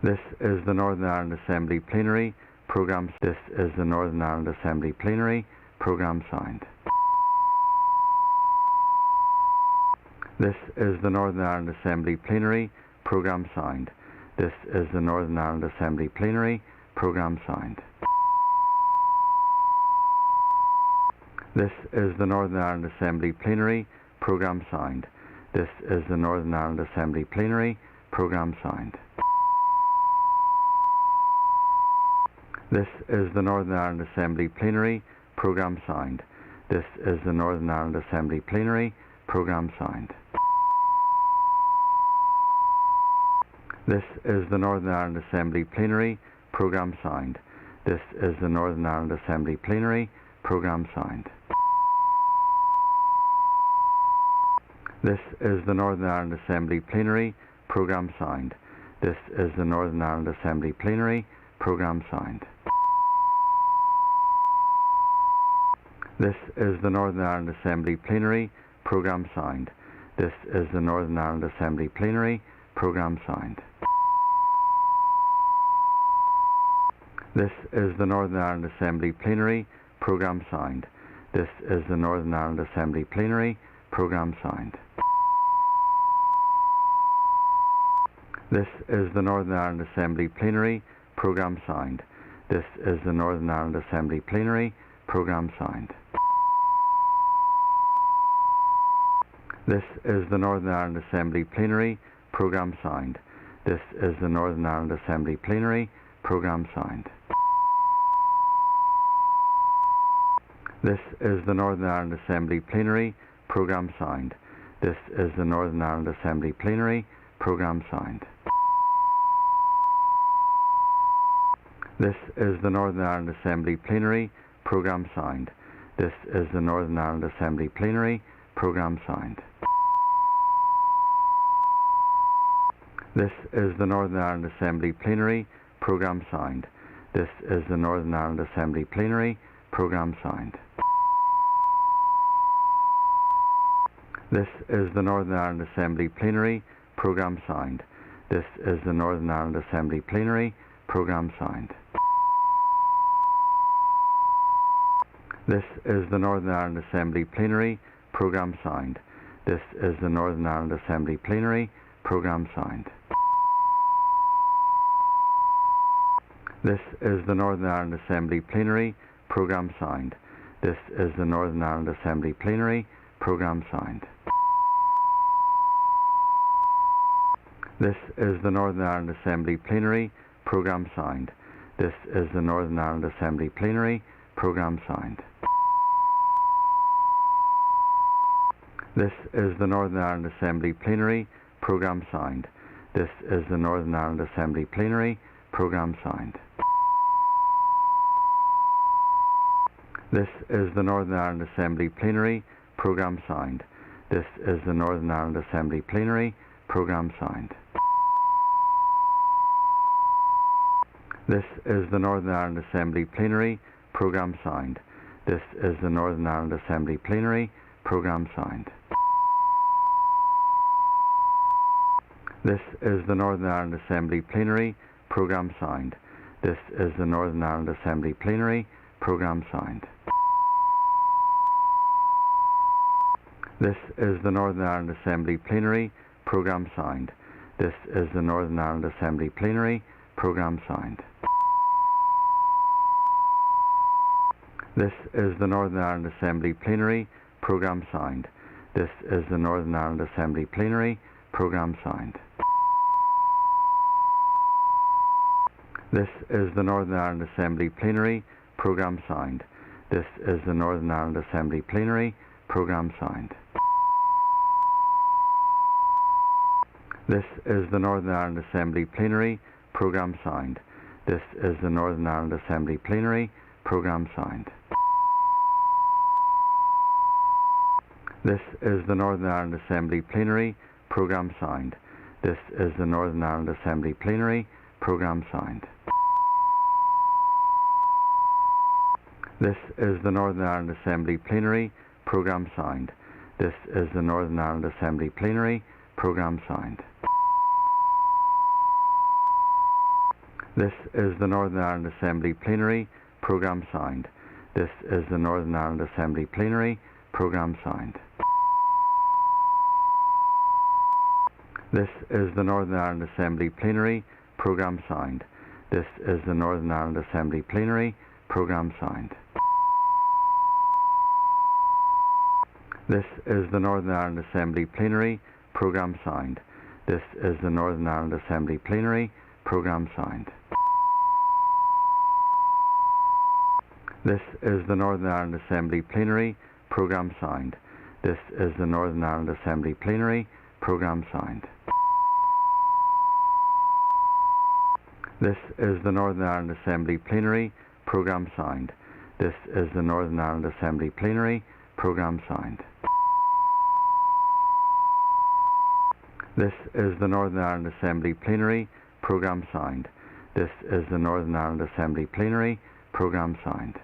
This is the Northern Ireland Assembly Plenary Programme. This is the Northern Ireland Assembly Plenary Programme signed. This is the Northern Ireland Assembly Plenary Programme signed. This is the Northern Ireland Assembly Plenary Programme signed. This is the Northern Ireland Assembly Plenary Programme signed. This is the Northern Ireland Assembly Plenary Programme signed. This is the Northern Ireland Assembly Plenary Programme signed. This is the Northern Ireland Assembly Plenary Programme signed. This is the Northern Ireland Assembly Plenary Programme signed. This is the Northern Ireland Assembly Plenary Programme signed. This is the Northern Ireland Assembly Plenary Programme signed. This is the Northern Ireland Assembly Plenary Programme signed. This is the Northern Ireland Assembly Plenary Programme signed. This is the Northern Ireland Assembly Plenary Programme signed. This is the Northern Ireland Assembly Plenary Programme signed. This is the Northern Ireland Assembly Plenary Programme signed. This is the Northern Ireland Assembly Plenary Programme signed. This is the Northern Ireland Assembly Plenary Programme signed. This is the Northern Ireland Assembly Plenary Programme signed. This is the Northern Ireland Assembly Plenary Programme signed. This is the Northern Ireland Assembly Plenary Programme signed. This is the Northern Ireland Assembly Plenary Programme signed. This is the Northern Ireland Assembly Plenary Programme signed. This is the Northern Ireland Assembly Plenary Programme signed. This is the Northern Ireland Assembly Plenary Programme signed. This is the Northern Ireland Assembly Plenary Programme signed. This is the Northern Ireland Assembly Plenary Programme signed. This is the Northern Ireland Assembly Plenary Programme signed. This is the Northern Ireland Assembly Plenary Programme signed. This is the Northern Ireland Assembly Plenary Programme signed. This is the Northern Ireland Assembly Plenary Programme signed. This is the Northern Ireland Assembly Plenary Programme signed. This is the Northern Ireland Assembly Plenary Programme signed. This is the Northern Ireland Assembly Plenary Programme signed. This is the Northern Ireland Assembly Plenary Programme signed. This is the Northern Ireland Assembly Plenary Programme signed. This is the Northern Ireland Assembly Plenary Programme signed. This is the Northern Ireland Assembly Plenary Programme signed. This is the Northern Ireland Assembly Plenary Programme signed. This is the Northern Ireland Assembly Plenary Programme signed. This is the Northern Ireland Assembly Plenary Programme signed. This is the Northern Ireland Assembly Plenary Programme signed. This is the Northern Ireland Assembly Plenary Programme signed. This is the Northern Ireland Assembly Plenary Programme signed. This is the Northern Ireland Assembly Plenary Programme signed. This is the Northern Ireland Assembly Plenary Programme signed. This is the Northern Ireland Assembly Plenary Programme signed. This is the Northern Ireland Assembly Plenary Programme signed. This is the Northern Ireland Assembly Plenary Programme signed. This is the Northern Ireland Assembly Plenary Programme signed. This is the Northern Ireland Assembly Plenary Programme signed. This is the Northern Ireland Assembly Plenary Programme signed. This is the Northern Ireland Assembly Plenary Programme signed. This is the Northern Ireland Assembly Plenary Programme signed. This is the Northern Ireland Assembly Plenary Programme signed. This is the Northern Ireland Assembly Plenary Programme signed. This is the Northern Ireland Assembly Plenary Programme signed. This is the Northern Ireland Assembly Plenary Programme signed. This is the Northern Ireland Assembly Plenary Programme signed. This is the Northern Ireland Assembly Plenary Programme signed. This is the Northern Ireland Assembly Plenary Programme signed. This is the Northern Ireland Assembly Plenary Programme signed. This is the Northern Ireland Assembly Plenary Programme signed. This is the Northern Ireland Assembly Plenary Programme signed. This is the Northern Ireland Assembly Plenary Programme signed. This is the Northern Ireland Assembly Plenary Programme signed.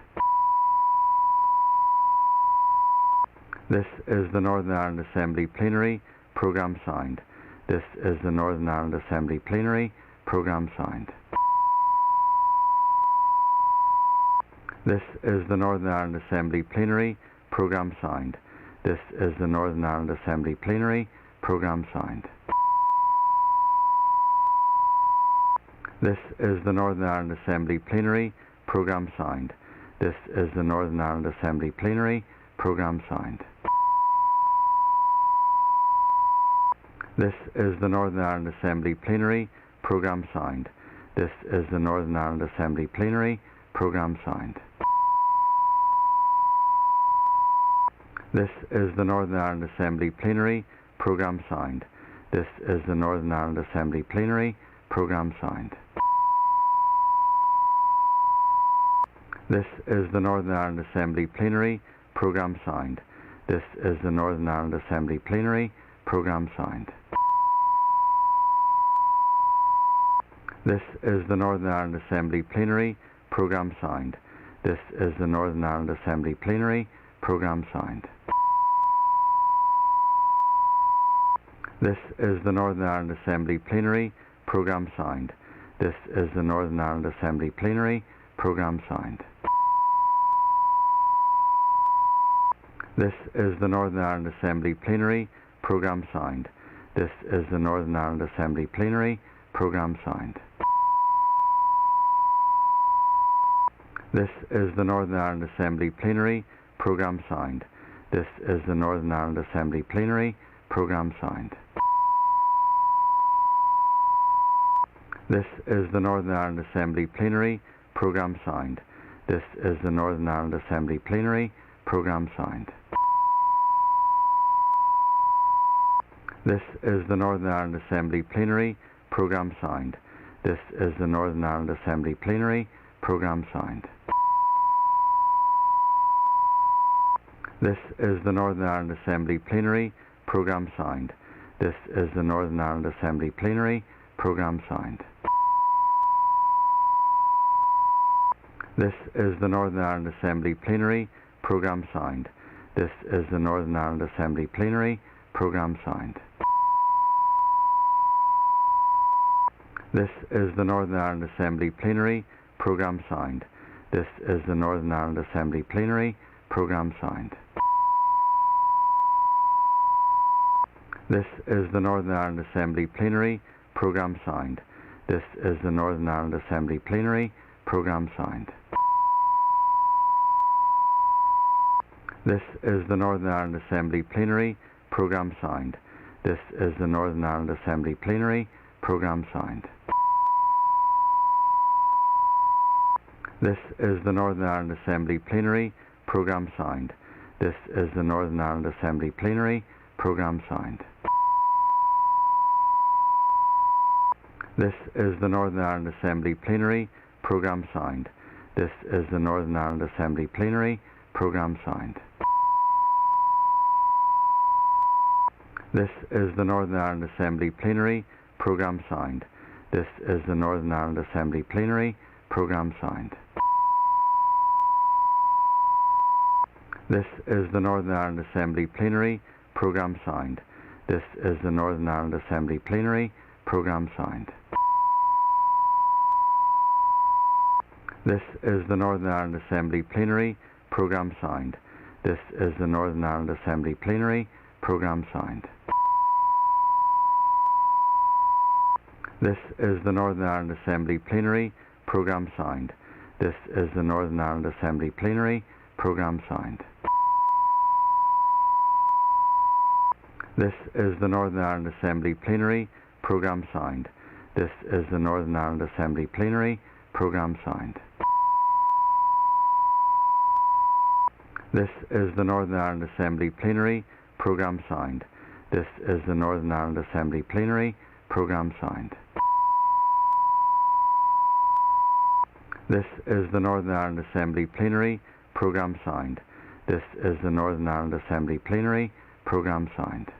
This is the Northern Ireland Assembly Plenary Programme signed. This is the Northern Ireland Assembly Plenary Programme signed. This is the Northern Ireland Assembly Plenary Programme signed. This is the Northern Ireland Assembly Plenary Programme signed. This is the Northern Ireland Assembly Plenary Programme signed. This is the Northern Ireland Assembly Plenary Programme signed. This is the Northern Ireland Assembly Plenary Programme signed. This is the Northern Ireland Assembly Plenary Programme signed. This is the Northern Ireland Assembly Plenary Programme signed. This is the Northern Ireland Assembly Plenary Programme signed. This is the Northern Ireland Assembly Plenary Programme signed. This is the Northern Ireland Assembly Plenary Programme signed. This is the Northern Ireland Assembly Plenary Programme signed. This is the Northern Ireland Assembly Plenary Programme signed. This is the Northern Ireland Assembly Plenary Programme signed. This is the Northern Ireland Assembly Plenary Programme signed. This is the Northern Ireland Assembly Plenary Programme signed. This is the Northern Ireland Assembly Plenary Programme signed. This is the Northern Ireland Assembly Plenary Programme signed. This is the Northern Ireland Assembly Plenary Programme signed. This is the Northern Ireland Assembly Plenary Programme signed. This is the Northern Ireland Assembly Plenary Programme signed. This is the Northern Ireland Assembly Plenary Programme signed. This is the Northern Ireland Assembly Plenary Programme signed. This is the Northern Ireland Assembly Plenary Programme signed. This is the Northern Ireland Assembly Plenary Programme signed. This is the Northern Ireland Assembly Plenary Programme signed. This is the Northern Ireland Assembly Plenary Programme signed. This is the Northern Ireland Assembly Plenary Programme signed. This is the Northern Ireland Assembly Plenary Programme signed. This is the Northern Ireland Assembly Plenary Programme signed. This is the Northern Ireland Assembly Plenary Programme signed. This is the Northern Ireland Assembly Plenary Programme signed. This is the Northern Ireland Assembly Plenary Programme signed. This is the Northern Ireland Assembly Plenary Programme signed. This is the Northern Ireland Assembly Plenary Programme signed. This is the Northern Ireland Assembly Plenary Programme signed. This is the Northern Ireland Assembly Plenary Programme signed. This is the Northern Ireland Assembly Plenary Programme signed. This is the Northern Ireland Assembly Plenary Programme signed. This is the Northern Ireland Assembly Plenary Programme signed. This is the Northern Ireland Assembly Plenary Programme signed. This is the Northern Ireland Assembly Plenary Programme signed. This is the Northern Ireland Assembly Plenary Programme signed. This is the Northern Ireland Assembly Plenary Programme signed. This is the Northern Ireland Assembly Plenary Programme signed. This is the Northern Ireland Assembly Plenary Programme signed. This is the Northern Ireland Assembly Plenary Programme signed. This is the Northern Ireland Assembly Plenary Programme signed. This is the Northern Ireland Assembly Plenary Programme signed. This is the Northern Ireland Assembly Plenary Programme signed. This is the Northern Ireland Assembly Plenary Programme signed.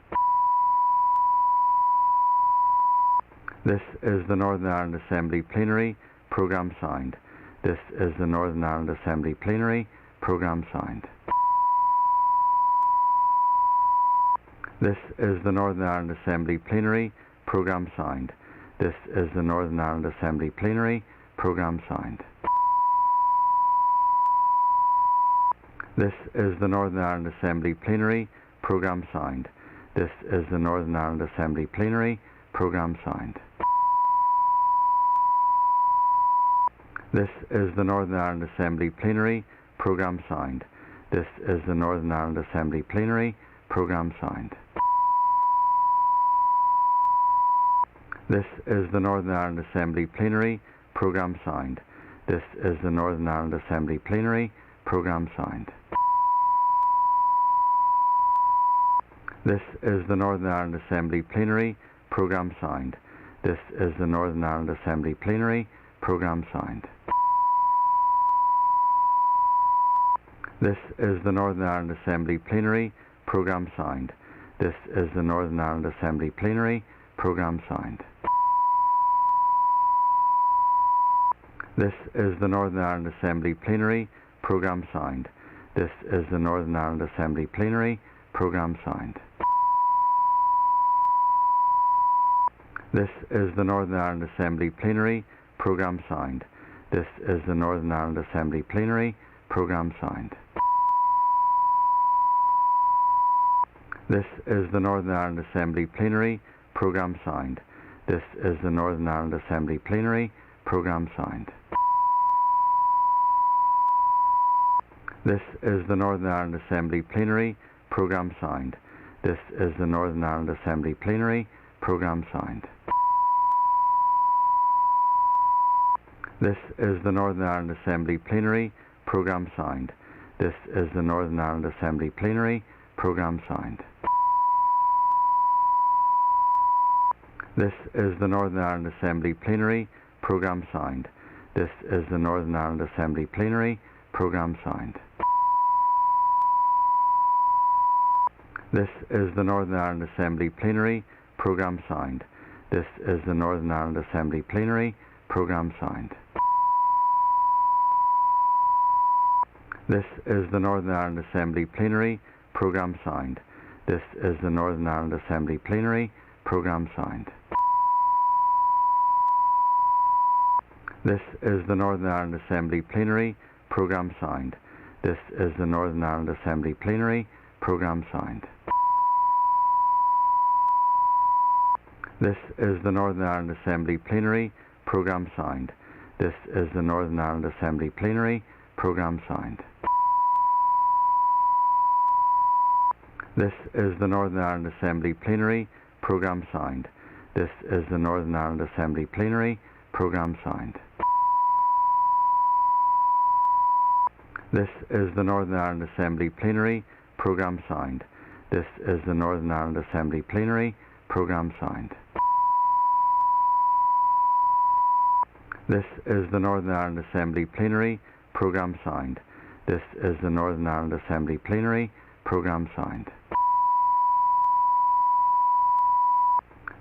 This is the Northern Ireland Assembly Plenary Programme signed. This is the Northern Ireland Assembly Plenary Programme signed. This is the Northern Ireland Assembly Plenary Programme signed. This is the Northern Ireland Assembly Plenary Programme signed. This is the Northern Ireland Assembly Plenary Programme signed. This is the Northern Ireland Assembly Plenary Programme signed. This is the Northern Ireland Assembly Plenary Programme signed. This is the Northern Ireland Assembly Plenary Programme signed. This is the Northern Ireland Assembly Plenary Programme signed. This is the Northern Ireland Assembly Plenary Programme signed. This is the Northern Ireland Assembly Plenary Programme signed. This is the Northern Ireland Assembly Plenary Programme signed. This is the Northern Ireland Assembly Plenary Programme signed. This is the Northern Ireland Assembly Plenary Programme signed. This is the Northern Ireland Assembly Plenary Programme signed. This is the Northern Ireland Assembly Plenary Programme signed. This is the Northern Ireland Assembly Plenary Programme signed. This is the Northern Ireland Assembly Plenary Programme signed. This is the Northern Ireland Assembly Plenary Programme signed. This is the Northern Ireland Assembly Plenary Programme signed. This is the Northern Ireland Assembly Plenary Programme signed. This is the Northern Ireland Assembly Plenary Programme signed. This is the Northern Ireland Assembly Plenary Programme signed. This is the Northern Ireland Assembly Plenary Programme signed. This is the Northern Ireland Assembly Plenary Programme signed. This is the Northern Ireland Assembly Plenary Programme signed. This is the Northern Ireland Assembly Plenary Programme signed. This is the Northern Ireland Assembly Plenary Programme signed. This is the Northern Ireland Assembly Plenary Programme signed. This is the Northern Ireland Assembly Plenary Programme signed. This is the Northern Ireland Assembly Plenary Programme signed. This is the Northern Ireland Assembly Plenary Programme signed. This is the Northern Ireland Assembly Plenary Programme signed. This is the Northern Ireland Assembly Plenary Programme signed. This is the Northern Ireland Assembly Plenary Programme signed. This is the Northern Ireland Assembly Plenary Programme signed. This is the Northern Ireland Assembly Plenary Programme signed. This is the Northern Ireland Assembly Plenary Programme signed. This is the Northern Ireland Assembly Plenary Programme signed. This is the Northern Ireland Assembly Plenary Programme signed.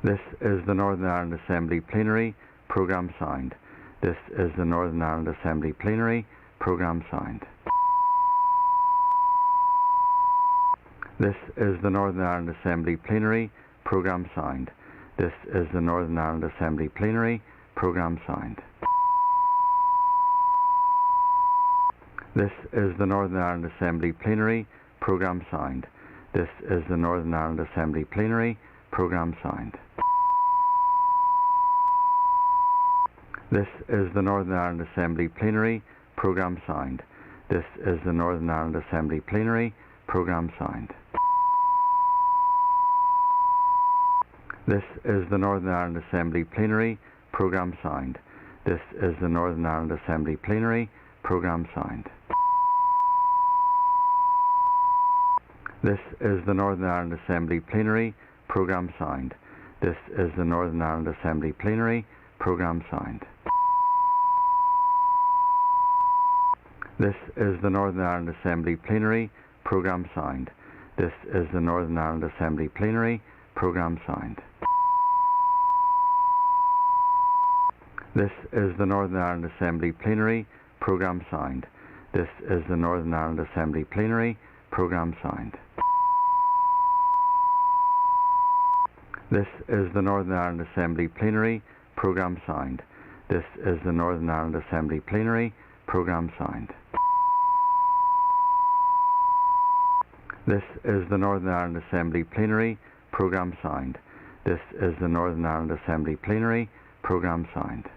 This is the Northern Ireland Assembly Plenary Programme signed. This is the Northern Ireland Assembly Plenary Programme signed. This is the Northern Ireland Assembly Plenary Programme signed. This is the Northern Ireland Assembly Plenary Programme signed. This is the Northern Ireland Assembly Plenary Programme Signed. This is the Northern Ireland Assembly Plenary Programme Signed. This is the Northern Ireland Assembly Plenary Programme Signed. This is the Northern Ireland Assembly Plenary Programme Signed. This is the Northern Ireland Assembly Plenary Programme Signed. This is the Northern Ireland Assembly Plenary Programme Signed. This is the Northern Ireland Assembly Plenary Programme Signed. This is the Northern Ireland Assembly Plenary Programme Signed. This is the Northern Ireland Assembly Plenary Programme Signed. This is the Northern Ireland Assembly Plenary Programme Signed. This is the Northern Ireland Assembly Plenary Programme Signed. This is the Northern Ireland Assembly Plenary Programme Signed. This is the Northern Ireland Assembly Plenary Programme Signed. This is the Northern Ireland Assembly Plenary Programme Signed. This is the Northern Ireland Assembly Plenary Programme Signed. This is the Northern Ireland Assembly Plenary Programme Signed.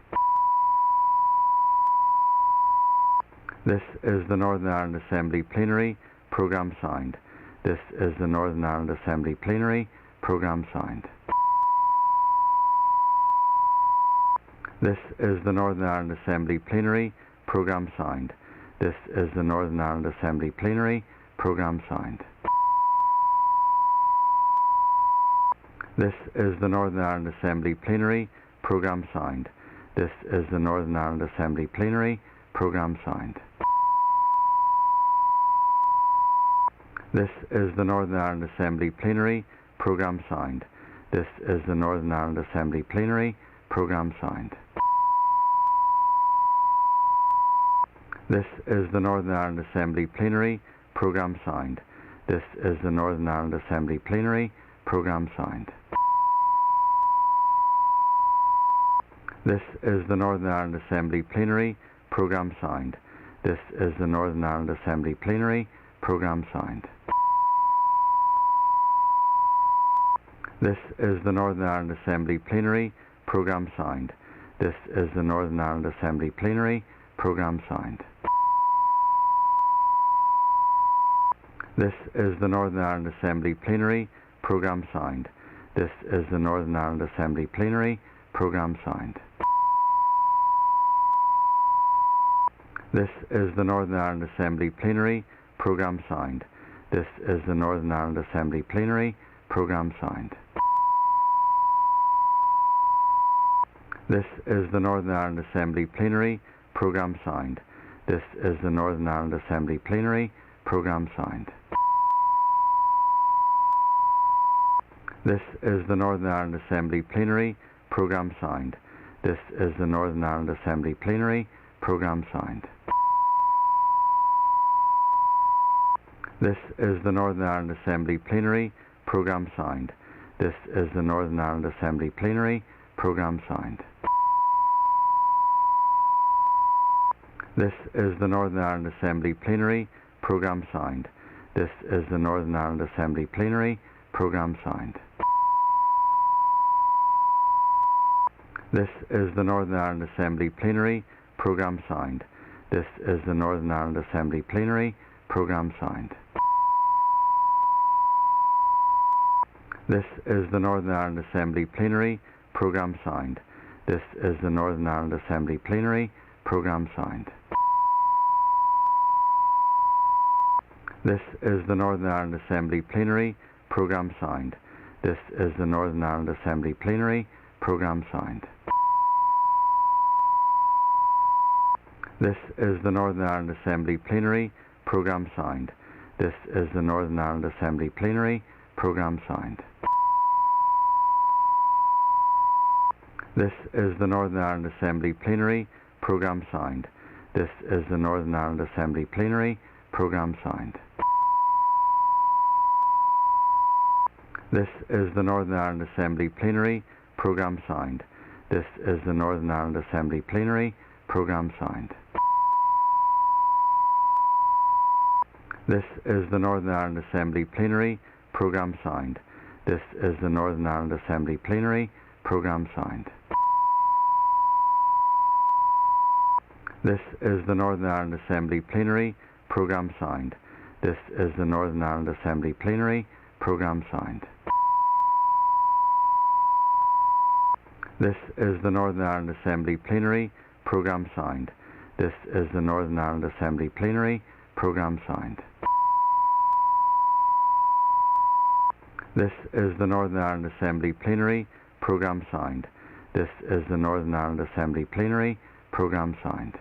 This is the Northern Ireland Assembly Plenary Programme Signed. This is the Northern Ireland Assembly Plenary Programme Signed. This is the Northern Ireland Assembly Plenary Programme Signed. This is the Northern Ireland Assembly Plenary Programme Signed. This is the Northern Ireland Assembly Plenary Programme Signed. This is the Northern Ireland Assembly Plenary Programme Signed. This is the Northern Ireland Assembly Plenary Programme Signed. This is the Northern Ireland Assembly Plenary Programme Signed. This is the Northern Ireland Assembly Plenary Programme Signed. This is the Northern Ireland Assembly Plenary Programme Signed. This is the Northern Ireland Assembly Plenary Programme Signed. This is the Northern Ireland Assembly Plenary Programme Signed. This is the Northern Ireland Assembly Plenary Programme Signed. This is the Northern Ireland Assembly Plenary Programme Signed. This is the Northern Ireland Assembly Plenary Programme Signed. This is the Northern Ireland Assembly Plenary Programme Signed. This is the Northern Ireland Assembly Plenary Programme Signed. This is the Northern Ireland Assembly Plenary Programme Signed. This is the Northern Ireland Assembly Plenary Programme Signed. This is the Northern Ireland Assembly Plenary Programme Signed. This is the Northern Ireland Assembly Plenary Programme Signed. This is the Northern Ireland Assembly Plenary Programme Signed. This is the Northern Ireland Assembly Plenary Programme Signed. This is the Northern Ireland Assembly Plenary Programme Signed. This is the Northern Ireland Assembly Plenary Programme Signed. This is the Northern Ireland Assembly Plenary Programme Signed. This is the Northern Ireland Assembly Plenary Programme Signed. This is the Northern Ireland Assembly Plenary Programme Signed. This is the Northern Ireland Assembly Plenary Programme Signed. This is the Northern Ireland Assembly Plenary Programme Signed. This is the Northern Ireland Assembly Plenary Programme Signed. This is the Northern Ireland Assembly Plenary Programme Signed. This is the Northern Ireland Assembly Plenary Programme Signed. This is the Northern Ireland Assembly Plenary Programme Signed. This is the Northern Ireland Assembly Plenary Programme Signed. This is the Northern Ireland Assembly Plenary Programme Signed. This is the Northern Ireland Assembly Plenary Programme Signed. This is the Northern Ireland Assembly Plenary Programme Signed. This is the Northern Ireland Assembly Plenary Programme signed. This is the Northern Ireland Assembly Plenary Programme signed. This is the Northern Ireland Assembly Plenary Programme signed. This is the Northern Ireland Assembly Plenary Programme signed. This is the Northern Ireland Assembly Plenary Programme signed. This is the Northern Ireland Assembly Plenary Programme signed. This is the Northern Ireland Assembly Plenary Programme signed. This is the Northern Ireland Assembly Plenary Programme signed.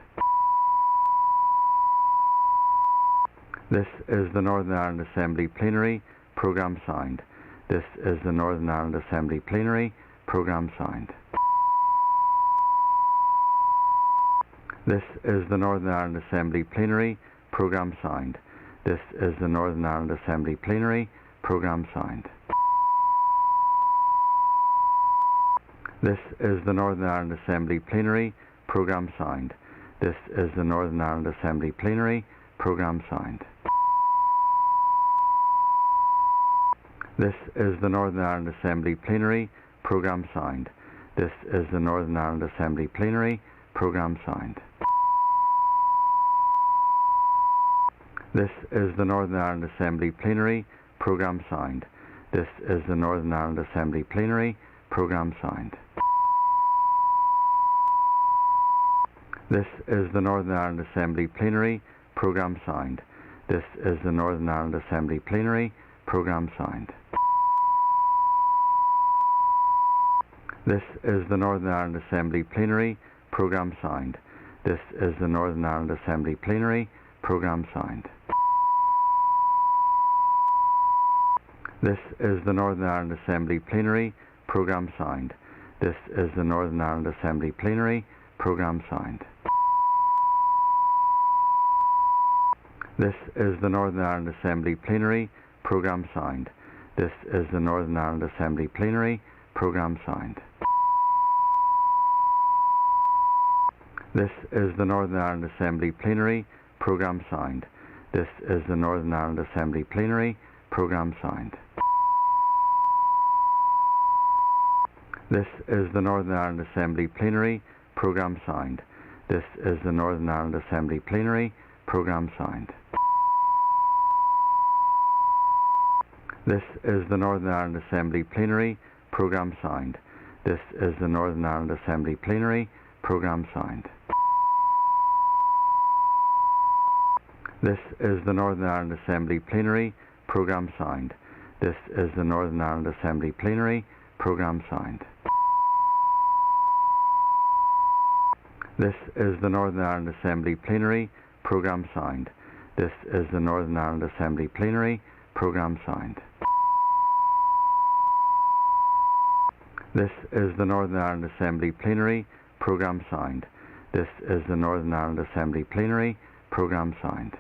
This is the Northern Ireland Assembly Plenary Programme signed. This is the Northern Ireland Assembly Plenary Programme signed. This is the Northern Ireland Assembly Plenary Programme signed. This is the Northern Ireland Assembly Plenary Programme signed. This is the Northern Ireland Assembly Plenary Programme signed. This is the Northern Ireland Assembly Plenary Programme signed. This is the Northern Ireland Assembly Plenary Programme signed. This is the Northern Ireland Assembly Plenary Programme signed. This is the Northern Ireland Assembly Plenary Programme signed. This is the Northern Ireland Assembly Plenary Programme signed. This is the Northern Ireland Assembly Plenary Programme signed. This is the Northern Ireland Assembly Plenary Programme signed. This is the Northern Ireland Assembly Plenary Programme signed. This is the Northern Ireland Assembly Plenary Programme signed. This is the Northern Ireland Assembly Plenary Programme signed. This is the Northern Ireland Assembly Plenary Programme signed. This is the Northern Ireland Assembly Plenary Programme signed. This is the Northern Ireland Assembly Plenary Programme signed. This is the Northern Ireland Assembly Plenary Programme signed. This is the Northern Ireland Assembly Plenary Programme signed. This is the Northern Ireland Assembly Plenary Programme signed. This is the Northern Ireland Assembly Plenary Programme signed. This is the Northern Ireland Assembly Plenary Programme signed. This is the Northern Ireland Assembly Plenary Programme signed. This is the Northern Ireland Assembly Plenary Programme signed. This is the Northern Ireland Assembly Plenary Programme signed. This is the Northern Ireland Assembly Plenary Programme signed. This is the Northern Ireland Assembly Plenary Programme signed. This is the Northern Ireland Assembly Plenary Programme signed. This is the Northern Ireland Assembly Plenary Programme signed. This is the Northern Ireland Assembly Plenary Programme signed.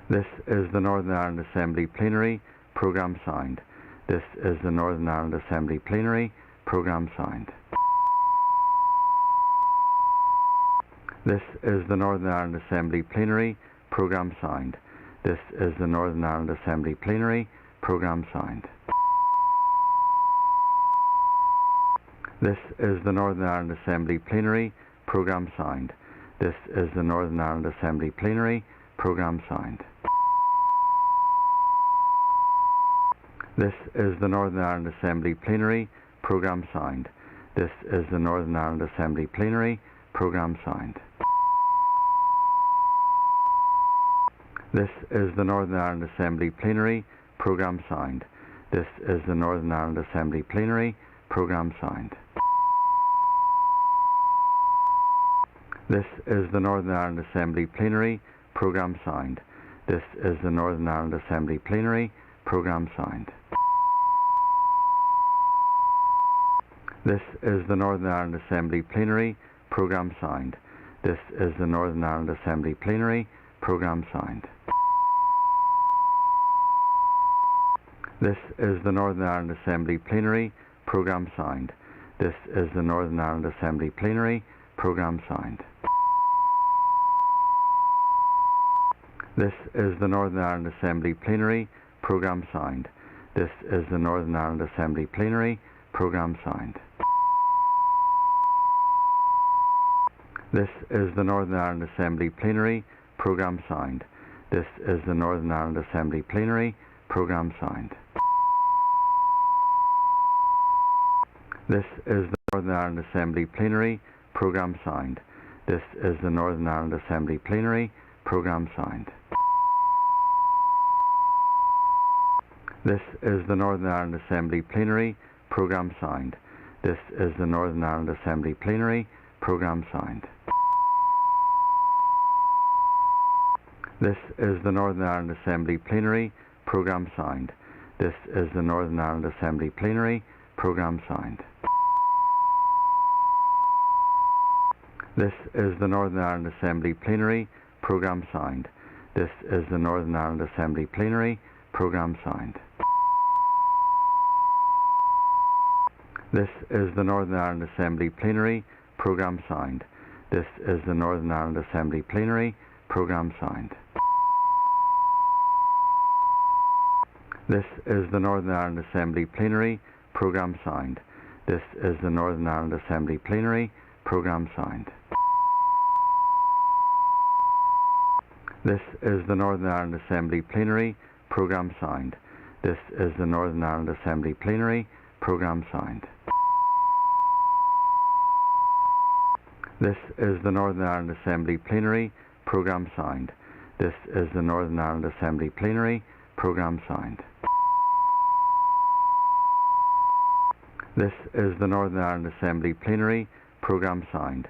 This is the Northern Ireland Assembly Plenary Programme signed. This is the Northern Ireland Assembly Plenary Programme signed. This is the Northern Ireland Assembly Plenary Programme signed. This is the Northern Ireland Assembly Plenary Programme signed. This is the Northern Ireland Assembly Plenary Programme signed. This is the Northern Ireland Assembly Plenary Programme signed. This is the Northern Ireland Assembly Plenary Programme signed. This is the Northern Ireland Assembly Plenary Programme signed. This is the Northern Ireland Assembly Plenary Programme signed. This is the Northern Ireland Assembly Plenary Programme signed. This is the Northern Ireland Assembly Plenary Programme signed. This is the Northern Ireland Assembly Plenary Programme signed. This is the Northern Ireland Assembly Plenary Programme signed. This is the Northern Ireland Assembly Plenary Programme signed. This is the Northern Ireland Assembly Plenary Programme signed. This is the Northern Ireland Assembly Plenary Programme Sound. This is the Northern Ireland Assembly Plenary Programme Sound. This is the Northern Ireland Assembly Plenary Programme Sound. This is the Northern Ireland Assembly Plenary Programme Sound. This is the Northern Ireland Assembly Plenary Programme Sound. This is the Northern Ireland Assembly Plenary Programme Sound. This is the Northern Ireland Assembly Plenary Programme Sound. This is the Northern Ireland Assembly Plenary Programme Sound. This is the Northern Ireland Assembly Plenary Programme Sound. This is the Northern Ireland Assembly Plenary Programme Sound. This is the Northern Ireland Assembly Plenary Programme Sound. This is the Northern Ireland Assembly Plenary Programme Sound. This is the Northern Ireland Assembly Plenary Programme Sound. This is the Northern Ireland Assembly Plenary Programme Sound. This is the Northern Ireland Assembly Plenary Programme Sound. This is the Northern Ireland Assembly Plenary Programme Sound. This is the Northern Ireland Assembly Plenary Programme Sound. This is the Northern Ireland Assembly Plenary Programme Sound. This is the Northern Ireland Assembly Plenary Programme Sound. This is the Northern Ireland Assembly Plenary Programme Sound. This is the Northern Ireland Assembly Plenary Programme Sound.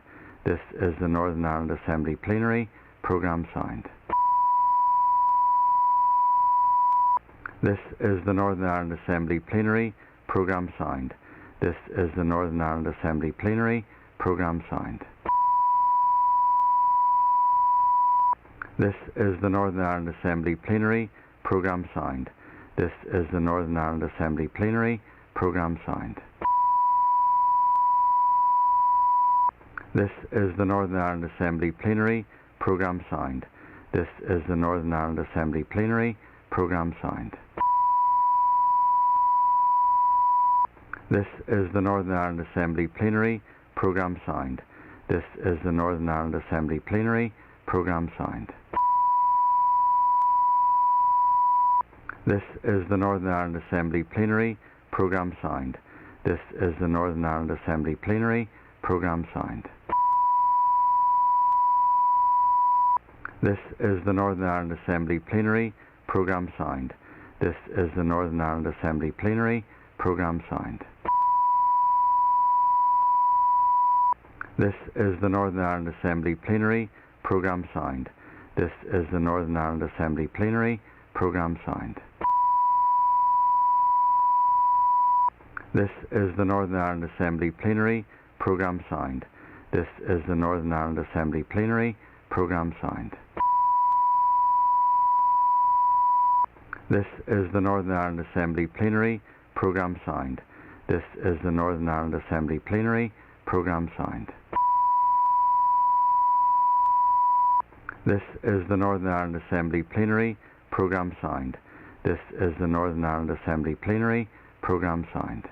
This is the Northern Ireland Assembly Plenary Programme Sound. This is the Northern Ireland Assembly Plenary Programme Sound. This is the Northern Ireland Assembly Plenary Programme Sound. This is the Northern Ireland Assembly Plenary Programme Sound. This is the Northern Ireland Assembly Plenary Programme Sound. This is the Northern Ireland Assembly Plenary Programme Sound. This is the Northern Ireland Assembly Plenary Programme Sound. This is the Northern Ireland Assembly Plenary Programme Sound. This is the Northern Ireland Assembly Plenary Programme Sound. This is the Northern Ireland Assembly Plenary Programme Sound. This is the Northern Ireland Assembly Plenary Programme Sound. This is the Northern Ireland Assembly Plenary Programme Sound. This is the Northern Ireland Assembly Plenary Programme Sound. This is the Northern Ireland Assembly Plenary Programme Sound. This is the Northern Ireland Assembly Plenary Programme Sound. This is the Northern Ireland Assembly Plenary Programme Sound. This is the Northern Ireland Assembly Plenary Programme Sound. This is the Northern Ireland Assembly Plenary Programme Sound. This is the Northern Ireland Assembly Plenary Programme Sound. This is the Northern Ireland Assembly Plenary Programme Sound. This is the Northern Ireland Assembly Plenary Programme Sound.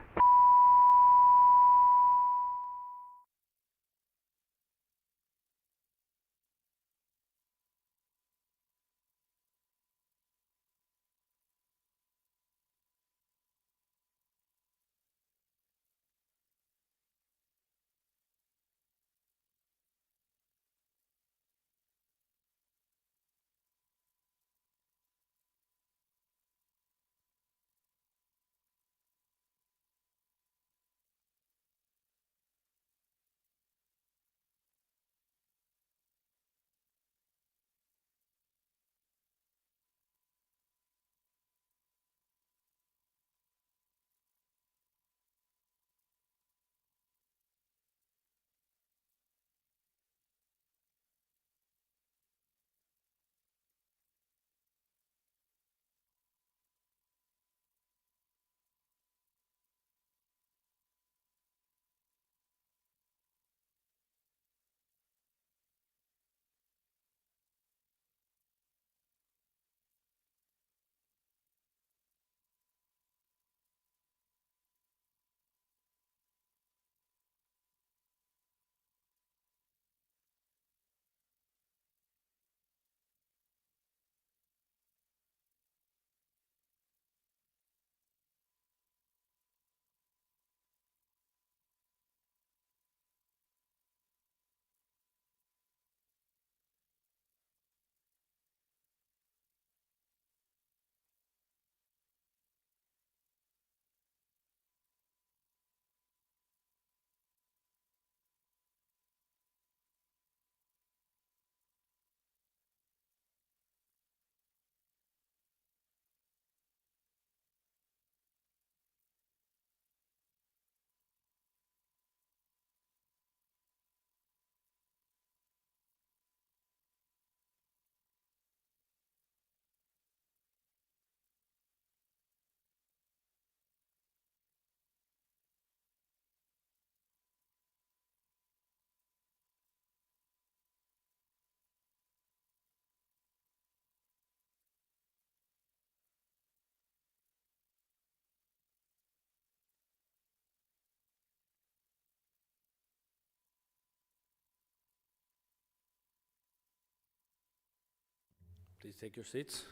Please take your seats.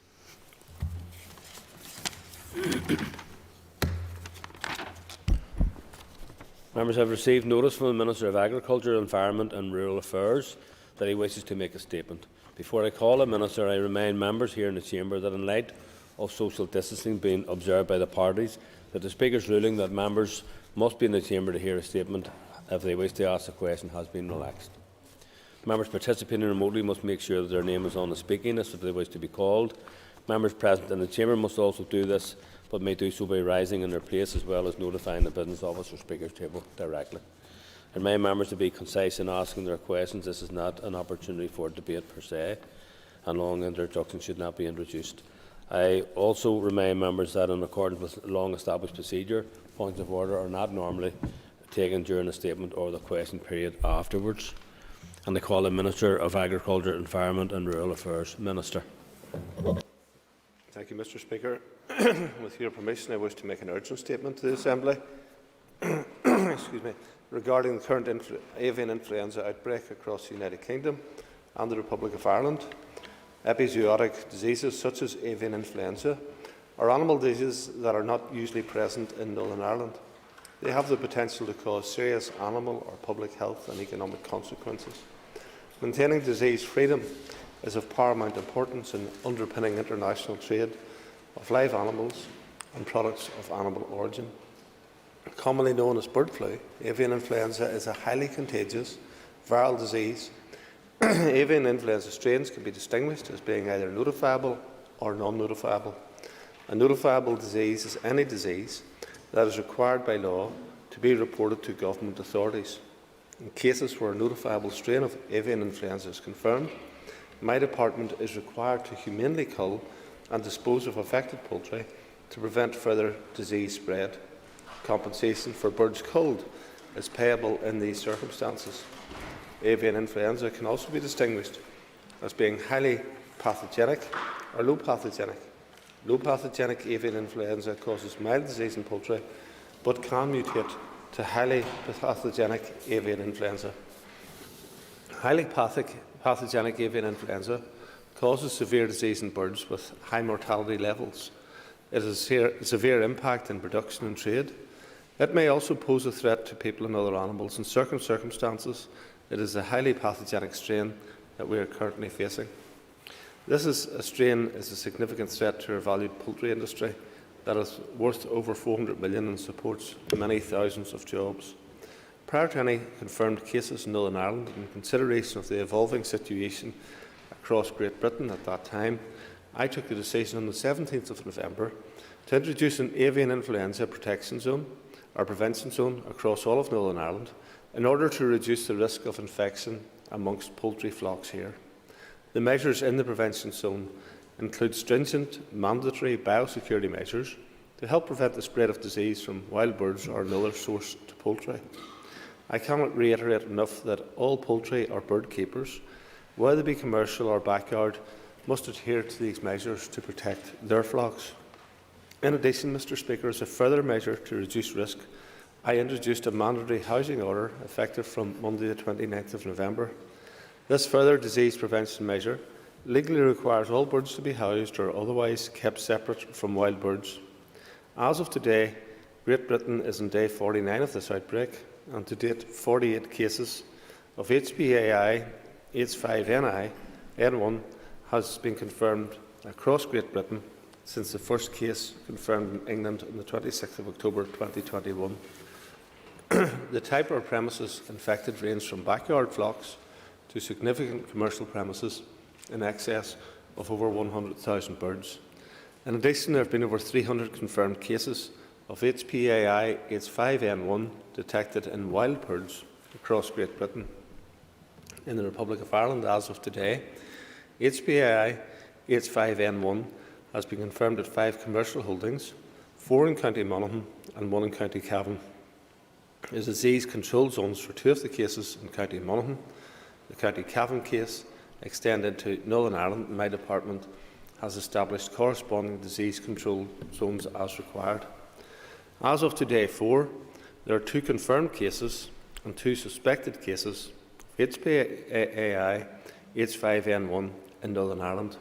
Members have received notice from the Minister of Agriculture, Environment and Rural Affairs that he wishes to make a statement. Before I call the Minister, I remind members here in the Chamber that in light of social distancing being observed by the parties, that the Speaker's ruling that members must be in the Chamber to hear a statement if they wish to ask a question has been relaxed. Members participating remotely must make sure that their name is on the speaking list if they wish to be called. Members present in the Chamber must also do this, but may do so by rising in their place as well as notifying the Business Office or Speaker's table directly. I remind members to be concise in asking their questions. This is not an opportunity for debate per se, and long introductions should not be introduced. I also remind members that in accordance with long-established procedure, points of order are not normally taken during the statement or the question period afterwards. And I call the Minister of Agriculture, Environment and Rural Affairs. Minister. Thank you, Mr. Speaker. With your permission, I wish to make an urgent statement to the Assembly excuse me, regarding the current avian influenza outbreak across the United Kingdom and the Republic of Ireland. Epizootic diseases such as avian influenza are animal diseases that are not usually present in Northern Ireland. They have the potential to cause serious animal or public health and economic consequences. Maintaining disease freedom is of paramount importance in underpinning international trade of live animals and products of animal origin. Commonly known as bird flu, avian influenza is a highly contagious viral disease. Avian influenza strains can be distinguished as being either notifiable or non-notifiable. A notifiable disease is any disease that is required by law to be reported to government authorities. In cases where a notifiable strain of avian influenza is confirmed, my department is required to humanely cull and dispose of affected poultry to prevent further disease spread. Compensation for birds culled is payable in these circumstances. Avian influenza can also be distinguished as being highly pathogenic or low pathogenic. Low pathogenic avian influenza causes mild disease in poultry but can mutate to highly pathogenic avian influenza. Highly pathogenic avian influenza causes severe disease in birds with high mortality levels. It has a severe impact in production and trade. It may also pose a threat to people and other animals. In certain circumstances, it is a highly pathogenic strain that we are currently facing. This strain is a significant threat to our valued poultry industry that is worth over 400 million and supports many thousands of jobs. Prior to any confirmed cases in Northern Ireland, in consideration of the evolving situation across Great Britain at that time, I took the decision on the 17th of November to introduce an avian influenza protection zone or prevention zone across all of Northern Ireland in order to reduce the risk of infection amongst poultry flocks here. The measures in the prevention zone include stringent mandatory biosecurity measures to help prevent the spread of disease from wild birds or another source to poultry. I cannot reiterate enough that all poultry or bird keepers, whether they be commercial or backyard, must adhere to these measures to protect their flocks. In addition, Mr. Speaker, as a further measure to reduce risk, I introduced a mandatory housing order effective from Monday the 29th of November. This further disease prevention measure legally requires all birds to be housed or otherwise kept separate from wild birds. As of today, Great Britain is on day 49 of this outbreak, and to date 48 cases of HPAI H5N1 has been confirmed across Great Britain since the first case confirmed in England on the 26th of October 2021. The type of premises infected range from backyard flocks to significant commercial premises in excess of over 100,000 birds. In addition, there have been over 300 confirmed cases of HPAI H5N1 detected in wild birds across Great Britain. In the Republic of Ireland, as of today, HPAI H5N1 has been confirmed at 5 commercial holdings, 4 in County Monaghan and 1 in County Cavan. There is disease control zones for 2 of the cases in County Monaghan. The County Cavan case extended to Northern Ireland, and my department has established corresponding disease control zones as required. As of today 4, there are 2 confirmed cases and 2 suspected cases of HPAI H5N1 in Northern Ireland.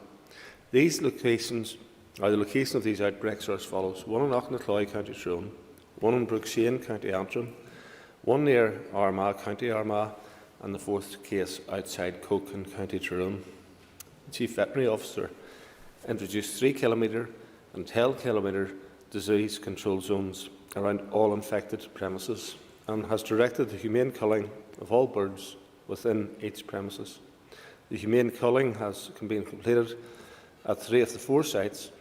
These locations, or the location of these outbreaks, are as follows: one in Auchnacloy, County Tyrone, one in Brookshane, County Antrim, one near Armagh, County Armagh, and the fourth case outside Coke in County Tyrone. The Chief Veterinary Officer introduced 3 km and 10 km disease control zones around all infected premises and has directed the humane culling of all birds within each premises. The humane culling has been completed at 3 of the 4 sites.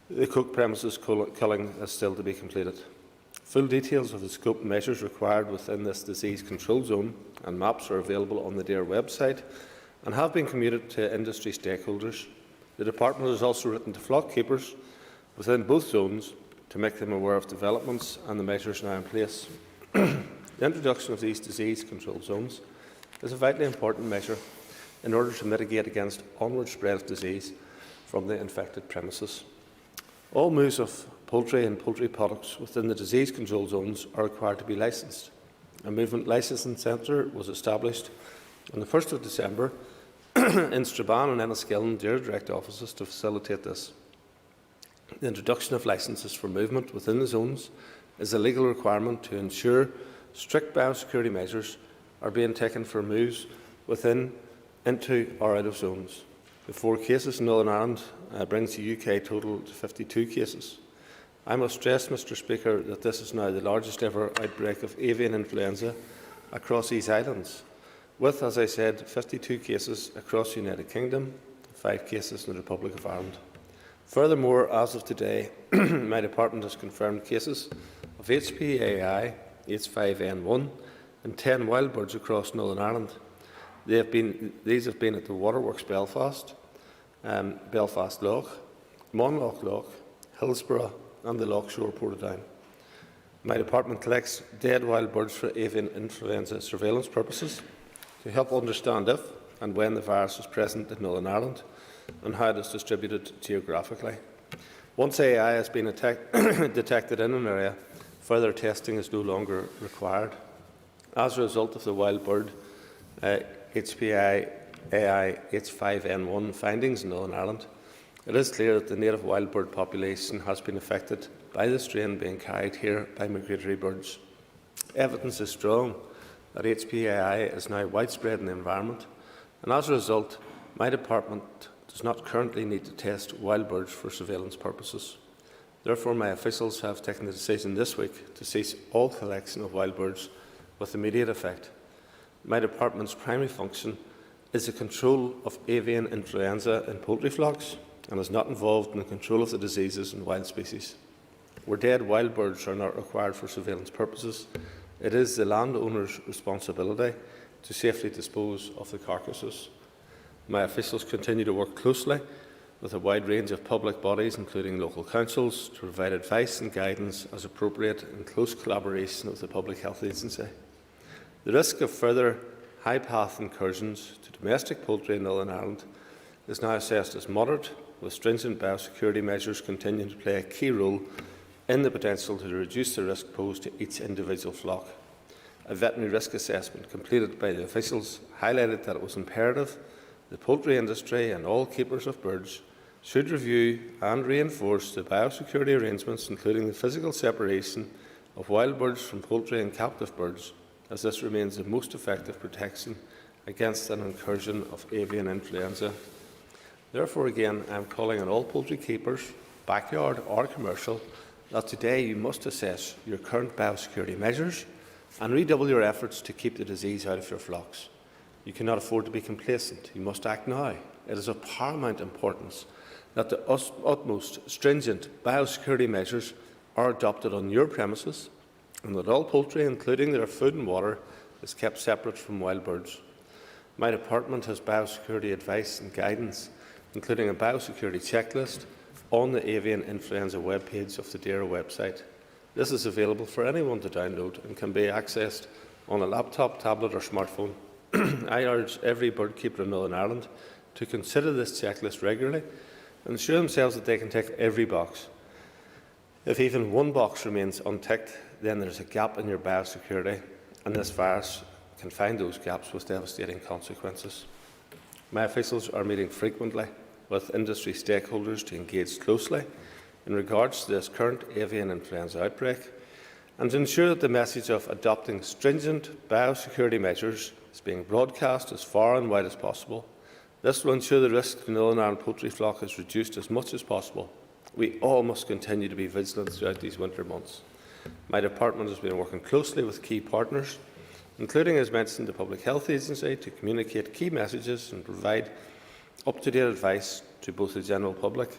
The Coke premises culling is still to be completed. Full details of the scope and measures required within this disease control zone and maps are available on the DARE website and have been communicated to industry stakeholders. The Department has also written to flock keepers within both zones to make them aware of developments and the measures now in place. The introduction of these disease control zones is a vitally important measure in order to mitigate against onward spread of disease from the infected premises. All moves of poultry and poultry products within the disease control zones are required to be licensed. A movement licensing centre was established on the 1st of December in Strabane and Enniskillen DARE Direct offices to facilitate this. The introduction of licences for movement within the zones is a legal requirement to ensure strict biosecurity measures are being taken for moves within, into or out of zones. The 4 cases in Northern Ireland brings the UK total to 52 cases. I must stress, Mr Speaker, that this is now the largest ever outbreak of avian influenza across these islands, with, as I said, 52 cases across the United Kingdom, 5 cases in the Republic of Ireland. Furthermore, as of today, my department has confirmed cases of HPAI, H5N1 and 10 wild birds across Northern Ireland. These have been at the Waterworks Belfast, Belfast Loch, Monloch Loch, Hillsborough and the Loch Shore Portadown. My department collects dead wild birds for avian influenza surveillance purposes to help understand if and when the virus is present in Northern Ireland and how it is distributed geographically. Once AI has been detected in an area, further testing is no longer required. As a result of the wild bird HPAI H5N1 findings in Northern Ireland, it is clear that the native wild bird population has been affected by the strain being carried here by migratory birds. Evidence is strong that HPAI is now widespread in the environment, and as a result, my department does not currently need to test wild birds for surveillance purposes. Therefore, my officials have taken the decision this week to cease all collection of wild birds with immediate effect. My department's primary function is the control of avian influenza in poultry flocks and is not involved in the control of the diseases in wild species. Where dead wild birds are not required for surveillance purposes, it is the landowner's responsibility to safely dispose of the carcasses. My officials continue to work closely with a wide range of public bodies, including local councils, to provide advice and guidance as appropriate in close collaboration with the Public Health Agency. The risk of further high-path incursions to domestic poultry in Northern Ireland is now assessed as moderate, with stringent biosecurity measures continuing to play a key role in the potential to reduce the risk posed to each individual flock. A veterinary risk assessment completed by the officials highlighted that it was imperative the poultry industry and all keepers of birds should review and reinforce the biosecurity arrangements, including the physical separation of wild birds from poultry and captive birds, as this remains the most effective protection against an incursion of avian influenza. Therefore, again, I am calling on all poultry keepers, backyard or commercial, that today you must assess your current biosecurity measures and redouble your efforts to keep the disease out of your flocks. You cannot afford to be complacent. You must act now. It is of paramount importance that the utmost stringent biosecurity measures are adopted on your premises and that all poultry, including their food and water, is kept separate from wild birds. My department has biosecurity advice and guidance, including a biosecurity checklist, on the avian influenza webpage of the DARE website. This is available for anyone to download and can be accessed on a laptop, tablet or smartphone. I urge every bird keeper in Northern Ireland to consider this checklist regularly and ensure themselves that they can tick every box. If even one box remains unticked, then there is a gap in your biosecurity, and this virus can find those gaps with devastating consequences. My officials are meeting frequently with industry stakeholders to engage closely in regards to this current avian influenza outbreak, and to ensure that the message of adopting stringent biosecurity measures is being broadcast as far and wide as possible. This will ensure the risk to the Northern Ireland poultry flock is reduced as much as possible. We all must continue to be vigilant throughout these winter months. My department has been working closely with key partners, including, as mentioned, the Public Health Agency, to communicate key messages and provide up-to-date advice to both the general public.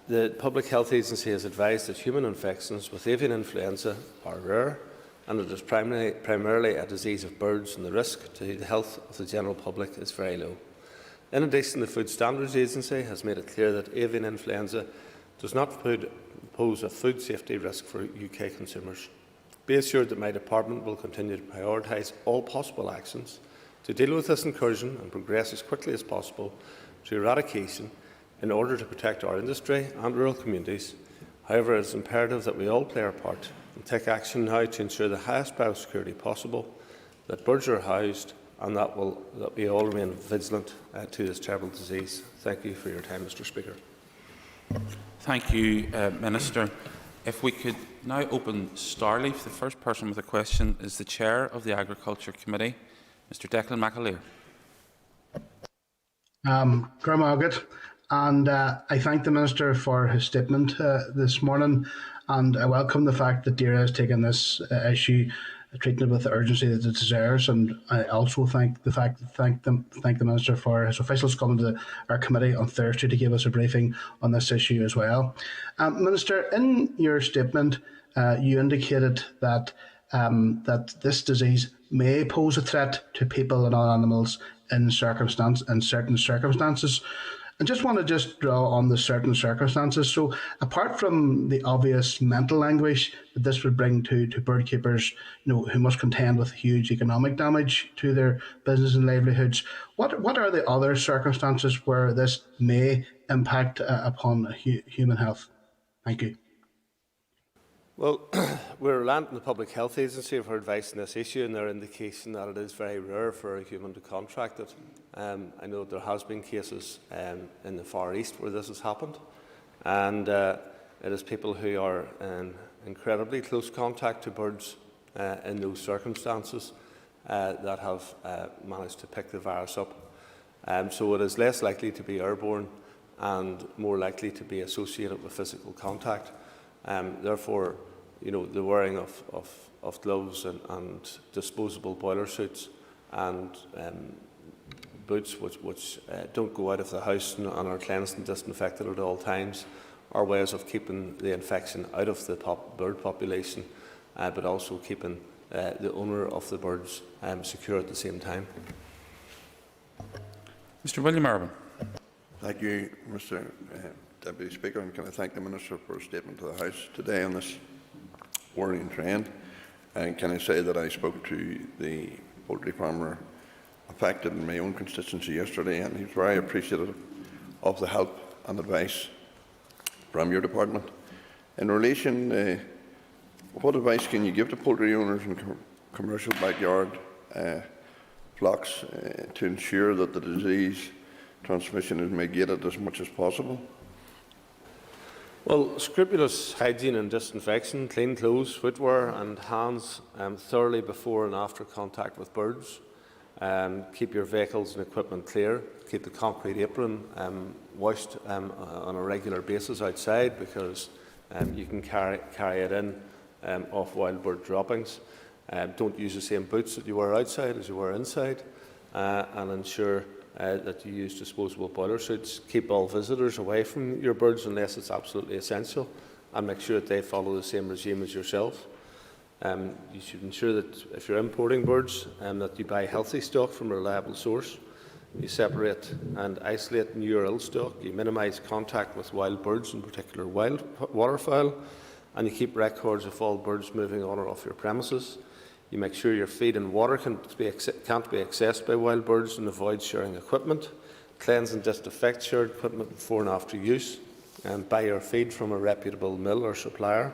The Public Health Agency has advised that human infections with avian influenza are rare, and it is primarily a disease of birds, and the risk to the health of the general public is very low. In addition, the Food Standards Agency has made it clear that avian influenza does not pose a food safety risk for UK consumers. Be assured that my department will continue to prioritise all possible actions to deal with this incursion and progress as quickly as possible to eradication in order to protect our industry and rural communities. However, it is imperative that we all play our part and take action now to ensure the highest biosecurity possible, that birds are housed, and that we all remain vigilant to this terrible disease. Thank you for your time, Mr. Speaker. Thank you, Minister. If we could now open Starleaf. The first person with a question is the Chair of the Agriculture Committee, Mr. Declan McAleer. Grandmargaret, and I thank the Minister for his statement this morning, and I welcome the fact that DAERA has taken this issue, treating it with the urgency that it deserves, and I also thank the Minister for his officials coming to our committee on Thursday to give us a briefing on this issue as well. Minister, in your statement, you indicated that this disease may pose a threat to people and animals in certain circumstances. I just want to draw on the certain circumstances. So, apart from the obvious mental anguish that this would bring to bird keepers, who must contend with huge economic damage to their business and livelihoods, what are the other circumstances where this may impact upon human health? Thank you. Well, we're reliant on the Public Health Agency for advice on this issue, and their indication that it is very rare for a human to contract it. I know there has been cases in the Far East where this has happened, and it is people who are in incredibly close contact to birds in those circumstances that have managed to pick the virus up. So it is less likely to be airborne and more likely to be associated with physical contact. Therefore, the wearing of gloves and disposable boiler suits and boots which don't go out of the house and are cleansed and disinfected at all times are ways of keeping the infection out of the bird population, but also keeping the owner of the birds secure at the same time. Mr. William Irwin. Thank you, Mr. Deputy Speaker, and can I thank the Minister for his statement to the House today on this worrying trend. And can I say that I spoke to the poultry farmer affected in my own constituency yesterday, and he was very appreciative of the help and advice from your department. In relation, what advice can you give to poultry owners and commercial backyard flocks to ensure that the disease transmission is mitigated as much as possible? Well, scrupulous hygiene and disinfection, clean clothes, footwear and hands thoroughly before and after contact with birds. Keep your vehicles and equipment clear. Keep the concrete apron washed on a regular basis outside, because you can carry it in off wild bird droppings. Don't use the same boots that you wear outside as you wear inside, and ensure that you use disposable boiler suits. Keep all visitors away from your birds unless it's absolutely essential, and make sure that they follow the same regime as yourself. You should ensure that if you're importing birds, that you buy healthy stock from a reliable source. You separate and isolate new or ill stock. You minimise contact with wild birds, in particular wild waterfowl, and you keep records of all birds moving on or off your premises. You make sure your feed and water can't be accessed by wild birds, and avoid sharing equipment. Cleanse and disinfect shared equipment before and after use, and buy your feed from a reputable mill or supplier.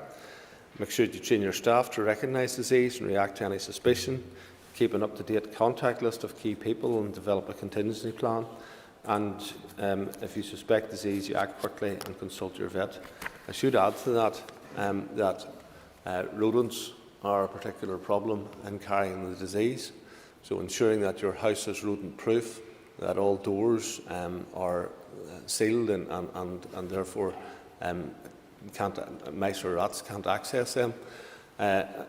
Make sure you train your staff to recognise disease and react to any suspicion. Keep an up-to-date contact list of key people and develop a contingency plan. and if you suspect disease, you act quickly and consult your vet. I should add to that rodents are a particular problem in carrying the disease, so ensuring that your house is rodent-proof, that all doors are sealed and therefore mice or rats can't access them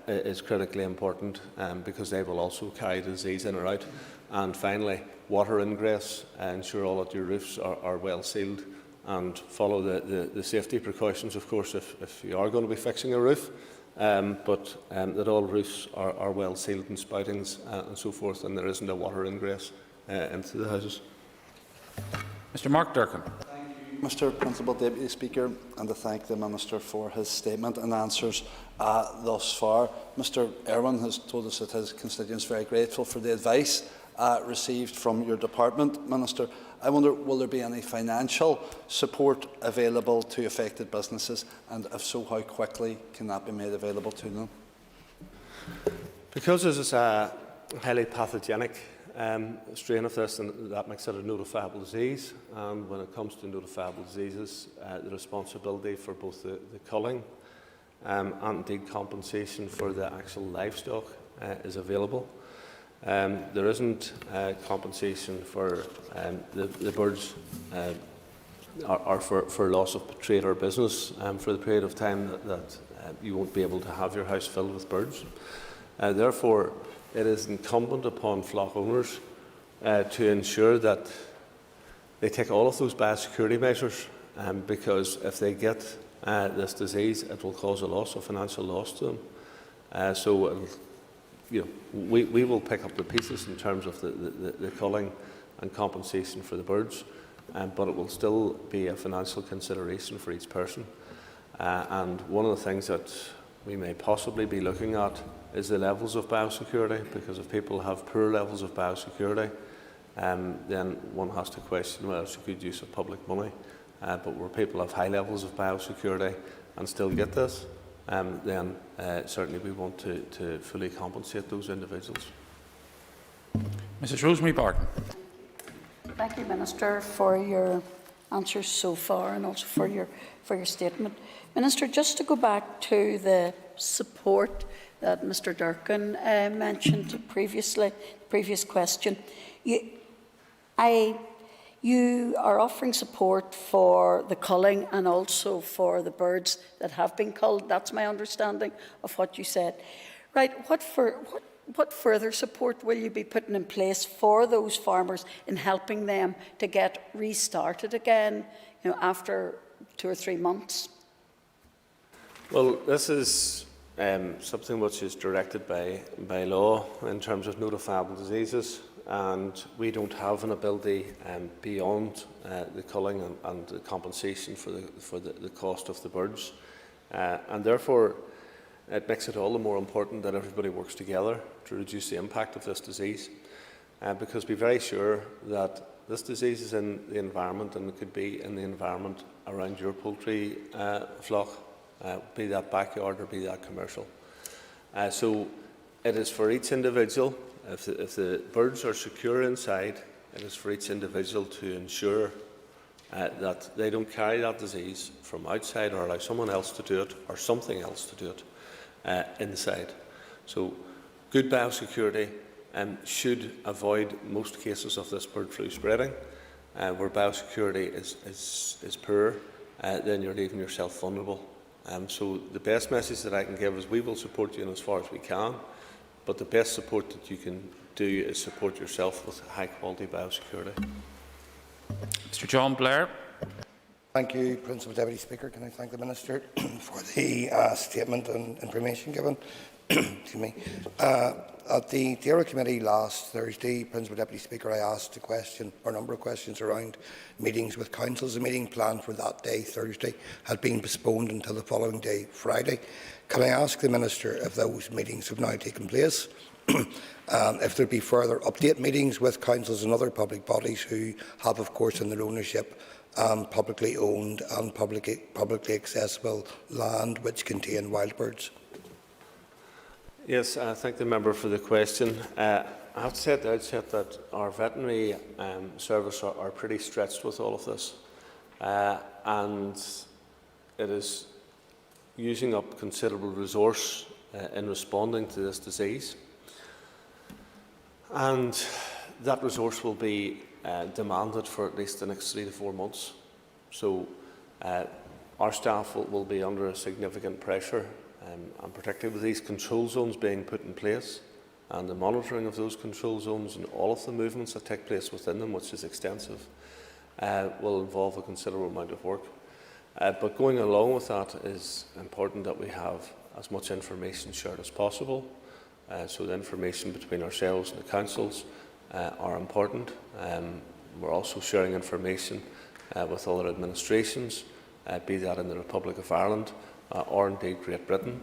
is critically important because they will also carry disease in or out. And finally, water ingress, ensure all of your roofs are well sealed and follow the safety precautions, of course, if you are going to be fixing a roof, but that all roofs are well sealed and spoutings and so forth, and there isn't a water ingress into the houses. Mr. Mark Durkin. Mr. Principal Deputy Speaker, and to thank the Minister for his statement and answers thus far. Mr. Irwin has told us that his constituents are very grateful for the advice received from your department, Minister. I wonder, will there be any financial support available to affected businesses, and if so, how quickly can that be made available to them? Because this is a highly pathogenic strain of this, and that makes it a notifiable disease. And when it comes to notifiable diseases, the responsibility for both the culling and indeed compensation for the actual livestock is available. There isn't compensation for the birds or for loss of trade or business for the period of time that you won't be able to have your house filled with birds. Therefore, it is incumbent upon flock owners to ensure that they take all of those biosecurity measures, because if they get this disease, it will cause a financial loss to them. So, we will pick up the pieces in terms of the culling and compensation for the birds, but it will still be a financial consideration for each person. And one of the things that we may possibly be looking at is the levels of biosecurity, because if people have poor levels of biosecurity, then one has to question whether it's a good use of public money. But where people have high levels of biosecurity and still get this, then certainly we want to fully compensate those individuals. Mrs. Rosemary Barton. Thank you, Minister, for your answers so far and also for your statement. Minister, just to go back to the support that Mr. Durkin mentioned previously, previous question, you are offering support for the culling and also for the birds that have been culled. That's my understanding of what you said. Right, what further support will you be putting in place for those farmers in helping them to get restarted again, after 2 or 3 months? Well, this is something which is directed by law in terms of notifiable diseases, and we don't have an ability beyond the culling and the compensation for the cost of the birds, and therefore it makes it all the more important that everybody works together to reduce the impact of this disease, because be very sure that this disease is in the environment, and it could be in the environment around your poultry flock, be that backyard or be that commercial. So it is for each individual, if the birds are secure inside, it is for each individual to ensure that they don't carry that disease from outside or allow someone else to do it or something else to do it inside. So good biosecurity should avoid most cases of this bird flu spreading. Where biosecurity is poor, then you're leaving yourself vulnerable. So the best message that I can give is we will support you in as far as we can, but the best support that you can do is support yourself with high quality biosecurity. Mr. John Blair. Thank you, Principal Deputy Speaker. Can I thank the Minister for the statement and information given? Excuse me. At the Dairy Committee last Thursday, Principal Deputy Speaker, I asked a number of questions around meetings with councils. The meeting planned for that day, Thursday, had been postponed until the following day, Friday. Can I ask the Minister if those meetings have now taken place? If there be further update meetings with councils and other public bodies who have, of course, in their ownership publicly owned and publicly accessible land which contain wild birds? Yes, I thank the member for the question. I have to say at the outset that our veterinary service are pretty stretched with all of this, and it is using up considerable resource in responding to this disease, and that resource will be demanded for at least the next 3 to 4 months. So our staff will be under a significant pressure, and particularly with these control zones being put in place, and the monitoring of those control zones and all of the movements that take place within them, which is extensive, will involve a considerable amount of work. But going along with that is important that we have as much information shared as possible. So the information between ourselves and the councils are important. We're also sharing information with other administrations, be that in the Republic of Ireland or indeed Great Britain.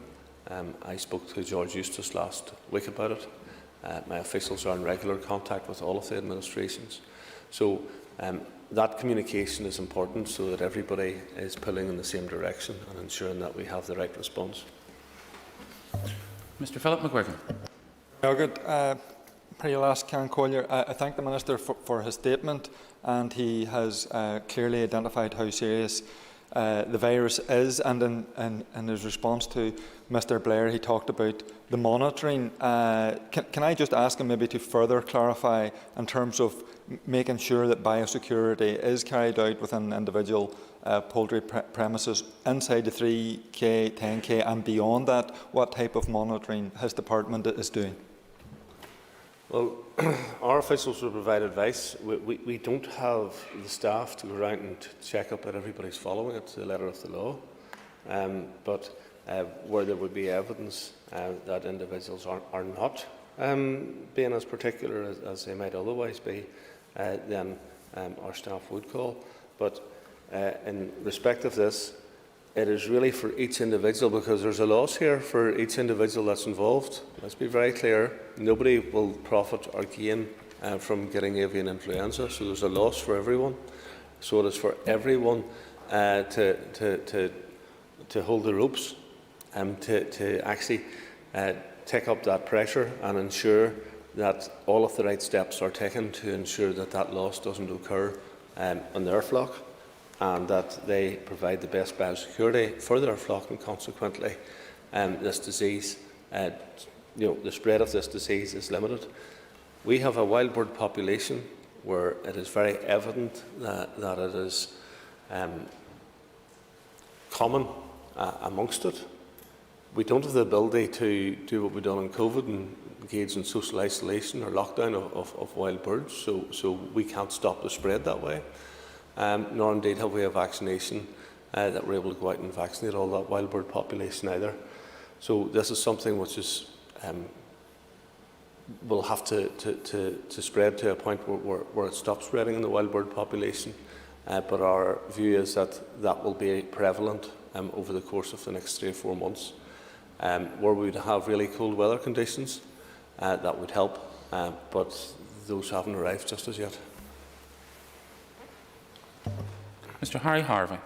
I spoke to George Eustace last week about it. My officials are in regular contact with all of the administrations. So that communication is important so that everybody is pulling in the same direction and ensuring that we have the right response. Mr. Philip McGuigan. I thank the Minister for his statement, and he has clearly identified how serious the virus is, and in his response to Mr. Blair, he talked about the monitoring. Can I just ask him maybe to further clarify in terms of making sure that biosecurity is carried out within individual poultry premises inside the 3K, 10K and beyond that? What type of monitoring his department is doing? Well, our officials will provide advice. We don't have the staff to go around and check up that everybody's following it to the letter of the law. But where there would be evidence that individuals are not being as particular as they might otherwise be, then our staff would call. But in respect of this, it is really for each individual, because there's a loss here for each individual that's involved. Let's be very clear, nobody will profit or gain from getting avian influenza, so there's a loss for everyone. So it is for everyone to hold the ropes and to actually take up that pressure and ensure that all of the right steps are taken to ensure that that loss doesn't occur on their flock, and that they provide the best biosecurity for their flock, and consequently this disease, the spread of this disease is limited. We have a wild bird population where it is very evident that it is common amongst it. We don't have the ability to do what we've done in COVID and engage in social isolation or lockdown of wild birds, so we can't stop the spread that way. Nor indeed have we a vaccination that we're able to go out and vaccinate all that wild bird population either. So this is something which is will have to spread to a point where it stops spreading in the wild bird population. But our view is that will be prevalent over the course of the next 3 or 4 months, where we would have really cold weather conditions. That would help, but those haven't arrived just as yet. Mr. Harry Harvey.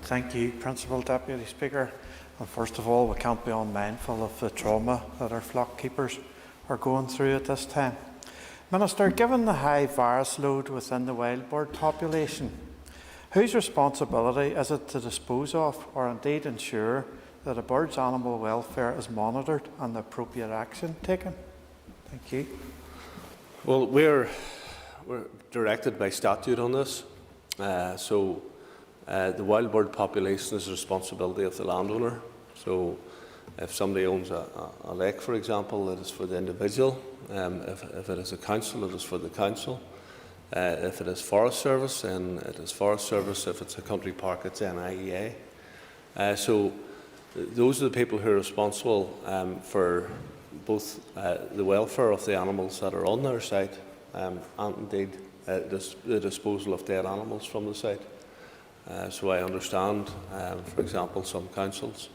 Thank you, Principal Deputy Speaker. And first of all, we can't be unmindful of the trauma that our flock keepers are going through at this time. Minister, given the high virus load within the wild bird population, whose responsibility is it to dispose of or indeed ensure that a bird's animal welfare is monitored and the appropriate action taken? Thank you. Well, we're directed by statute on this. So the wild bird population is the responsibility of the landowner. So if somebody owns a lake, for example, it is for the individual. If it is a council, it is for the council. If it is Forest Service, then it is Forest Service. If it's a country park, it's NIEA. So those are the people who are responsible for both the welfare of the animals that are on their site and indeed the disposal of dead animals from the site. So I understand, for example, some councils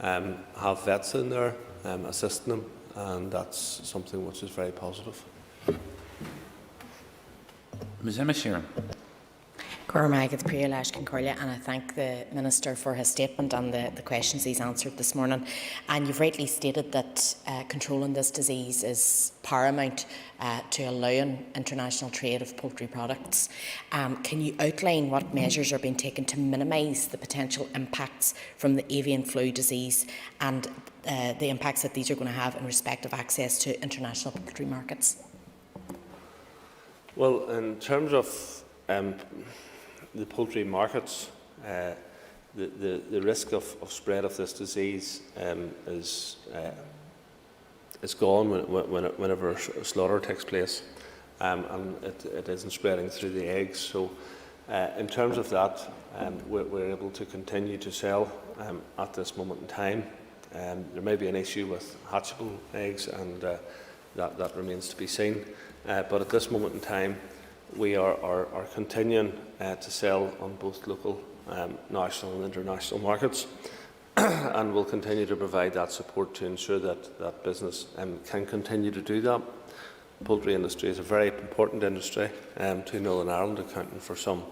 have vets in there assisting them, and that's something which is very positive. Ms. Emma Sheeran. And I thank the Minister for his statement and the questions he's answered this morning. And you've rightly stated that controlling this disease is paramount to allowing international trade of poultry products. Can you outline what measures are being taken to minimise the potential impacts from the avian flu disease and the impacts that these are going to have in respect of access to international poultry markets? Well, in terms of the poultry markets, the risk of spread of this disease is gone whenever a slaughter takes place, and it isn't spreading through the eggs. So in terms of that, we're able to continue to sell at this moment in time. There may be an issue with hatchable eggs, and that remains to be seen. But at this moment in time, we are continuing to sell on both local, national and international markets, and will continue to provide that support to ensure that that business can continue to do that. The poultry industry is a very important industry to Northern Ireland, accounting for some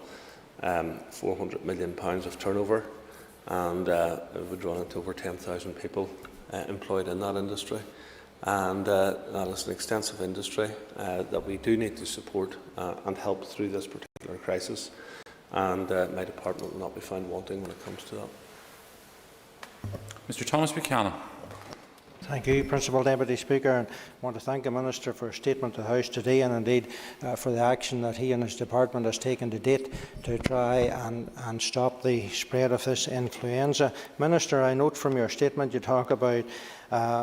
£400 million of turnover, and we've run into over 10,000 people employed in that industry. And that is an extensive industry that we do need to support and help through this particular crisis. And my department will not be found wanting when it comes to that. Mr. Thomas Buchanan. Thank you, Principal Deputy Speaker. And I want to thank the Minister for his statement to the House today, and indeed for the action that he and his department has taken to date to try and stop the spread of this influenza. Minister, I note from your statement you talk about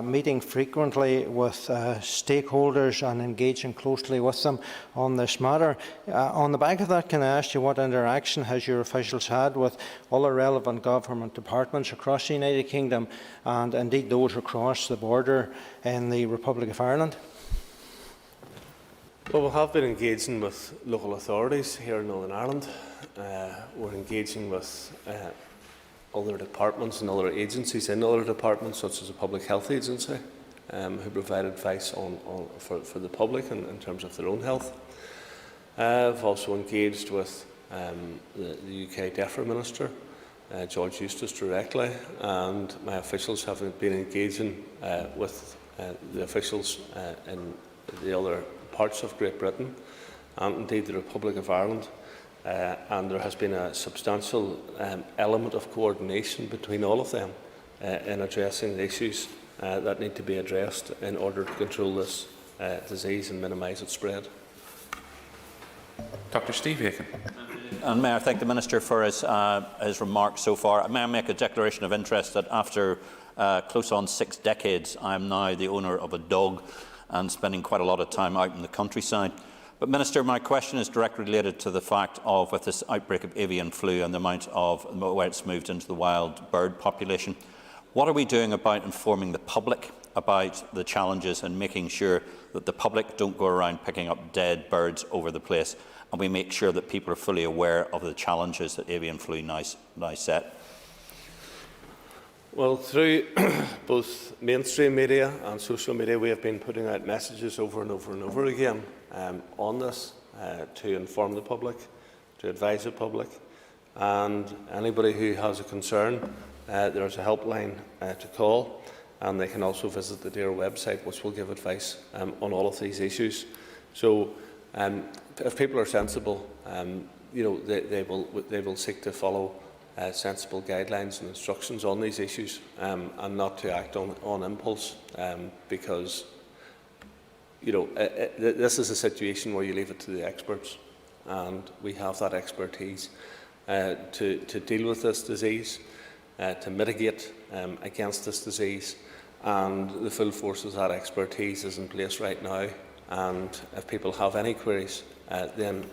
meeting frequently with stakeholders and engaging closely with them on this matter. On the back of that, can I ask you what interaction has your officials had with other relevant government departments across the United Kingdom and indeed those across the border in the Republic of Ireland? Well, we have been engaging with local authorities here in Northern Ireland. We're engaging with other departments and other agencies in other departments, such as the Public Health Agency, who provide advice for the public in terms of their own health. I've also engaged with the UK DEFRA Minister, George Eustace, directly, and my officials have been engaging with the officials in the other parts of Great Britain and indeed the Republic of Ireland. And there has been a substantial element of coordination between all of them in addressing the issues that need to be addressed in order to control this disease and minimise its spread. Dr. Steve Aiken. And may I thank the Minister for his remarks so far. May I make a declaration of interest that after close on 6 decades, I am now the owner of a dog and spending quite a lot of time out in the countryside. But Minister, my question is directly related to the fact of, with this outbreak of avian flu and the amount of where it's moved into the wild bird population, what are we doing about informing the public about the challenges and making sure that the public don't go around picking up dead birds over the place, and we make sure that people are fully aware of the challenges that avian flu now set? Well, through both mainstream media and social media, we have been putting out messages over and over and over again on this to inform the public, to advise the public, and anybody who has a concern, there is a helpline to call, and they can also visit the DARE website, which will give advice on all of these issues. So, if people are sensible, they will seek to follow sensible guidelines and instructions on these issues, and not to act on impulse, because this is a situation where you leave it to the experts, and we have that expertise to deal with this disease, to mitigate against this disease, and the full force of that expertise is in place right now. And if people have any queries, then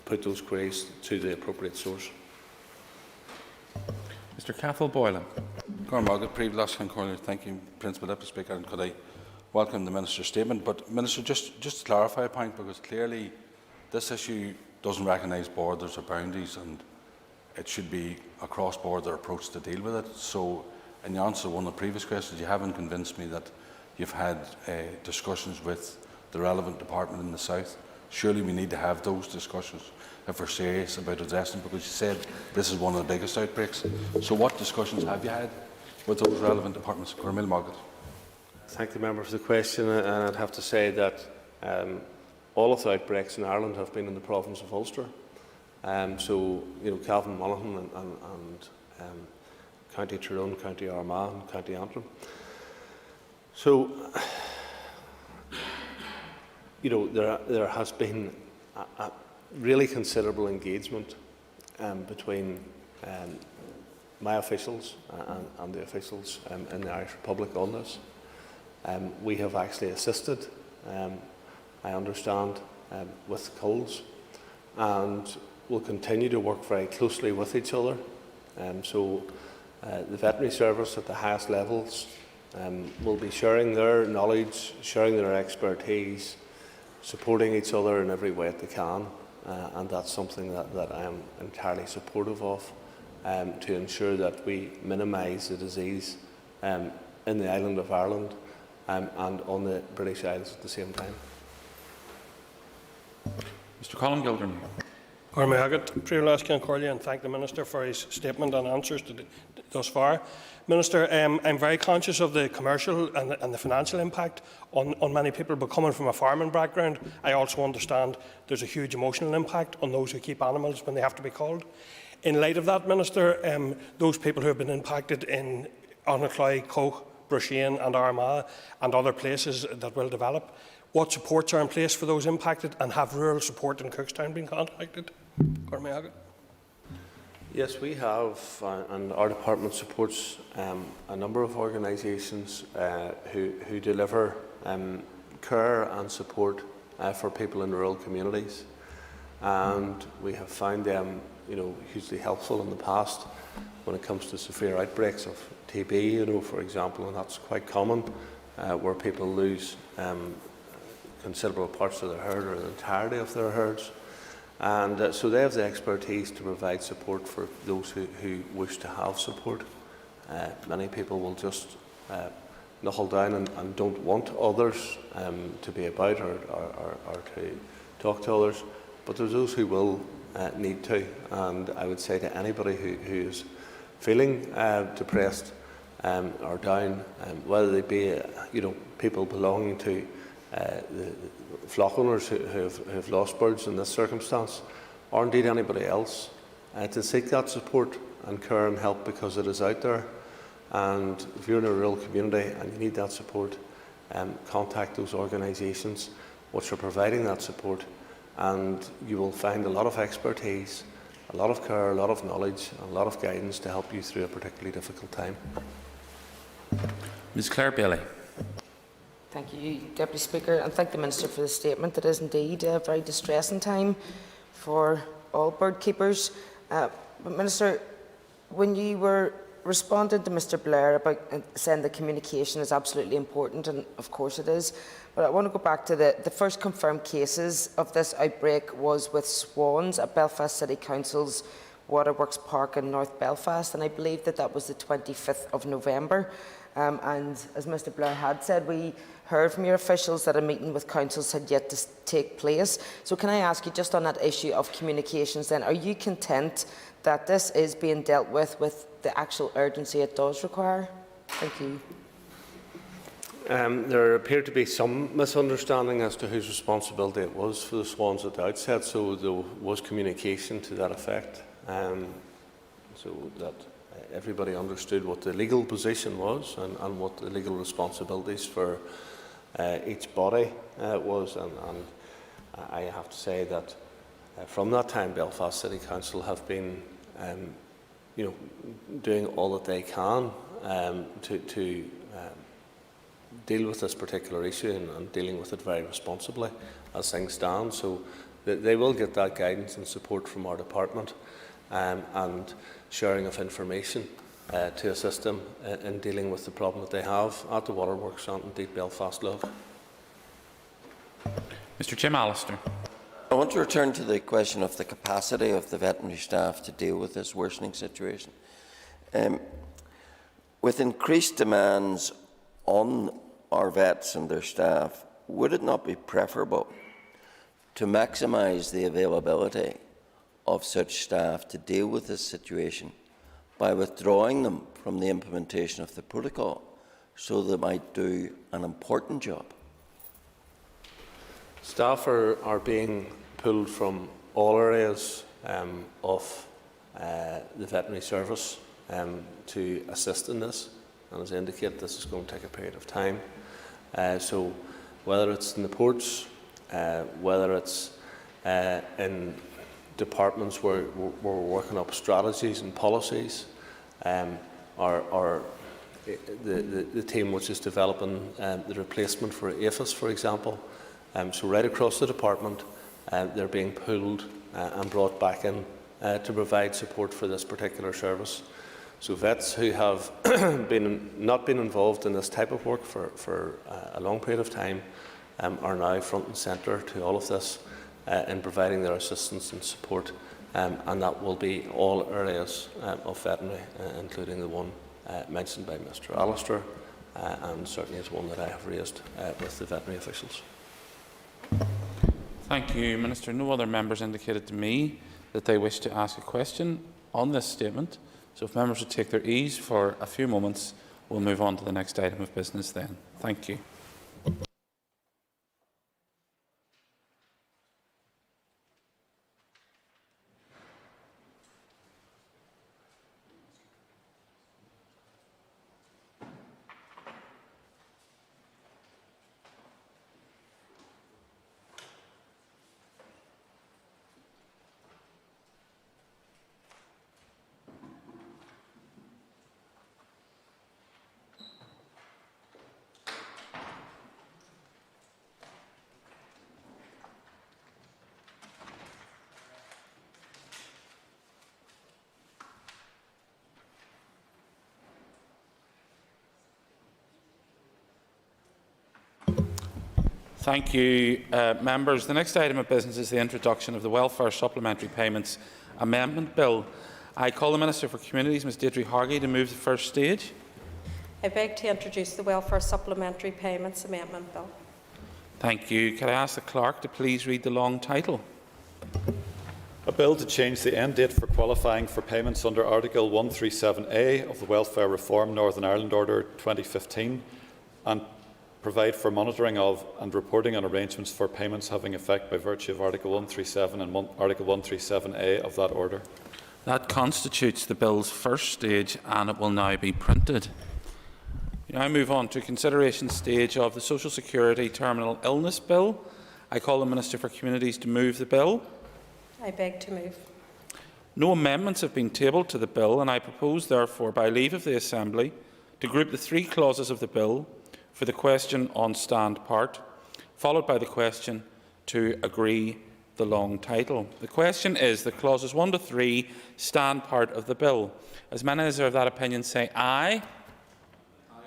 put those queries to the appropriate source. Mr. Cathal Boylan. Thank you, Principal Deputy Speaker, and could I welcome the Minister's statement. But Minister, just to clarify a point, because clearly this issue doesn't recognise borders or boundaries, and it should be a cross-border approach to deal with it. So in the answer to one of the previous questions, you haven't convinced me that you've had discussions with the relevant department in the South. Surely we need to have those discussions if we're serious about addressing it, because you said this is one of the biggest outbreaks. So what discussions have you had with those relevant departments? Thank the member for the question, and I'd have to say that All of the outbreaks in Ireland have been in the province of Ulster. So, Cavan, Monaghan and County Tyrone, County Armagh and County Antrim. So, there has been a really considerable engagement between my officials and the officials in the Irish Republic on this. We have actually assisted, I understand, with Coles, and will continue to work very closely with each other. So the veterinary service at the highest levels will be sharing their knowledge, sharing their expertise, supporting each other in every way that they can, and that's something that I am entirely supportive of, to ensure that we minimise the disease in the island of Ireland and on the British Isles at the same time. Mr. Colin Gildernew. And thank the Minister for his statement and answers thus far. Minister, I'm very conscious of the commercial and the financial impact on many people, but coming from a farming background, I also understand there's a huge emotional impact on those who keep animals when they have to be called. In light of that, Minister, those people who have been impacted in Annacloy, Coke, Brushane and Armagh and other places that will develop, what supports are in place for those impacted, and have rural support in Cookstown been contacted? Yes, we have, and our department supports a number of organisations who deliver care and support for people in rural communities, and we have found them, hugely helpful in the past when it comes to severe outbreaks of TB, for example, and that's quite common, where people lose considerable parts of their herd or the entirety of their herds. And so they have the expertise to provide support for those who wish to have support. Many people will just knuckle down and don't want others to be about or to talk to others, but there's those who will need to. And I would say to anybody who is feeling depressed or down, whether they be people belonging to the flock owners who have lost birds in this circumstance, or indeed anybody else, to seek that support and care and help, because it is out there. And if you're in a rural community and you need that support, contact those organisations which are providing that support, and you will find a lot of expertise, a lot of care, a lot of knowledge, and a lot of guidance to help you through a particularly difficult time. Ms Claire Bailey. Thank you, Deputy Speaker, and thank the Minister for the statement. It is indeed a very distressing time for all bird keepers. But Minister, when you were responding to Mr Blair about saying the communication is absolutely important, and of course it is, but I want to go back to the first confirmed cases of this outbreak was with swans at Belfast City Council's Waterworks Park in North Belfast, and I believe that was the 25th of November. And as Mr Blair had said, we heard from your officials that a meeting with councils had yet to take place. So can I ask you, just on that issue of communications then, are you content that this is being dealt with the actual urgency it does require? Thank you. There appeared to be some misunderstanding as to whose responsibility it was for the swans at the outset, so there was communication to that effect, so that everybody understood what the legal position was and what the legal responsibilities for each body was. And I have to say that from that time, Belfast City Council have been doing all that they can to deal with this particular issue and dealing with it very responsibly as things stand. So they will get that guidance and support from our department, and sharing of information to assist them in dealing with the problem that they have at the waterworks and indeed Belfast Lough. Mr Jim Allister. I want to return to the question of the capacity of the veterinary staff to deal with this worsening situation. With increased demands on our vets and their staff, would it not be preferable to maximise the availability of such staff to deal with this situation by withdrawing them from the implementation of the protocol so they might do an important job? Staff are being pulled from all areas of the veterinary service to assist in this, and as I indicate, this is going to take a period of time. So whether it's in the ports, whether it's in departments where we're working up strategies and policies, or the team which is developing the replacement for APHIS, for example. So right across the department, they're being pulled and brought back in to provide support for this particular service. So vets who have not been involved in this type of work for a long period of time are now front and centre to all of this in providing their assistance and support, and that will be all areas of veterinary, including the one mentioned by Mr. Allister, and certainly is one that I have raised with the veterinary officials. Thank you, Minister. No other members indicated to me that they wish to ask a question on this statement. So if members would take their ease for a few moments, we'll move on to the next item of business then. Thank you. Thank you, members. The next item of business is the introduction of the Welfare Supplementary Payments Amendment Bill. I call the Minister for Communities, Ms Deirdre Hargey, to move the first stage. I beg to introduce the Welfare Supplementary Payments Amendment Bill. Thank you. Can I ask the Clerk to please read the long title? A bill to change the end date for qualifying for payments under Article 137A of the Welfare Reform Northern Ireland Order 2015 and provide for monitoring of and reporting on arrangements for payments having effect by virtue of Article 137 and Article 137A of that order. That constitutes the bill's first stage, and it will now be printed. We now move on to consideration stage of the Social Security Terminal Illness Bill. I call the Minister for Communities to move the bill. I beg to move. No amendments have been tabled to the bill, and I propose, therefore, by leave of the Assembly, to group the three clauses of the bill for the question on stand part, followed by the question to agree the long title. The question is the clauses 1 to 3 stand part of the bill. As many as are of that opinion say aye. Aye.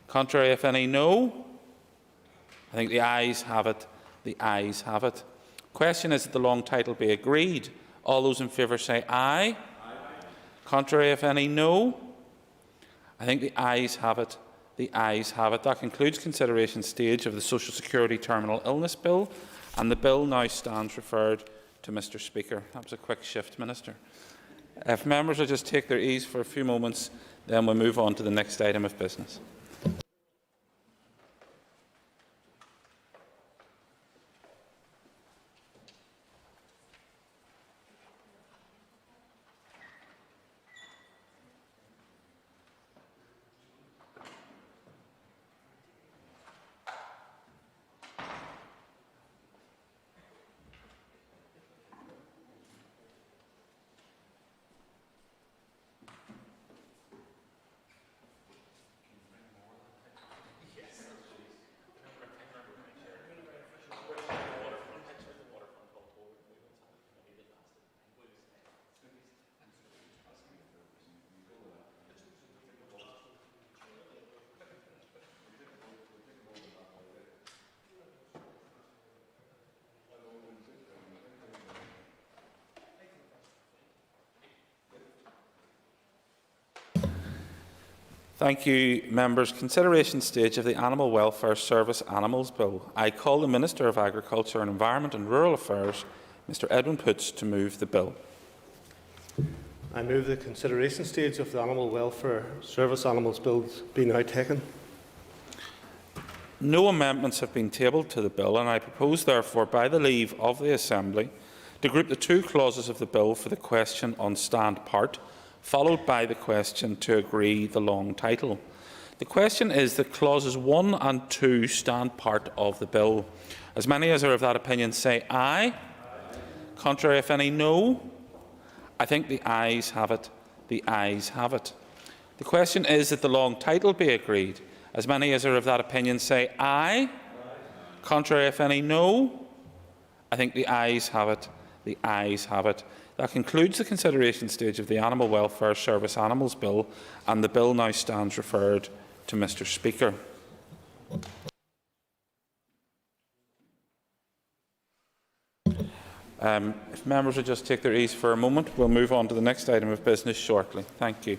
Contrary, if any, no. I think the ayes have it. The ayes have it. Question is that the long title be agreed. All those in favour say aye. Aye. Contrary, if any, no. I think the ayes have it. The ayes have it. That concludes consideration stage of the Social Security Terminal Illness Bill, and the bill now stands referred to Mr. Speaker. That was a quick shift, Minister. If members will just take their ease for a few moments, then we'll move on to the next item of business. Thank you, members. Consideration stage of the Animal Welfare Service Animals Bill. I call the Minister of Agriculture and Environment and Rural Affairs, Mr Edwin Poots, to move the bill. I move the consideration stage of the Animal Welfare Service Animals Bill be now taken. No amendments have been tabled to the bill, and I propose, therefore, by the leave of the Assembly, to group the two clauses of the bill for the question on stand part, followed by the question to agree the long title. The question is that clauses 1 and 2 stand part of the bill. As many as are of that opinion say aye. Contrary, if any, no. I think the ayes have it. The ayes have it. The question is that the long title be agreed. As many as are of that opinion say aye. Contrary, if any, no. I think the ayes have it. The ayes have it. That concludes the consideration stage of the Animal Welfare Service Animals Bill, and the bill now stands referred to Mr. Speaker. If members would just take their ease for a moment, we'll move on to the next item of business shortly. Thank you.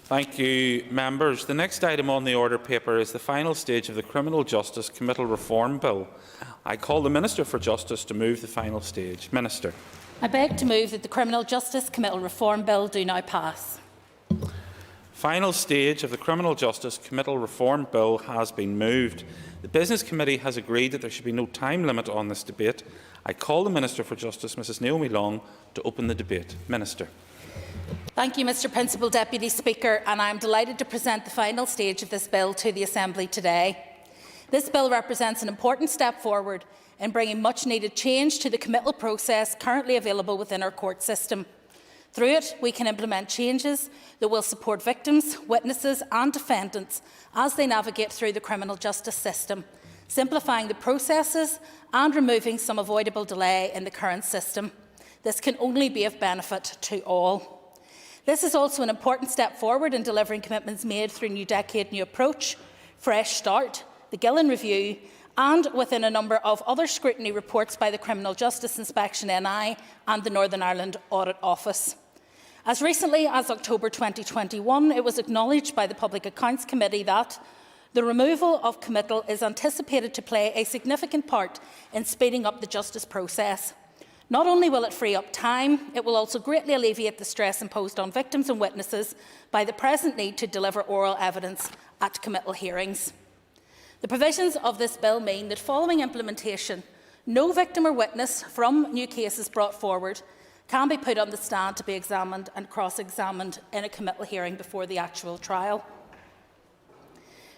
Thank you, members. The next item on the order paper is the final stage of the Criminal Justice Committal Reform Bill. I call the Minister for Justice to move the final stage. Minister. I beg to move that the Criminal Justice Committal Reform Bill do now pass. Final stage of the Criminal Justice Committal Reform Bill has been moved. The Business Committee has agreed that there should be no time limit on this debate. I call the Minister for Justice, Mrs Naomi Long, to open the debate. Minister. Thank you, Mr Principal Deputy Speaker, and I am delighted to present the final stage of this bill to the Assembly today. This bill represents an important step forward in bringing much-needed change to the committal process currently available within our court system. Through it, we can implement changes that will support victims, witnesses and defendants as they navigate through the criminal justice system, simplifying the processes and removing some avoidable delay in the current system. This can only be of benefit to all. This is also an important step forward in delivering commitments made through New Decade New Approach, Fresh Start, the Gillen Review and within a number of other scrutiny reports by the Criminal Justice Inspection NI and the Northern Ireland Audit Office. As recently as October 2021, it was acknowledged by the Public Accounts Committee that the removal of committal is anticipated to play a significant part in speeding up the justice process. Not only will it free up time, it will also greatly alleviate the stress imposed on victims and witnesses by the present need to deliver oral evidence at committal hearings. The provisions of this bill mean that following implementation, no victim or witness from new cases brought forward can be put on the stand to be examined and cross-examined in a committal hearing before the actual trial.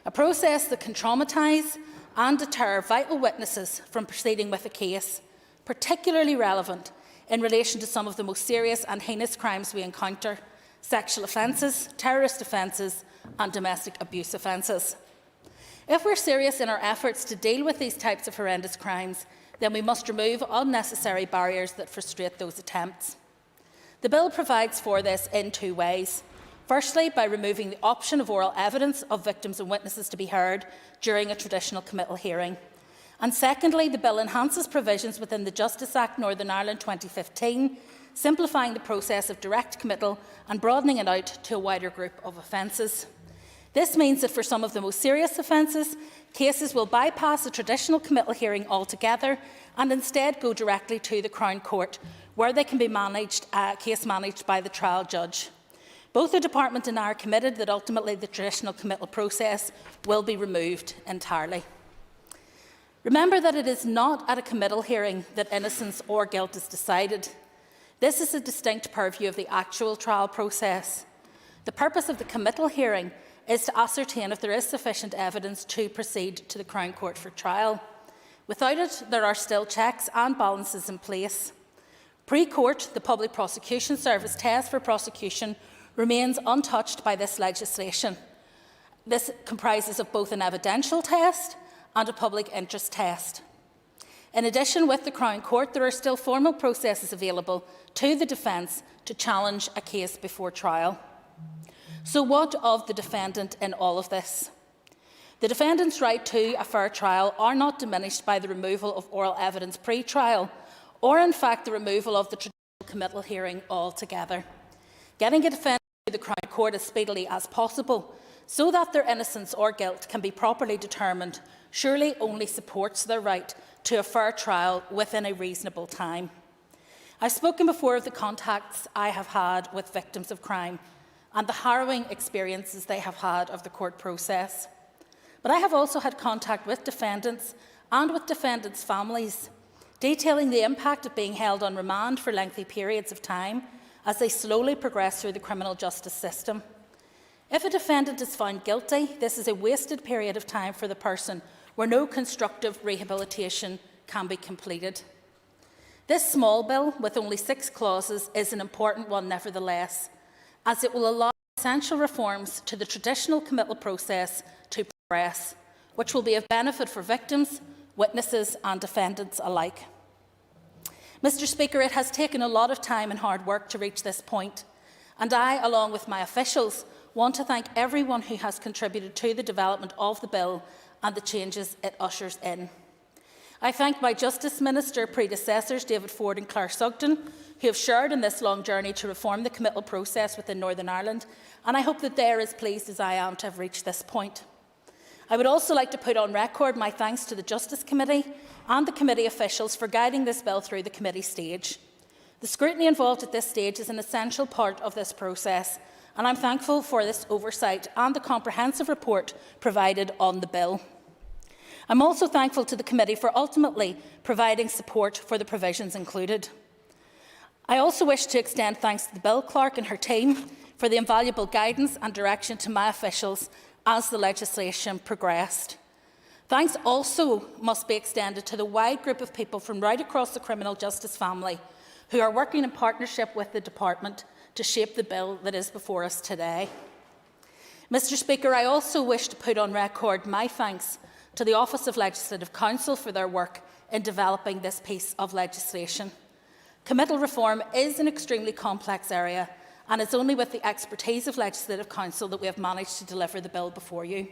A process that can traumatise and deter vital witnesses from proceeding with a case, particularly relevant in relation to some of the most serious and heinous crimes we encounter: sexual offences, terrorist offences and domestic abuse offences. If we're serious in our efforts to deal with these types of horrendous crimes, then we must remove unnecessary barriers that frustrate those attempts. The bill provides for this in two ways. Firstly, by removing the option of oral evidence of victims and witnesses to be heard during a traditional committal hearing. And secondly, the bill enhances provisions within the Justice Act Northern Ireland 2015, simplifying the process of direct committal and broadening it out to a wider group of offences. This means that for some of the most serious offences, cases will bypass a traditional committal hearing altogether and instead go directly to the Crown Court, where they can be case managed by the trial judge. Both the Department and I are committed that ultimately the traditional committal process will be removed entirely. Remember that it is not at a committal hearing that innocence or guilt is decided. This is a distinct purview of the actual trial process. The purpose of the committal hearing is to ascertain if there is sufficient evidence to proceed to the Crown Court for trial. Without it, there are still checks and balances in place. Pre-court, the Public Prosecution Service test for prosecution remains untouched by this legislation. This comprises of both an evidential test and a public interest test. In addition, with the Crown Court, there are still formal processes available to the defence to challenge a case before trial. So what of the defendant in all of this? The defendant's right to a fair trial are not diminished by the removal of oral evidence pre-trial, or in fact the removal of the traditional committal hearing altogether. Getting a defendant to the Crown Court as speedily as possible so that their innocence or guilt can be properly determined surely only supports their right to a fair trial within a reasonable time. I've spoken before of the contacts I have had with victims of crime and the harrowing experiences they have had of the court process. But I have also had contact with defendants and with defendants' families, detailing the impact of being held on remand for lengthy periods of time as they slowly progress through the criminal justice system. If a defendant is found guilty, this is a wasted period of time for the person where no constructive rehabilitation can be completed. This small bill, with only 6 clauses, is an important one nevertheless, as it will allow essential reforms to the traditional committal process to progress, which will be of benefit for victims, witnesses and defendants alike. Mr. Speaker, it has taken a lot of time and hard work to reach this point, and I, along with my officials, want to thank everyone who has contributed to the development of the bill and the changes it ushers in. I thank my Justice Minister predecessors, David Ford and Claire Sugden, who have shared in this long journey to reform the committal process within Northern Ireland, and I hope that they are as pleased as I am to have reached this point. I would also like to put on record my thanks to the Justice Committee and the committee officials for guiding this bill through the committee stage. The scrutiny involved at this stage is an essential part of this process, and I'm thankful for this oversight and the comprehensive report provided on the bill. I'm also thankful to the committee for ultimately providing support for the provisions included. I also wish to extend thanks to the Bill Clerk and her team for the invaluable guidance and direction to my officials as the legislation progressed. Thanks also must be extended to the wide group of people from right across the criminal justice family who are working in partnership with the Department to shape the bill that is before us today. Mr. Speaker, I also wish to put on record my thanks to the Office of Legislative Counsel for their work in developing this piece of legislation. Committal reform is an extremely complex area, and it's only with the expertise of Legislative Counsel that we have managed to deliver the bill before you.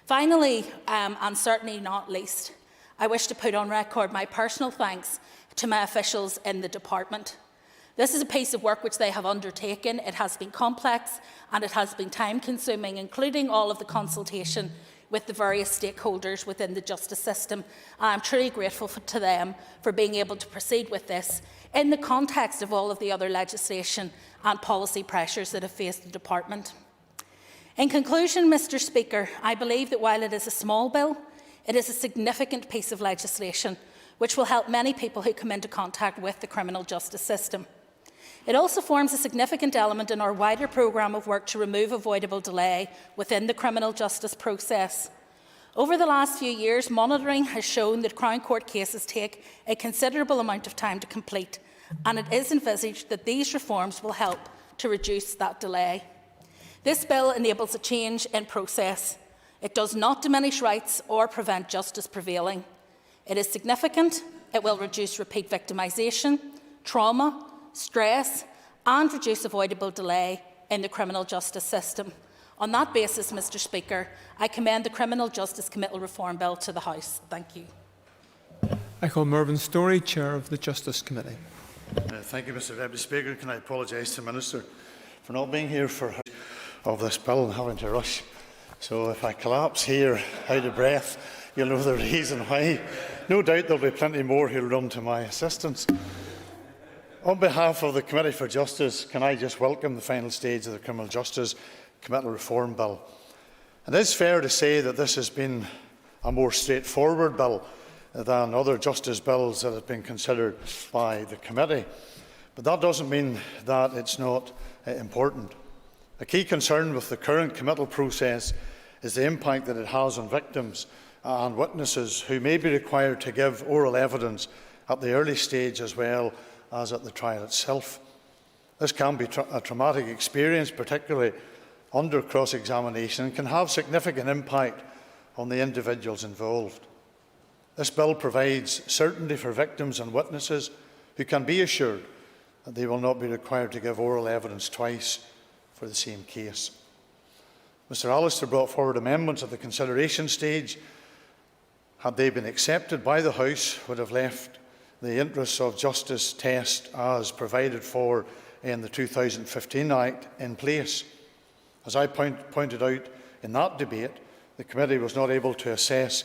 Finally, and certainly not least, I wish to put on record my personal thanks to my officials in the Department. This is a piece of work which they have undertaken. It has been complex and it has been time-consuming, including all of the consultation with the various stakeholders within the justice system. I'm truly grateful to them for being able to proceed with this in the context of all of the other legislation and policy pressures that have faced the Department. In conclusion, Mr. Speaker, I believe that while it is a small bill, it is a significant piece of legislation which will help many people who come into contact with the criminal justice system. It also forms a significant element in our wider programme of work to remove avoidable delay within the criminal justice process. Over the last few years, monitoring has shown that Crown Court cases take a considerable amount of time to complete, and it is envisaged that these reforms will help to reduce that delay. This bill enables a change in process. It does not diminish rights or prevent justice prevailing. It is significant. It will reduce repeat victimisation, trauma, stress and reduce avoidable delay in the criminal justice system. On that basis, Mr. Speaker, I commend the Criminal Justice Committal Reform Bill to the House. Thank you. I call Mervyn Storey, Chair of the Justice Committee. Thank you, Mr. Deputy Speaker. Can I apologise to the Minister for not being here for of this bill and having to rush. So if I collapse here out of breath, you'll know the reason why. No doubt there'll be plenty more who'll run to my assistance. On behalf of the Committee for Justice, can I just welcome the final stage of the Criminal Justice Committal Reform Bill. It is fair to say that this has been a more straightforward bill than other justice bills that have been considered by the committee. But that doesn't mean that it's not important. A key concern with the current committal process is the impact that it has on victims and witnesses who may be required to give oral evidence at the early stage as well as at the trial itself. This can be a traumatic experience, particularly under cross-examination, and can have significant impact on the individuals involved. This bill provides certainty for victims and witnesses who can be assured that they will not be required to give oral evidence twice for the same case. Mr Allister brought forward amendments at the consideration stage. Had they been accepted by the House, would have left the interests of justice test as provided for in the 2015 Act in place. As I pointed out in that debate, the committee was not able to assess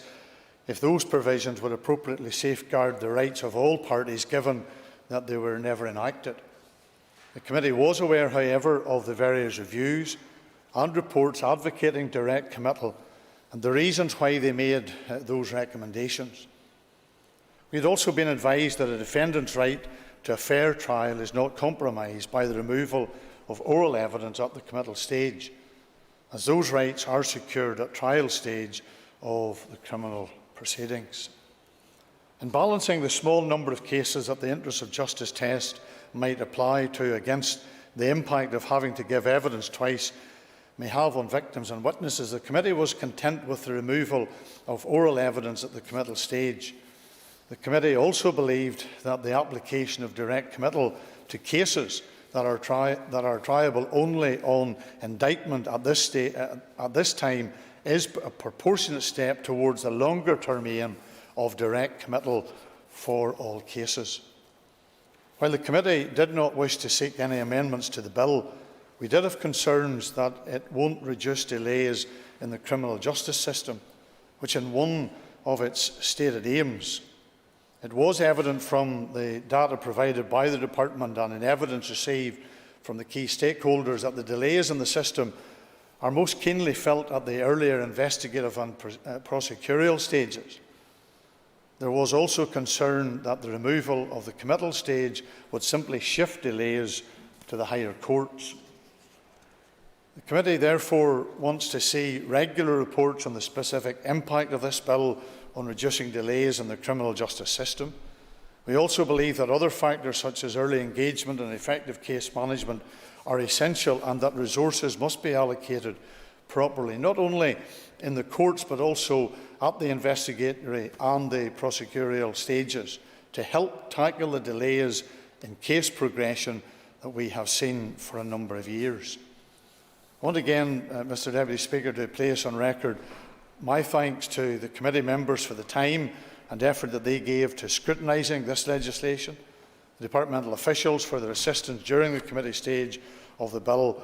if those provisions would appropriately safeguard the rights of all parties, given that they were never enacted. The committee was aware, however, of the various reviews and reports advocating direct committal and the reasons why they made those recommendations. We had also been advised that a defendant's right to a fair trial is not compromised by the removal of oral evidence at the committal stage, as those rights are secured at trial stage of the criminal proceedings. In balancing the small number of cases that the interests of justice test might apply to against the impact of having to give evidence twice may have on victims and witnesses, the committee was content with the removal of oral evidence at the committal stage. The committee also believed that the application of direct committal to cases that are triable only on indictment at this time is a proportionate step towards the longer-term aim of direct committal for all cases. While the committee did not wish to seek any amendments to the bill, we did have concerns that it won't reduce delays in the criminal justice system, which in one of its stated aims. It was evident from the data provided by the Department and in evidence received from the key stakeholders that the delays in the system are most keenly felt at the earlier investigative and prosecutorial stages. There was also concern that the removal of the committal stage would simply shift delays to the higher courts. The committee therefore wants to see regular reports on the specific impact of this bill on reducing delays in the criminal justice system. We also believe that other factors such as early engagement and effective case management are essential, and that resources must be allocated properly, not only in the courts but also at the investigatory and the prosecutorial stages, to help tackle the delays in case progression that we have seen for a number of years. I want again, Mr Deputy Speaker, to place on record my thanks to the committee members for the time and effort that they gave to scrutinising this legislation, the departmental officials for their assistance during the committee stage of the bill,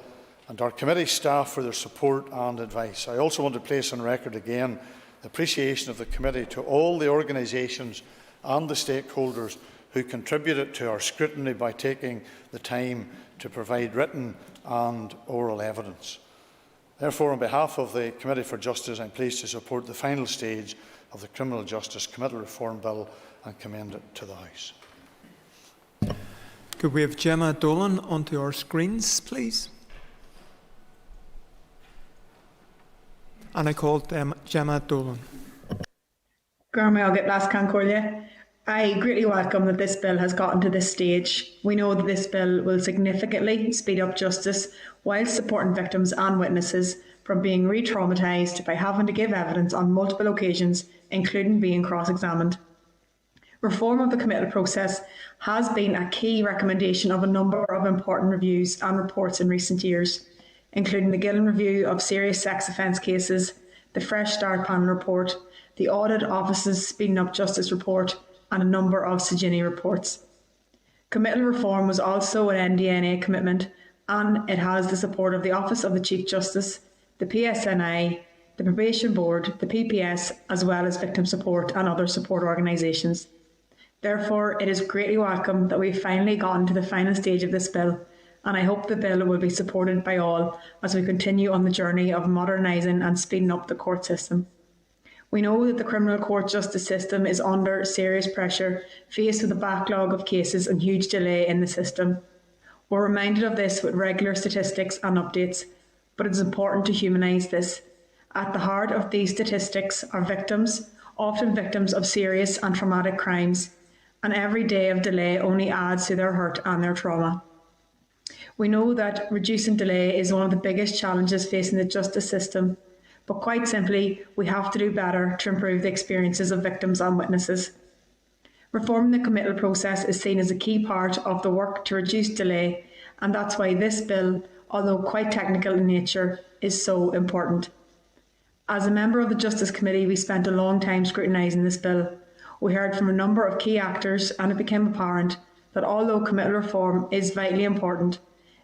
and our committee staff for their support and advice. I also want to place on record again the appreciation of the committee to all the organisations and the stakeholders who contributed to our scrutiny by taking the time to provide written and oral evidence. Therefore, on behalf of the Committee for Justice, I am pleased to support the final stage of the Criminal Justice Committal Reform Bill and commend it to the House. Could we have Gemma Dolan onto our screens, please? And I call Gemma Dolan. I greatly welcome that this bill has gotten to this stage. We know that this bill will significantly speed up justice while supporting victims and witnesses from being re-traumatised by having to give evidence on multiple occasions, including being cross-examined. Reform of the committal process has been a key recommendation of a number of important reviews and reports in recent years, including the Gillen Review of Serious Sex Offence Cases, the Fresh Start Panel Report, the Audit Office's Speeding Up Justice Report, and a number of Sagini reports. Committal reform was also an NDNA commitment, and it has the support of the Office of the Chief Justice, the PSNI, the Probation Board, the PPS, as well as victim support and other support organisations. Therefore, it is greatly welcome that we've finally gotten to the final stage of this bill, and I hope the bill will be supported by all as we continue on the journey of modernising and speeding up the court system. We know that the criminal court justice system is under serious pressure, faced with a backlog of cases and huge delay in the system. We're reminded of this with regular statistics and updates, but it's important to humanise this. At the heart of these statistics are victims, often victims of serious and traumatic crimes, and every day of delay only adds to their hurt and their trauma. We know that reducing delay is one of the biggest challenges facing the justice system, but quite simply, we have to do better to improve the experiences of victims and witnesses. Reforming the committal process is seen as a key part of the work to reduce delay, and that's why this bill, although quite technical in nature, is so important. As a member of the Justice Committee, we spent a long time scrutinising this bill. We heard from a number of key actors, and it became apparent that although committal reform is vitally important,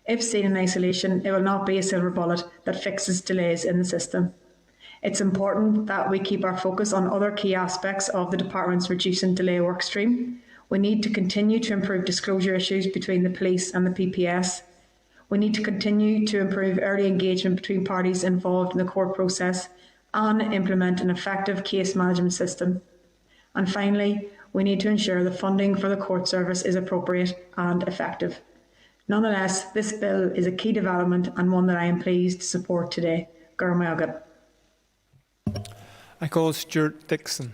if seen in isolation, it will not be a silver bullet that fixes delays in the system. It's important that we keep our focus on other key aspects of the Department's reducing delay workstream. We need to continue to improve disclosure issues between the police and the PPS. We need to continue to improve early engagement between parties involved in the court process and implement an effective case management system. And finally, we need to ensure the funding for the court service is appropriate and effective. Nonetheless, this bill is a key development and one that I am pleased to support today. Gurmayagat. I call Stuart Dixon.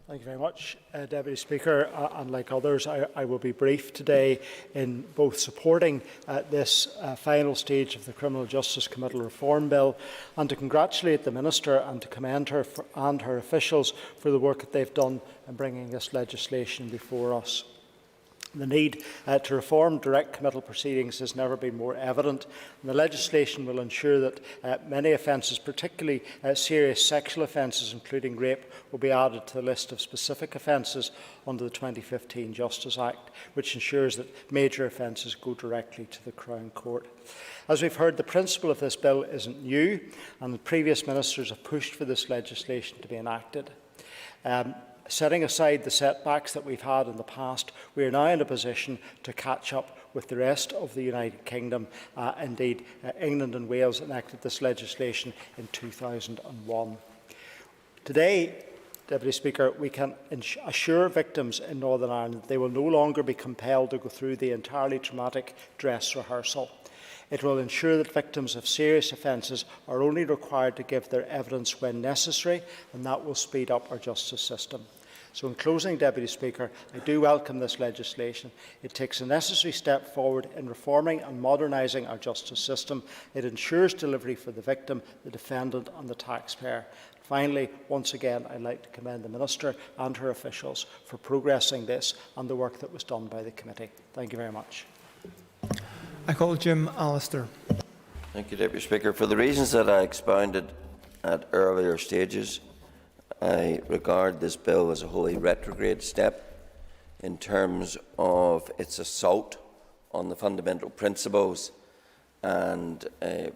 Thank you very much, Deputy Speaker. Unlike others, I will be brief today in both supporting this final stage of the Criminal Justice Committal Reform Bill and to congratulate the Minister and to commend her and her officials for the work that they've done in bringing this legislation before us. The need to reform direct committal proceedings has never been more evident, and the legislation will ensure that many offences, particularly serious sexual offences including rape, will be added to the list of specific offences under the 2015 Justice Act, which ensures that major offences go directly to the Crown Court. As we've heard, the principle of this bill isn't new, and the previous ministers have pushed for this legislation to be enacted. Setting aside the setbacks that we've had in the past, we are now in a position to catch up with the rest of the United Kingdom. Indeed, England and Wales enacted this legislation in 2001. Today, Deputy Speaker, we can assure victims in Northern Ireland that they will no longer be compelled to go through the entirely traumatic dress rehearsal. It will ensure that victims of serious offences are only required to give their evidence when necessary, and that will speed up our justice system. So in closing, Deputy Speaker, I do welcome this legislation. It takes a necessary step forward in reforming and modernising our justice system. It ensures delivery for the victim, the defendant and the taxpayer. Finally, once again, I'd like to commend the Minister and her officials for progressing this and the work that was done by the committee. Thank you very much. I call Jim Allister. Thank you, Deputy Speaker. For the reasons that I expounded at earlier stages, I regard this bill as a wholly retrograde step in terms of its assault on the fundamental principles and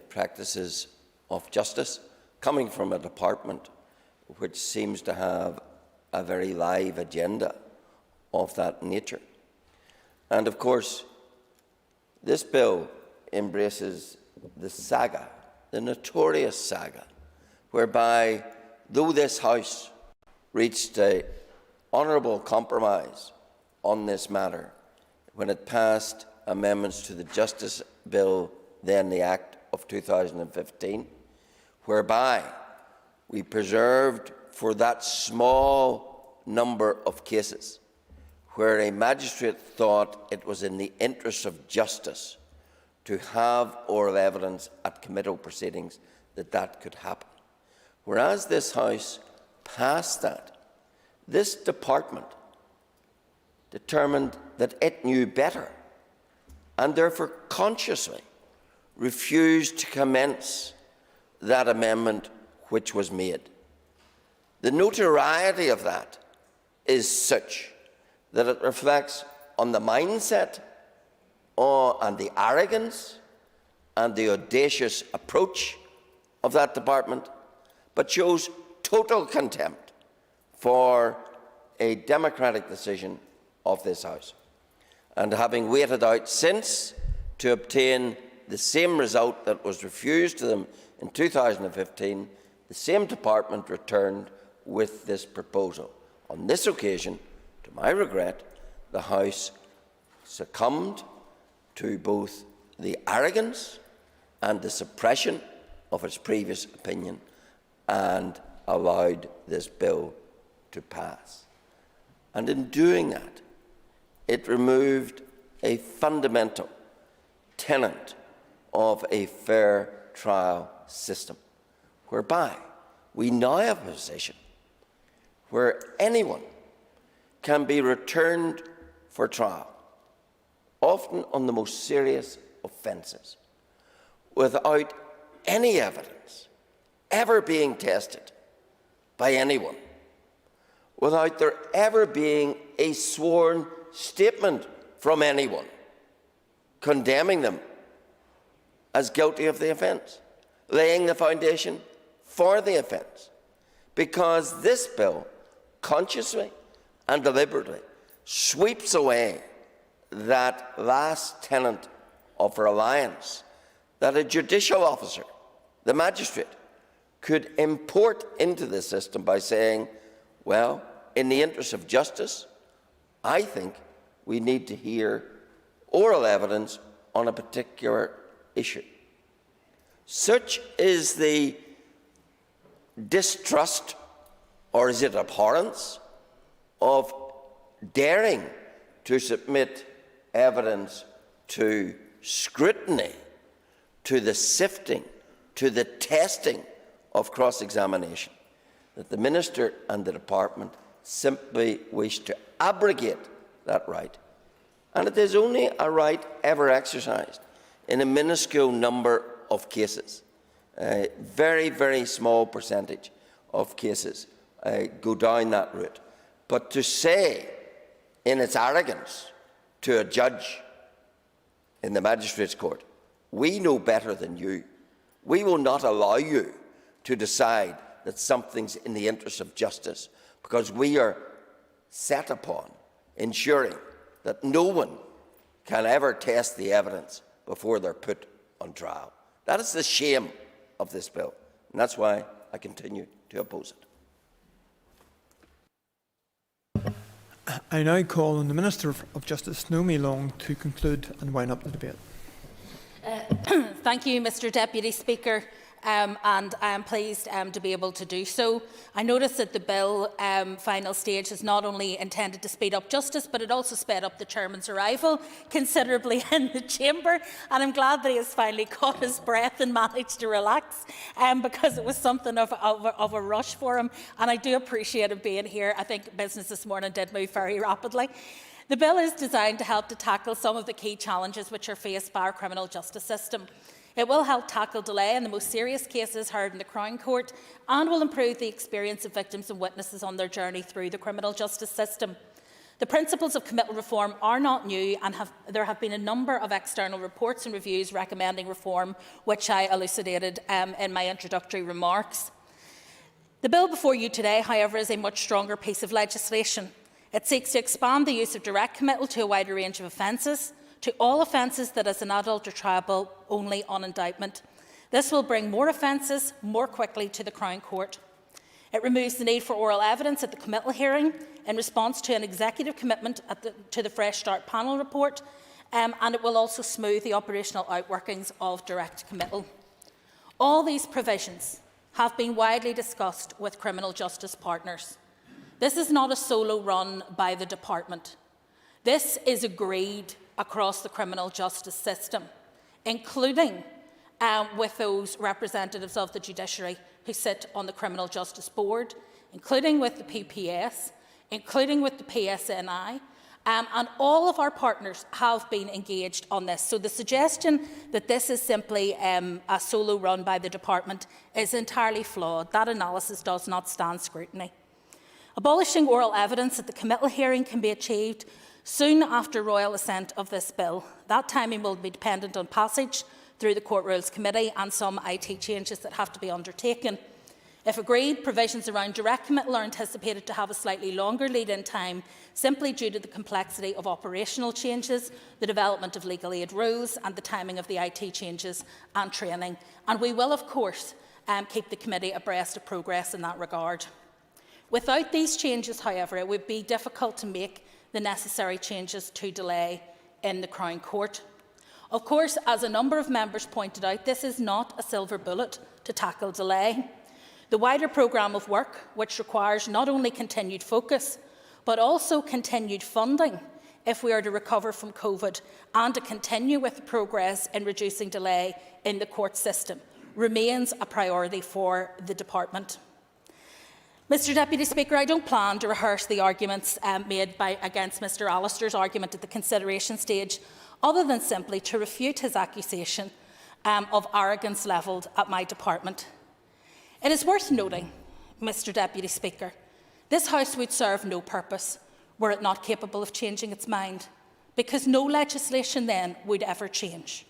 practices of justice, coming from a department which seems to have a very live agenda of that nature. And of course, this bill embraces the saga, the notorious saga, whereby, though this House reached an honourable compromise on this matter when it passed amendments to the Justice Bill, then the Act of 2015, whereby we preserved for that small number of cases where a magistrate thought it was in the interest of justice to have oral evidence at committal proceedings, that could happen. Whereas this House passed that, this department determined that it knew better and therefore consciously refused to commence that amendment which was made. The notoriety of that is such that it reflects on the mindset and the arrogance and the audacious approach of that department, but shows total contempt for a democratic decision of this House. And having waited out since to obtain the same result that was refused to them in 2015, the same department returned with this proposal. On this occasion, to my regret, the House succumbed to both the arrogance and the suppression of its previous opinion and allowed this bill to pass. And in doing that, it removed a fundamental tenet of a fair trial system, whereby we now have a position where anyone can be returned for trial, often on the most serious offences, without any evidence ever being tested by anyone, without there ever being a sworn statement from anyone condemning them as guilty of the offence, laying the foundation for the offence. Because this bill consciously and deliberately sweeps away that last tenet of reliance that a judicial officer, the magistrate, could import into the system by saying, well, in the interest of justice, I think we need to hear oral evidence on a particular issue. Such is the distrust, or is it abhorrence, of daring to submit evidence to scrutiny, to the sifting, to the testing of cross-examination, that the Minister and the Department simply wish to abrogate that right. And it is only a right ever exercised in a minuscule number of cases. A very, very small percentage of cases go down that route. But to say, in its arrogance, to a judge in the Magistrates' Court, we know better than you. We will not allow you to decide that something's in the interest of justice, because we are set upon ensuring that no one can ever test the evidence before they're put on trial. That is the shame of this bill, and that's why I continue to oppose it. I now call on the Minister of Justice, Naomi Long, to conclude and wind up the debate. Thank you, Mr Deputy Speaker, and I am pleased to be able to do so. I notice that the bill final stage is not only intended to speed up justice, but it also sped up the Chairman's arrival considerably in the chamber, and I'm glad that he has finally caught his breath and managed to relax, because it was something of a rush for him, and I do appreciate him being here. I think business this morning did move very rapidly. The bill is designed to help to tackle some of the key challenges which are faced by our criminal justice system. It will help tackle delay in the most serious cases heard in the Crown Court, and will improve the experience of victims and witnesses on their journey through the criminal justice system. The principles of committal reform are not new, and there have been a number of external reports and reviews recommending reform, which I elucidated in my introductory remarks. The bill before you today, however, is a much stronger piece of legislation. It seeks to expand the use of direct committal to a wider range of offences, to all offences that as an adult are triable only on indictment. This will bring more offences more quickly to the Crown Court. It removes the need for oral evidence at the committal hearing in response to an executive commitment to the Fresh Start panel report, and it will also smooth the operational outworkings of direct committal. All these provisions have been widely discussed with criminal justice partners. This is not a solo run by the Department. This is agreed across the criminal justice system, including with those representatives of the judiciary who sit on the Criminal Justice Board, including with the PPS, including with the PSNI, and all of our partners have been engaged on this. So the suggestion that this is simply a solo run by the Department is entirely flawed. That analysis does not stand scrutiny. Abolishing oral evidence at the committal hearing can be achieved soon after royal assent of this bill. That timing will be dependent on passage through the Court Rules Committee and some IT changes that have to be undertaken. If agreed, provisions around direct committal are anticipated to have a slightly longer lead-in time, simply due to the complexity of operational changes, the development of legal aid rules and the timing of the IT changes and training. And we will, of course, keep the committee abreast of progress in that regard. Without these changes, however, it would be difficult to make the necessary changes to delay in the Crown Court. Of course, as a number of members pointed out, this is not a silver bullet to tackle delay. The wider programme of work, which requires not only continued focus, but also continued funding, if we are to recover from COVID and to continue with the progress in reducing delay in the court system remains a priority for the Department. Mr Deputy Speaker, I don't plan to rehearse the arguments made against Mr Allister's argument at the consideration stage, other than simply to refute his accusation of arrogance levelled at my department. It is worth noting, Mr Deputy Speaker, this House would serve no purpose were it not capable of changing its mind, because no legislation then would ever change.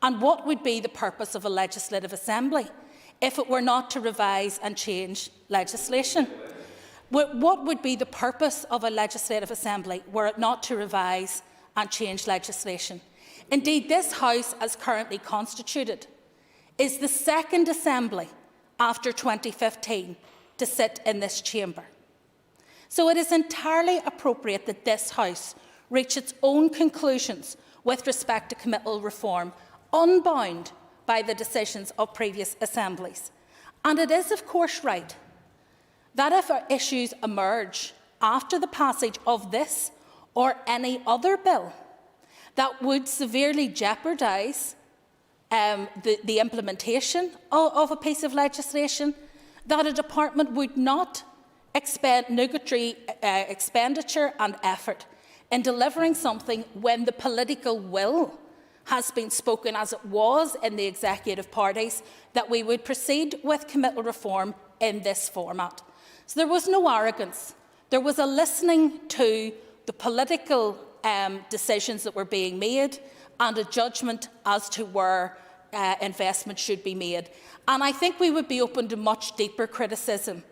And what would be the purpose of a legislative assembly if it were not to revise and change legislation? What would be the purpose of a legislative assembly were it not to revise and change legislation? Indeed, this House, as currently constituted, is the second assembly after 2015 to sit in this chamber. So it is entirely appropriate that this House reach its own conclusions with respect to committal reform, unbound by the decisions of previous assemblies. And it is, of course, right that if issues emerge after the passage of this or any other bill that would severely jeopardise the implementation of a piece of legislation, that a department would not expend nugatory expenditure and effort in delivering something when the political will has been spoken, as it was in the executive parties, that we would proceed with committal reform in this format. So there was no arrogance. There was a listening to the political decisions that were being made and a judgment as to where investment should be made. And I think we would be open to much deeper criticism,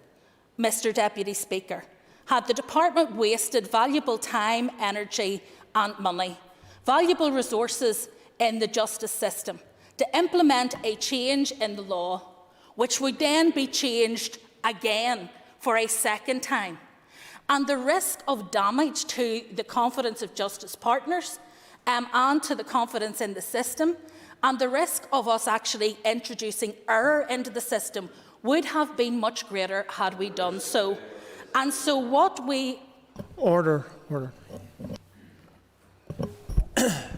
Mr Deputy Speaker, had the Department wasted valuable time, energy and money, valuable resources in the justice system to implement a change in the law, which would then be changed again for a second time. And the risk of damage to the confidence of justice partners and to the confidence in the system, and the risk of us actually introducing error into the system would have been much greater had we done so. And so what we... Order.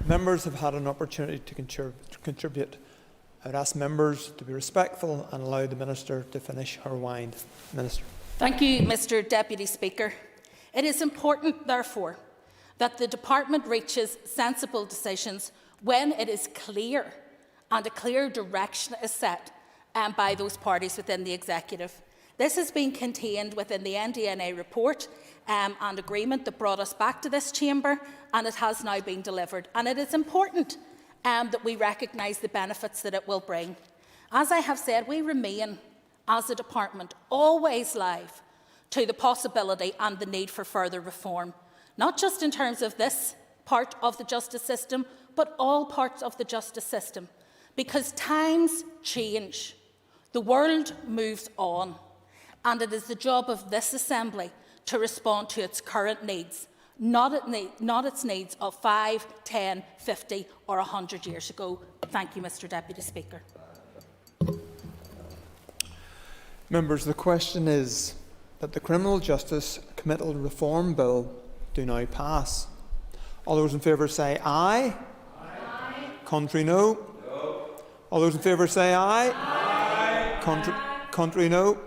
Members have had an opportunity to contribute. I would ask members to be respectful and allow the Minister to finish her wind. Minister. Thank you, Mr Deputy Speaker. It is important, therefore, that the Department reaches sensible decisions when it is clear and a clear direction is set by those parties within the Executive. This has been contained within the NDNA report and agreement that brought us back to this chamber, and it has now been delivered. And it is important that we recognise the benefits that it will bring. As I have said, we remain, as a department, always live to the possibility and the need for further reform, not just in terms of this part of the justice system, but all parts of the justice system. Because times change, the world moves on, and it is the job of this Assembly to respond to its current needs, not its needs of 5, 10, 50 or 100 years ago. Thank you, Mr Deputy Speaker. Members, the question is that the Criminal Justice Committal Reform Bill do now pass. All those in favour say aye. Aye. Contrary, no. No. All those in favour say aye. Aye. Contrary, no. No.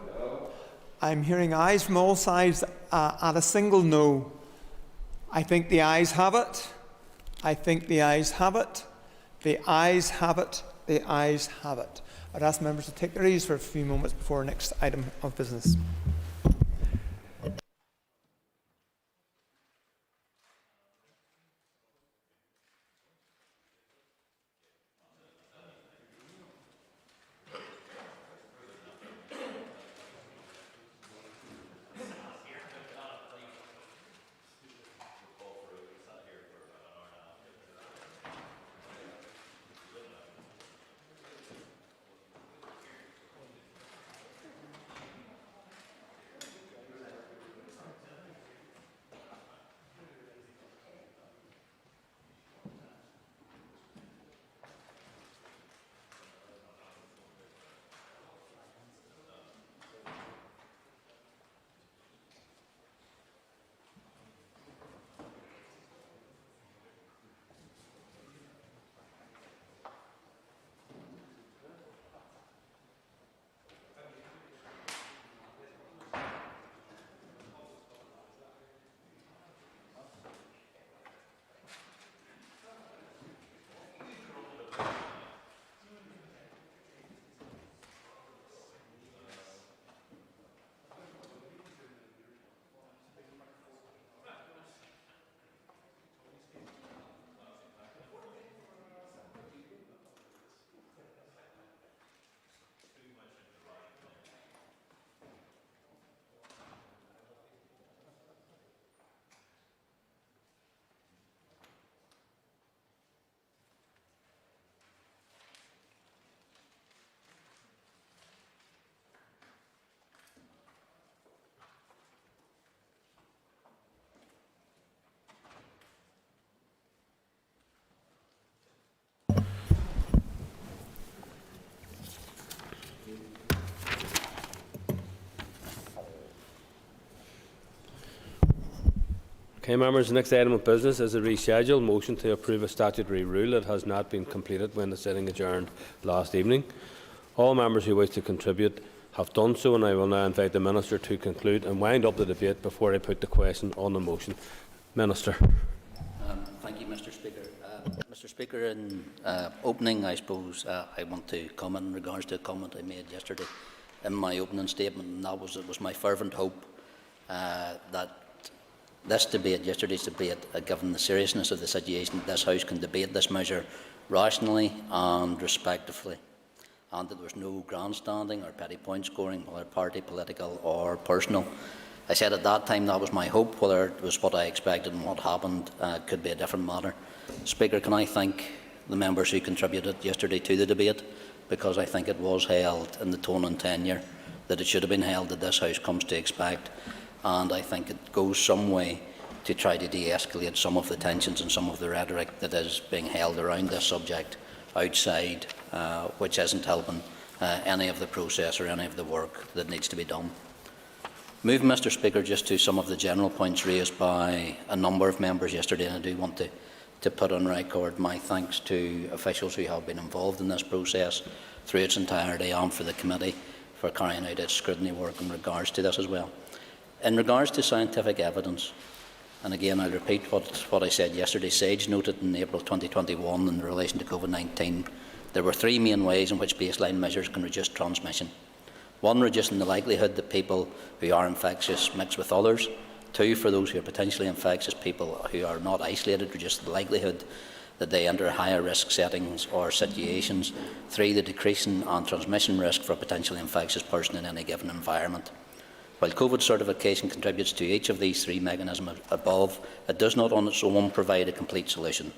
I'm hearing ayes from all sides at a single no. I think the ayes have it. I think the ayes have it. The ayes have it. The ayes have it. I'd ask members to take their ease for a few moments before our next item of business. Okay, members, the next item of business is a rescheduled motion to approve a statutory rule that has not been completed when the sitting adjourned last evening. All members who wish to contribute have done so, and I will now invite the Minister to conclude and wind up the debate before I put the question on the motion. Minister. Thank you, Mr. Speaker. Mr. Speaker, in opening, I suppose I want to comment in regards to a comment I made yesterday in my opening statement, and that was it was my fervent hope that this debate, yesterday's debate, given the seriousness of the situation, this House can debate this measure rationally and respectfully, and that there was no grandstanding or petty point scoring, whether party, political or personal. I said at that time that was my hope. Whether it was what I expected and what happened could be a different matter. Speaker, can I thank the members who contributed yesterday to the debate, because I think it was held in the tone and tenure that it should have been held, that this House comes to expect, and I think it goes some way to try to de-escalate some of the tensions and some of the rhetoric that is being held around this subject outside, which isn't helping any of the process or any of the work that needs to be done. Moving, Mr. Speaker, just to some of the general points raised by a number of members yesterday, and I do want to put on record my thanks to officials who have been involved in this process through its entirety, and for the committee for carrying out its scrutiny work in regards to this as well. In regards to scientific evidence, and again I'll repeat what I said yesterday, SAGE noted in April 2021 in relation to COVID-19, there were three main ways in which baseline measures can reduce transmission. One, reducing the likelihood that people who are infectious mix with others. Two, for those who are potentially infectious, people who are not isolated, reduce the likelihood that they enter higher risk settings or situations. Three, the decreasing and transmission risk for a potentially infectious person in any given environment. While COVID certification contributes to each of these three mechanisms above, it does not on its own provide a complete solution,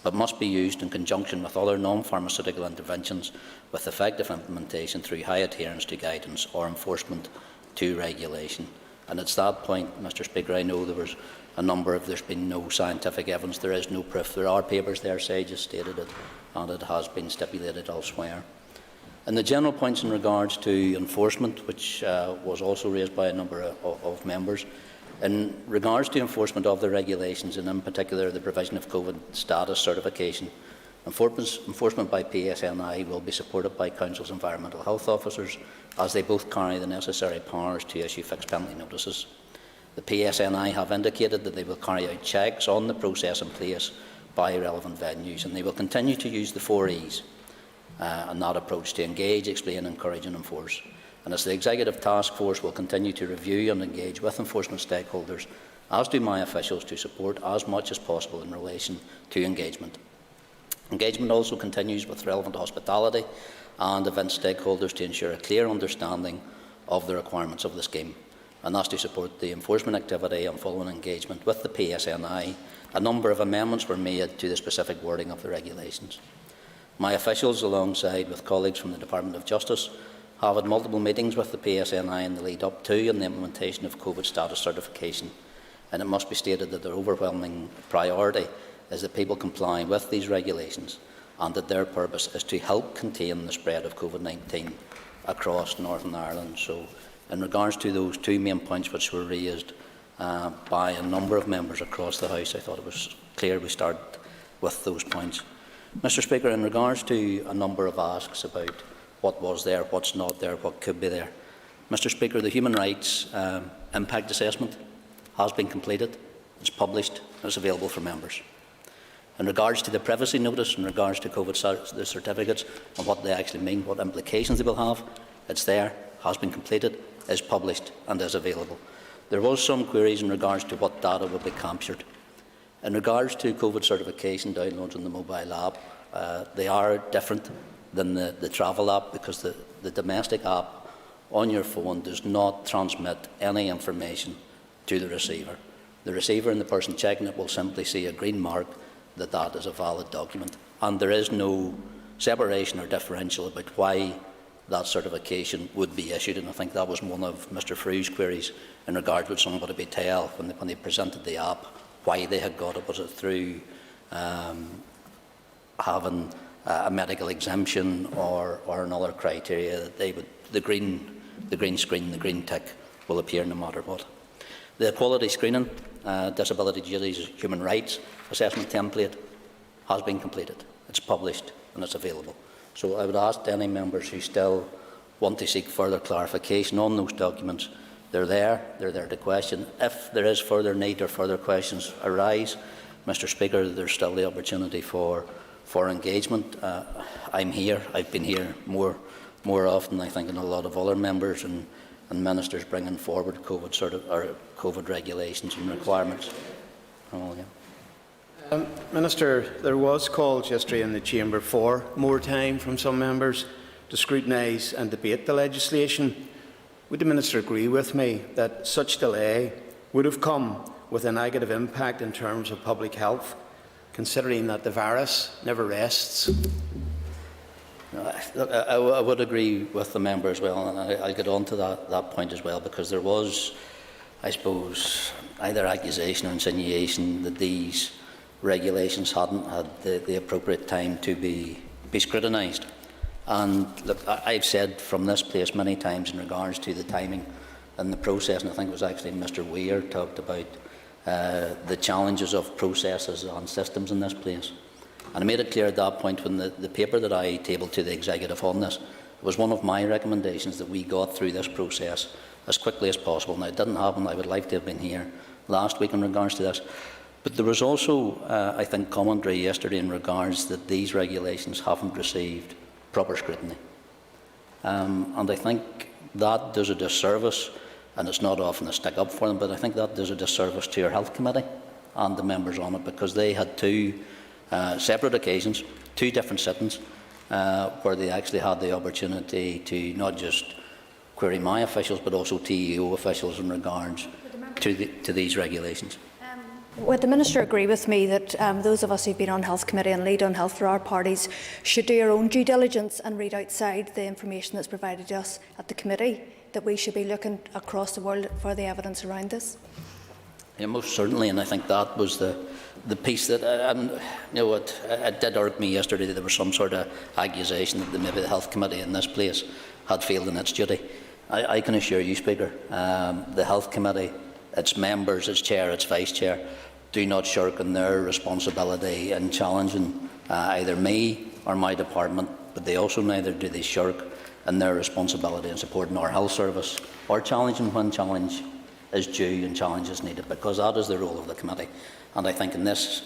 but must be used in conjunction with other non-pharmaceutical interventions with effective implementation through high adherence to guidance or enforcement to regulation. And it's that point, Mr. Speaker, I know there was a number of, there's been no scientific evidence, there is no proof. There are papers there, SAGE has stated it, and it has been stipulated elsewhere. And the general points in regards to enforcement, which was also raised by a number of members, in regards to enforcement of the regulations, and in particular the provision of COVID status certification, enforcement by PSNI will be supported by Council's environmental health officers, as they both carry the necessary powers to issue fixed penalty notices. The PSNI have indicated that they will carry out checks on the process in place by relevant venues, and they will continue to use the 4 E's and that approach to engage, explain, encourage and enforce. And as the Executive Task Force will continue to review and engage with enforcement stakeholders, as do my officials, to support as much as possible in relation to engagement. Engagement also continues with relevant hospitality and event stakeholders to ensure a clear understanding of the requirements of the scheme. And that's to support the enforcement activity and following engagement with the PSNI. A number of amendments were made to the specific wording of the regulations. My officials, alongside with colleagues from the Department of Justice, have had multiple meetings with the PSNI in the lead up to and the implementation of COVID status certification, and it must be stated that their overwhelming priority is that people comply with these regulations, and that their purpose is to help contain the spread of COVID-19 across Northern Ireland. So, in regards to those two main points which were raised by a number of members across the House, I thought it was clear we start with those points. Mr. Speaker, in regards to a number of asks about what was there, what's not there, what could be there, Mr. Speaker, the Human Rights Impact Assessment has been completed, it's published, and it's available for members. In regards to the privacy notice, in regards to COVID certificates and what they actually mean, what implications they will have, it's there, has been completed, is published and is available. There was some queries in regards to what data would be captured. In regards to COVID certification downloads on the mobile app, they are different than the travel app, because the domestic app on your phone does not transmit any information to the receiver. The receiver and the person checking it will simply see a green mark that that is a valid document, and there is no separation or differential about why that certification would be issued. And I think that was one of Mr. Frew's queries in regard to somebody be tell when they presented the app why they had got it. Was it through having a medical exemption or another criteria that they would, the green screen, the green tick will appear no matter what. The quality screening, Disability Duties Human Rights Assessment Template has been completed. It's published and it's available. So I would ask any members who still want to seek further clarification on those documents, they're there to question. If there is further need or further questions arise, Mr. Speaker, there's still the opportunity for engagement. I'm here. I've been here more often, I think, than a lot of other members and ministers bringing forward COVID regulations and requirements. Oh, yeah. Minister, there was calls yesterday in the Chamber for more time from some members to scrutinise and debate the legislation. Would the Minister agree with me that such delay would have come with a negative impact in terms of public health, considering that the virus never rests? Look, I would agree with the member as well, and I'll get on to that point as well, because there was, I suppose, either accusation or insinuation that these regulations hadn't had the appropriate time to be scrutinised. And look, I've said from this place many times in regards to the timing and the process, and I think it was actually Mr. Weir talked about the challenges of processes and systems in this place. And I made it clear at that point when the paper that I tabled to the executive on this, it was one of my recommendations that we got through this process as quickly as possible. Now, it didn't happen. I would like to have been here last week in regards to this. But there was also, I think, commentary yesterday in regards that these regulations haven't received proper scrutiny. And I think that does a disservice, and it's not often a stick up for them, but I think that does a disservice to your Health Committee and the members on it, because they had two separate occasions, two different sittings, where they actually had the opportunity to not just query my officials, but also TEO officials in regards to these regulations. Would the Minister agree with me that those of us who've been on Health Committee and lead on health for our parties should do our own due diligence and read outside the information that's provided to us at the committee, that we should be looking across the world for the evidence around this? Yeah, most certainly, and I think that was the piece that, you know, it did irk me yesterday that there was some sort of accusation that maybe the Health Committee in this place had failed in its duty. I can assure you, Speaker, the Health Committee, its members, its chair, its vice chair, do not shirk in their responsibility in challenging either me or my department, but they also neither do they shirk in their responsibility in supporting our health service or challenging when challenge is due and challenge is needed, because that is the role of the committee. And I think in this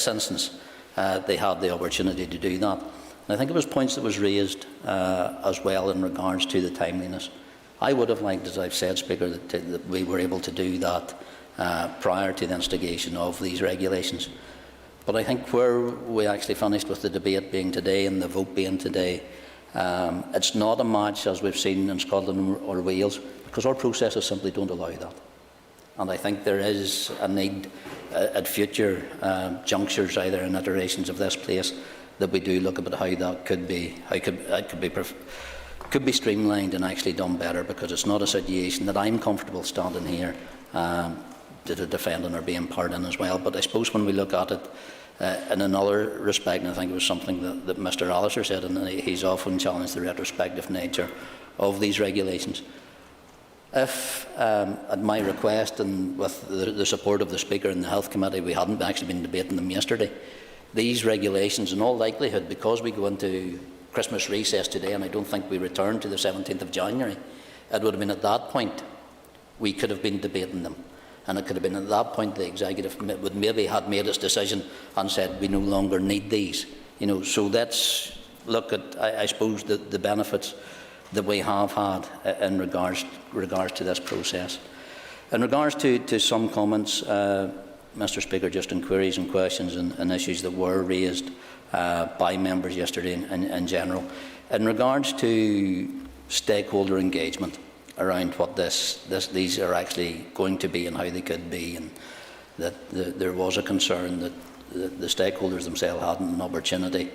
instance, they had the opportunity to do that. And I think it was points that was raised as well in regards to the timeliness. I would have liked, as I've said, Speaker, that we were able to do that prior to the instigation of these regulations. But I think where we actually finished with the debate being today and the vote being today, it's not a match as we've seen in Scotland or Wales, because our processes simply don't allow that. And I think there is a need at future junctures, either in iterations of this place, that we do look at how that could be streamlined and actually done better, because it's not a situation that I'm comfortable standing here to defending or being part in as well. But I suppose when we look at it in another respect, and I think it was something that Mr. Allister said, and he's often challenged the retrospective nature of these regulations. If, at my request and with the support of the Speaker and the Health Committee, we hadn't actually been debating them yesterday, these regulations, in all likelihood, because we go into Christmas recess today, and I don't think we return to the 17th of January, it would have been at that point we could have been debating them. And it could have been at that point the executive would maybe had made its decision and said we no longer need these. You know, so let's look at, I suppose, the benefits that we have had in regards to this process. In regards to some comments, Mr. Speaker, just in queries and questions and issues that were raised by members yesterday in general, in regards to stakeholder engagement around what these are actually going to be and how they could be, and that there was a concern that the stakeholders themselves hadn't an opportunity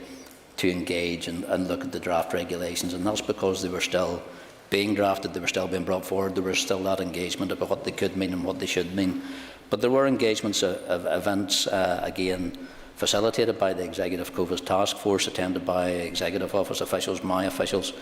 to engage and look at the draft regulations, and that's because they were still being drafted, they were still being brought forward, there was still that engagement about what they could mean and what they should mean. But there were engagements of events, again, facilitated by the Executive COVID Task Force, attended by Executive Office officials, my officials,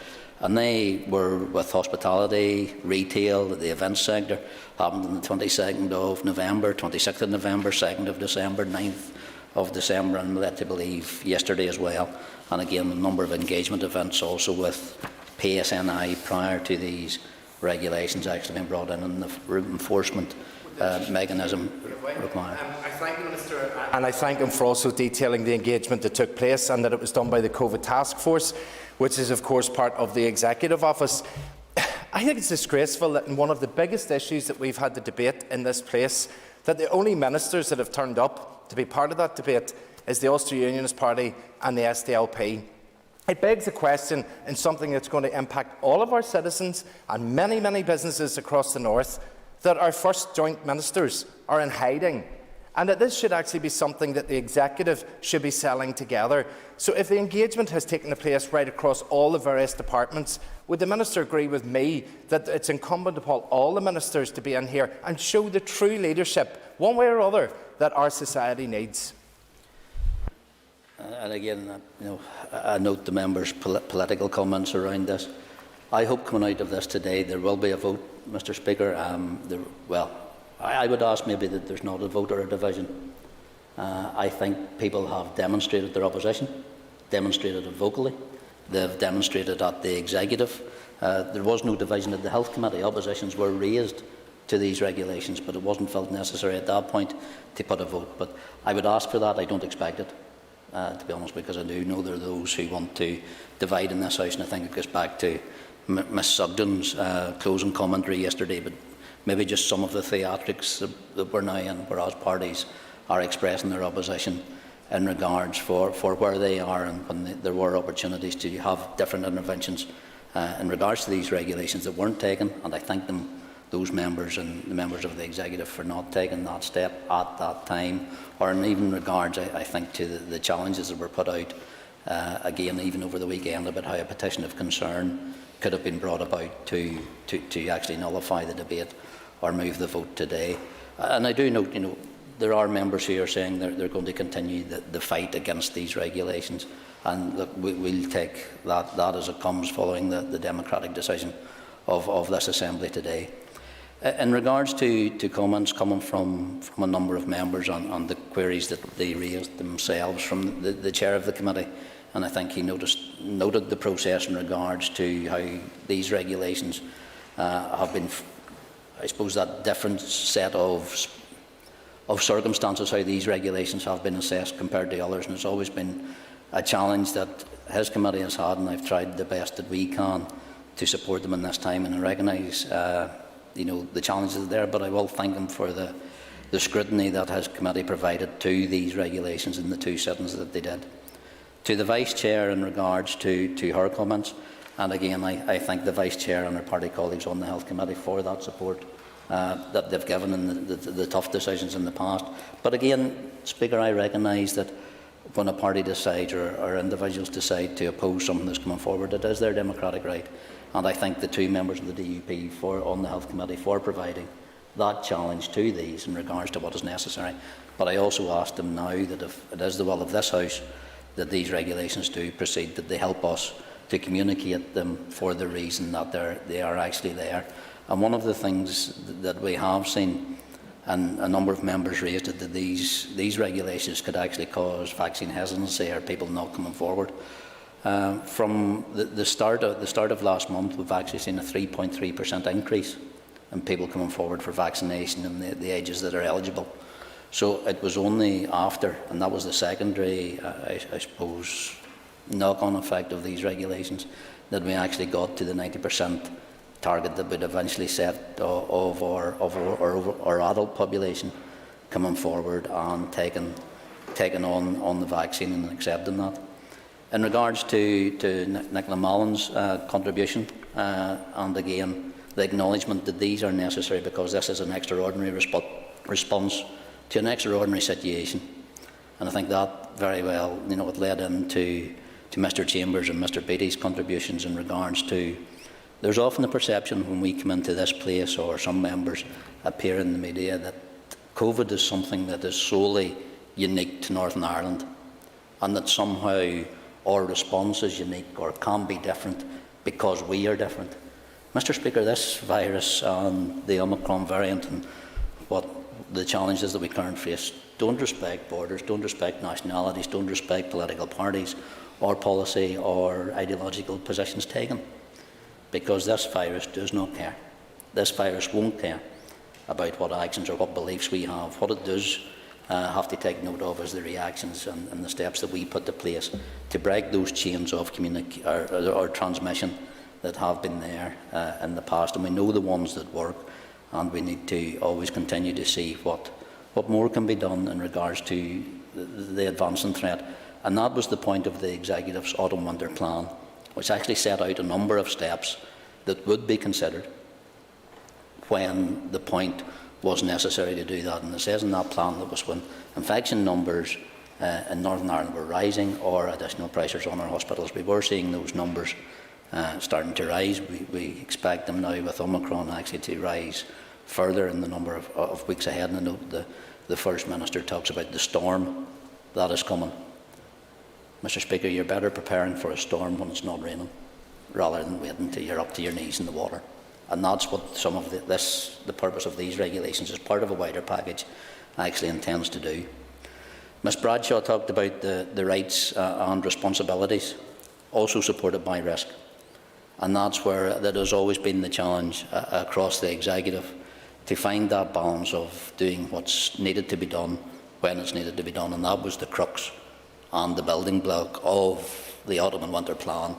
and they were with hospitality, retail, the events sector. Happened on the 22nd of November, 26th of November, 2nd of December, 9th of December, and led to believe yesterday as well. And again, a number of engagement events also with PSNI prior to these regulations actually being brought in and the enforcement mechanism required. I thank the Minister, and I thank him for also detailing the engagement that took place and that it was done by the COVID Task Force, which is of course part of the Executive Office. I think it's disgraceful that in one of the biggest issues that we've had to debate in this place, that the only ministers that have turned up to be part of that debate is the Ulster Unionist Party and the SDLP. It begs the question in something that's going to impact all of our citizens and many, many businesses across the north, that our first joint ministers are in hiding, and that this should actually be something that the Executive should be selling together. So if the engagement has taken place right across all the various departments, would the Minister agree with me that it's incumbent upon all the ministers to be in here and show the true leadership, one way or other, that our society needs? And again, I note the members' political comments around this. I hope coming out of this today there will be a vote, Mr. Speaker. I would ask maybe that there's not a vote or a division. I think people have demonstrated their opposition, demonstrated it vocally. They've demonstrated at the Executive. There was no division at the Health Committee. Oppositions were raised to these regulations, but it wasn't felt necessary at that point to put a vote. But I would ask for that. I don't expect it, to be honest, because I do know there are those who want to divide in this House, and I think it goes back to Ms Sugden's closing commentary yesterday, but maybe just some of the theatrics that we're now in, whereas parties are expressing their opposition in regards for where they are, and when there were opportunities to have different interventions in regards to these regulations that weren't taken, and I thank them, those members and the members of the Executive, for not taking that step at that time, or in even regards, I think, to the challenges that were put out, again, even over the weekend, about how a petition of concern could have been brought about to actually nullify the debate or move the vote today. And I do note, there are members who are saying they're going to continue the fight against these regulations, and look, we'll take that as it comes following the democratic decision of this Assembly today. In regards to comments coming from a number of members on the queries that they raised themselves from the Chair of the Committee, and I think he noted the process in regards to how these regulations have been, I suppose, that different set of circumstances, how these regulations have been assessed compared to others, and it's always been a challenge that his committee has had, and I've tried the best that we can to support them in this time, and I recognise the challenges there, but I will thank him for the scrutiny that his committee provided to these regulations in the two sittings that they did. To the Vice Chair in regards to her comments, and again I thank the Vice Chair and her party colleagues on the Health Committee for that support that they've given in the tough decisions in the past. But again, Speaker, I recognise that when a party decides or individuals decide to oppose something that's coming forward, it is their democratic right. And I thank the two members of the DUP on the Health Committee for providing that challenge to these in regards to what is necessary. But I also ask them now that if it is the will of this House that these regulations do proceed, that they help us to communicate them for the reason that they are actually there. And one of the things that we have seen, and a number of members raised it, that these regulations could actually cause vaccine hesitancy or people not coming forward. From the start of last month, we've actually seen a 3.3% increase in people coming forward for vaccination and the ages that are eligible. So it was only after, and that was the secondary, I suppose, knock-on effect of these regulations, that we actually got to the 90% target that we'd eventually set of our adult population coming forward and taking on the vaccine and accepting that. In regards to Nicola Mullen's contribution, and again, the acknowledgement that these are necessary because this is an extraordinary response to an extraordinary situation. And I think that very well, it led into Mr Chambers and Mr Beattie's contributions in regards to, there's often a perception when we come into this place, or some members appear in the media, that COVID is something that is solely unique to Northern Ireland, and that somehow our response is unique or can be different because we are different. Mr. Speaker, this virus and the Omicron variant and what the challenges that we currently face don't respect borders, don't respect nationalities, don't respect political parties or policy or ideological positions taken, because this virus does not care. This virus won't care about what actions or what beliefs we have. What it does have to take note of is the reactions and the steps that we put in place to break those chains of or transmission that have been there in the past, and we know the ones that work, and we need to always continue to see what more can be done in regards to the advancing threat. And that was the point of the Executive's autumn-winter plan, which actually set out a number of steps that would be considered when the point was necessary to do that. And it says in that plan that was when infection numbers in Northern Ireland were rising or additional pressures on our hospitals. We were seeing those numbers starting to rise. We expect them now with Omicron actually to rise further in the number of weeks ahead. And I know the First Minister talks about the storm that is coming. Mr. Speaker, you're better preparing for a storm when it's not raining, rather than waiting until you're up to your knees in the water. And that's what some of the purpose of these regulations, as part of a wider package, actually intends to do. Ms Bradshaw talked about the rights and responsibilities, also supported by risk. And that's where that has always been the challenge across the Executive, to find that balance of doing what's needed to be done when it's needed to be done. And that was the crux and the building block of the autumn and winter plan,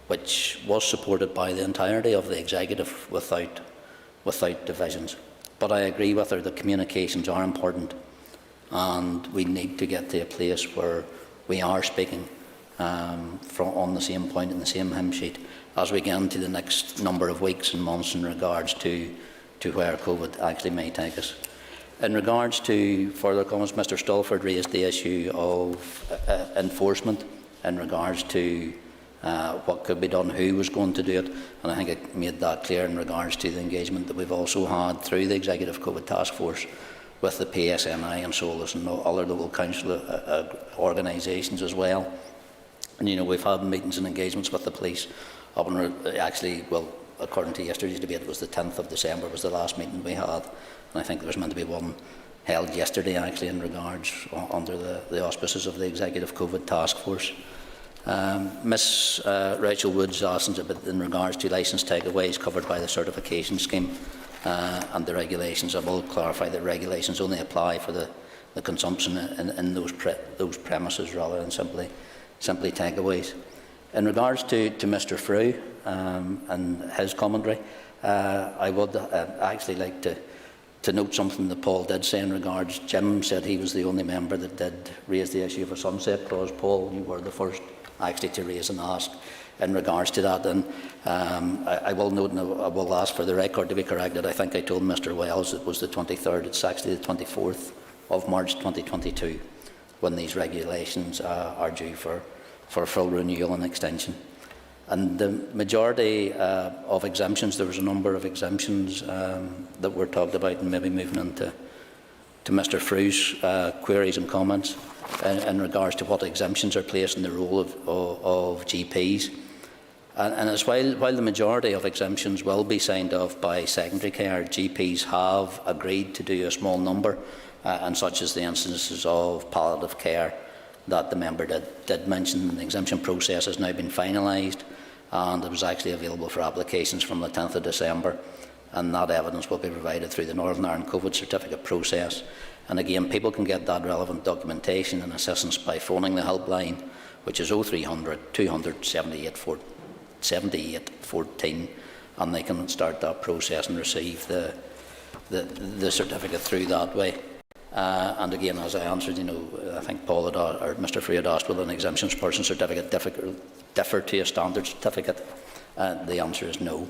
which was supported by the entirety of the Executive without divisions. But I agree with her that communications are important, and we need to get to a place where we are speaking on the same point, in the same hymn sheet, as we get into the next number of weeks and months in regards to where COVID actually may take us. In regards to further comments, Mr Stalford raised the issue of enforcement in regards to what could be done, who was going to do it, and I think I made that clear in regards to the engagement that we've also had through the Executive COVID Task Force with the PSNI and SOLAS and other local council organisations as well. And we've had meetings and engagements with the police up and actually, well, according to yesterday's debate, it was the 10th of December was the last meeting we had, and I think there was meant to be one held yesterday actually in regards under the auspices of the Executive COVID Task Force. Ms Rachel Woods asked in regards to licence takeaways covered by the certification scheme and the regulations. I will clarify that regulations only apply for the consumption in those premises rather than simply takeaways. In regards to Mr Frew and his commentary, I would actually like to note something that Paul did say in regards. Jim said he was the only member that did raise the issue of a sunset clause. Paul, you were the first actually to raise and ask in regards to that. And I will note, and I will ask for the record to be corrected, I think I told Mr Wells it was the 23rd, it's actually the 24th of March 2022 when these regulations are due for full renewal and extension. And the majority of exemptions, there was a number of exemptions that were talked about, and maybe moving into Mr Frew's queries and comments in regards to what exemptions are placed in the role of GPs. And as while the majority of exemptions will be signed off by secondary care, GPs have agreed to do a small number, and such as the instances of palliative care that the member did mention. The exemption process has now been finalised, and it was actually available for applications from the 10th of December, and that evidence will be provided through the Northern Ireland COVID certificate process. And again, people can get that relevant documentation and assistance by phoning the helpline, which is 0300 200 78 14, and they can start that process and receive the certificate through that way. And again, as I answered, I think Paul had, or Mr Free had asked, will an exemptions person certificate differ to a standard certificate? The answer is no.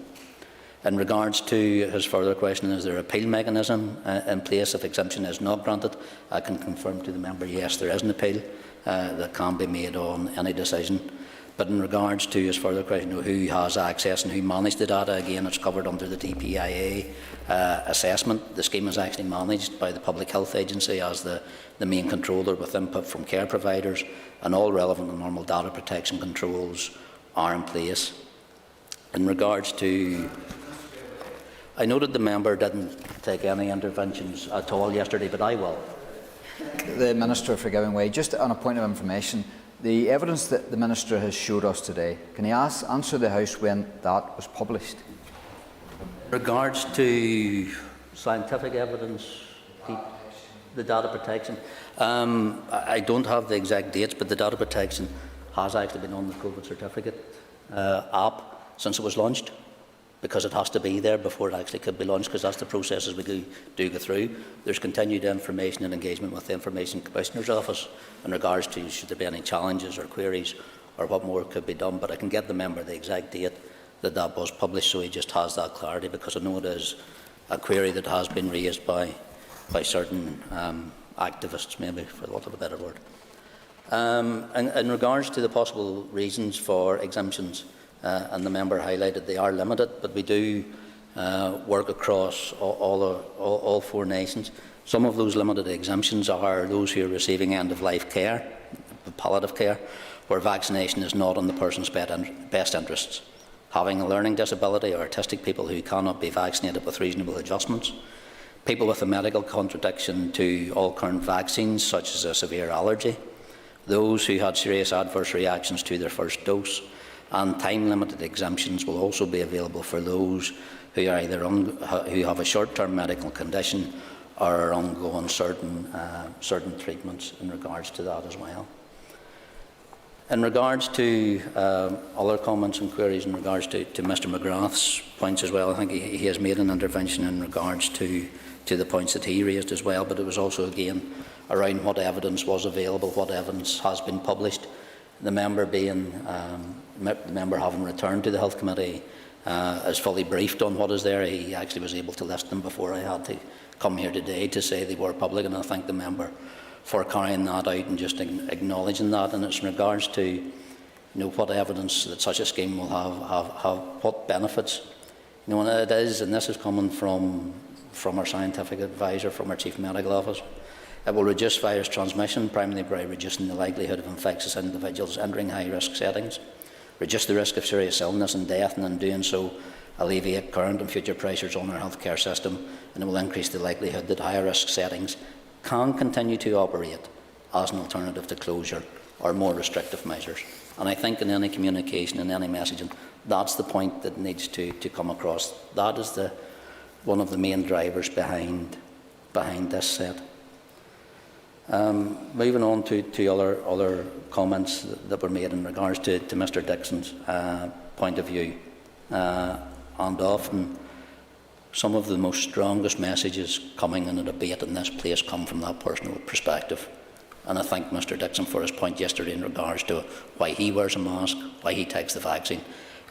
In regards to his further question, is there an appeal mechanism in place if exemption is not granted? I can confirm to the member, yes, there is an appeal that can be made on any decision But in regards to his further question of who has access and who managed the data, again, it's covered under the DPIA assessment. The scheme is actually managed by the Public Health Agency as the main controller, with input from care providers, and all relevant and normal data protection controls are in place. In regards to, I noted the member didn't take any interventions at all yesterday, but I will. The Minister for giving way. Just on a point of information, the evidence that the Minister has showed us today, can he answer the House when that was published? In regards to scientific evidence, the data protection, I don't have the exact dates, but the data protection has actually been on the COVID certificate app since it was launched, because it has to be there before it actually could be launched, because that's the processes we do go through. There's continued information and engagement with the Information Commissioner's Office in regards to should there be any challenges or queries or what more could be done, but I can get the member the exact date that was published, so he just has that clarity, because I know it is a query that has been raised by certain activists, maybe, for want of a better word. In regards to the possible reasons for exemptions, and the member highlighted they are limited, but we do work across all 4 nations. Some of those limited exemptions are those who are receiving end-of-life care, palliative care, where vaccination is not in the person's best interests. Having a learning disability or autistic people who cannot be vaccinated with reasonable adjustments. People with a medical contradiction to all current vaccines, such as a severe allergy. Those who had serious adverse reactions to their first dose. And time-limited exemptions will also be available for those who are either who have a short-term medical condition or are undergoing certain treatments in regards to that as well. In regards to other comments and queries in regards to Mr McGrath's points as well, I think he has made an intervention in regards to the points that he raised as well, but it was also again around what evidence was available, what evidence has been published. The member having returned to the Health Committee is fully briefed on what is there. He actually was able to list them before I had to come here today to say they were public, and I thank the member for carrying that out and just acknowledging that. And it's in regards to what evidence that such a scheme will have what benefits. And it is, and this is coming from our scientific advisor, from our Chief Medical Officer. It will reduce virus transmission, primarily by reducing the likelihood of infectious individuals entering high-risk settings, reduce the risk of serious illness and death, and in doing so, alleviate current and future pressures on our healthcare system, and it will increase the likelihood that high-risk settings can continue to operate as an alternative to closure or more restrictive measures. And I think in any communication and any messaging, that's the point that needs to come across. That is one of the main drivers behind this set. Moving on to other comments that were made in regards to Mr Dixon's point of view, and often some of the most strongest messages coming in a debate in this place come from that personal perspective. And I thank Mr Dixon for his point yesterday in regards to why he wears a mask, why he takes the vaccine.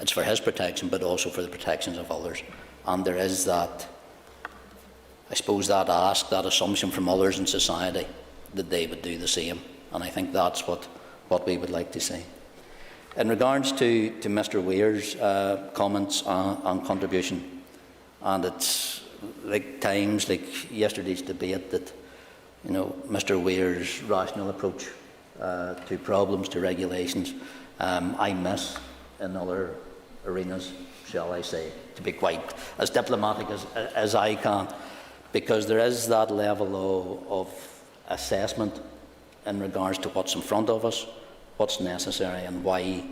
It's for his protection, but also for the protections of others. And there is that, I suppose, that assumption from others in society that they would do the same, and I think that's what we would like to see. In regards to Mr Weir's comments on contribution, and it's like times like yesterday's debate that Mr Weir's rational approach to problems, to regulations, I miss in other arenas, shall I say, to be quite as diplomatic as I can, because there is that level of assessment in regards to what's in front of us, what's necessary and why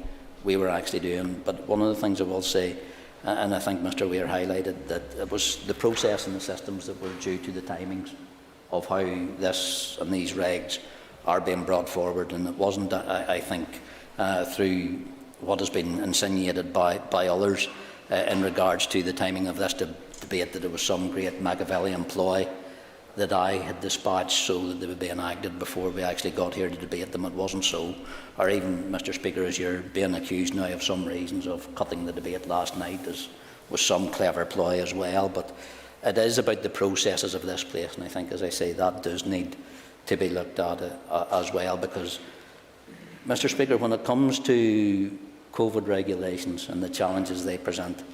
we were actually doing. But one of the things I will say, and I think Mr Weir highlighted, that it was the process and the systems that were due to the timings of how this and these regs are being brought forward, and it wasn't, I think, through what has been insinuated by others in regards to the timing of this debate, that it was some great Machiavellian ploy that I had dispatched so that they would be enacted before we actually got here to debate them. It wasn't so. Or even, Mr Speaker, as you're being accused now of some reasons of cutting the debate last night, was some clever ploy as well. But it is about the processes of this place, and I think, as I say, that does need to be looked at as well, because Mr. Speaker, when it comes to COVID regulations and the challenges they present,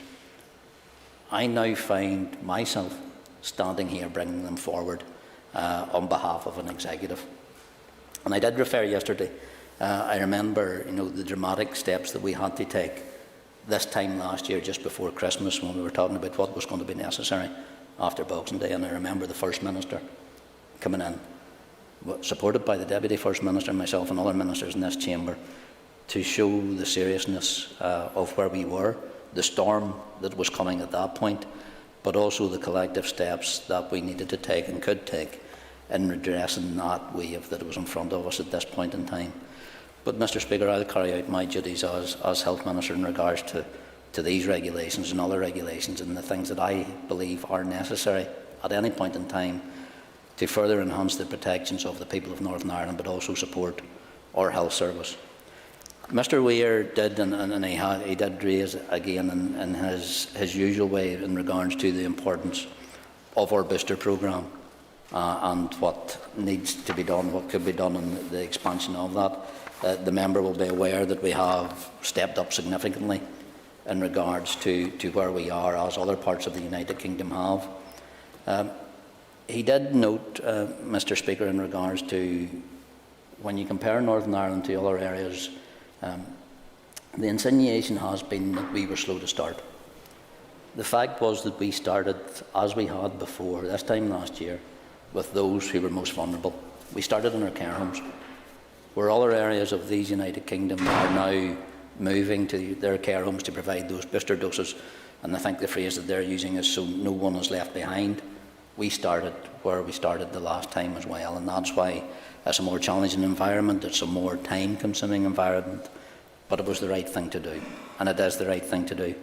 I now find myself standing here bringing them forward on behalf of an executive. And I did refer yesterday, I remember the dramatic steps that we had to take this time last year, just before Christmas, when we were talking about what was going to be necessary after Boxing Day. And I remember the First Minister coming in, supported by the Deputy First Minister, myself and other ministers in this chamber, to show the seriousness of where we were, the storm that was coming at that point, but also the collective steps that we needed to take and could take in redressing that wave that was in front of us at this point in time. But, Mr. Speaker, I'll carry out my duties as Health Minister in regards to these regulations and other regulations and the things that I believe are necessary at any point in time to further enhance the protections of the people of Northern Ireland, but also support our health service. Mr. Weir did, and he did raise again in his usual way in regards to the importance of our booster programme and what needs to be done, what could be done in the expansion of that. The member will be aware that we have stepped up significantly in regards to where we are, as other parts of the United Kingdom have. He did note, Mr. Speaker, in regards to when you compare Northern Ireland to other areas, the insinuation has been that we were slow to start. The fact was that we started, as we had before, this time last year, with those who were most vulnerable. We started in our care homes, where other areas of these United Kingdom are now moving to their care homes to provide those booster doses. And I think the phrase that they're using is "so no one is left behind." We started where we started the last time as well, and that's why it's a more challenging environment, it's a more time-consuming environment, but it was the right thing to do, and it is the right thing to do.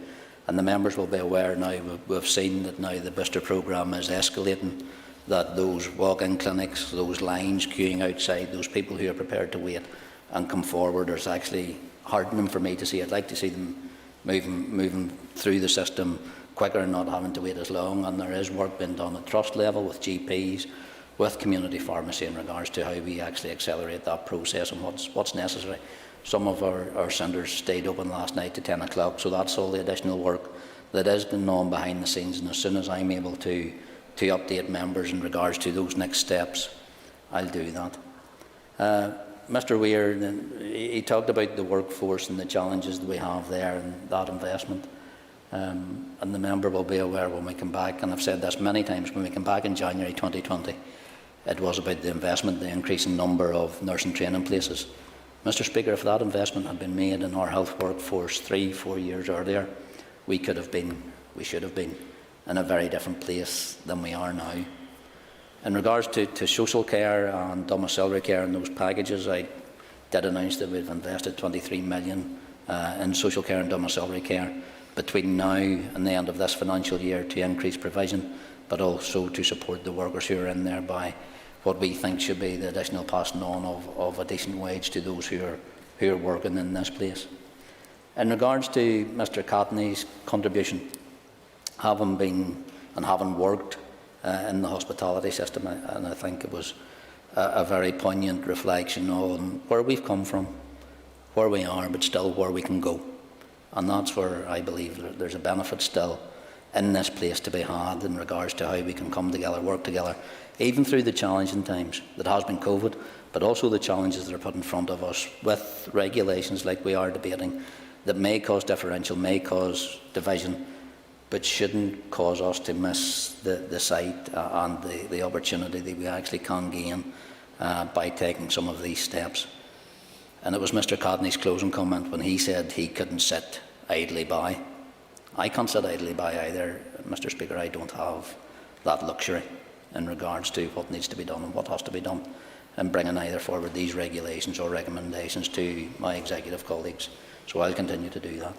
And the members will be aware now, we've seen that now the booster programme is escalating, that those walk-in clinics, those lines queuing outside, those people who are prepared to wait and come forward, is actually heartening for me to see. I'd like to see them moving through the system quicker and not having to wait as long. And there is work being done at trust level with GPs, with community pharmacy in regards to how we actually accelerate that process and what's necessary. Some of our centres stayed open last night to 10 o'clock, so that's all the additional work that is going on behind the scenes. And as soon as I'm able to update members in regards to those next steps, I'll do that. Mr. Weir, he talked about the workforce and the challenges that we have there and that investment. And the member will be aware when we come back, and I've said this many times, when we come back in January 2020, it was about the investment, the increasing number of nursing training places. Mr. Speaker, if that investment had been made in our health workforce 3-4 years earlier, we should have been in a very different place than we are now. In regards to social care and domiciliary care and those packages, I did announce that we've invested 23 million in social care and domiciliary care between now and the end of this financial year to increase provision, but also to support the workers who are in there by what we think should be the additional passing on of a decent wage to those who are working in this place. In regards to Mr. Catney's contribution, having been and having worked in the hospitality system, and I think it was a very poignant reflection on where we've come from, where we are, but still where we can go. And that's where I believe there's a benefit still in this place to be had in regards to how we can come together, work together, even through the challenging times that has been COVID, but also the challenges that are put in front of us with regulations like we are debating that may cause differential, may cause division, but shouldn't cause us to miss the sight and the opportunity that we actually can gain by taking some of these steps. And it was Mr. Catney's closing comment when he said he couldn't sit idly by. I can't sit idly by either, Mr. Speaker. I don't have that luxury in regards to what needs to be done and what has to be done in bringing either forward these regulations or recommendations to my executive colleagues. So I'll continue to do that.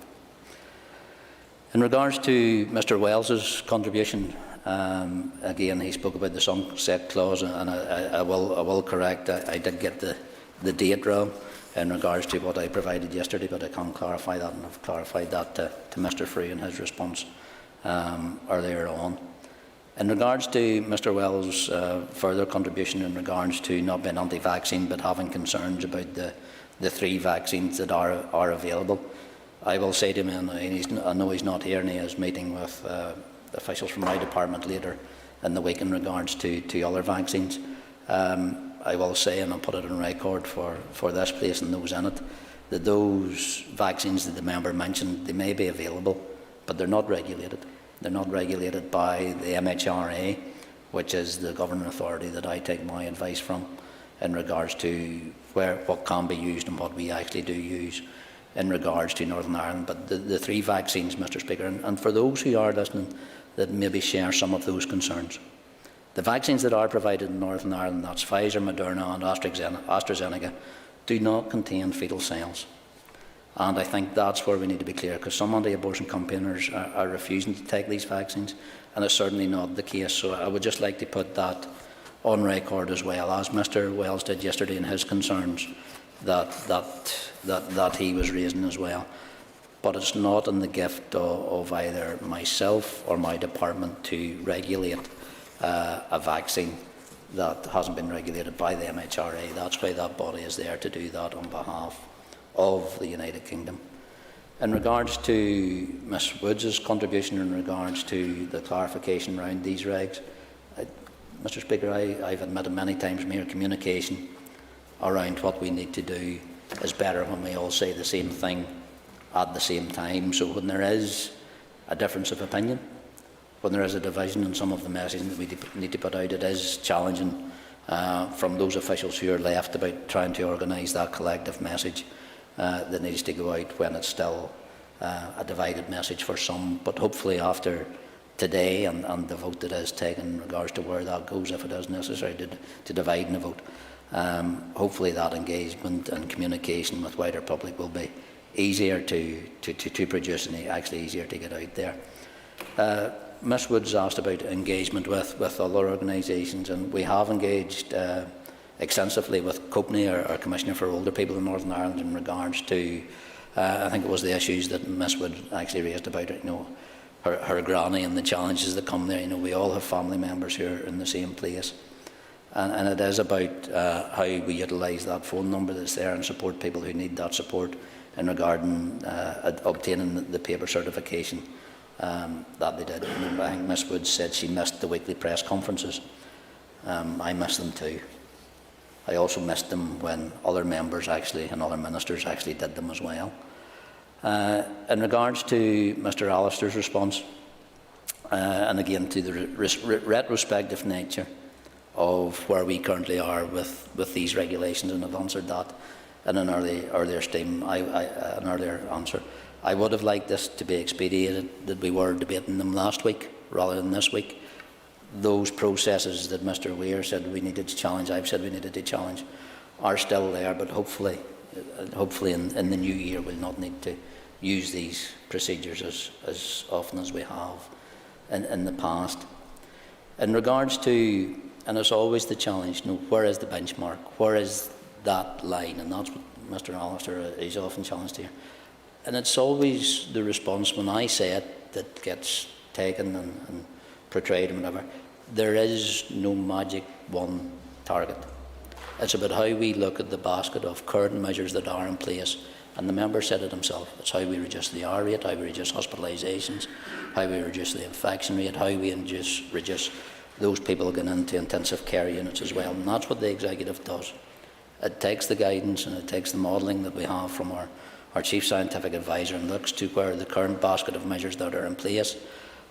In regards to Mr. Wells's contribution, again, he spoke about the sunset clause, and I will correct. I did get the date wrong in regards to what I provided yesterday, but I can clarify that, and I've clarified that to Mr. Free in his response earlier on. In regards to Mr. Wells' further contribution in regards to not being anti-vaccine but having concerns about the the 3 vaccines that are available. I will say to him, and I know he's not here, and he is meeting with officials from my department later in the week in regards to other vaccines. I will say, and I'll put it on record for this place and those in it, that those vaccines that the member mentioned, they may be available, but they're not regulated. They're not regulated by the MHRA, which is the governing authority that I take my advice from in regards to what can be used and what we actually do use in regards to Northern Ireland. But the 3 vaccines, Mr. Speaker, and for those who are listening that maybe share some of those concerns, the vaccines that are provided in Northern Ireland, that's Pfizer, Moderna and AstraZeneca, do not contain fetal cells. And I think that's where we need to be clear, because some anti-abortion campaigners are refusing to take these vaccines, and it's certainly not the case. So I would just like to put that on record as well, as Mr. Wells did yesterday in his concerns that he was raising as well. But it's not in the gift of either myself or my department to regulate a vaccine that hasn't been regulated by the MHRA. That's why that body is there, to do that on behalf of the United Kingdom. In regards to Ms Woods' contribution in regards to the clarification around these regs, Mr. Speaker, I've admitted many times from here, communication around what we need to do is better when we all say the same thing at the same time. So when there is a difference of opinion, when there is a division in some of the messaging that we need to put out, it is challenging from those officials who are left about trying to organise that collective message that needs to go out when it's still a divided message for some. But hopefully after today and the vote that is taken in regards to where that goes, if it is necessary to divide in a vote, hopefully that engagement and communication with wider public will be easier to produce and actually easier to get out there. Ms Woods asked about engagement with other organisations, and we have engaged extensively with Copeney, our Commissioner for Older People in Northern Ireland, in regards to, I think it was the issues that Ms Woods actually raised about it, her granny and the challenges that come there. We all have family members who are in the same place. And it is about how we utilise that phone number that's there and support people who need that support in regarding obtaining the paper certification that they did. I think Ms Woods said she missed the weekly press conferences. I missed them too. I also missed them when other members and other ministers actually did them as well. In regards to Mr Alister's response, and again to the retrospective nature of where we currently are with these regulations, and I've answered that in an earlier statement, an earlier answer. I would have liked this to be expedited, that we were debating them last week rather than this week. Those processes that Mr Weir said we needed to challenge, I've said we needed to challenge, are still there, but hopefully in the new year we'll not need to use these procedures as often as we have in the past. In regards to, and it's always the challenge, where is the benchmark, where is that line, and that's what Mr Alister is often challenged here. And it's always the response when I say it that gets taken and portrayed and whatever. There is no magic one target. It's about how we look at the basket of current measures that are in place, and the member said it himself. It's how we reduce the R rate, how we reduce hospitalisations, how we reduce the infection rate, how we reduce those people going into intensive care units as well. And that's what the executive does. It takes the guidance and it takes the modelling that we have from our Chief Scientific Advisor and looks to where the current basket of measures that are in place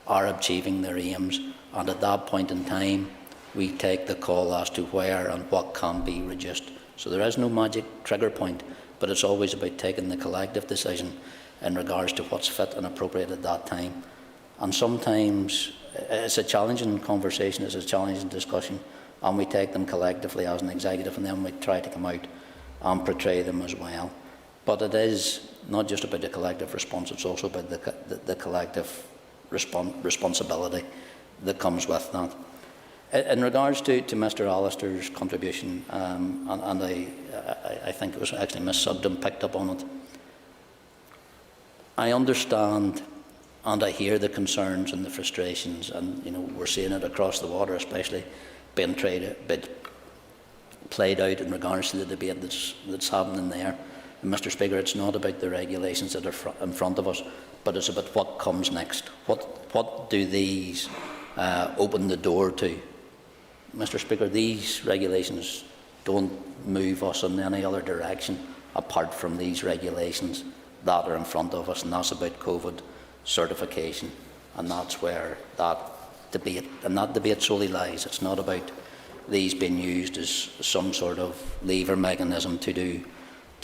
are achieving their aims, and at that point in time we take the call as to where and what can be reduced. So there is no magic trigger point, but it's always about taking the collective decision in regards to what's fit and appropriate at that time. And sometimes it's a challenging conversation, it's a challenging discussion, and we take them collectively as an executive, and then we try to come out and portray them as well. But it is not just about the collective response, it's also about the collective responsibility that comes with that. In regards to Mr Alister's contribution, and I think it was actually Ms Sugden picked up on it, I understand and I hear the concerns and the frustrations, and we're seeing it across the water, especially being played out in regards to the debate that's happening there. And Mr. Speaker, it's not about the regulations that are in front of us, but it's about what comes next. What do these open the door to? Mr. Speaker, these regulations don't move us in any other direction apart from these regulations that are in front of us, and that's about COVID certification. And that's where that debate solely lies. It's not about these being used as some sort of lever mechanism to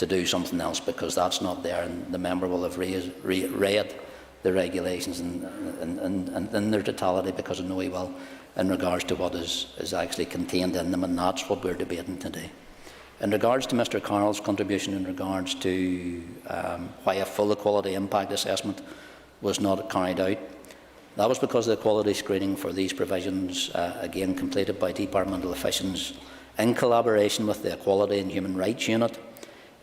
do something else, because that's not there, and the member will have read the regulations in their totality, because I know he will, in regards to what is actually contained in them, and that's what we're debating today. In regards to Mr. Carroll's contribution in regards to why a full equality impact assessment was not carried out, that was because the quality screening for these provisions, again completed by departmental officials in collaboration with the Equality and Human Rights Unit,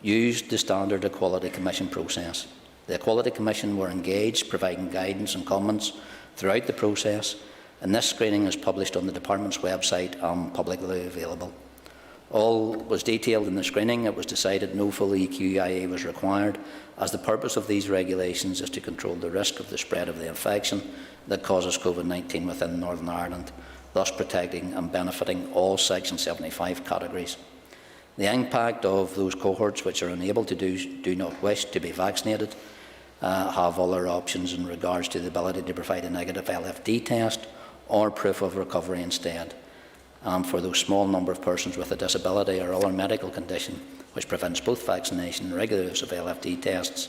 used the standard Equality Commission process. The Equality Commission were engaged, providing guidance and comments throughout the process, and this screening is published on the Department's website and publicly available. All was detailed in the screening. It was decided no full EQIA was required, as the purpose of these regulations is to control the risk of the spread of the infection that causes COVID-19 within Northern Ireland, thus protecting and benefiting all Section 75 categories. The impact of those cohorts which are unable to do not wish to be vaccinated have other options in regards to the ability to provide a negative LFD test or proof of recovery instead. For those small number of persons with a disability or other medical condition which prevents both vaccination and regular use of LFD tests,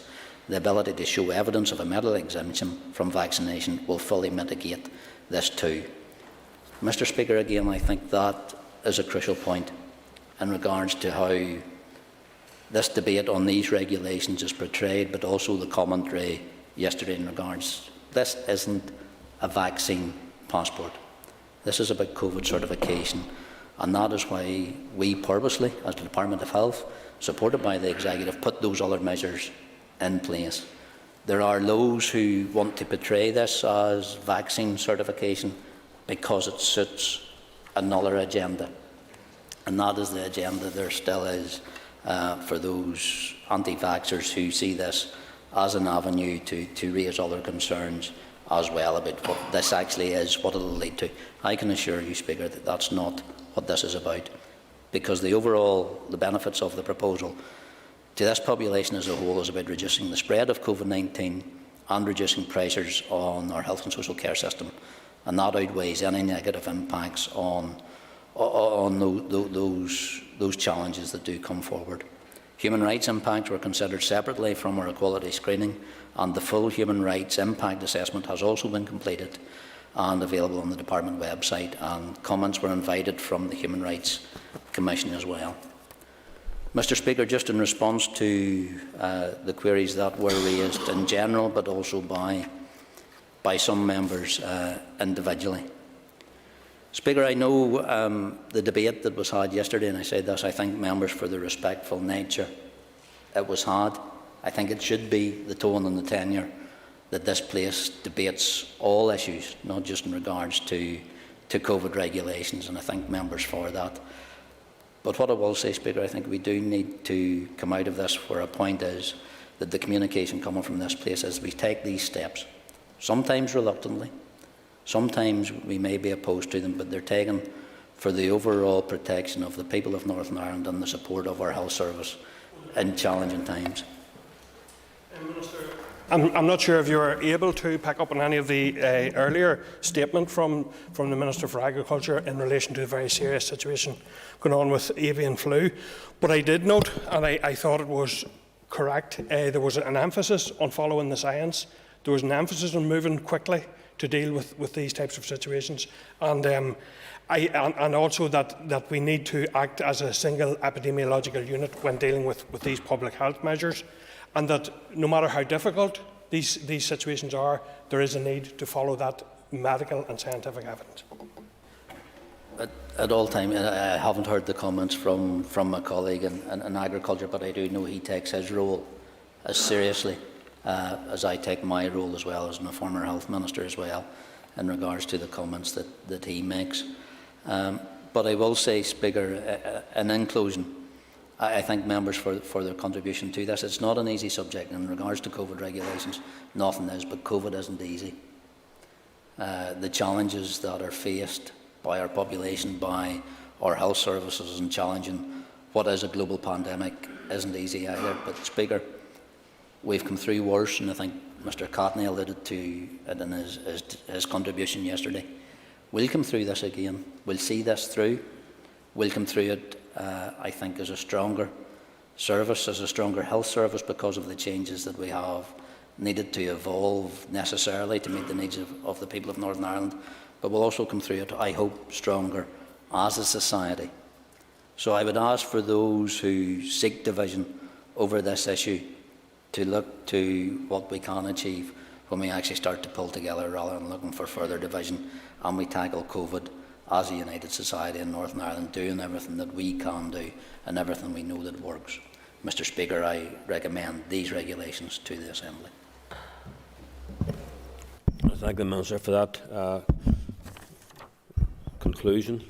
the ability to show evidence of a medical exemption from vaccination will fully mitigate this too. Mr. Speaker, again, I think that is a crucial point in regards to how this debate on these regulations is portrayed, but also the commentary yesterday in regards. This isn't a vaccine passport. This is about COVID certification, and that is why we purposely, as the Department of Health, supported by the Executive, put those other measures in place. There are those who want to portray this as vaccine certification because it suits another agenda, and that is the agenda there still is for those anti-vaxxers who see this as an avenue to raise other concerns as well about what this actually is, what it will lead to. I can assure you, Speaker, that that's not what this is about, because the benefits of the proposal to this population as a whole is about reducing the spread of COVID-19 and reducing pressures on our health and social care system, and that outweighs any negative impacts on those challenges that do come forward. Human rights impacts were considered separately from our equality screening, and the full human rights impact assessment has also been completed and available on the Department website, and comments were invited from the Human Rights Commission as well. Mr. Speaker, just in response to the queries that were raised in general, but also by some members individually. Speaker, I know the debate that was had yesterday, and I say this, I thank members for the respectful nature it was had. I think it should be the tone and the tenure that this place debates all issues, not just in regards to COVID regulations, and I thank members for that. But what I will say, Speaker, I think we do need to come out of this where a point is that the communication coming from this place as we take these steps, sometimes reluctantly, sometimes we may be opposed to them, but they're taken for the overall protection of the people of Northern Ireland and the support of our health service in challenging times. I'm not sure if you were able to pick up on any of the earlier statement from the Minister for Agriculture in relation to a very serious situation going on with avian flu. But I did note, and I thought it was correct, there was an emphasis on following the science. There was an emphasis on moving quickly to deal with these types of situations, and also that we need to act as a single epidemiological unit when dealing with these public health measures, and that no matter how difficult these situations are, there is a need to follow that medical and scientific evidence. At all times, I haven't heard the comments from my colleague in agriculture, but I do know he takes his role as seriously as I take my role as well as a former health minister as well in regards to the comments that he makes. But I will say, Speaker, in closing, I thank members for their contribution to this. It's not an easy subject. In regards to COVID regulations, nothing is, but COVID isn't easy. The challenges that are faced by our population, by our health services, and challenging what is a global pandemic isn't easy either. But Speaker, we've come through worse, and I think Mr Cotney alluded to it in his contribution yesterday. We'll come through this again. We'll see this through. We'll come through it, I think, as a stronger service, as a stronger health service, because of the changes that we have needed to evolve necessarily to meet the needs of the people of Northern Ireland. But we'll also come through it, I hope, stronger as a society. So I would ask for those who seek division over this issue to look to what we can achieve when we actually start to pull together, rather than looking for further division, and we tackle COVID as a united society in Northern Ireland, doing everything that we can do and everything we know that works. Mr Speaker, I recommend these regulations to the Assembly. I thank the Minister for that concluding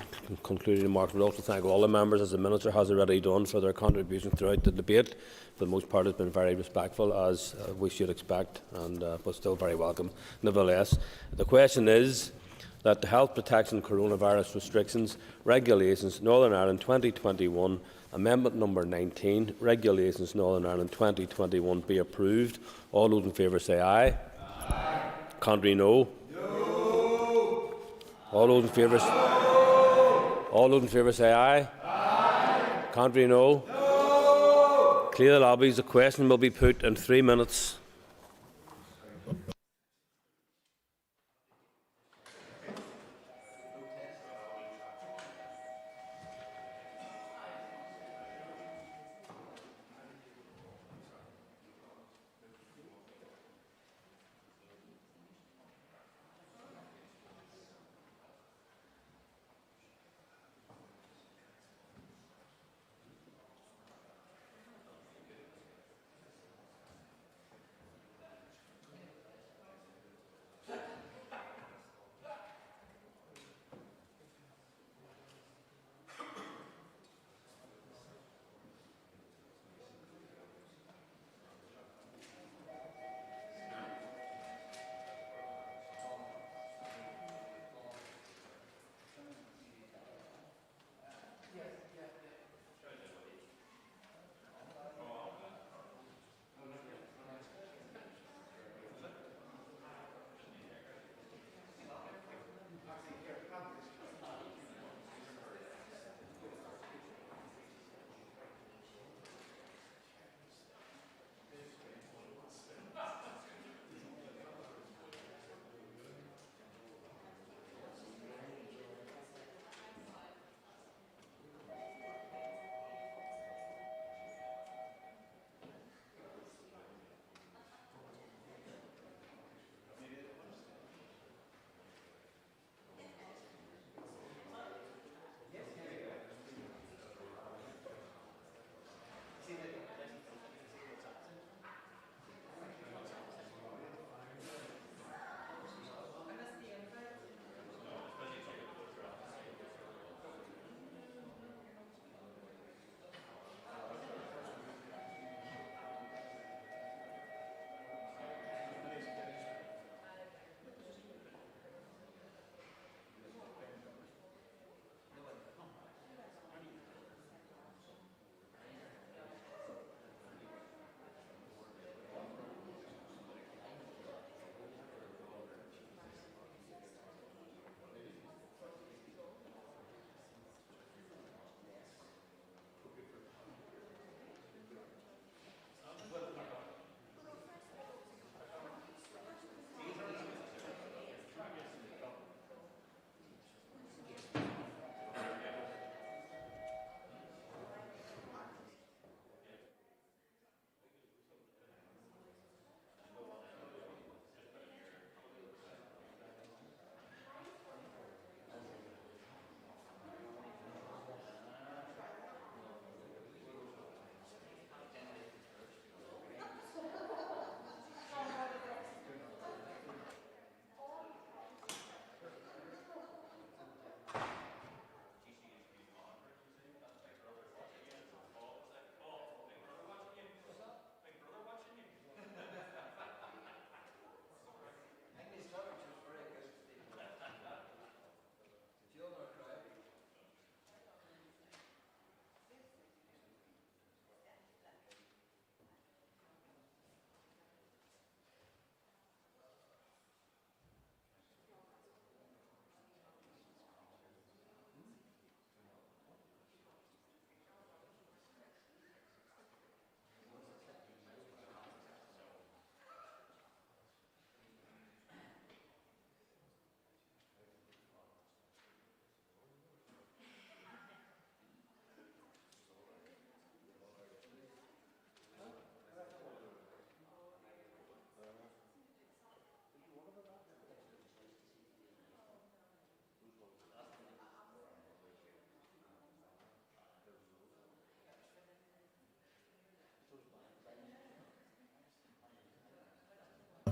remarks. I would also thank all the members, as the Minister has already done, for their contribution throughout the debate. For the most part, has been very respectful, as we should expect, and but still very welcome. Nevertheless, the question is that the Health Protection Coronavirus Restrictions Regulations Northern Ireland 2021, Amendment number 19, Regulations Northern Ireland 2021, be approved. All those in favour say aye. Aye. Contrary, no. No. All those in favour. All those in favour say aye. Aye. Contrary, no. No. Clear the lobbies. The question will be put in 3 minutes.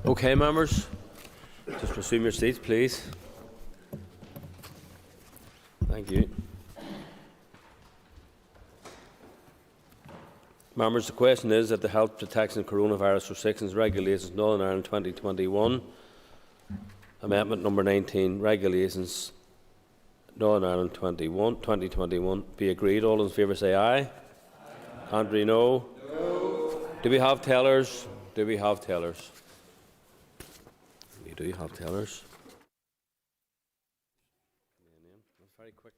Okay, members, just resume your seats, please. Thank you. Members, the question is that the Health Protection Coronavirus Restrictions Regulations Northern Ireland 2021, Amendment number 19, Regulations Northern Ireland 2021 be agreed. All in favour say aye. Aye. Contrary, no. No. Do we have tellers? Do we have tellers? We do have tellers. That's very quick.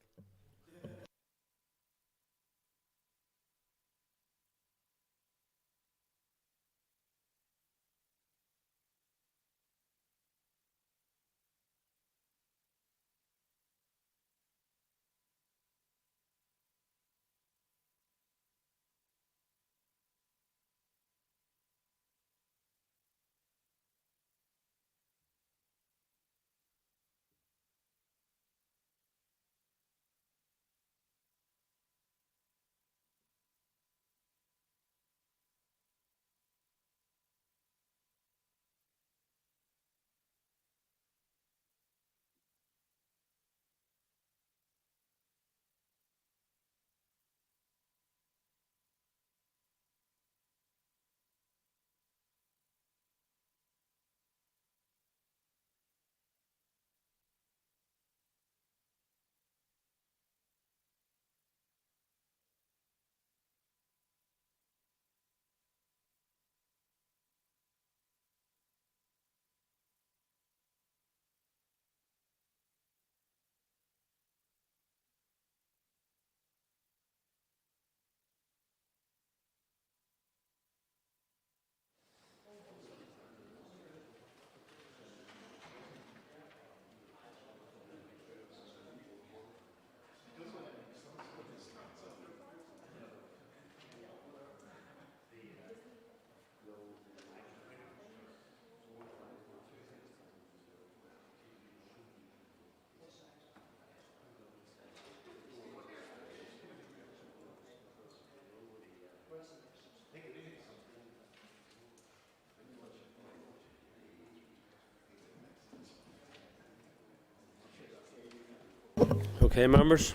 Okay, members.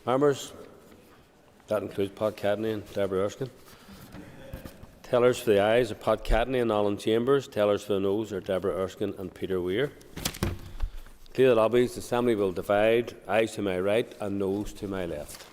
Members, that includes Pat Cadney and Deborah Erskine. Tellers for the ayes are Pat Cadney and Alan Chambers. Tellers for the noes are Deborah Erskine and Peter Weir. Clear the lobbies. The Assembly will divide. Ayes to my right and noes to my left.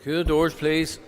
Secure the doors, please.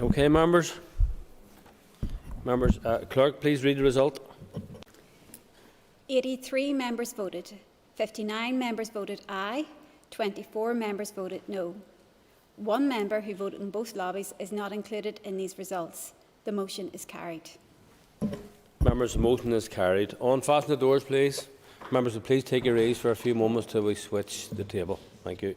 Okay, members. Clerk, please read the result. 83 members voted. 59 members voted aye. 24 members voted no. One member who voted in both lobbies is not included in these results. The motion is carried. Members, the motion is carried. Unfasten the doors, please. Members, will please take your ease for a few moments till we switch the table. Thank you.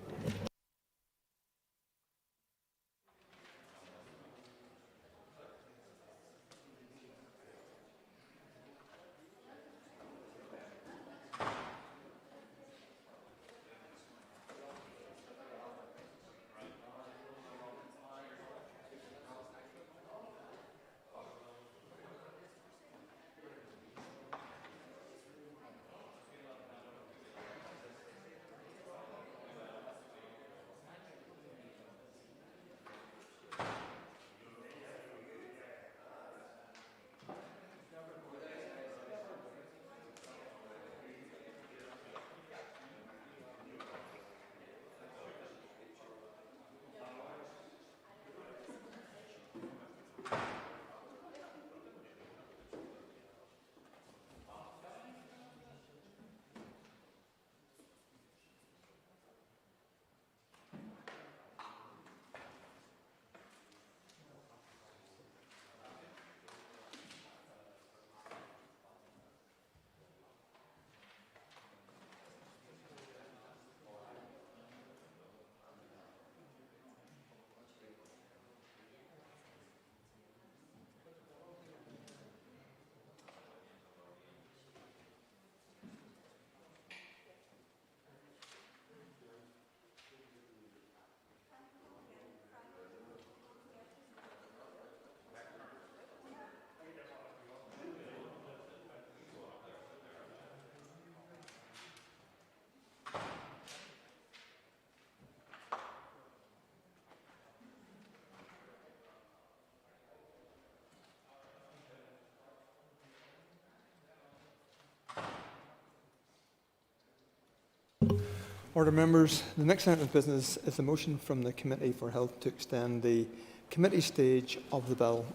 Order members, the next item of business is a motion from the Committee for Health to extend the committee stage of the bill.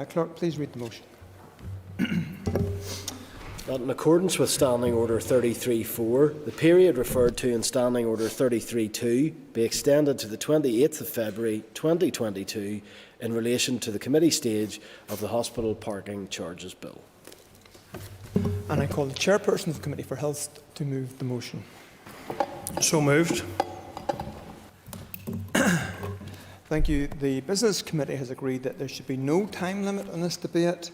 Clerk, please read the motion. That in accordance with Standing Order 33.4, the period referred to in Standing Order 33.2 be extended to the 28th of February 2022 in relation to the committee stage of the Hospital Parking Charges Bill. And I call the Chairperson of the Committee for Health to move the motion. So moved. Thank you. The Business Committee has agreed that there should be no time limit on this debate.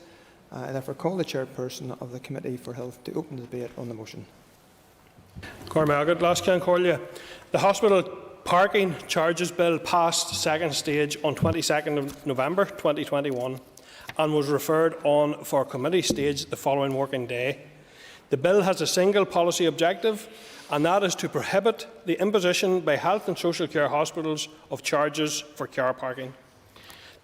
I therefore call the Chairperson of the Committee for Health to open the debate on the motion. The Hospital Parking Charges Bill passed second stage on 22nd of November 2021 and was referred on for committee stage the following working day. The bill has a single policy objective, and that is to prohibit the imposition by health and social care hospitals of charges for car parking.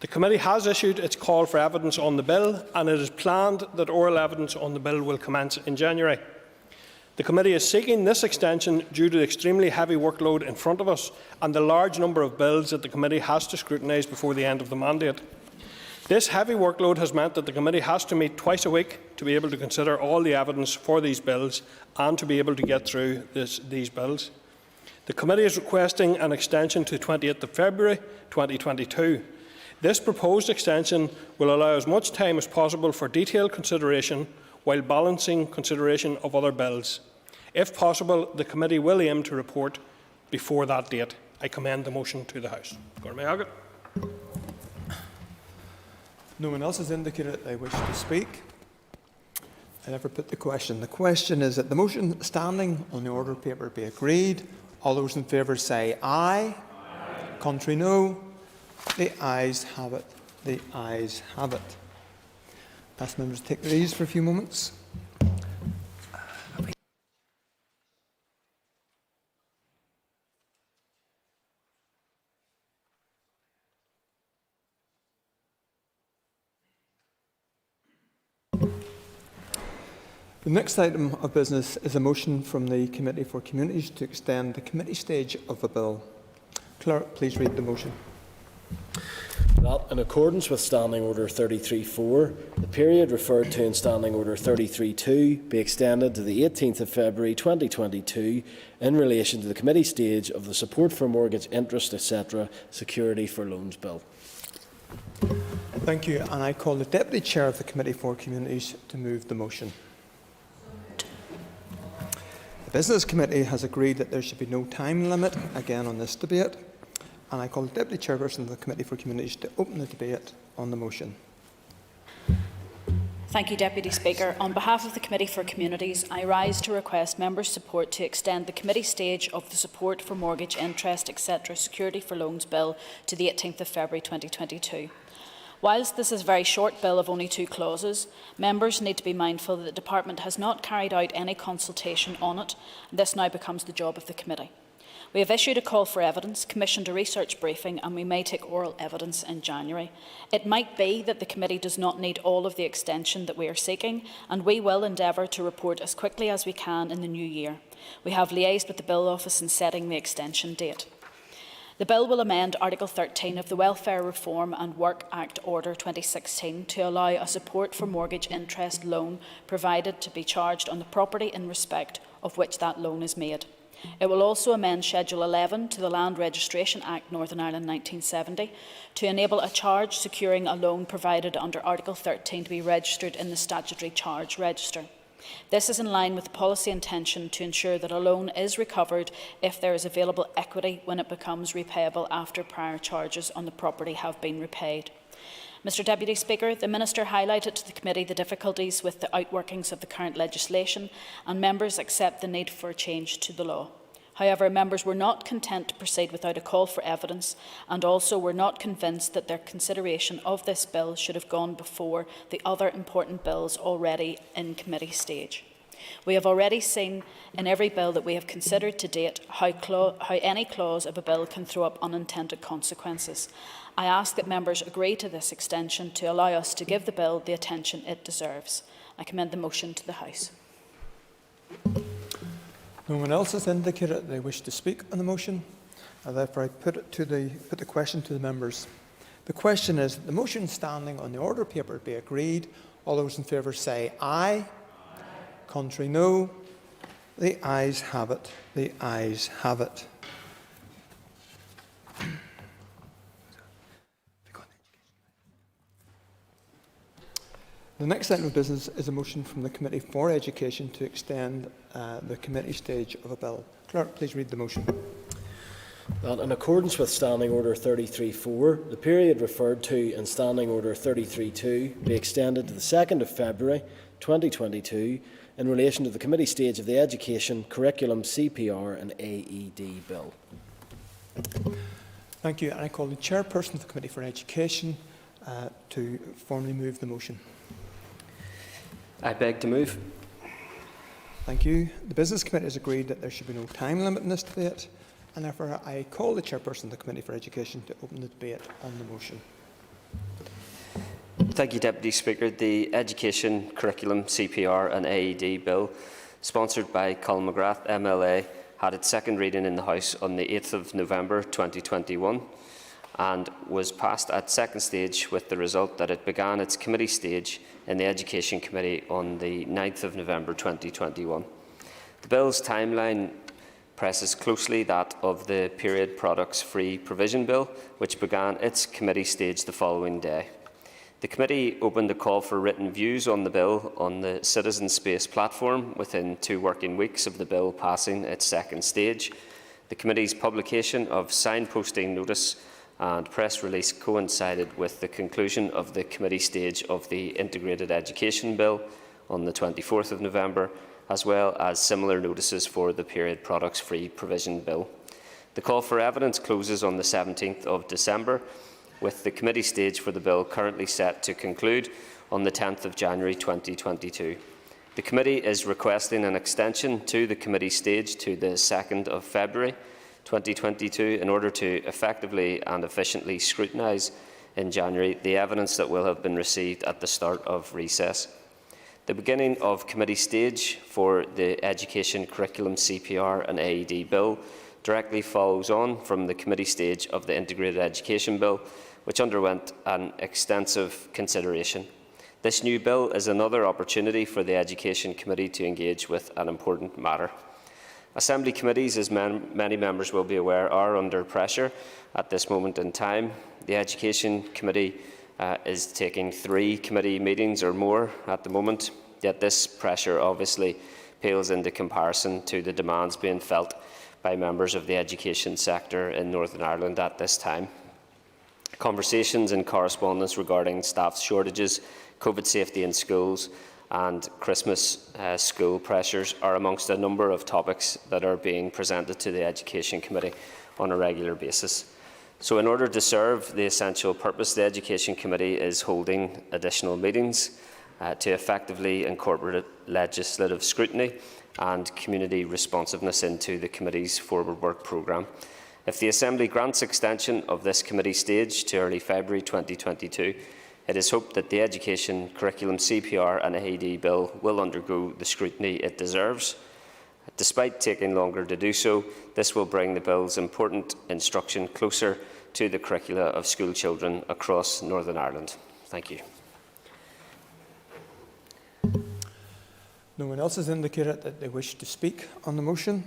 The committee has issued its call for evidence on the bill, and it is planned that oral evidence on the bill will commence in January. The committee is seeking this extension due to the extremely heavy workload in front of us and the large number of bills that the committee has to scrutinise before the end of the mandate. This heavy workload has meant that the committee has to meet twice a week to be able to consider all the evidence for these bills and to be able to get through these bills. The committee is requesting an extension to 28th of February 2022. This proposed extension will allow as much time as possible for detailed consideration while balancing consideration of other bills. If possible, the committee will aim to report before that date. I commend the motion to the House. No one else has indicated that they wish to speak. I therefore put the question. The question is that the motion standing on the order paper be agreed. All those in favour say aye. Aye. Contrary no. The ayes have it. The ayes have it. Ask members to take their ease for a few moments. The next item of business is a motion from the Committee for Communities to extend the committee stage of the bill. Clerk, please read the motion. That, in accordance with Standing Order 33.4, the period referred to in Standing Order 33.2 be extended to the 18th of February 2022 in relation to the committee stage of the Support for Mortgage Interest, etc. Security for Loans Bill. Thank you, and I call the Deputy Chair of the Committee for Communities to move the motion. The Business Committee has agreed that there should be no time limit again on this debate, and I call the Deputy Chairperson of the Committee for Communities to open the debate on the motion. Thank you, Deputy Speaker. On behalf of the Committee for Communities, I rise to request members' support to extend the committee stage of the Support for Mortgage Interest, etc. Security for Loans Bill to the 18th of February 2022. Whilst this is a very short bill of only 2 clauses, members need to be mindful that the Department has not carried out any consultation on it, and this now becomes the job of the committee. We have issued a call for evidence, commissioned a research briefing, and we may take oral evidence in January. It might be that the committee does not need all of the extension that we are seeking, and we will endeavour to report as quickly as we can in the new year. We have liaised with the Bill Office in setting the extension date. The bill will amend Article 13 of the Welfare Reform and Work Act Order 2016 to allow a support for mortgage interest loan provided to be charged on the property in respect of which that loan is made. It will also amend Schedule 11 to the Land Registration Act Northern Ireland 1970 to enable a charge securing a loan provided under Article 13 to be registered in the statutory charge register. This is in line with the policy intention to ensure that a loan is recovered if there is available equity when it becomes repayable after prior charges on the property have been repaid. Mr Deputy Speaker, the Minister highlighted to the committee the difficulties with the outworkings of the current legislation, and members accept the need for a change to the law. However, members were not content to proceed without a call for evidence, and also were not convinced that their consideration of this bill should have gone before the other important bills already in committee stage. We have already seen in every bill that we have considered to date how any clause of a bill can throw up unintended consequences. I ask that members agree to this extension to allow us to give the bill the attention it deserves. I commend the motion to the House. No one else has indicated they wish to speak on the motion. Therefore, I put the question to the members. The question is, the motion standing on the order paper be agreed. All those in favour say aye. Aye. Contrary, no. The ayes have it. The ayes have it. The next item of business is a motion from the Committee for Education to extend the committee stage of a bill. Clerk, please read the motion. That, in accordance with Standing Order 33.4, the period referred to in Standing Order 33.2 be extended to the 2nd of February 2022 in relation to the committee stage of the Education, Curriculum, CPR and AED Bill. Thank you. And I call the Chairperson of the Committee for Education to formally move the motion. I beg to move. Thank you. The Business Committee has agreed that there should be no time limit in this debate, and therefore I call the Chairperson of the Committee for Education to open the debate on the motion. Thank you, Deputy Speaker. The Education, Curriculum, CPR and AED Bill, sponsored by Colin McGrath, MLA, had its second reading in the House on the 8th of November 2021 and was passed at second stage with the result that it began its committee stage in the Education Committee on the 9th of November 2021. The bill's timeline presses closely that of the Period Products Free Provision Bill, which began its committee stage the following day. The committee opened a call for written views on the bill on the Citizen Space platform within 2 working weeks of the bill passing its second stage. The committee's publication of signposting notice and press release coincided with the conclusion of the committee stage of the Integrated Education Bill on the 24th of November, as well as similar notices for the Period Products Free Provision Bill. The call for evidence closes on the 17th of December, with the committee stage for the bill currently set to conclude on the 10th of January 2022. The committee is requesting an extension to the committee stage to the 2nd of February 2022 in order to effectively and efficiently scrutinise in January the evidence that will have been received at the start of recess. The beginning of committee stage for the Education, Curriculum, CPR and AED Bill directly follows on from the committee stage of the Integrated Education Bill, which underwent an extensive consideration. This new bill is another opportunity for the Education Committee to engage with an important matter. Assembly committees, as many members will be aware, are under pressure at this moment in time. The Education Committee is taking 3 committee meetings or more at the moment, yet this pressure obviously pales into comparison to the demands being felt by members of the education sector in Northern Ireland at this time. Conversations and correspondence regarding staff shortages, COVID safety in schools and Christmas school pressures are amongst a number of topics that are being presented to the Education Committee on a regular basis. So in order to serve the essential purpose, the Education Committee is holding additional meetings to effectively incorporate legislative scrutiny and community responsiveness into the committee's forward work programme. If the Assembly grants extension of this committee stage to early February 2022, it is hoped that the Education Curriculum CPR and AED Bill will undergo the scrutiny it deserves. Despite taking longer to do so, this will bring the Bill's important instruction closer to the curricula of school children across Northern Ireland. Thank you. No one else has indicated that they wish to speak on the motion.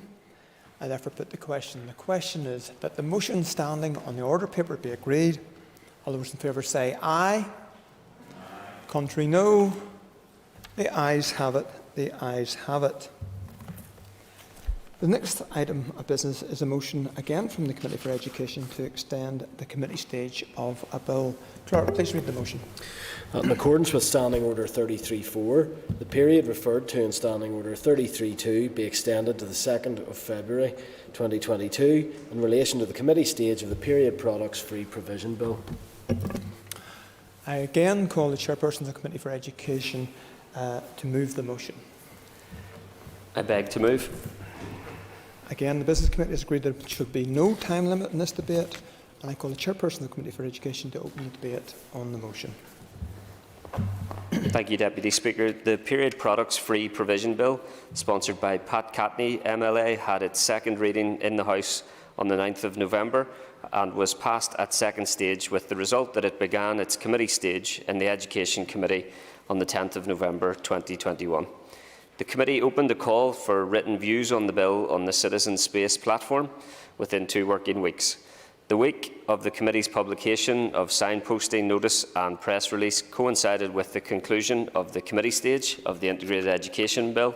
I therefore put the question. The question is that the motion standing on the order paper be agreed. All those in favour say aye. Contrary, no. The ayes have it. The ayes have it. The next item of business is a motion again from the Committee for Education to extend the committee stage of a bill. Clerk, please read the motion. In accordance with Standing Order 33.4, the period referred to in Standing Order 33.2 be extended to the 2nd of February 2022 in relation to the committee stage of the Period Products Free Provision Bill. I again call the Chairperson of the Committee for Education to move the motion. I beg to move. Again, the Business Committee has agreed that there should be no time limit in this debate, and I call the Chairperson of the Committee for Education to open the debate on the motion. Thank you, Deputy Speaker. The Period Products Free Provision Bill, sponsored by Pat Catney, MLA, had its second reading in the House on the 9th of November and was passed at second stage, with the result that it began its committee stage in the Education Committee on the 10th of November 2021. The committee opened a call for written views on the bill on the Citizen Space platform within 2 working weeks. The week of the committee's publication of signposting notice and press release coincided with the conclusion of the committee stage of the Integrated Education Bill,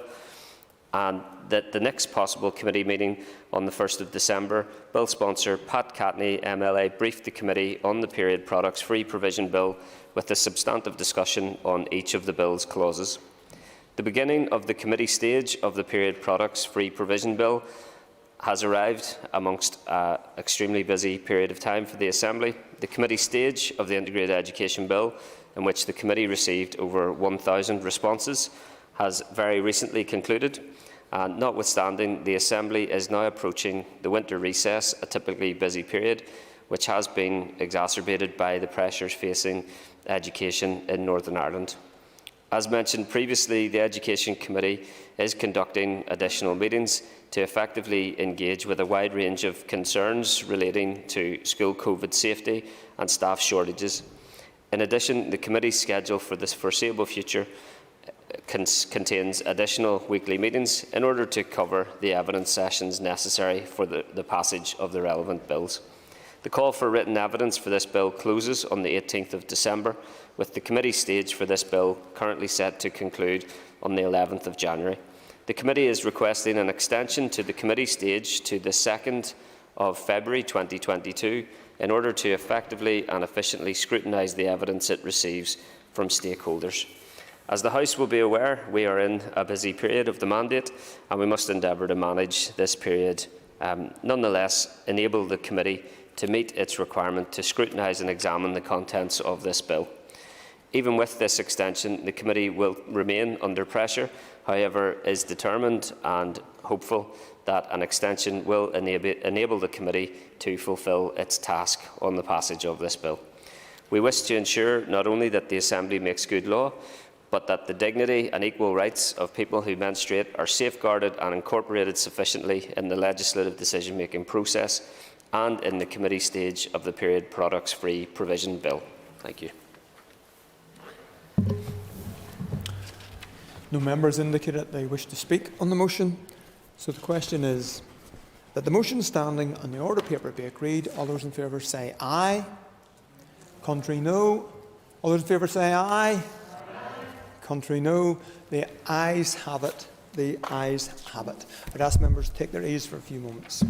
and that the next possible committee meeting on the 1st of December, Bill sponsor Pat Catney, MLA, briefed the committee on the Period Products Free Provision Bill with a substantive discussion on each of the bill's clauses. The beginning of the committee stage of the Period Products Free Provision Bill has arrived amongst an extremely busy period of time for the Assembly. The committee stage of the Integrated Education Bill, in which the committee received over 1,000 responses, has very recently concluded, and notwithstanding, the Assembly is now approaching the winter recess, a typically busy period, which has been exacerbated by the pressures facing education in Northern Ireland. As mentioned previously, the Education Committee is conducting additional meetings to effectively engage with a wide range of concerns relating to school COVID safety and staff shortages. In addition, the committee's schedule for the foreseeable future contains additional weekly meetings in order to cover the evidence sessions necessary for the passage of the relevant bills. The call for written evidence for this bill closes on the 18th of December, with the committee stage for this bill currently set to conclude on the 11th of January. The committee is requesting an extension to the committee stage to the 2nd of February 2022 in order to effectively and efficiently scrutinise the evidence it receives from stakeholders. As the House will be aware, we are in a busy period of the mandate, and we must endeavour to manage this period, nonetheless enable the committee to meet its requirement to scrutinise and examine the contents of this bill. Even with this extension, the committee will remain under pressure, however, is determined and hopeful that an extension will enable the committee to fulfil its task on the passage of this bill. We wish to ensure not only that the Assembly makes good law, but that the dignity and equal rights of people who menstruate are safeguarded and incorporated sufficiently in the legislative decision-making process, and in the committee stage of the Period Products Free Provision Bill. Thank you. No members indicated they wish to speak on the motion. So the question is that the motion standing on the order paper be agreed. All those in favour say aye. Contrary, no. All those in favour say aye. Aye. Contrary, no. The ayes have it. The ayes have it. I'd ask members to take their ease for a few moments.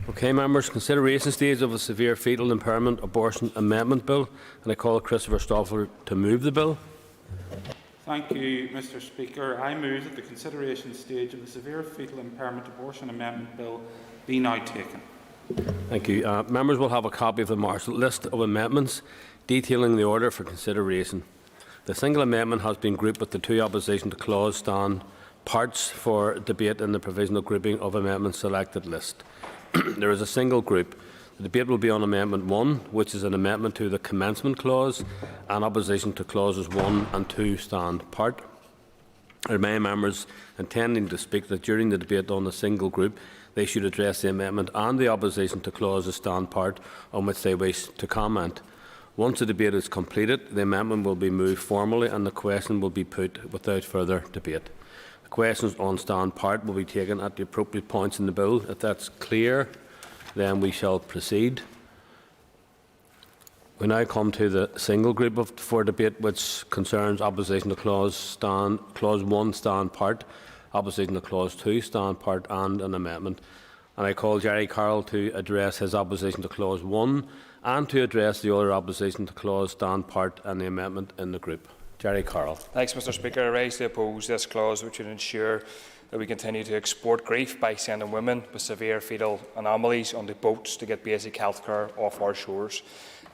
Okay, members, consideration stage of a severe fetal impairment abortion amendment bill, and I call Christopher Stoffler to move the bill. Thank you, Mr. Speaker. I move that the consideration stage of the severe fetal impairment abortion amendment bill be now taken. Thank you. Members will have a copy of the marshal list of amendments detailing the order for consideration. The single amendment has been grouped with the two opposition to clause stand parts for debate in the provisional grouping of amendments selected list. There is a single group. The debate will be on Amendment 1, which is an amendment to the commencement clause, and opposition to clauses 1 and 2 stand part. I remind members intending to speak that during the debate on the single group, they should address the amendment and the opposition to clauses stand part on which they wish to comment. Once the debate is completed, the amendment will be moved formally and the question will be put without further debate. Questions on stand part will be taken at the appropriate points in the bill. If that's clear, then we shall proceed. We now come to the single group for debate, which concerns opposition to clause 1 stand part, opposition to clause 2 stand part, and an amendment. And I call Jerry Carroll to address his opposition to clause 1 and to address the other opposition to clause stand part and the amendment in the group. Jerry Carroll. Thanks, Mr. Speaker. I rise to oppose this clause, which would ensure that we continue to export grief by sending women with severe fetal anomalies onto boats to get basic health care off our shores.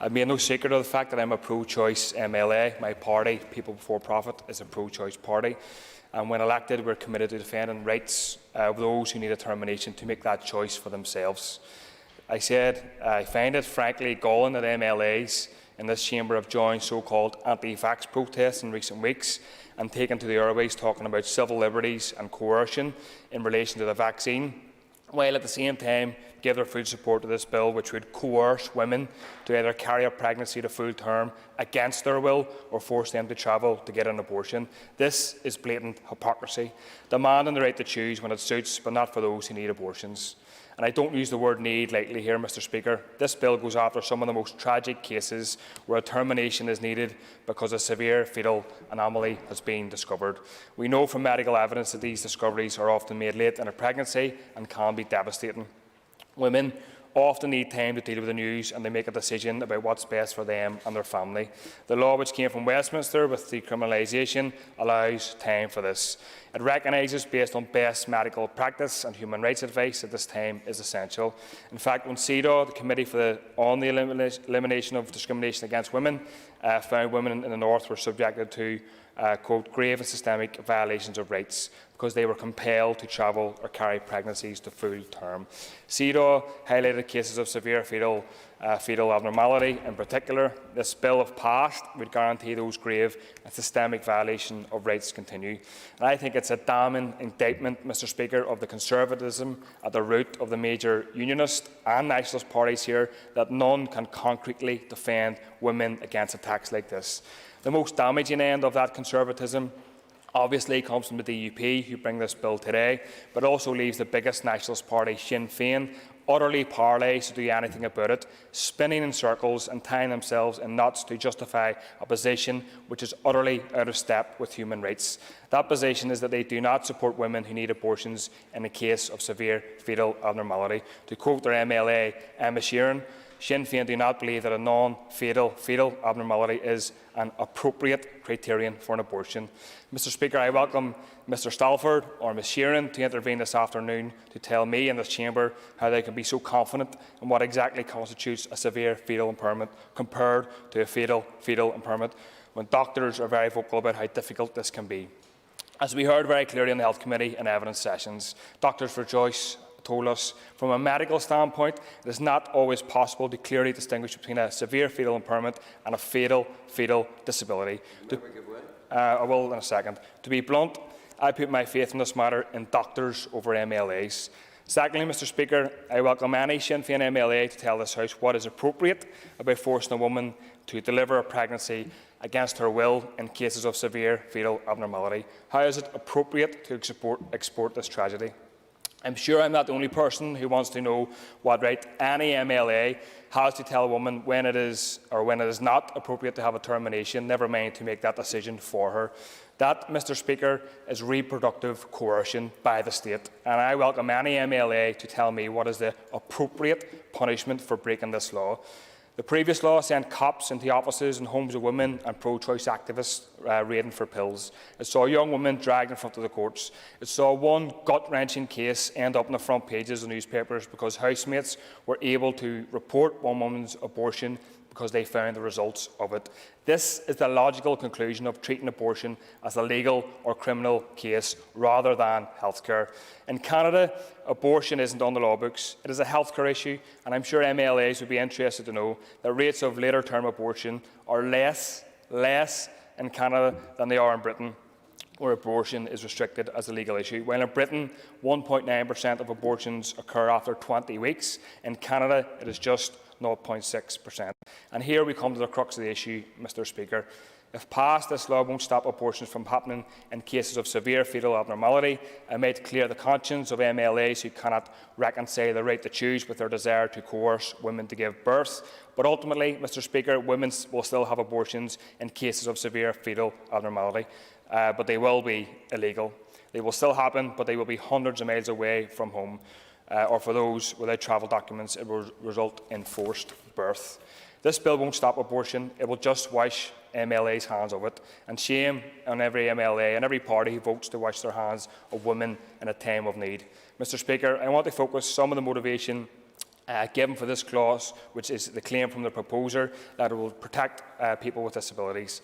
I've made no secret of the fact that I'm a pro-choice MLA. My party, People Before Profit, is a pro-choice party. And when elected, we're committed to defending rights of those who need a termination to make that choice for themselves. I said I find it frankly galling that MLAs in this chamber have joined so-called anti-vax protests in recent weeks and taken to the airways talking about civil liberties and coercion in relation to the vaccine, while at the same time give their full support to this bill, which would coerce women to either carry a pregnancy to full term against their will or force them to travel to get an abortion. This is blatant hypocrisy, demanding the right to choose when it suits, but not for those who need abortions. And I don't use the word need lightly here, Mr. Speaker. This bill goes after some of the most tragic cases where a termination is needed because a severe fetal anomaly has been discovered. We know from medical evidence that these discoveries are often made late in a pregnancy and can be devastating. Women often need time to deal with the news and they make a decision about what's best for them and their family. The law which came from Westminster with decriminalisation allows time for this. It recognises, based on best medical practice and human rights advice, that this time is essential. In fact, when CEDAW, the Committee on the Elimination of Discrimination Against Women, found women in the North were subjected to quote, grave and systemic violations of rights because they were compelled to travel or carry pregnancies to full term. CEDAW highlighted cases of severe fetal abnormality. In particular, this bill, if passed, would guarantee those grave and systemic violations of rights continue. And I think it's a damning indictment, Mr Speaker, of the conservatism at the root of the major unionist and nationalist parties here, that none can concretely defend women against attacks like this. The most damaging end of that conservatism obviously comes from the DUP, who bring this bill today, but also leaves the biggest nationalist party, Sinn Féin, utterly powerless to do anything about it, spinning in circles and tying themselves in knots to justify a position which is utterly out of step with human rights. That position is that they do not support women who need abortions in the case of severe fetal abnormality. To quote their MLA, Emma Sheeran, Sinn Féin do not believe that a non-fatal fetal abnormality is an appropriate criterion for an abortion. Mr Speaker, I welcome Mr Stalford or Ms Sheeran to intervene this afternoon to tell me in this chamber how they can be so confident in what exactly constitutes a severe fetal impairment compared to a fatal fetal impairment, when doctors are very vocal about how difficult this can be. As we heard very clearly in the Health Committee and evidence sessions, doctors rejoice told us, from a medical standpoint, it is not always possible to clearly distinguish between a severe fetal impairment and a fatal fetal disability. I will in a second. To be blunt, I put my faith in this matter in doctors over MLAs. Secondly, Mr Speaker, I welcome any Sinn Féin MLA to tell this House what is appropriate about forcing a woman to deliver a pregnancy against her will in cases of severe fetal abnormality. How is it appropriate to export this tragedy? I'm sure I'm not the only person who wants to know what right any MLA has to tell a woman when it is or when it is not appropriate to have a termination, never mind to make that decision for her. That, Mr Speaker, is reproductive coercion by the state, and I welcome any MLA to tell me what is the appropriate punishment for breaking this law. The previous law sent cops into offices and homes of women and pro-choice activists raiding for pills. It saw young women dragged in front of the courts. It saw one gut-wrenching case end up on the front pages of newspapers because housemates were able to report one woman's abortion because they found the results of it. This is the logical conclusion of treating abortion as a legal or criminal case rather than healthcare. In Canada, abortion isn't on the law books. It is a healthcare issue, and I'm sure MLAs would be interested to know that rates of later-term abortion are less in Canada than they are in Britain, where abortion is restricted as a legal issue. While in Britain, 1.9% of abortions occur after 20 weeks, in Canada it is just 0.6%. And here we come to the crux of the issue, Mr Speaker. If passed, this law won't stop abortions from happening in cases of severe fetal abnormality and may clear the conscience of MLAs who cannot reconcile the right to choose with their desire to coerce women to give birth. But ultimately, Mr Speaker, women will still have abortions in cases of severe fetal abnormality, but they will be illegal. They will still happen, but they will be hundreds of miles away from home. Or for those without travel documents, it will result in forced birth. This bill won't stop abortion, it will just wash MLA's hands of it, and shame on every MLA and every party who votes to wash their hands of women in a time of need. Mr Speaker, I want to focus some of the motivation given for this clause, which is the claim from the proposer that it will protect people with disabilities.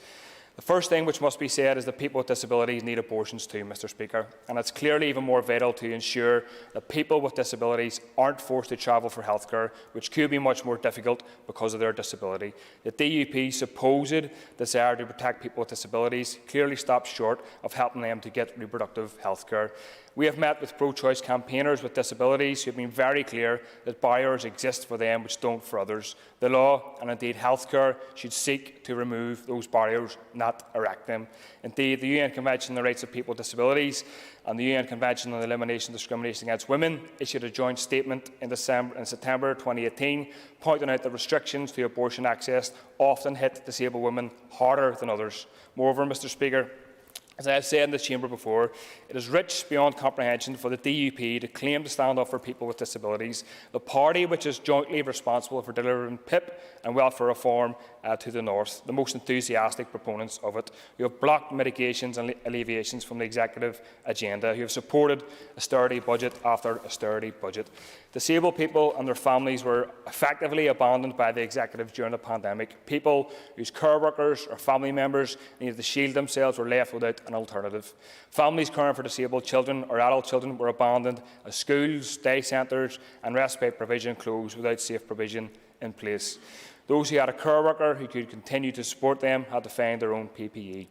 The first thing which must be said is that people with disabilities need abortions too, Mr Speaker, and it's clearly even more vital to ensure that people with disabilities aren't forced to travel for healthcare, which could be much more difficult because of their disability. The DUP's supposed desire to protect people with disabilities clearly stops short of helping them to get reproductive healthcare. We have met with pro-choice campaigners with disabilities who have been very clear that barriers exist for them which don't for others. The law, and indeed healthcare, should seek to remove those barriers, not erect them. Indeed, the UN Convention on the Rights of People with Disabilities and the UN Convention on the Elimination of Discrimination Against Women issued a joint statement in September 2018, pointing out that restrictions to abortion access often hit disabled women harder than others. Moreover, Mr Speaker, As I have said in this chamber before, it is rich beyond comprehension for the DUP to claim to stand up for people with disabilities, the party which is jointly responsible for delivering PIP and welfare reform to the North, the most enthusiastic proponents of it, who have blocked mitigations and alleviations from the executive agenda, who have supported austerity budget after austerity budget. Disabled people and their families were effectively abandoned by the executive during the pandemic. People whose care workers or family members needed to shield themselves were left without an alternative. Families caring for disabled children or adult children were abandoned as schools, day centres and respite provision closed without safe provision in place. Those who had a care worker who could continue to support them had to find their own PPE.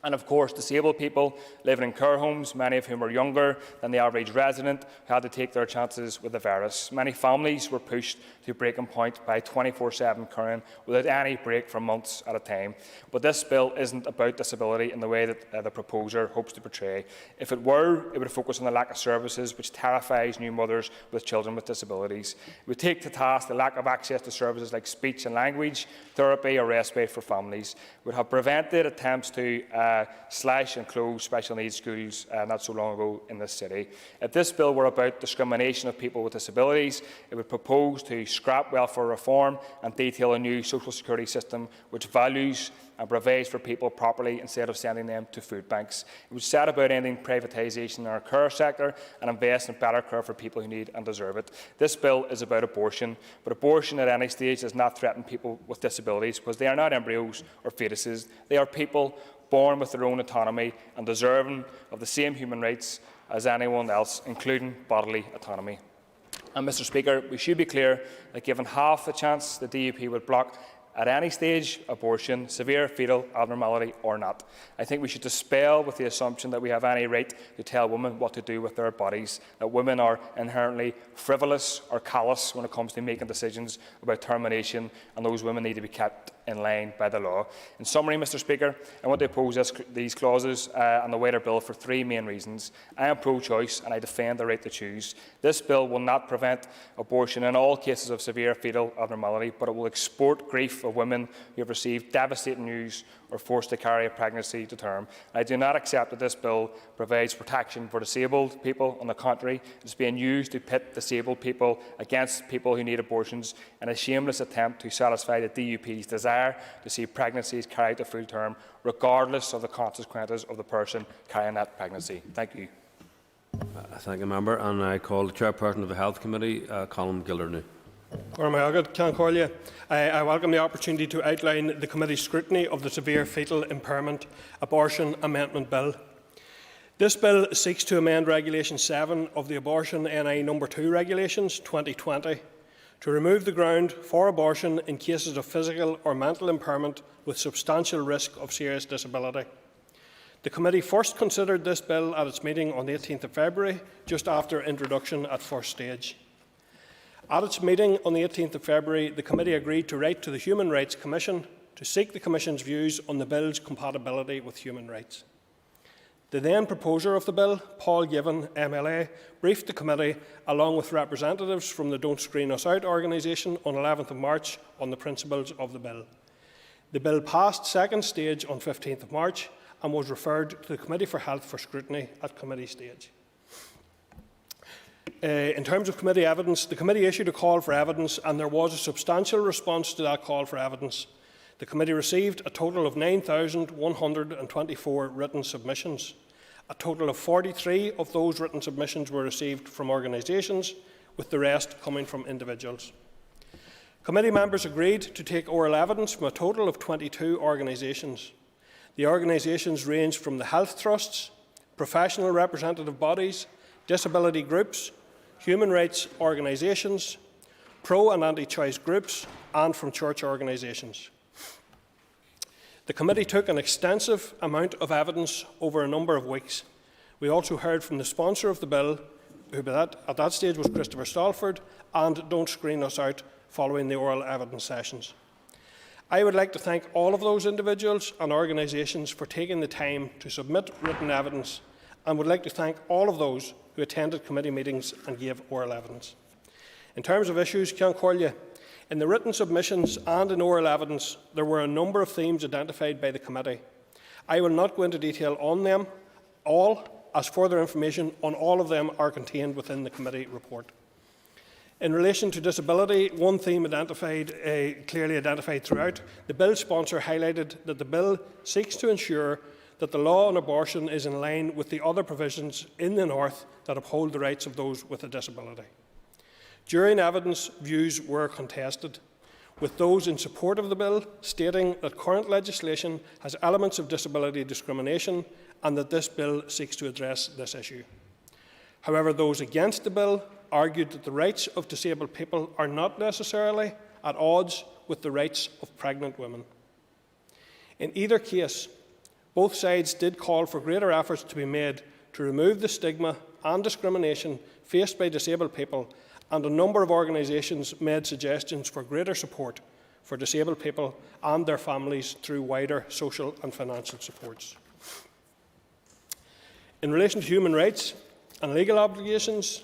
And of course, disabled people living in care homes, many of whom are younger than the average resident, had to take their chances with the virus. Many families were pushed to breaking point by 24/7 caring without any break for months at a time. But this bill isn't about disability in the way that the proposer hopes to portray. If it were, it would focus on the lack of services which terrifies new mothers with children with disabilities. It would take to task the lack of access to services like speech and language, therapy or respite for families. It would have prevented attempts to slash and close special needs schools not so long ago in this city. If this bill were about discrimination of people with disabilities, it would propose to scrap welfare reform and detail a new social security system which values and provides for people properly instead of sending them to food banks. It would set about ending privatisation in our care sector and invest in better care for people who need and deserve it. This bill is about abortion, but abortion at any stage does not threaten people with disabilities because they are not embryos or fetuses. They are people born with their own autonomy and deserving of the same human rights as anyone else, including bodily autonomy. And Mr. Speaker, we should be clear that given half the chance the DUP would block at any stage abortion, severe fetal abnormality or not. I think we should dispel with the assumption that we have any right to tell women what to do with their bodies, that women are inherently frivolous or callous when it comes to making decisions about termination, and those women need to be kept in line by the law. In summary, Mr. Speaker, I want to oppose these clauses and the wider bill for three main reasons. I am pro-choice and I defend the right to choose. This bill will not prevent abortion in all cases of severe fetal abnormality, but it will export grief of women who have received devastating news or forced to carry a pregnancy to term. I do not accept that this bill provides protection for disabled people. On the contrary, it is being used to pit disabled people against people who need abortions in a shameless attempt to satisfy the DUP's desire to see pregnancies carried to full term, regardless of the consequences of the person carrying that pregnancy. Thank you. Thank you, Member. And I call the Chairperson of the Health Committee, Colm Gildernew. I welcome the opportunity to outline the Committee's scrutiny of the Severe Fetal Impairment Abortion Amendment Bill. This bill seeks to amend Regulation 7 of the Abortion NI No. 2 Regulations 2020 to remove the ground for abortion in cases of physical or mental impairment with substantial risk of serious disability. The Committee first considered this bill at its meeting on the 18th of February, just after introduction at first stage. At its meeting on the 18th of February, the Committee agreed to write to the Human Rights Commission to seek the Commission's views on the bill's compatibility with human rights. The then proposer of the bill, Paul Given, MLA, briefed the Committee, along with representatives from the Don't Screen Us Out organisation, on 11th of March on the principles of the bill. The bill passed second stage on 15th of March and was referred to the Committee for Health for scrutiny at committee stage. In terms of committee evidence, the committee issued a call for evidence and there was a substantial response to that call for evidence. The committee received a total of 9,124 written submissions. A total of 43 of those written submissions were received from organisations, with the rest coming from individuals. Committee members agreed to take oral evidence from a total of 22 organisations. The organisations ranged from the health trusts, professional representative bodies, disability groups, human rights organisations, pro and anti-choice groups, and from church organisations. The committee took an extensive amount of evidence over a number of weeks. We also heard from the sponsor of the bill, who at that stage was Christopher Stalford, and Don't Screen Us Out following the oral evidence sessions. I would like to thank all of those individuals and organisations for taking the time to submit written evidence, and would like to thank all of those who attended committee meetings and gave oral evidence. In terms of issues, in the written submissions and in oral evidence, there were a number of themes identified by the committee. I will not go into detail on them all, as further information on all of them are contained within the committee report. In relation to disability, one theme clearly identified throughout, the bill sponsor highlighted that the bill seeks to ensure that the law on abortion is in line with the other provisions in the North that uphold the rights of those with a disability. During evidence, views were contested, with those in support of the bill stating that current legislation has elements of disability discrimination and that this bill seeks to address this issue. However, those against the bill argued that the rights of disabled people are not necessarily at odds with the rights of pregnant women. In either case, both sides did call for greater efforts to be made to remove the stigma and discrimination faced by disabled people, and a number of organisations made suggestions for greater support for disabled people and their families through wider social and financial supports. In relation to human rights and legal obligations,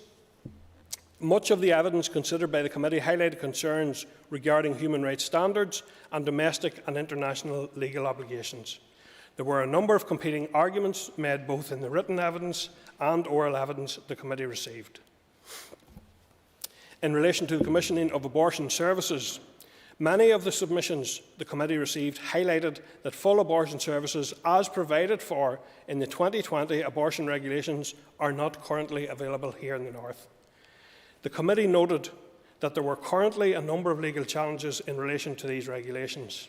much of the evidence considered by the committee highlighted concerns regarding human rights standards and domestic and international legal obligations. There were a number of competing arguments made both in the written evidence and oral evidence the committee received. In relation to the commissioning of abortion services, many of the submissions the committee received highlighted that full abortion services as provided for in the 2020 abortion regulations are not currently available here in the North. The committee noted that there were currently a number of legal challenges in relation to these regulations.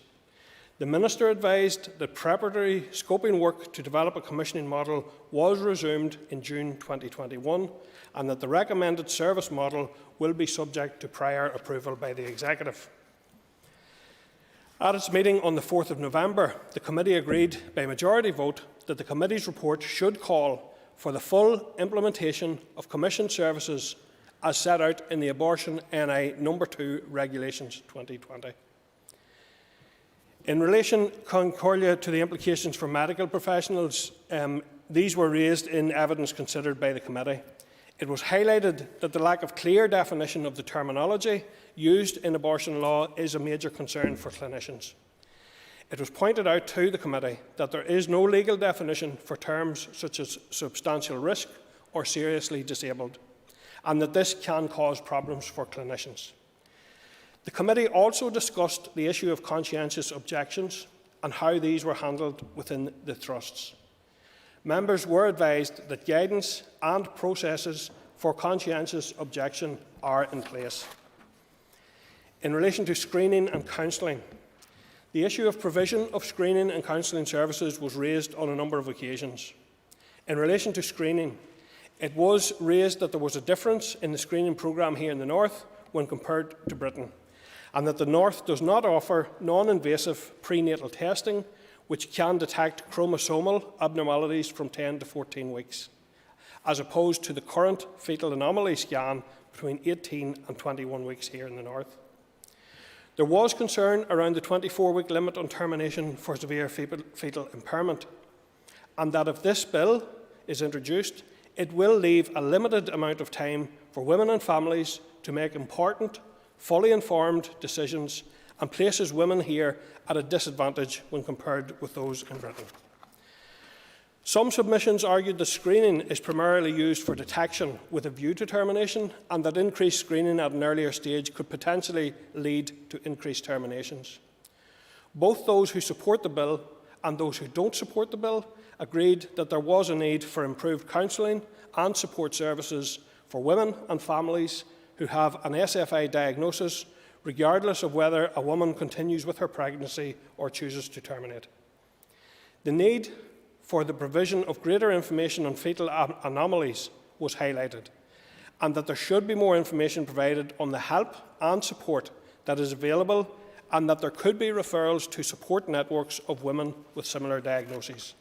The Minister advised that preparatory scoping work to develop a commissioning model was resumed in June 2021 and that the recommended service model will be subject to prior approval by the Executive. At its meeting on the 4th of November, the committee agreed by majority vote that the committee's report should call for the full implementation of commissioned services as set out in the Abortion NI No. 2 Regulations 2020. In relation, Concordia, to the implications for medical professionals, these were raised in evidence considered by the committee. It was highlighted that the lack of clear definition of the terminology used in abortion law is a major concern for clinicians. It was pointed out to the committee that there is no legal definition for terms such as substantial risk or seriously disabled, and that this can cause problems for clinicians. The committee also discussed the issue of conscientious objections and how these were handled within the trusts. Members were advised that guidance and processes for conscientious objection are in place. In relation to screening and counselling, the issue of provision of screening and counselling services was raised on a number of occasions. In relation to screening, it was raised that there was a difference in the screening programme here in the North when compared to Britain, and that the North does not offer non-invasive prenatal testing which can detect chromosomal abnormalities from 10 to 14 weeks, as opposed to the current fetal anomaly scan between 18 and 21 weeks here in the North. There was concern around the 24-week limit on termination for severe fetal impairment, and that if this bill is introduced, it will leave a limited amount of time for women and families to make important, fully informed decisions and places women here at a disadvantage when compared with those in Britain. Some submissions argued that screening is primarily used for detection with a view to termination, and that increased screening at an earlier stage could potentially lead to increased terminations. Both those who support the bill and those who don't support the bill agreed that there was a need for improved counselling and support services for women and families who have an SFI diagnosis, regardless of whether a woman continues with her pregnancy or chooses to terminate. The need for the provision of greater information on fetal anomalies was highlighted, and that there should be more information provided on the help and support that is available, and that there could be referrals to support networks of women with similar diagnoses.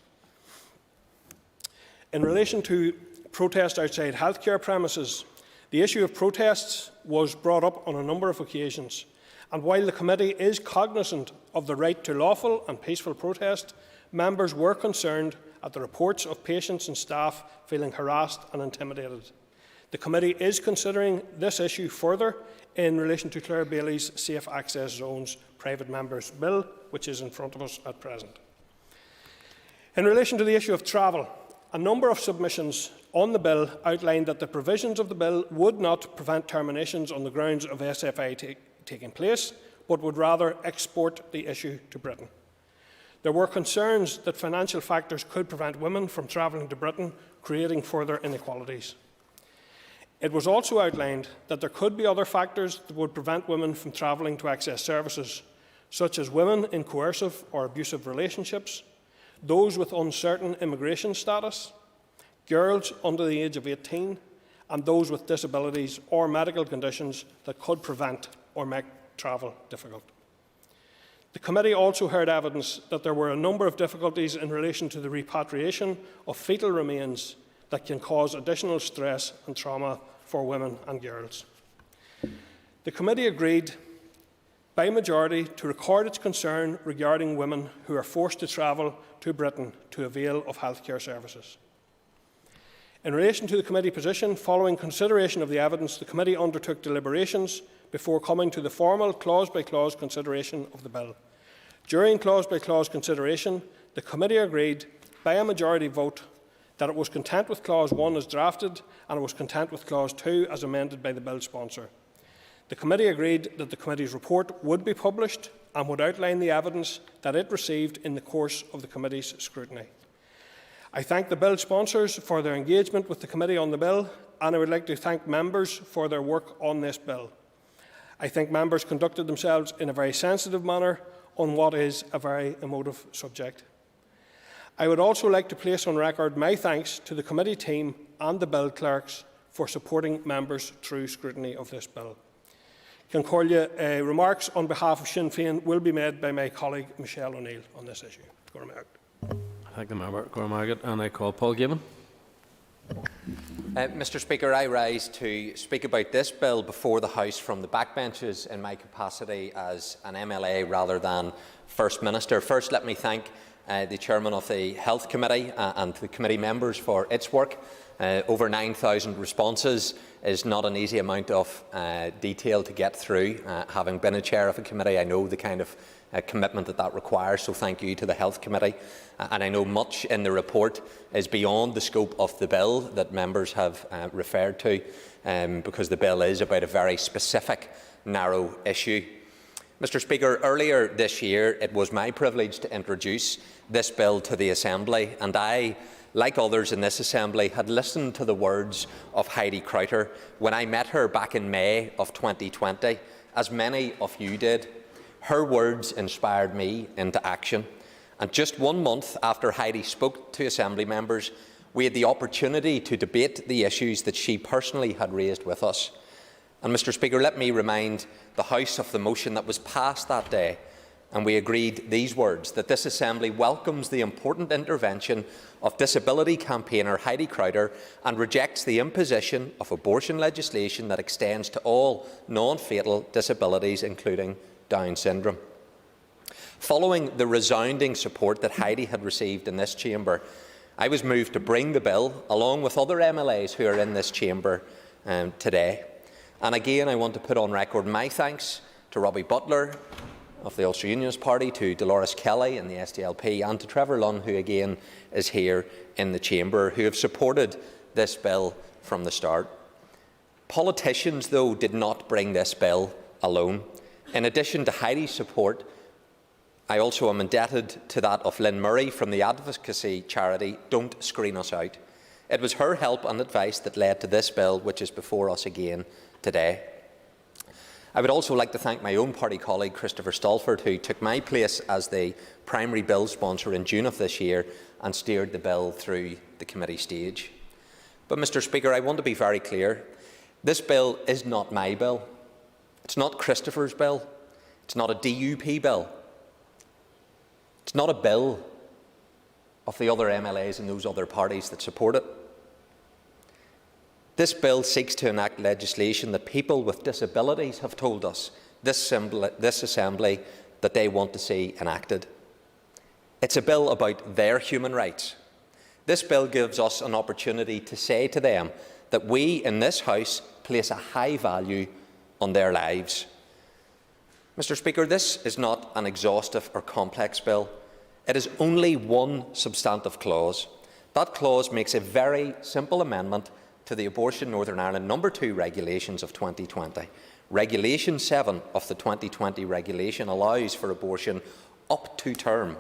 In relation to protest outside healthcare premises, the issue of protests was brought up on a number of occasions, and while the committee is cognizant of the right to lawful and peaceful protest, members were concerned at the reports of patients and staff feeling harassed and intimidated. The committee is considering this issue further in relation to Claire Bailey's Safe Access Zones Private Members Bill, which is in front of us at present. In relation to the issue of travel, a number of submissions on the bill outlined that the provisions of the bill would not prevent terminations on the grounds of SFI taking place, but would rather export the issue to Britain. There were concerns that financial factors could prevent women from travelling to Britain, creating further inequalities. It was also outlined that there could be other factors that would prevent women from travelling to access services, such as women in coercive or abusive relationships, those with uncertain immigration status, girls under the age of 18, and those with disabilities or medical conditions that could prevent or make travel difficult. The committee also heard evidence that there were a number of difficulties in relation to the repatriation of fetal remains that can cause additional stress and trauma for women and girls. The committee agreed by majority to record its concern regarding women who are forced to travel to Britain to avail of healthcare services. In relation to the committee position, following consideration of the evidence, the committee undertook deliberations before coming to the formal clause-by-clause consideration of the bill. During clause-by-clause consideration, the committee agreed by a majority vote that it was content with Clause 1 as drafted and it was content with Clause 2 as amended by the bill sponsor. The committee agreed that the committee's report would be published and would outline the evidence that it received in the course of the committee's scrutiny. I thank the bill sponsors for their engagement with the committee on the bill, and I would like to thank members for their work on this bill. I think members conducted themselves in a very sensitive manner on what is a very emotive subject. I would also like to place on record my thanks to the committee team and the bill clerks for supporting members through scrutiny of this bill. Concordia, remarks on behalf of Sinn Féin will be made by my colleague Michelle O'Neill on this issue. I thank the member, Cormac, and I call Paul Gibbon. Mr Speaker, I rise to speak about this bill before the House from the backbenches in my capacity as an MLA rather than First Minister. First, let me thank the Chairman of the Health Committee and the committee members for its work. Over 9,000 responses is not an easy amount of detail to get through. Having been a chair of a committee, I know the kind of commitment that requires, so thank you to the Health Committee. And I know much in the report is beyond the scope of the bill that members have referred to, because the bill is about a very specific, narrow issue. Mr Speaker, earlier this year it was my privilege to introduce this bill to the Assembly, and I, like others in this Assembly, had listened to the words of Heidi Crowther when I met her back in May of 2020, as many of you did. Her words inspired me into action, and just 1 month after Heidi spoke to Assembly members, we had the opportunity to debate the issues that she personally had raised with us. And Mr Speaker, let me remind the House of the motion that was passed that day, and we agreed these words, that this Assembly welcomes the important intervention of disability campaigner Heidi Crowther and rejects the imposition of abortion legislation that extends to all non-fatal disabilities, including Down syndrome. Following the resounding support that Heidi had received in this chamber, I was moved to bring the bill, along with other MLAs who are in this chamber today. And again, I want to put on record my thanks to Robbie Butler of the Ulster Unionist Party, to Dolores Kelly in the SDLP, and to Trevor Lunn, who again is here in the chamber, who have supported this bill from the start. Politicians, though, did not bring this bill alone. In addition to Heidi's support, I also am indebted to that of Lynn Murray from the advocacy charity Don't Screen Us Out. It was her help and advice that led to this bill, which is before us again today. I would also like to thank my own party colleague Christopher Stalford, who took my place as the primary bill sponsor in June of this year and steered the bill through the committee stage. But, Mr Speaker, I want to be very clear. This bill is not my bill. It's not Christopher's bill. It's not a DUP bill. It's not a bill of the other MLAs and those other parties that support it. This bill seeks to enact legislation that people with disabilities have told us, this Assembly, that they want to see enacted. It's a bill about their human rights. This bill gives us an opportunity to say to them that we in this House place a high value on their lives. Mr Speaker, this is not an exhaustive or complex bill. It is only one substantive clause. That clause makes a very simple amendment to the Abortion Northern Ireland No. 2 regulations of 2020. Regulation 7 of the 2020 regulation allows for abortion up to term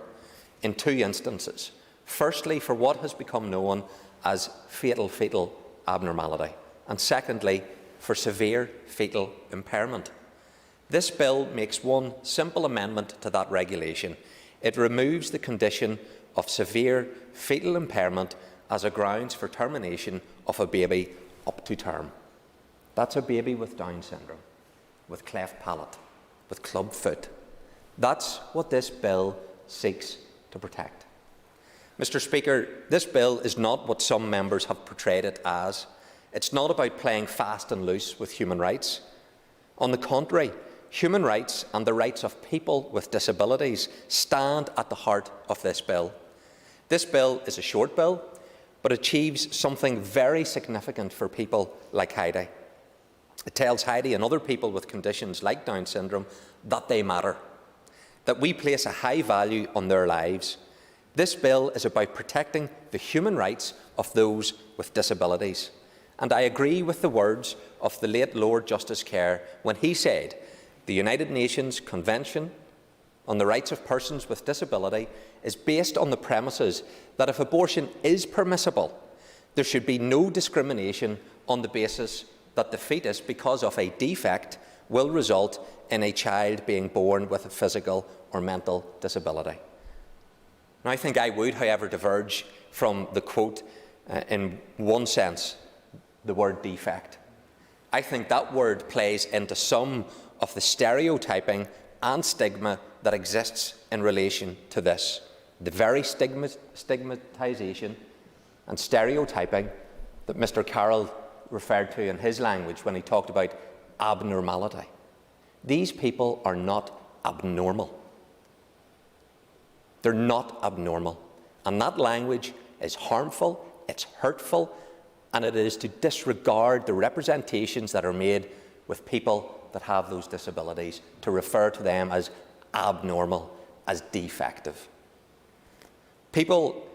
in 2 instances. Firstly, for what has become known as fatal fetal abnormality, and secondly, for severe fetal impairment. This bill makes one simple amendment to that regulation. It removes the condition of severe fetal impairment as a grounds for termination of a baby up to term. That's a baby with Down syndrome, with cleft palate, with club foot. That's what this bill seeks to protect. Mr. Speaker, this bill is not what some members have portrayed it as. It's not about playing fast and loose with human rights. On the contrary, human rights and the rights of people with disabilities stand at the heart of this bill. This bill is a short bill, but achieves something very significant for people like Heidi. It tells Heidi and other people with conditions like Down syndrome that they matter, that we place a high value on their lives. This bill is about protecting the human rights of those with disabilities. And I agree with the words of the late Lord Justice Kerr when he said, "The United Nations Convention on the Rights of Persons with Disability is based on the premises that if abortion is permissible, there should be no discrimination on the basis that the fetus, because of a defect, will result in a child being born with a physical or mental disability." Now, I think I would, however, diverge from the quote in one sense, the word defect. I think that word plays into some of the stereotyping and stigma that exists in relation to this. The very stigmatisation and stereotyping that Mr. Carroll referred to in his language when he talked about abnormality. These people are not abnormal. They're not abnormal. And that language is harmful, it's hurtful, and it is to disregard the representations that are made with people that have those disabilities, to refer to them as abnormal, as defective. People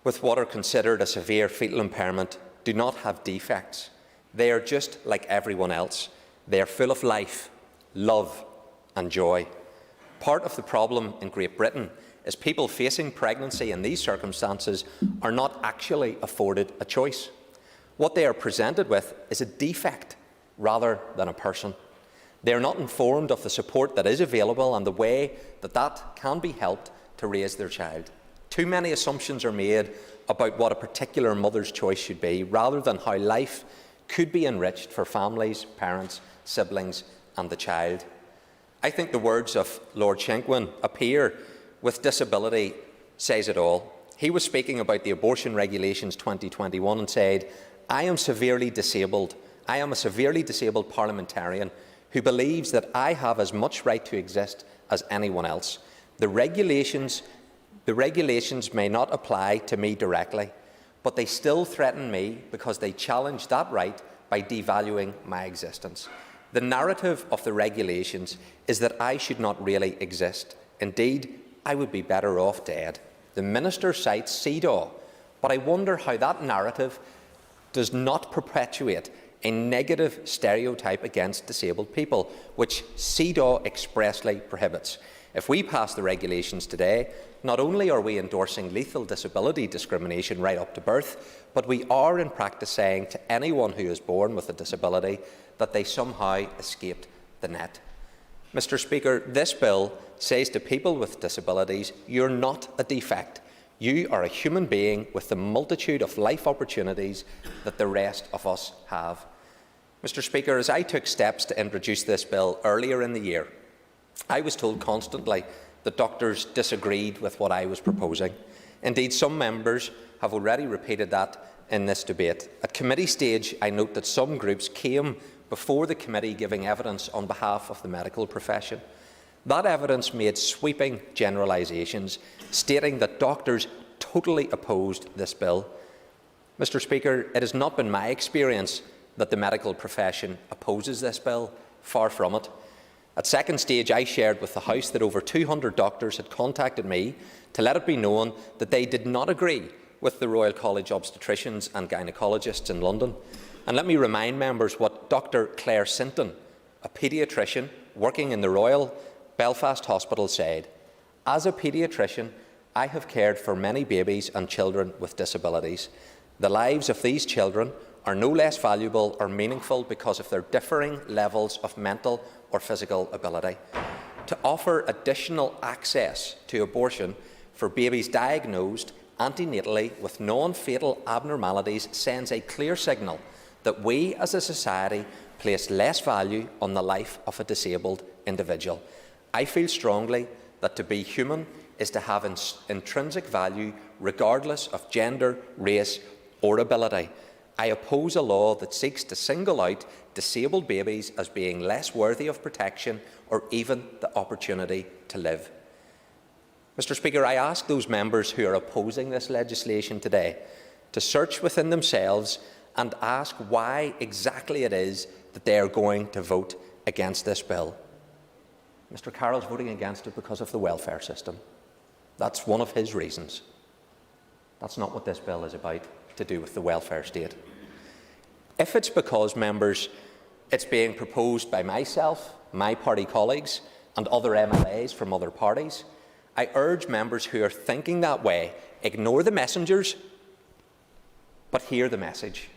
with what are considered a severe fetal impairment do not have defects. They are just like everyone else. They are full of life, love and joy. Part of the problem in Great Britain is people facing pregnancy in these circumstances are not actually afforded a choice. What they are presented with is a defect rather than a person. They are not informed of the support that is available and the way that that can be helped to raise their child. Too many assumptions are made about what a particular mother's choice should be, rather than how life could be enriched for families, parents, siblings and the child. I think the words of Lord Shenkwin, a peer with disability, says it all. He was speaking about the Abortion Regulations 2021 and said, "I am severely disabled. I am a severely disabled parliamentarian who believes that I have as much right to exist as anyone else. The regulations may not apply to me directly, but they still threaten me because they challenge that right by devaluing my existence. The narrative of the regulations is that I should not really exist. Indeed, I would be better off dead." The Minister cites CEDAW, but I wonder how that narrative does not perpetuate a negative stereotype against disabled people, which CEDAW expressly prohibits. If we pass the regulations today, not only are we endorsing lethal disability discrimination right up to birth, but we are in practice saying to anyone who is born with a disability that they somehow escaped the net. Mr. Speaker, this bill says to people with disabilities, you're not a defect. You are a human being with the multitude of life opportunities that the rest of us have. Mr. Speaker, as I took steps to introduce this bill earlier in the year, I was told constantly that doctors disagreed with what I was proposing. Indeed, some members have already repeated that in this debate. At committee stage, I note that some groups came before the committee giving evidence on behalf of the medical profession. That evidence made sweeping generalisations, stating that doctors totally opposed this bill. Mr. Speaker, it has not been my experience that the medical profession opposes this bill. Far from it. At second stage, I shared with the House that over 200 doctors had contacted me to let it be known that they did not agree with the Royal College of Obstetricians and Gynaecologists in London. And let me remind members what Dr Claire Sinton, a paediatrician working in the Royal Belfast Hospital, said. As a paediatrician, I have cared for many babies and children with disabilities. The lives of these children are no less valuable or meaningful because of their differing levels of mental or physical ability. To offer additional access to abortion for babies diagnosed antenatally with non-fatal abnormalities sends a clear signal that we as a society place less value on the life of a disabled individual. I feel strongly that to be human is to have intrinsic value regardless of gender, race or ability. I oppose a law that seeks to single out disabled babies as being less worthy of protection or even the opportunity to live. Mr Speaker, I ask those members who are opposing this legislation today to search within themselves and ask why exactly it is that they are going to vote against this bill. Mr Carroll's voting against it because of the welfare system. That's one of his reasons. That's not what this bill is about, to do with the welfare state. If it's because, members, it's being proposed by myself, my party colleagues and other MLAs from other parties, I urge members who are thinking that way, ignore the messengers, but hear the message.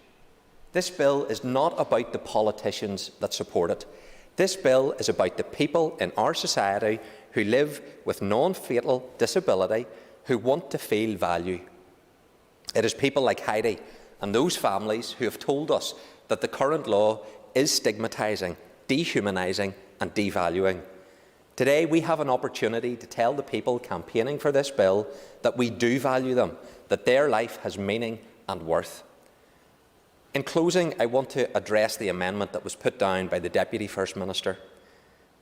This bill is not about the politicians that support it. This bill is about the people in our society who live with non-fatal disability, who want to feel value. It is people like Heidi and those families who have told us that the current law is stigmatising, dehumanising and devaluing. Today we have an opportunity to tell the people campaigning for this bill that we do value them, that their life has meaning and worth. In closing, I want to address the amendment that was put down by the Deputy First Minister,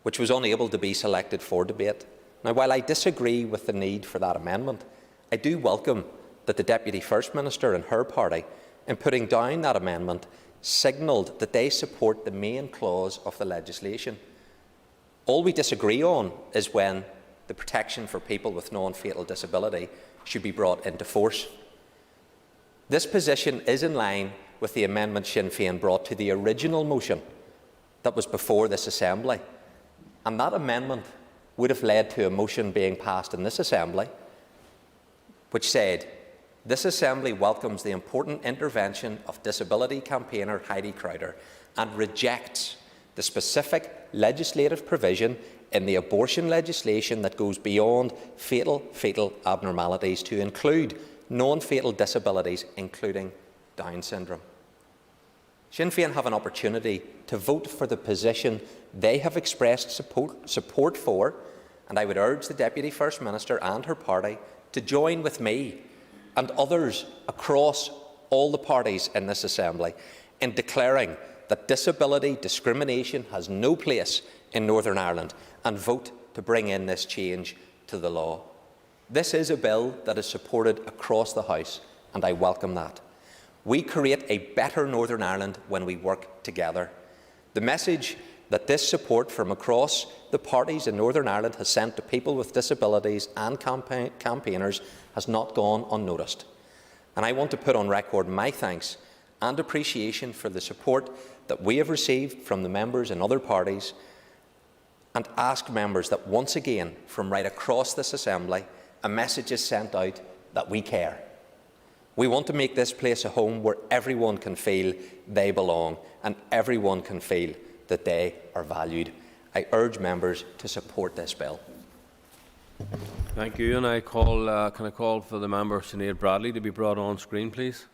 which was unable to be selected for debate. Now, while I disagree with the need for that amendment, I do welcome that the Deputy First Minister and her party, in putting down that amendment, signalled that they support the main clause of the legislation. All we disagree on is when the protection for people with non-fatal disability should be brought into force. This position is in line with the amendment Sinn Féin brought to the original motion that was before this Assembly. And that amendment would have led to a motion being passed in this Assembly which said, "This Assembly welcomes the important intervention of disability campaigner Heidi Crowder and rejects the specific legislative provision in the abortion legislation that goes beyond fatal fetal abnormalities to include non-fatal disabilities, including Down syndrome." Sinn Féin have an opportunity to vote for the position they have expressed support for, and I would urge the Deputy First Minister and her party to join with me and others across all the parties in this Assembly in declaring that disability discrimination has no place in Northern Ireland and vote to bring in this change to the law. This is a bill that is supported across the House, and I welcome that. We create a better Northern Ireland when we work together. The message that this support from across the parties in Northern Ireland has sent to people with disabilities and campaigners has not gone unnoticed. And I want to put on record my thanks and appreciation for the support that we have received from the members in other parties, and ask members that once again, from right across this Assembly, a message is sent out that we care. We want to make this place a home where everyone can feel they belong and everyone can feel that they are valued. I urge members to support this bill. Thank you. And I call, can I call for the member Sinead Bradley to be brought on screen, please?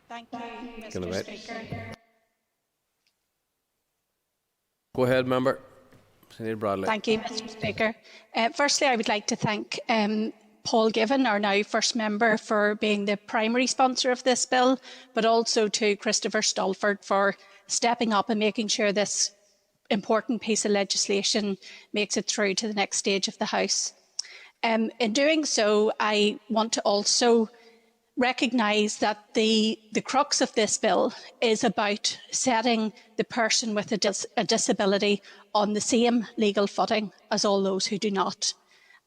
Thank you, Mr. Speaker. Go ahead, member. Sinead Bradley. Thank you, Mr. Speaker. Firstly, I would like to thank Paul Given, our now first member, for being the primary sponsor of this bill, but also to Christopher Stolford for stepping up and making sure this important piece of legislation makes it through to the next stage of the House. In doing so, I want to also recognise that the crux of this bill is about setting the person with a disability on the same legal footing as all those who do not.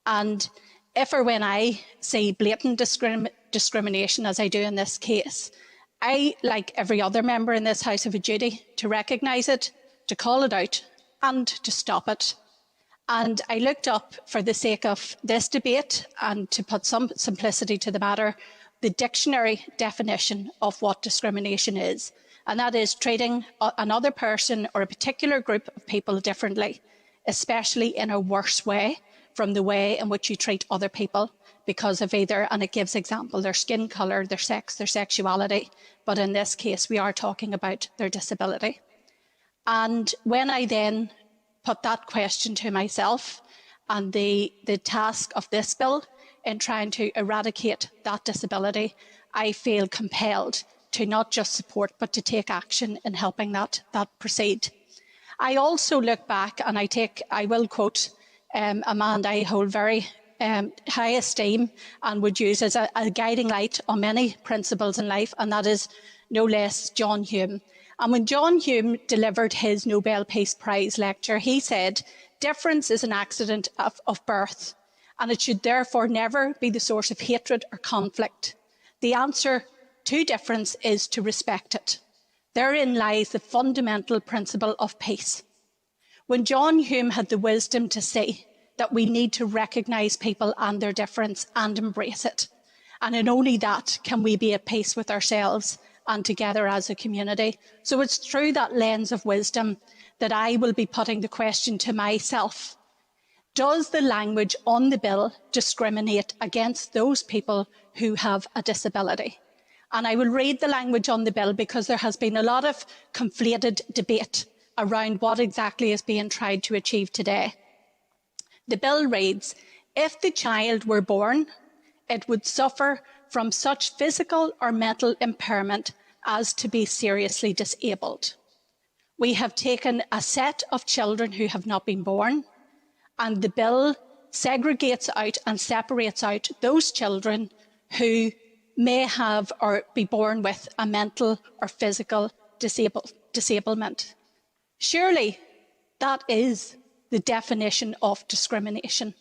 And if or when I see blatant discrimination, as I do in this case, I, like every other member in this House, have a duty to recognise it, to call it out and to stop it. And I looked up, for the sake of this debate and to put some simplicity to the matter, the dictionary definition of what discrimination is, and that is treating another person or a particular group of people differently, especially in a worse way from the way in which you treat other people because of either, and it gives example, their skin colour, their sex, their sexuality, but in this case we are talking about their disability. And when I then put that question to myself and the task of this bill in trying to eradicate that disability, I feel compelled to not just support but to take action in helping that proceed. I also look back and I will quote a man I hold very high esteem and would use as a guiding light on many principles in life, and that is no less John Hume. And when John Hume delivered his Nobel Peace Prize lecture, he said, "Difference is an accident of birth, and it should therefore never be the source of hatred or conflict. The answer to difference is to respect it. Therein lies the fundamental principle of peace." When John Hume had the wisdom to see that we need to recognise people and their difference and embrace it, and in only that can we be at peace with ourselves and together as a community. So it's through that lens of wisdom that I will be putting the question to myself: does the language on the bill discriminate against those people who have a disability? And I will read the language on the bill because there has been a lot of conflated debate around what exactly is being tried to achieve today. The bill reads, "If the child were born, it would suffer from such physical or mental impairment as to be seriously disabled." We have taken a set of children who have not been born, and the bill segregates out and separates out those children who may have or be born with a mental or physical disablement. Surely that is the definition of discrimination.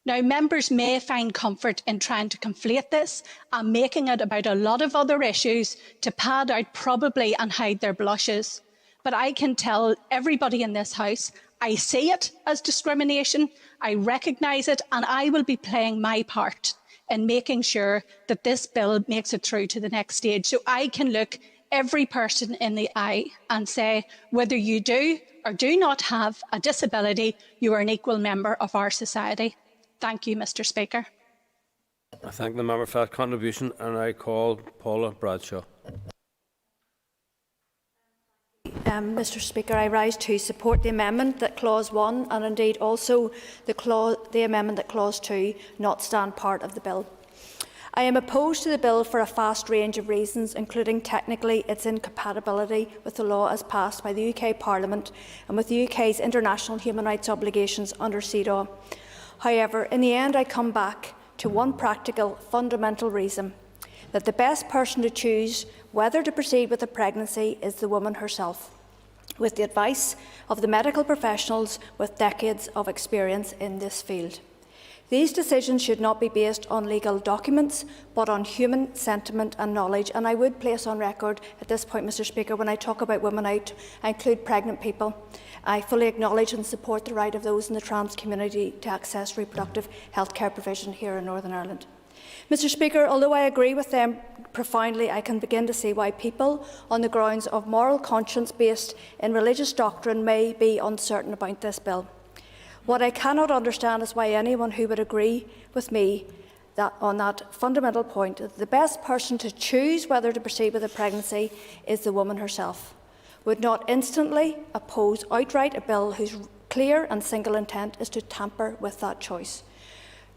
Now, members may find comfort in trying to conflate this and making it about a lot of other issues to pad out probably and hide their blushes. But I can tell everybody in this House, I see it as discrimination, I recognise it, and I will be playing my part in making sure that this bill makes it through to the next stage. So I can look every person in the eye and say, whether you do or do not have a disability, you are an equal member of our society. Thank you, Mr. Speaker. I thank the member for that contribution, and I call Paula Bradshaw. Mr. Speaker, I rise to support the amendment that Clause 1 and indeed also the amendment that Clause 2 not stand part of the bill. I am opposed to the bill for a vast range of reasons, including technically its incompatibility with the law as passed by the UK Parliament and with the UK's international human rights obligations under CEDAW. However, in the end I come back to one practical, fundamental reason: that the best person to choose whether to proceed with a pregnancy is the woman herself, with the advice of the medical professionals with decades of experience in this field. These decisions should not be based on legal documents, but on human sentiment and knowledge. And I would place on record at this point, Mr. Speaker, when I talk about women out, I include pregnant people. I fully acknowledge and support the right of those in the trans community to access reproductive health care provision here in Northern Ireland. Mr. Speaker, although I agree with them profoundly, I can begin to see why people, on the grounds of moral conscience based in religious doctrine, may be uncertain about this bill. What I cannot understand is why anyone who would agree with me that on that fundamental point, that the best person to choose whether to proceed with a pregnancy is the woman herself, would not instantly oppose outright a bill whose clear and single intent is to tamper with that choice.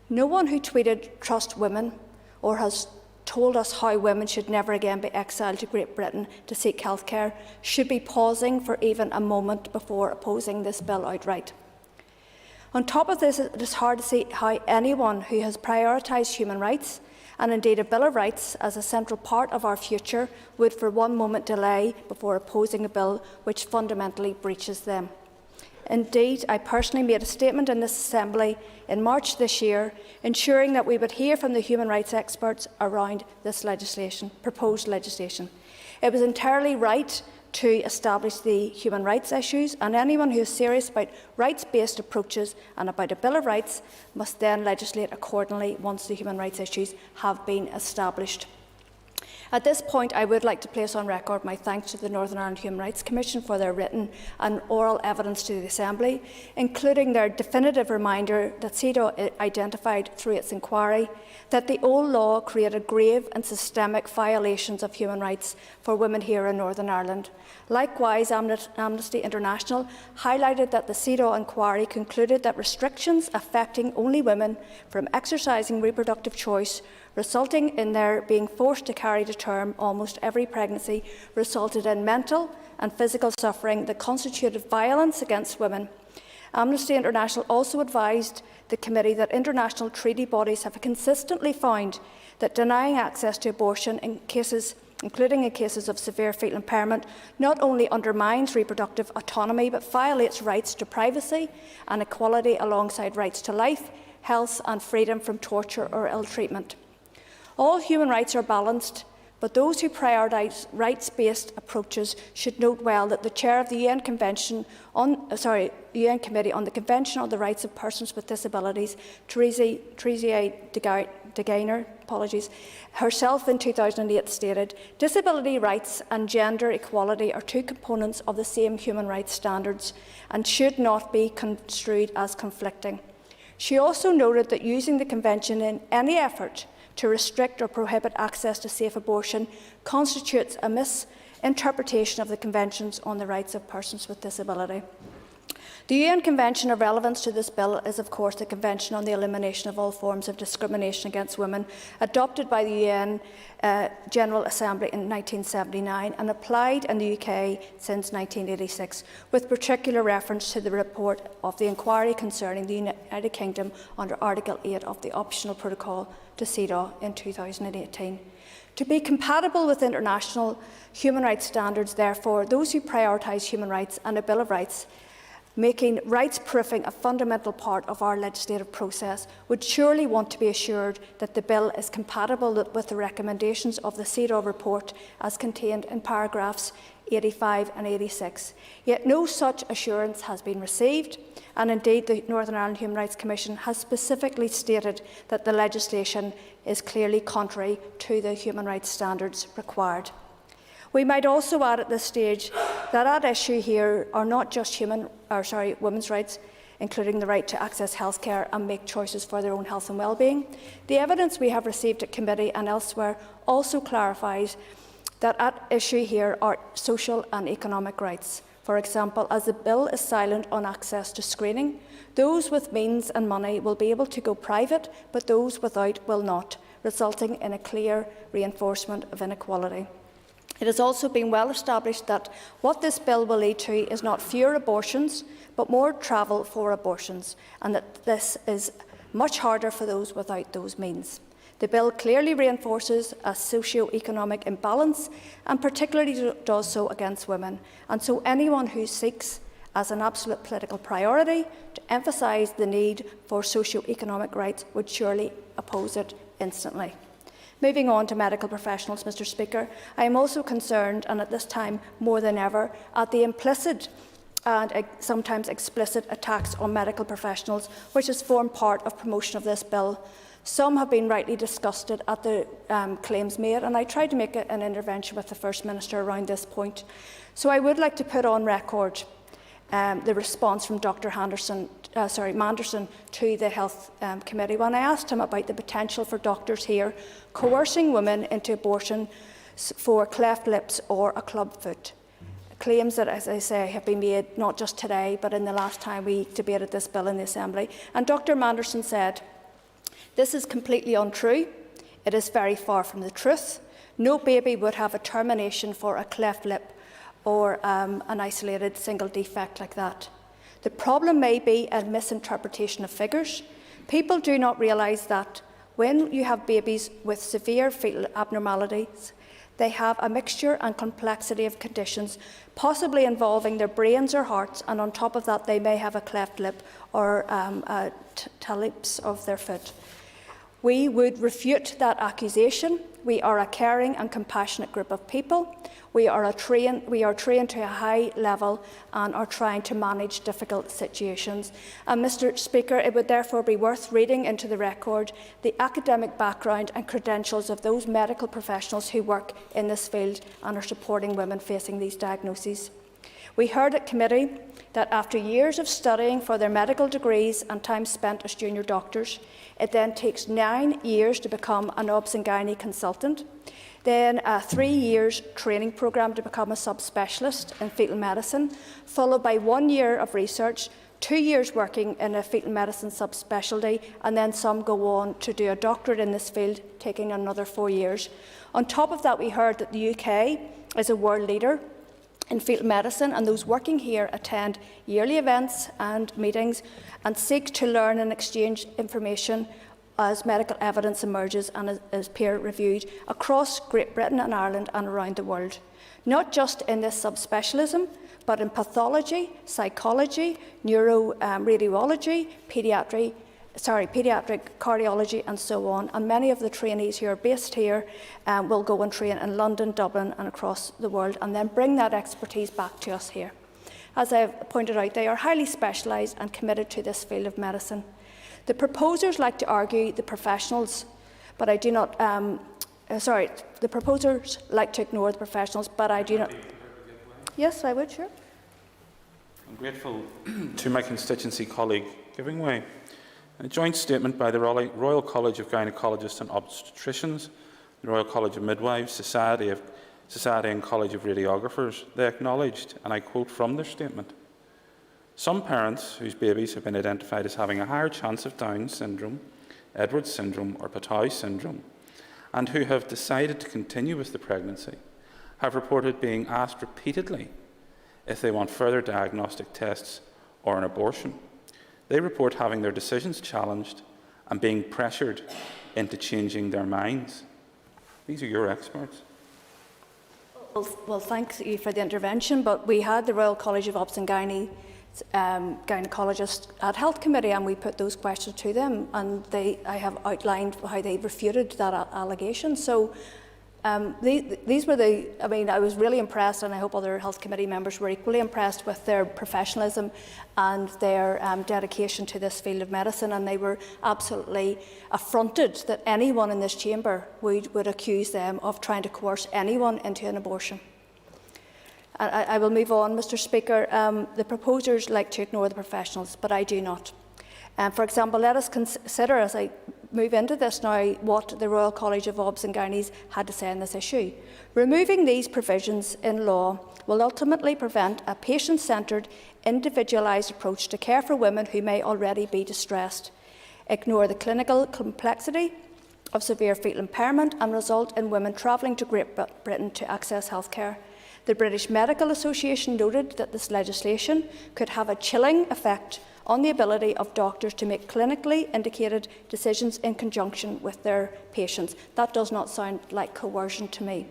No one who tweeted "Trust Women" or has told us how women should never again be exiled to Great Britain to seek health care should be pausing for even a moment before opposing this bill outright. On top of this, it is hard to see how anyone who has prioritised human rights And indeed, a Bill of Rights, as a central part of our future, would for one moment delay before opposing a bill which fundamentally breaches them. Indeed, I personally made a statement in this Assembly in March this year, ensuring that we would hear from the human rights experts around this proposed legislation. It was entirely right to establish the human rights issues, and anyone who is serious about rights-based approaches and about a Bill of Rights must then legislate accordingly once the human rights issues have been established. At this point, I would like to place on record my thanks to the Northern Ireland Human Rights Commission for their written and oral evidence to the Assembly, including their definitive reminder that CEDAW identified through its inquiry that the old law created grave and systemic violations of human rights for women here in Northern Ireland. Likewise, Amnesty International highlighted that the CEDAW inquiry concluded that restrictions affecting only women from exercising reproductive choice, resulting in their being forced to carry to term almost every pregnancy, resulted in mental and physical suffering that constituted violence against women. Amnesty International also advised the committee that international treaty bodies have consistently found that denying access to abortion including in cases of severe fetal impairment, not only undermines reproductive autonomy but violates rights to privacy and equality alongside rights to life, health and freedom from torture or ill treatment. All human rights are balanced, but those who prioritise rights-based approaches should note well that the chair of the UN Committee on the Convention on the Rights of Persons with Disabilities, Teresa DeGainer, herself in 2008 stated, "Disability rights and gender equality are two components of the same human rights standards and should not be construed as conflicting." She also noted that using the Convention in any effort to restrict or prohibit access to safe abortion constitutes a misinterpretation of the Conventions on the Rights of Persons with Disability. The UN Convention of relevance to this bill is, of course, the Convention on the Elimination of All Forms of Discrimination Against Women, adopted by the UN General Assembly in 1979 and applied in the UK since 1986, with particular reference to the report of the inquiry concerning the United Kingdom under Article 8 of the Optional Protocol to CEDAW in 2018. To be compatible with international human rights standards, therefore, those who prioritise human rights and a Bill of Rights, making rights proofing a fundamental part of our legislative process, would surely want to be assured that the bill is compatible with the recommendations of the CEDAW report as contained in paragraphs 85 and 86. Yet no such assurance has been received, and indeed the Northern Ireland Human Rights Commission has specifically stated that the legislation is clearly contrary to the human rights standards required. We might also add at this stage that at issue here are not just women's rights, including the right to access healthcare and make choices for their own health and well-being. The evidence we have received at committee and elsewhere also clarifies that at issue here are social and economic rights. For example, as the bill is silent on access to screening, those with means and money will be able to go private, but those without will not, resulting in a clear reinforcement of inequality. It has also been well established that what this bill will lead to is not fewer abortions, but more travel for abortions, and that this is much harder for those without those means. The bill clearly reinforces a socio-economic imbalance, and particularly does so against women. And so anyone who seeks, as an absolute political priority, to emphasise the need for socio-economic rights would surely oppose it instantly. Moving on to medical professionals, Mr. Speaker, I am also concerned, and at this time more than ever, at the implicit and sometimes explicit attacks on medical professionals, which has formed part of promotion of this bill. Some have been rightly disgusted at the claims made, and I tried to make an intervention with the First Minister around this point. So I would like to put on record the response from Dr. Manderson to the Health Committee when I asked him about the potential for doctors here coercing women into abortion for cleft lips or a club foot. Claims that, as I say, have been made not just today, but in the last time we debated this bill in the Assembly. And Dr. Manderson said, "This is completely untrue. It is very far from the truth. No baby would have a termination for a cleft lip or an isolated single defect like that. The problem may be a misinterpretation of figures. People do not realise that when you have babies with severe fetal abnormalities, they have a mixture and complexity of conditions, possibly involving their brains or hearts, and on top of that they may have a cleft lip or talus of their foot. We would refute that accusation. We are a caring and compassionate group of people. We are trained to a high level and are trying to manage difficult situations. And Mr. Speaker, it would therefore be worth reading into the record the academic background and credentials of those medical professionals who work in this field and are supporting women facing these diagnoses. We heard at committee that after years of studying for their medical degrees and time spent as junior doctors, it then takes 9 years to become an obs and gynae consultant, then a 3 years training programme to become a subspecialist in fetal medicine, followed by 1 year of research, 2 years working in a fetal medicine subspecialty, and then some go on to do a doctorate in this field, taking another 4 years. On top of that, we heard that the UK is a world leader in fetal medicine, and those working here attend yearly events and meetings and seek to learn and exchange information as medical evidence emerges and is peer-reviewed across Great Britain and Ireland and around the world. Not just in this subspecialism, but in pathology, psychology, neuroradiology, paediatric cardiology and so on. And many of the trainees who are based here will go and train in London, Dublin and across the world, and then bring that expertise back to us here. As I have pointed out, they are highly specialised and committed to this field of medicine. The proposers like to argue the professionals, but I do not. The proposers like to ignore the professionals, but I do not. Yes, I would, sure. I'm grateful to my constituency colleague giving way. A joint statement by the Royal College of Gynaecologists and Obstetricians, the Royal College of Midwives, Society and College of Radiographers, they acknowledged, and I quote from their statement, "Some parents whose babies have been identified as having a higher chance of Down syndrome, Edwards syndrome or Patau syndrome, and who have decided to continue with the pregnancy, have reported being asked repeatedly if they want further diagnostic tests or an abortion. They report having their decisions challenged and being pressured into changing their minds." These are your experts. Well, thank you for the intervention, but we had the Royal College of Obs and Gynaecologists at Health Committee, and we put those questions to them, and I have outlined how they refuted that allegation. So these were I was really impressed, and I hope other Health Committee members were equally impressed with their professionalism and their dedication to this field of medicine, and they were absolutely affronted that anyone in this chamber would accuse them of trying to coerce anyone into an abortion. I will move on, Mr. Speaker. The proposers like to ignore the professionals, but I do not. For example, let us consider, as I move into this now, what the Royal College of Obs and Gynaes had to say on this issue. Removing these provisions in law will ultimately prevent a patient-centred, individualised approach to care for women who may already be distressed, ignore the clinical complexity of severe fetal impairment, and result in women travelling to Great Britain to access healthcare. The British Medical Association noted that this legislation could have a chilling effect on the ability of doctors to make clinically indicated decisions in conjunction with their patients. That does not sound like coercion to me.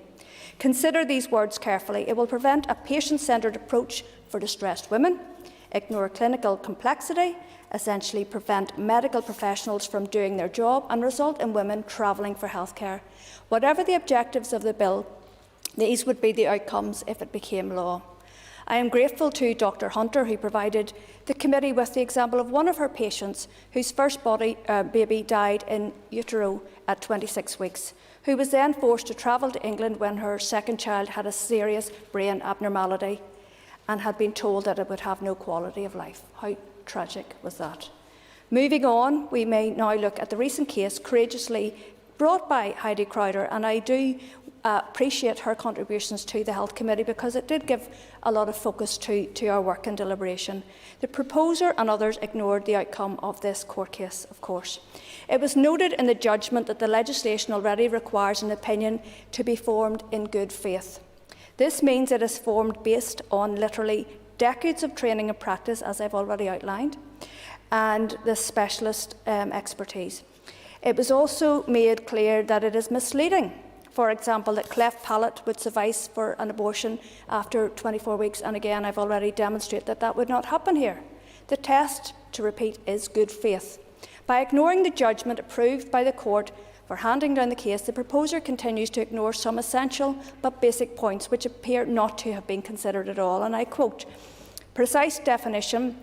Consider these words carefully. It will prevent a patient-centred approach for distressed women, ignore clinical complexity, essentially prevent medical professionals from doing their job, and result in women travelling for healthcare. Whatever the objectives of the bill, these would be the outcomes if it became law. I am grateful to Dr Hunter, who provided the committee with the example of one of her patients whose first baby died in utero at 26 weeks, who was then forced to travel to England when her second child had a serious brain abnormality and had been told that it would have no quality of life. How tragic was that? Moving on, we may now look at the recent case courageously brought by Heidi Crowder, and I do appreciate her contributions to the Health Committee because it did give a lot of focus to our work and deliberation. The proposer and others ignored the outcome of this court case, of course. It was noted in the judgment that the legislation already requires an opinion to be formed in good faith. This means it is formed based on literally decades of training and practice, as I've already outlined, and the specialist expertise. It was also made clear that it is misleading. For example, that cleft palate would suffice for an abortion after 24 weeks, and again I've already demonstrated that that would not happen here. The test, to repeat, is good faith. By ignoring the judgment approved by the court for handing down the case, the proposer continues to ignore some essential but basic points which appear not to have been considered at all, and I quote, "Precise definition,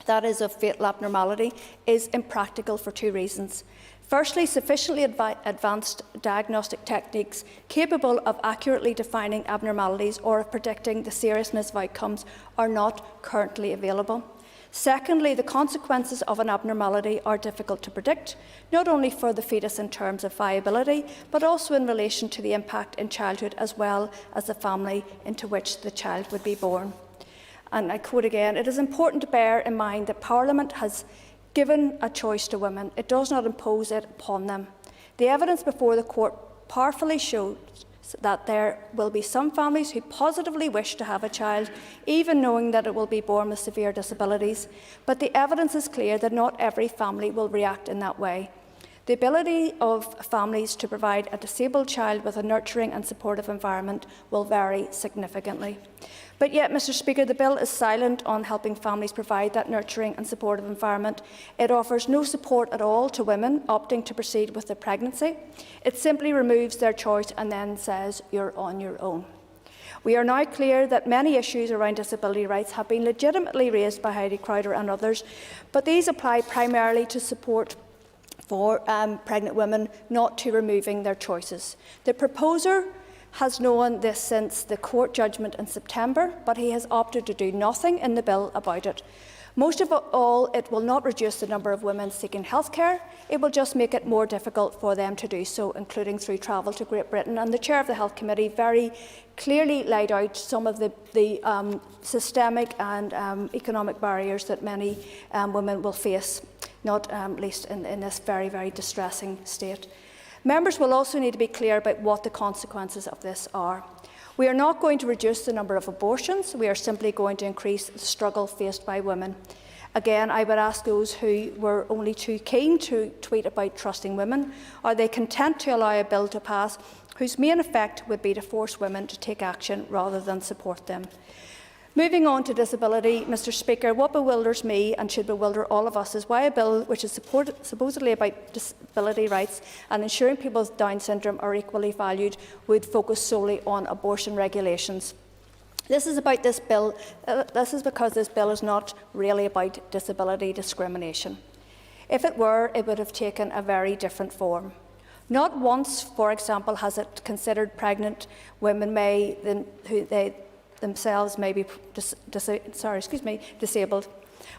that is of fatal abnormality, is impractical for two reasons. Firstly, sufficiently advanced diagnostic techniques capable of accurately defining abnormalities or of predicting the seriousness of outcomes are not currently available. Secondly, the consequences of an abnormality are difficult to predict, not only for the fetus in terms of viability, but also in relation to the impact in childhood as well as the family into which the child would be born." And I quote again, "It is important to bear in mind that Parliament has given a choice to women. It does not impose it upon them. The evidence before the court powerfully shows that there will be some families who positively wish to have a child, even knowing that it will be born with severe disabilities. But the evidence is clear that not every family will react in that way. The ability of families to provide a disabled child with a nurturing and supportive environment will vary significantly." But yet, Mr Speaker, the bill is silent on helping families provide that nurturing and supportive environment. It offers no support at all to women opting to proceed with their pregnancy. It simply removes their choice and then says, "You're on your own." We are now clear that many issues around disability rights have been legitimately raised by Heidi Crowder and others, but these apply primarily to support for pregnant women, not to removing their choices. The proposer has known this since the court judgment in September, but he has opted to do nothing in the bill about it. Most of all, it will not reduce the number of women seeking healthcare. It will just make it more difficult for them to do so, including through travel to Great Britain. And the Chair of the Health Committee very clearly laid out some of the systemic and economic barriers that many women will face, not least in this very, very distressing state. Members will also need to be clear about what the consequences of this are. We are not going to reduce the number of abortions, we are simply going to increase the struggle faced by women. Again, I would ask those who were only too keen to tweet about trusting women, are they content to allow a bill to pass whose main effect would be to force women to take action rather than support them? Moving on to disability, Mr Speaker, what bewilders me and should bewilder all of us is why a bill which is supposedly about disability rights and ensuring people with Down syndrome are equally valued would focus solely on abortion regulations. This is because this bill is not really about disability discrimination. If it were, it would have taken a very different form. Not once, for example, has it considered pregnant women themselves may be disabled.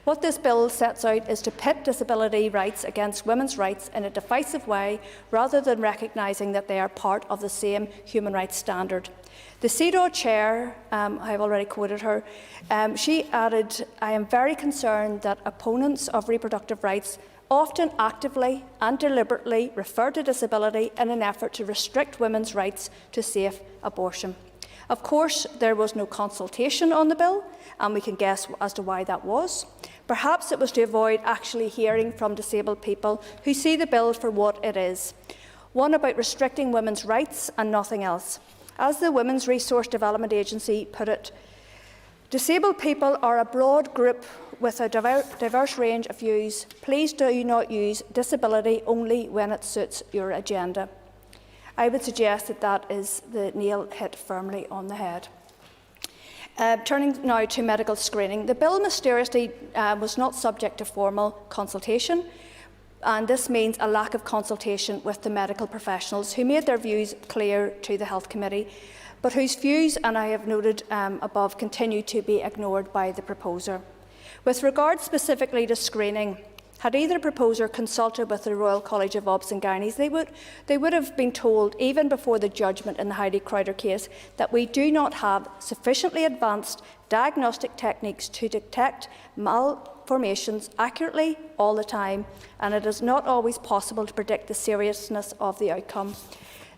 What this bill sets out is to pit disability rights against women's rights in a divisive way, rather than recognising that they are part of the same human rights standard. The CEDAW chair, I have already quoted her, she added, "I am very concerned that opponents of reproductive rights often actively and deliberately refer to disability in an effort to restrict women's rights to safe abortion." Of course, there was no consultation on the bill, and we can guess as to why that was. Perhaps it was to avoid actually hearing from disabled people who see the bill for what it is, one about restricting women's rights and nothing else. As the Women's Resource Development Agency put it, "Disabled people are a broad group with a diverse range of views. Please do not use disability only when it suits your agenda." I would suggest that that is the nail hit firmly on the head. Turning now to medical screening, the bill mysteriously was not subject to formal consultation, and this means a lack of consultation with the medical professionals who made their views clear to the Health Committee, but whose views, and I have noted above, continue to be ignored by the proposer. With regard specifically to screening, had either proposer consulted with the Royal College of Obs and Gynaes, they would have been told, even before the judgment in the Heidi Crowder case, that we do not have sufficiently advanced diagnostic techniques to detect malformations accurately all the time, and it is not always possible to predict the seriousness of the outcome.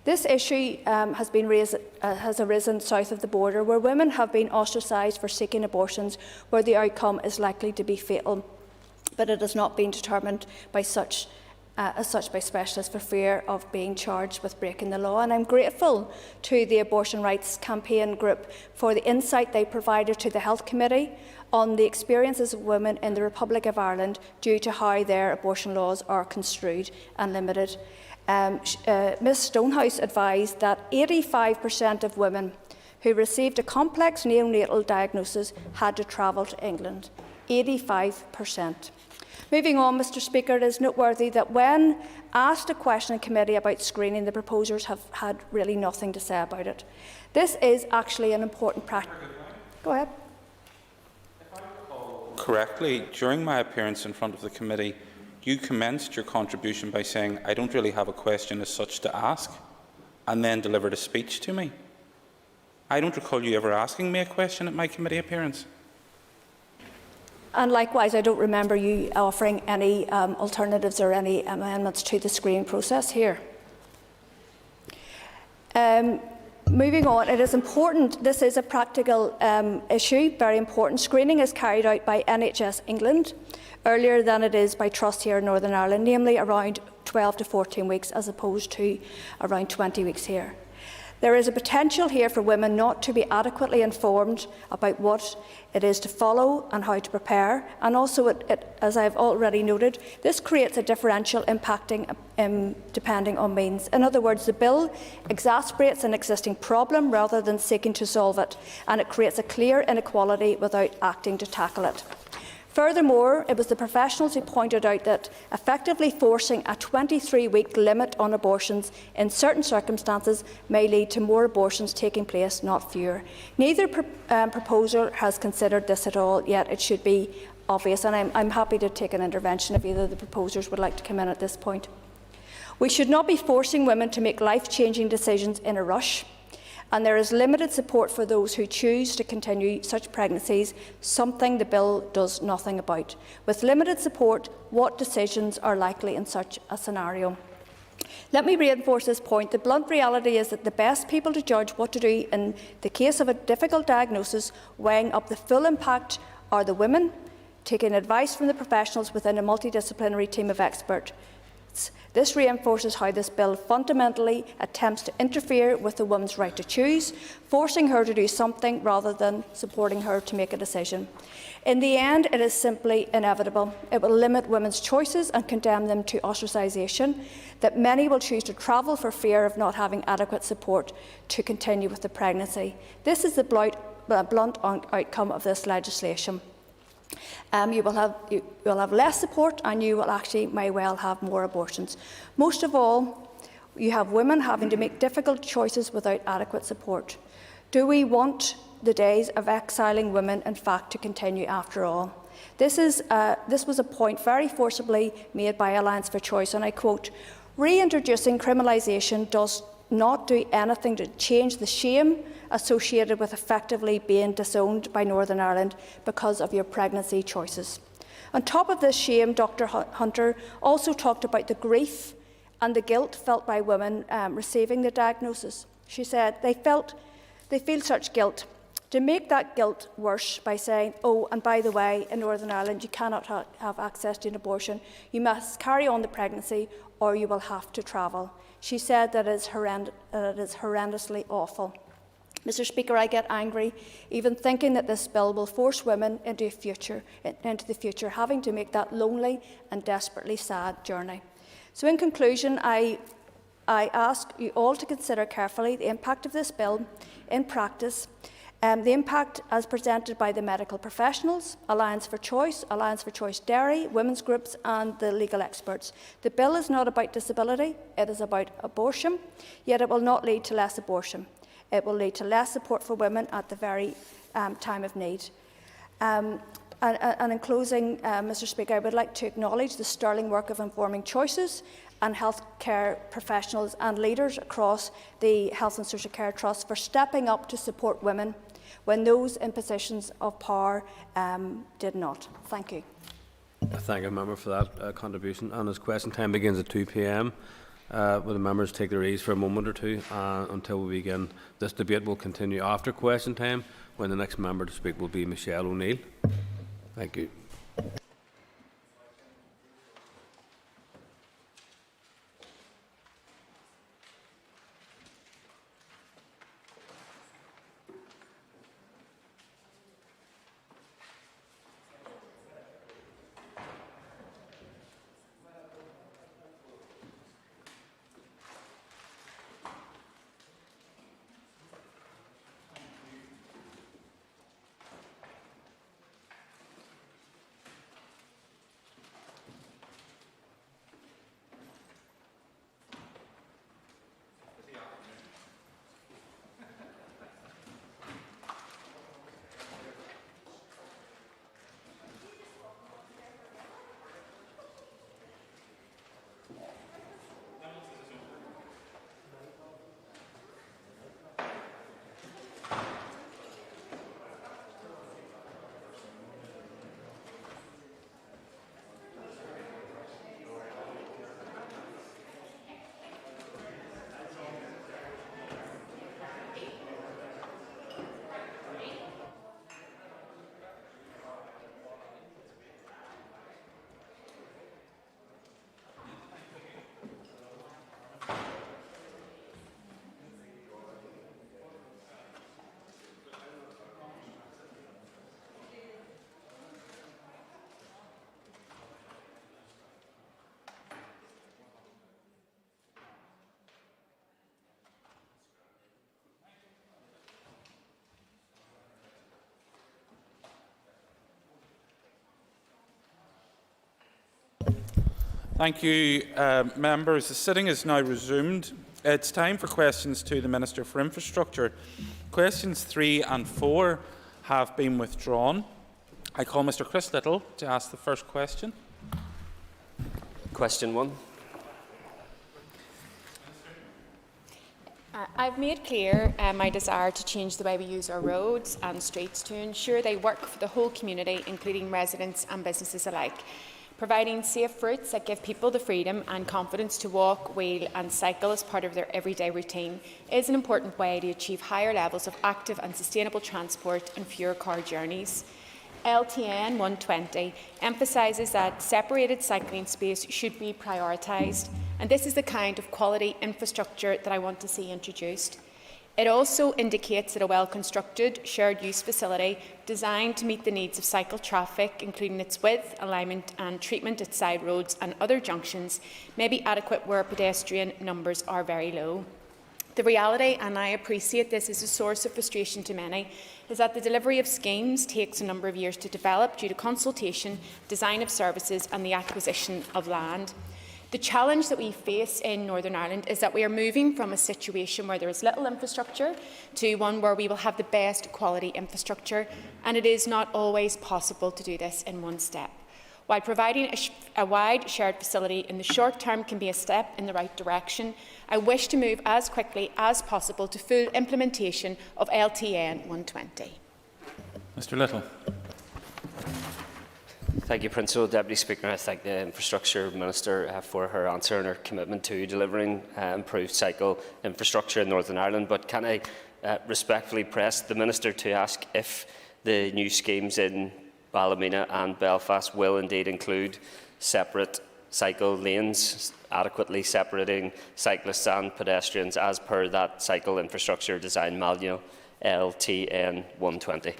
This issue has arisen south of the border, where women have been ostracised for seeking abortions where the outcome is likely to be fatal, but it has not been determined by such as such by specialists for fear of being charged with breaking the law. And I'm grateful to the Abortion Rights Campaign Group for the insight they provided to the Health Committee on the experiences of women in the Republic of Ireland due to how their abortion laws are construed and limited. Ms Stonehouse advised that 85% of women who received a complex neonatal diagnosis had to travel to England. 85%. Moving on, Mr Speaker, it is noteworthy that when asked a question in committee about screening, the proposers have had really nothing to say about it. This is actually an important practice. Go ahead. Correctly, during my appearance in front of the committee, you commenced your contribution by saying, I don't really have a question as such to ask, and then delivered a speech to me. I don't recall you ever asking me a question at my committee appearance. And likewise, I don't remember you offering any alternatives or any amendments to the screening process here. Moving on, it is important, this is a practical issue, very important. Screening is carried out by NHS England earlier than it is by Trust here in Northern Ireland, namely around 12 to 14 weeks as opposed to around 20 weeks here. There is a potential here for women not to be adequately informed about what it is to follow and how to prepare, and also, as I have already noted, this creates a differential impacting depending on means. In other words, the bill exacerbates an existing problem rather than seeking to solve it, and it creates a clear inequality without acting to tackle it. Furthermore, it was the professionals who pointed out that effectively forcing a 23-week limit on abortions in certain circumstances may lead to more abortions taking place, not fewer. Neither proposer has considered this at all, yet it should be obvious, and I'm happy to take an intervention if either of the proposers would like to come in at this point. We should not be forcing women to make life-changing decisions in a rush, and there is limited support for those who choose to continue such pregnancies, something the bill does nothing about. With limited support, what decisions are likely in such a scenario? Let me reinforce this point. The blunt reality is that the best people to judge what to do in the case of a difficult diagnosis, weighing up the full impact, are the women, taking advice from the professionals within a multidisciplinary team of experts. This reinforces how this bill fundamentally attempts to interfere with the woman's right to choose, forcing her to do something rather than supporting her to make a decision. In the end, it is simply inevitable. It will limit women's choices and condemn them to ostracisation, that many will choose to travel for fear of not having adequate support to continue with the pregnancy. This is the blunt outcome of this legislation. You will have less support, and you will actually may well have more abortions. Most of all, you have women having to make difficult choices without adequate support. Do we want the days of exiling women, in fact, to continue after all? This was a point very forcibly made by Alliance for Choice, and I quote, "Reintroducing criminalisation does not do anything to change the shame associated with effectively being disowned by Northern Ireland because of your pregnancy choices." On top of this shame, Dr Hunter also talked about the grief and the guilt felt by women receiving the diagnosis. She said they feel such guilt. To make that guilt worse by saying, oh, and by the way, in Northern Ireland you cannot have access to an abortion, you must carry on the pregnancy or you will have to travel. She said that it is horrendously awful. Mr Speaker, I get angry even thinking that this bill will force women into the future having to make that lonely and desperately sad journey. So in conclusion, I ask you all to consider carefully the impact of this bill in practice, the impact as presented by the medical professionals, Alliance for Choice Dairy, women's groups and the legal experts. The bill is not about disability, it is about abortion, yet it will not lead to less abortion. It will lead to less support for women at the very time of need. And in closing, Mr Speaker, I would like to acknowledge the sterling work of Informing Choices and healthcare professionals and leaders across the Health and Social Care Trust for stepping up to support women when those in positions of power did not. Thank you. I thank a member for that contribution. And as question time begins at 2 p.m, will the members take their ease for a moment or two until we begin this debate? Will continue after question time, when the next member to speak will be Michelle O'Neill. Thank you. Thank you, members. The sitting is now resumed. It's time for questions to the Minister for Infrastructure. Questions 3 and 4 have been withdrawn. I call Mr Chris Little to ask the first question. Question 1. I've made clear my desire to change the way we use our roads and streets to ensure they work for the whole community, including residents and businesses alike. Providing safe routes that give people the freedom and confidence to walk, wheel and cycle as part of their everyday routine is an important way to achieve higher levels of active and sustainable transport and fewer car journeys. LTN 120 emphasises that separated cycling space should be prioritised, and this is the kind of quality infrastructure that I want to see introduced. It also indicates that a well-constructed shared use facility designed to meet the needs of cycle traffic, including its width, alignment and treatment at side roads and other junctions, may be adequate where pedestrian numbers are very low. The reality, and I appreciate this is a source of frustration to many, is that the delivery of schemes takes a number of years to develop due to consultation, design of services and the acquisition of land. The challenge that we face in Northern Ireland is that we are moving from a situation where there is little infrastructure to one where we will have the best quality infrastructure, and it is not always possible to do this in one step. While providing a wide shared facility in the short term can be a step in the right direction, I wish to move as quickly as possible to full implementation of LTN 120. Mr Little. Thank you, Principal Deputy Speaker. I thank the Infrastructure Minister for her answer and her commitment to delivering improved cycle infrastructure in Northern Ireland. But can I respectfully press the Minister to ask if the new schemes in Ballymena and Belfast will indeed include separate cycle lanes, adequately separating cyclists and pedestrians as per that cycle infrastructure design manual LTN 120?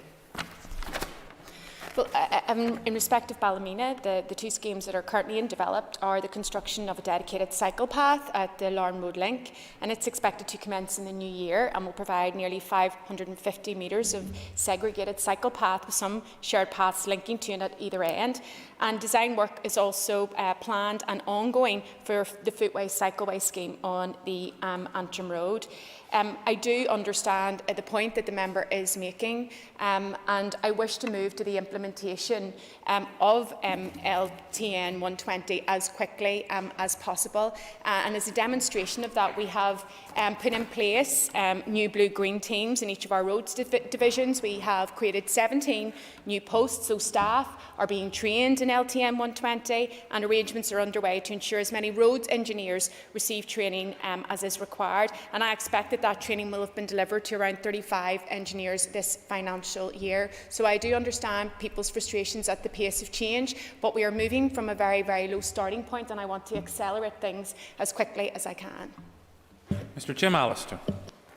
Well, in respect of Ballymena, the two schemes that are currently in developed are the construction of a dedicated cycle path at the Larne Road link, and it's expected to commence in the new year and will provide nearly 550 metres of segregated cycle path with some shared paths linking to it at either end. And design work is also planned and ongoing for the footway cycleway scheme on the Antrim Road. I do understand the point that the member is making, and I wish to move to the implementation of LTN 120 as quickly as possible. And as a demonstration of that, we have put in place new blue-green teams in each of our roads divisions. We have created 17 new posts, so staff are being trained in LTN 120, and arrangements are underway to ensure as many roads engineers receive training as is required. And I expect that training will have been delivered to around 35 engineers this financial year. So I do understand people's frustrations at the pace of change, but we are moving from a very, very low starting point, and I want to accelerate things as quickly as I can. Mr Jim Allister.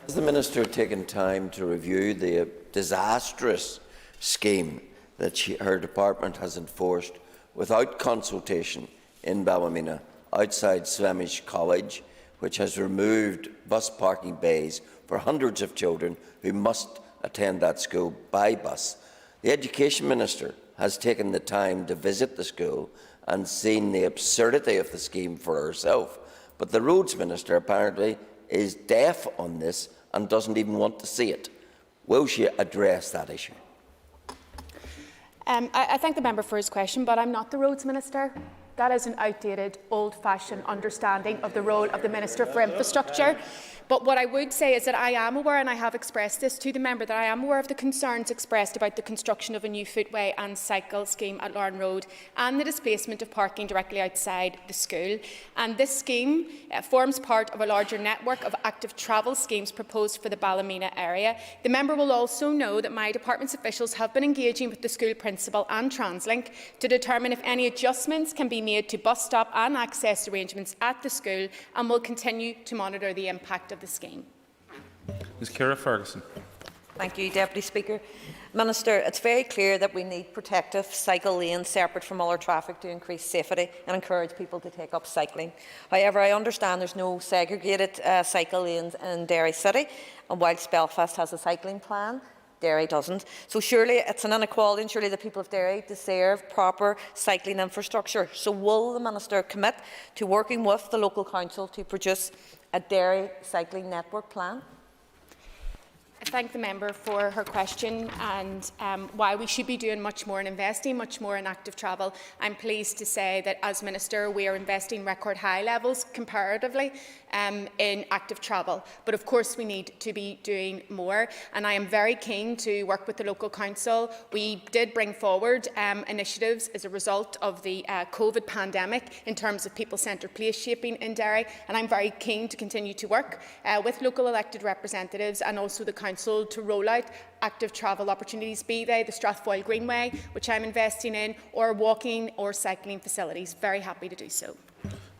Has the Minister taken time to review the disastrous scheme that her department has enforced without consultation in Ballymena outside Swamish College, which has removed bus parking bays for hundreds of children who must attend that school by bus? The Education Minister has taken the time to visit the school and seen the absurdity of the scheme for herself, but the Roads Minister apparently is deaf on this and doesn't even want to see it. Will she address that issue? I thank the member for his question, but I'm not the Roads Minister. That is an outdated, old-fashioned understanding of the role of the Minister for Infrastructure. But what I would say is that I am aware, and I have expressed this to the member, that I am aware of the concerns expressed about the construction of a new footway and cycle scheme at Larne Road and the displacement of parking directly outside the school. And this scheme forms part of a larger network of active travel schemes proposed for the Ballymena area. The member will also know that my department's officials have been engaging with the school principal and TransLink to determine if any adjustments can be made to bus stop and access arrangements at the school, and will continue to monitor the impact of the scheme. Ms Ciara Ferguson. Thank you, Deputy Speaker. Minister, it's very clear that we need protective cycle lanes separate from other traffic to increase safety and encourage people to take up cycling. However, I understand there's no segregated cycle lanes in Derry City, and whilst Belfast has a cycling plan, Derry doesn't. So surely it's an inequality, and surely the people of Derry deserve proper cycling infrastructure. So will the Minister commit to working with the local council to produce a Derry cycling network plan? I thank the member for her question and why we should be doing much more and investing much more in active travel. I'm pleased to say that as Minister we are investing record high levels comparatively in active travel, but of course we need to be doing more, and I am very keen to work with the local council. We did bring forward initiatives as a result of the COVID pandemic in terms of people-centred place shaping in Derry, and I'm very keen to continue to work with local elected representatives and also the council to roll out active travel opportunities, be they the Strathfoyle Greenway, which I'm investing in, or walking or cycling facilities. Very happy to do so.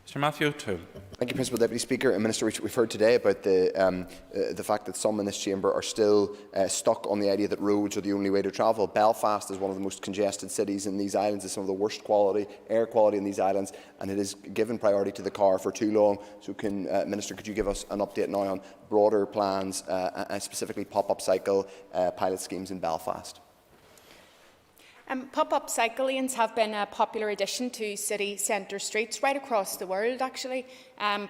Mr Matthew Toole. Thank you, Principal Deputy Speaker. And Minister, we've heard today about the fact that some in this chamber are still stuck on the idea that roads are the only way to travel. Belfast is one of the most congested cities in these islands. It's some of the worst air quality in these islands, and it is given priority to the car for too long. So, Minister, could you give us an update now on broader plans, and specifically pop-up cycle pilot schemes in Belfast? Pop-up cycle lanes have been a popular addition to city centre streets right across the world, actually,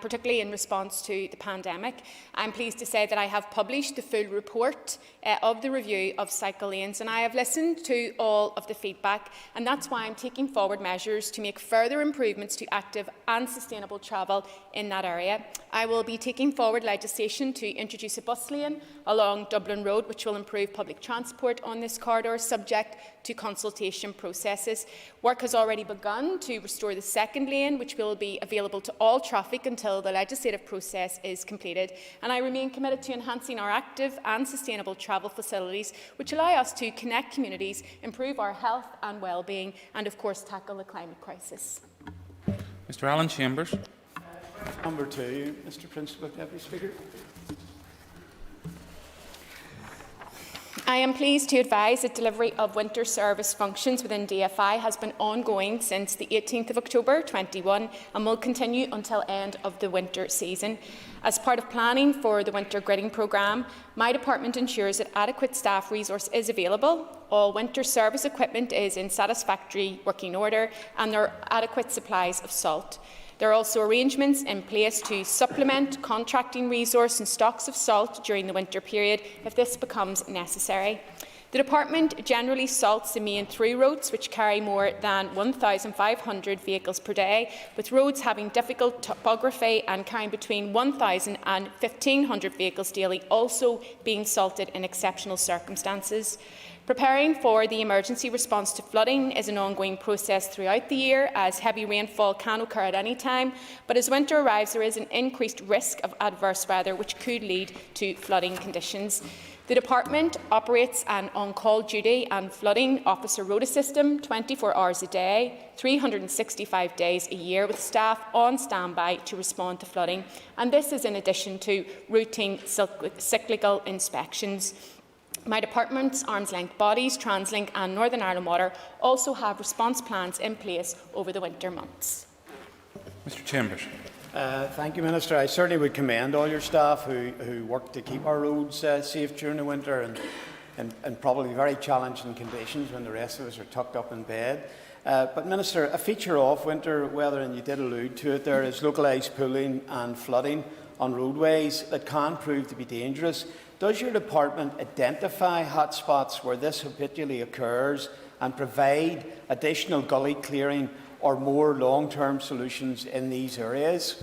particularly in response to the pandemic. I'm pleased to say that I have published the full report of the review of cycle lanes, and I have listened to all of the feedback, and that's why I'm taking forward measures to make further improvements to active and sustainable travel in that area. I will be taking forward legislation to introduce a bus lane along Dublin Road, which will improve public transport on this corridor, subject to consultation processes. Work has already begun to restore the second lane, which will be available to all traffic until the legislative process is completed. And I remain committed to enhancing our active and sustainable travel facilities, which allow us to connect communities, improve our health and well-being, and of course tackle the climate crisis. Mr Alan Chambers. Number 2, Mr Principal Deputy Speaker. I am pleased to advise that delivery of winter service functions within DFI has been ongoing since the 18th of October 2021 and will continue until end of the winter season. As part of planning for the winter gridding programme, my department ensures that adequate staff resource is available, all winter service equipment is in satisfactory working order, and there are adequate supplies of salt. There are also arrangements in place to supplement contracting resource and stocks of salt during the winter period if this becomes necessary. The Department generally salts the main through roads, which carry more than 1,500 vehicles per day, with roads having difficult topography and carrying between 1,000 and 1,500 vehicles daily also being salted in exceptional circumstances. Preparing for the emergency response to flooding is an ongoing process throughout the year, as heavy rainfall can occur at any time, but as winter arrives there is an increased risk of adverse weather which could lead to flooding conditions. The Department operates an on-call duty and flooding officer rota system 24 hours a day, 365 days a year, with staff on standby to respond to flooding, and this is in addition to routine cyclical inspections. My department's arm's-length bodies, TransLink and Northern Ireland Water, also have response plans in place over the winter months. Mr Chambers. Thank you, Minister. I certainly would commend all your staff who work to keep our roads safe during the winter and probably very challenging conditions when the rest of us are tucked up in bed. But Minister, a feature of winter weather, and you did allude to it there, is localised pooling and flooding on roadways that can prove to be dangerous. Does your department identify hotspots where this habitually occurs and provide additional gully clearing or more long-term solutions in these areas?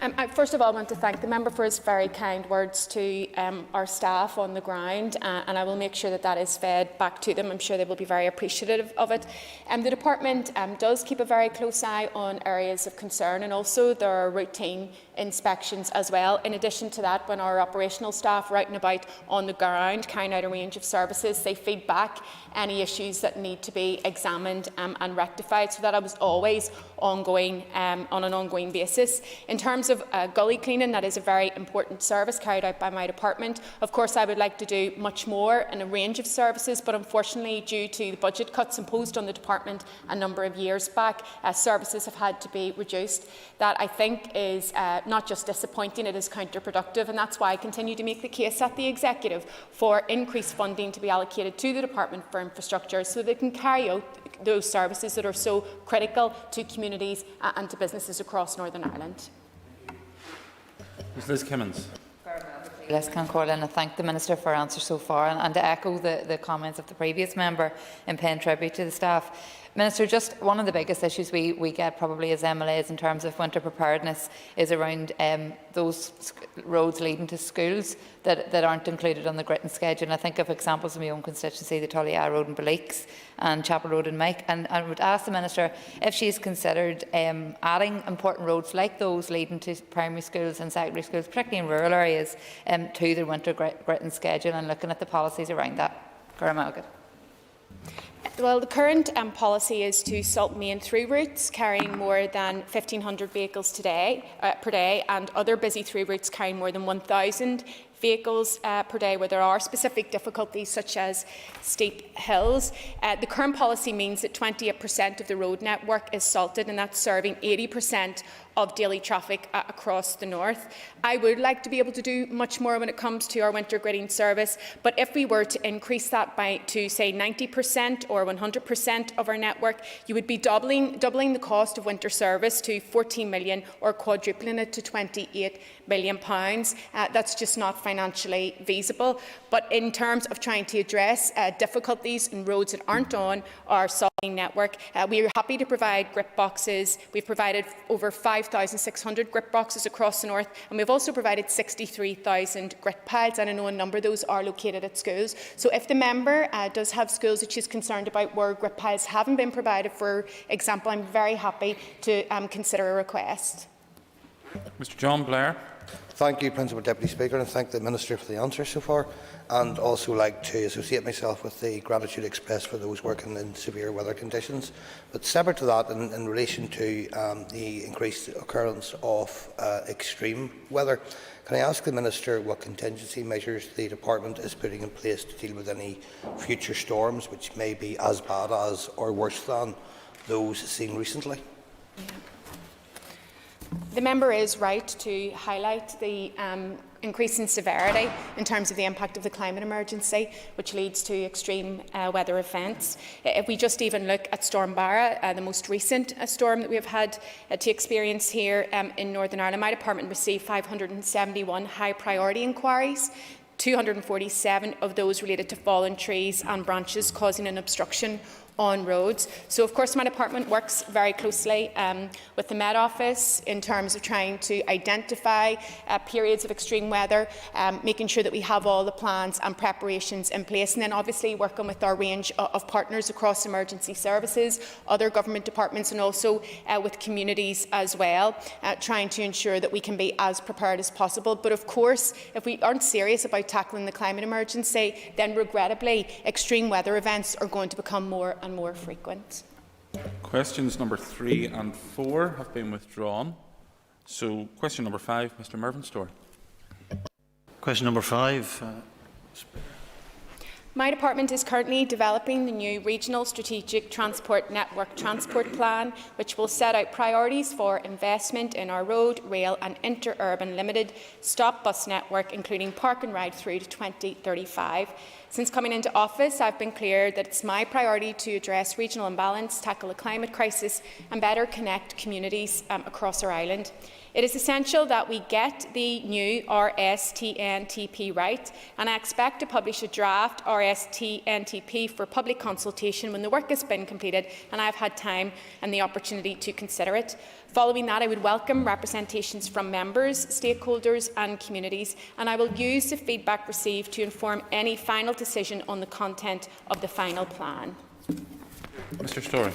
I first of all want to thank the member for his very kind words to our staff on the ground, and I will make sure that that is fed back to them. I'm sure they will be very appreciative of it. The department does keep a very close eye on areas of concern, and also there are routine inspections as well. In addition to that, when our operational staff are out and about on the ground carrying out a range of services, they feed back any issues that need to be examined and rectified, so that was always ongoing on an ongoing basis. In terms of gully cleaning, that is a very important service carried out by my department. Of course, I would like to do much more in a range of services, but unfortunately, due to the budget cuts imposed on the department a number of years back, services have had to be reduced. That, I think, is not just disappointing, it is counterproductive, and that's why I continue to make the case at the Executive for increased funding to be allocated to the Department for Infrastructure so they can carry out those services that are so critical to communities and to businesses across Northern Ireland. Ms Liz Kimmins. Let's call in and thank the Minister for her answer so far, and to echo the comments of the previous member in paying tribute to the staff. Minister, just one of the biggest issues we get probably as MLAs in terms of winter preparedness is around those roads leading to schools that aren't included on the gritting schedule. And I think of examples in my own constituency, the Tullyar Road in Beleeks and Chapel Road in Mike. And I would ask the Minister if she's considered adding important roads like those leading to primary schools and secondary schools, particularly in rural areas, to the winter gritting schedule, and looking at the policies around that. Guramailgid. Well, the current policy is to salt main through routes carrying more than 1,500 vehicles per day, and other busy through routes carrying more than 1,000 vehicles per day where there are specific difficulties such as steep hills. The current policy means that 28% of the road network is salted, and that's serving 80% of daily traffic across the north. I would like to be able to do much more when it comes to our winter gritting service, but if we were to increase that to say 90% or 100% of our network, you would be doubling the cost of winter service to 14 million or quadrupling it to 28 million pounds. That's just not financially feasible. But in terms of trying to address difficulties in roads that aren't on our salting network, we are happy to provide grip boxes. We've provided over 5,600 grip boxes across the north, and we've also provided 63,000 grit pads, and I know a number of those are located at schools. So if the member does have schools that she's concerned about where grip pads haven't been provided, for example, I'm very happy to consider a request. Mr John Blair. Thank you, Principal Deputy Speaker, and thank the Minister for the answer so far, and also like to associate myself with the gratitude expressed for those working in severe weather conditions. But separate to that, in relation to the increased occurrence of extreme weather, can I ask the Minister what contingency measures the Department is putting in place to deal with any future storms which may be as bad as or worse than those seen recently? The member is right to highlight the increase in severity in terms of the impact of the climate emergency, which leads to extreme weather events. If we just even look at Storm Barra, the most recent storm that we have had to experience here in Northern Ireland, my department received 571 high priority inquiries. 247 of those related to fallen trees and branches causing an obstruction on roads. So of course my department works very closely with the Met Office in terms of trying to identify periods of extreme weather, making sure that we have all the plans and preparations in place, and then obviously working with our range of partners across emergency services, other government departments, and also with communities as well, trying to ensure that we can be as prepared as possible. But of course, if we aren't serious about tackling the climate emergency, then regrettably extreme weather events are going to become more and more frequent. Questions number 3 and 4 have been withdrawn. So question number 5, Mr Mervyn-Storr. Question number 5. My department is currently developing the new Regional Strategic Transport Network Transport Plan, which will set out priorities for investment in our road, rail and interurban limited stop bus network, including park and ride through to 2035. Since coming into office, I've been clear that it's my priority to address regional imbalance, tackle the climate crisis and better connect communities across our island. It is essential that we get the new RSTNTP right, and I expect to publish a draft RSTNTP for public consultation when the work has been completed and I've had time and the opportunity to consider it. Following that, I would welcome representations from members, stakeholders and communities, and I will use the feedback received to inform any final decision on the content of the final plan. Mr Storey.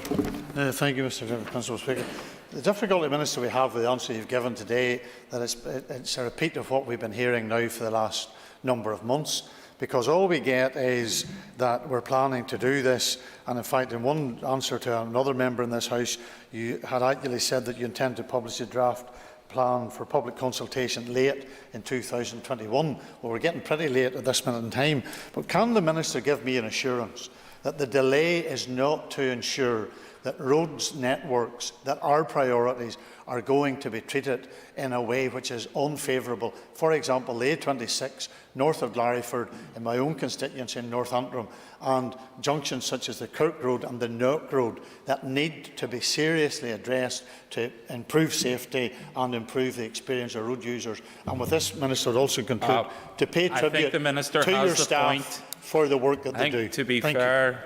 Thank you, Mr Principal Speaker. The difficulty, Minister, we have with the answer you've given today, that it's a repeat of what we've been hearing now for the last number of months, because all we get is that we're planning to do this, and in fact in one answer to another member in this House you had actually said that you intend to publish a draft plan for public consultation late in 2021. Well, we're getting pretty late at this minute in time, but can the Minister give me an assurance that the delay is not to ensure that roads networks, that our priorities are going to be treated in a way which is unfavourable. For example, the A26 north of Larryford in my own constituency in North Antrim, and junctions such as the Kirk Road and the Newark Road that need to be seriously addressed to improve safety and improve the experience of road users. And with this, Minister, would also conclude to pay tribute to your staff for the work that they do. To be fair,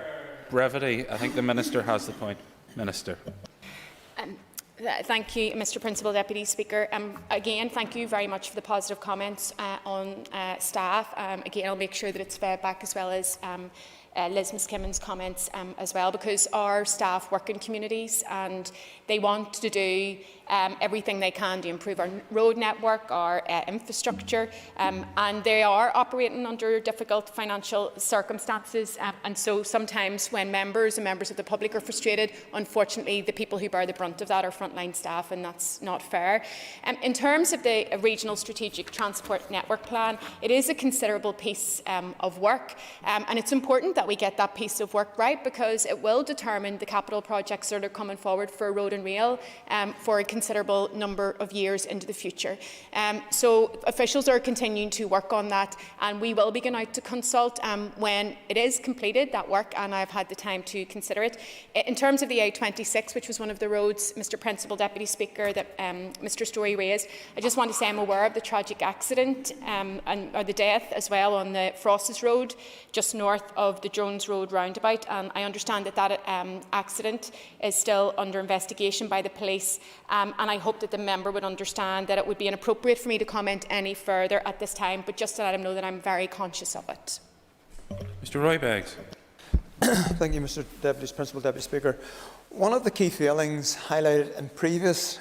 brevity, I think the Minister has the point. Minister. Thank you, Mr. Principal Deputy Speaker. Again, thank you very much for the positive comments on staff. Again, I'll make sure that it's fed back, as well as Liz McKimmon's comments as well, because our staff work in communities and they want to do everything they can to improve our road network, our infrastructure, and they are operating under difficult financial circumstances, and so sometimes when members and members of the public are frustrated, unfortunately the people who bear the brunt of that are frontline staff, and that's not fair. In terms of the Regional Strategic Transport Network Plan, it is a considerable piece of work, and it's important that we get that piece of work right, because it will determine the capital projects that are coming forward for road and rail for a considerable number of years into the future. So officials are continuing to work on that, and we will be going out to consult when it is completed, that work, and I've had the time to consider it. In terms of the A26, which was one of the roads, Mr. Principal Deputy Speaker, that Mr. Story raised, I just want to say I'm aware of the tragic accident or the death as well on the Frosses Road, just north of the Jones Road roundabout, and I understand that that accident is still under investigation by the police, and I hope that the member would understand that it would be inappropriate for me to comment any further at this time, but just to let him know that I'm very conscious of it. Mr. Roybeggs. Thank you, Mr. Principal Deputy Speaker. One of the key failings highlighted in previous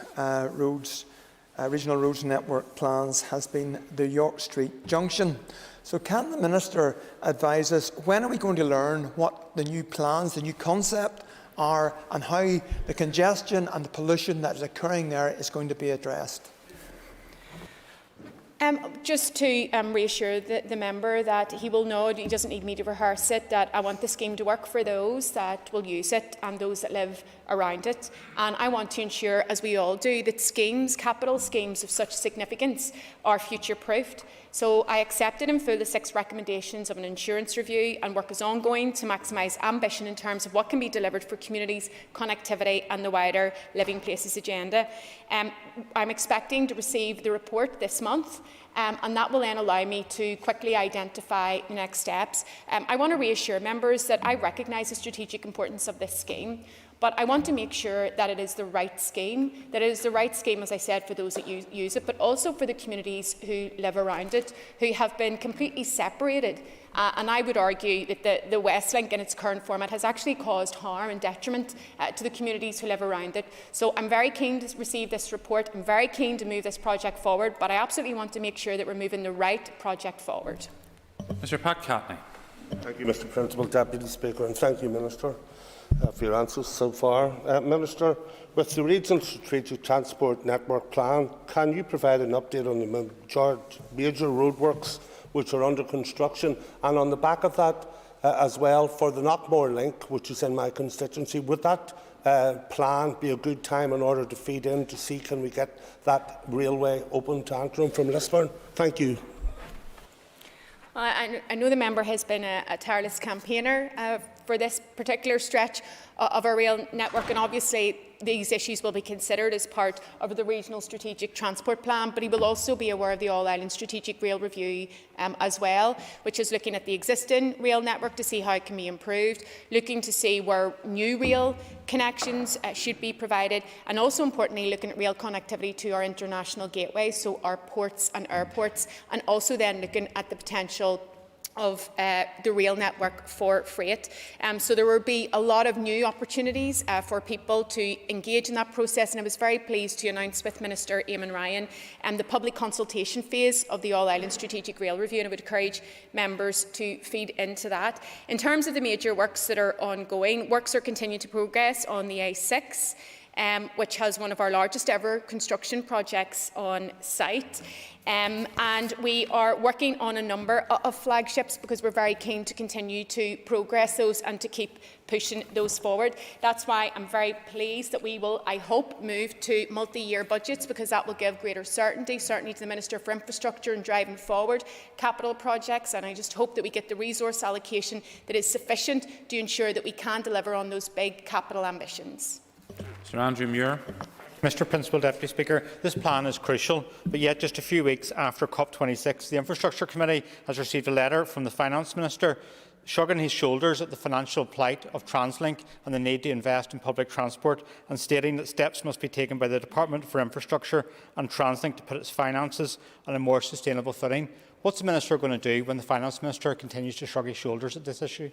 regional roads network plans has been the York Street junction. So can the Minister advise us, when are we going to learn what the new plans, the new concept are, and how the congestion and the pollution that is occurring there is going to be addressed? Just to reassure the member that he will know, he doesn't need me to rehearse it, that I want the scheme to work for those that will use it and those that live around it. And I want to ensure, as we all do, that schemes, capital schemes of such significance, are future-proofed. So I accepted in full the 6 recommendations of an insurance review, and work is ongoing to maximise ambition in terms of what can be delivered for communities, connectivity and the wider Living Places agenda. I'm expecting to receive the report this month, and that will then allow me to quickly identify the next steps. I want to reassure members that I recognise the strategic importance of this scheme, but I want to make sure that it is the right scheme, as I said, for those that use it, but also for the communities who live around it, who have been completely separated. And I would argue that the West Link in its current format has actually caused harm and detriment to the communities who live around it. So I'm very keen to receive this report. I'm very keen to move this project forward, but I absolutely want to make sure that we're moving the right project forward. Mr. Pat Catney. Thank you, Mr. Principal Deputy Speaker, and thank you, Minister, for your answers so far. Minister, with the Regional Strategic Transport Network Plan, can you provide an update on the major roadworks which are under construction, and on the back of that as well, for the Knockmore link, which is in my constituency, would that plan be a good time in order to feed in to see can we get that railway open to Antrim from Lisburn? Thank you. I know the member has been a tireless campaigner for this particular stretch of our rail network, and obviously these issues will be considered as part of the Regional Strategic Transport Plan, but he will also be aware of the All-Ireland Strategic Rail Review as well, which is looking at the existing rail network to see how it can be improved, looking to see where new rail connections should be provided, and also importantly looking at rail connectivity to our international gateways, so our ports and airports, and also then looking at the potential of the rail network for freight. So there will be a lot of new opportunities for people to engage in that process, and I was very pleased to announce with Minister Eamon Ryan the public consultation phase of the All-Ireland Strategic Rail Review, and I would encourage members to feed into that. In terms of the major works that are ongoing, works are continuing to progress on the A6. which has one of our largest ever construction projects on site. And we are working on a number of flagships because we're very keen to continue to progress those and to keep pushing those forward. That's why I'm very pleased that we will, I hope, move to multi-year budgets, because that will give greater certainty to the Minister for Infrastructure in driving forward capital projects. And I just hope that we get the resource allocation that is sufficient to ensure that we can deliver on those big capital ambitions. Sir Andrew Muir. Mr Principal Deputy Speaker, this plan is crucial, but yet just a few weeks after COP26, the Infrastructure Committee has received a letter from the Finance Minister shrugging his shoulders at the financial plight of TransLink and the need to invest in public transport, and stating that steps must be taken by the Department for Infrastructure and TransLink to put its finances on a more sustainable footing. What's the Minister going to do when the Finance Minister continues to shrug his shoulders at this issue?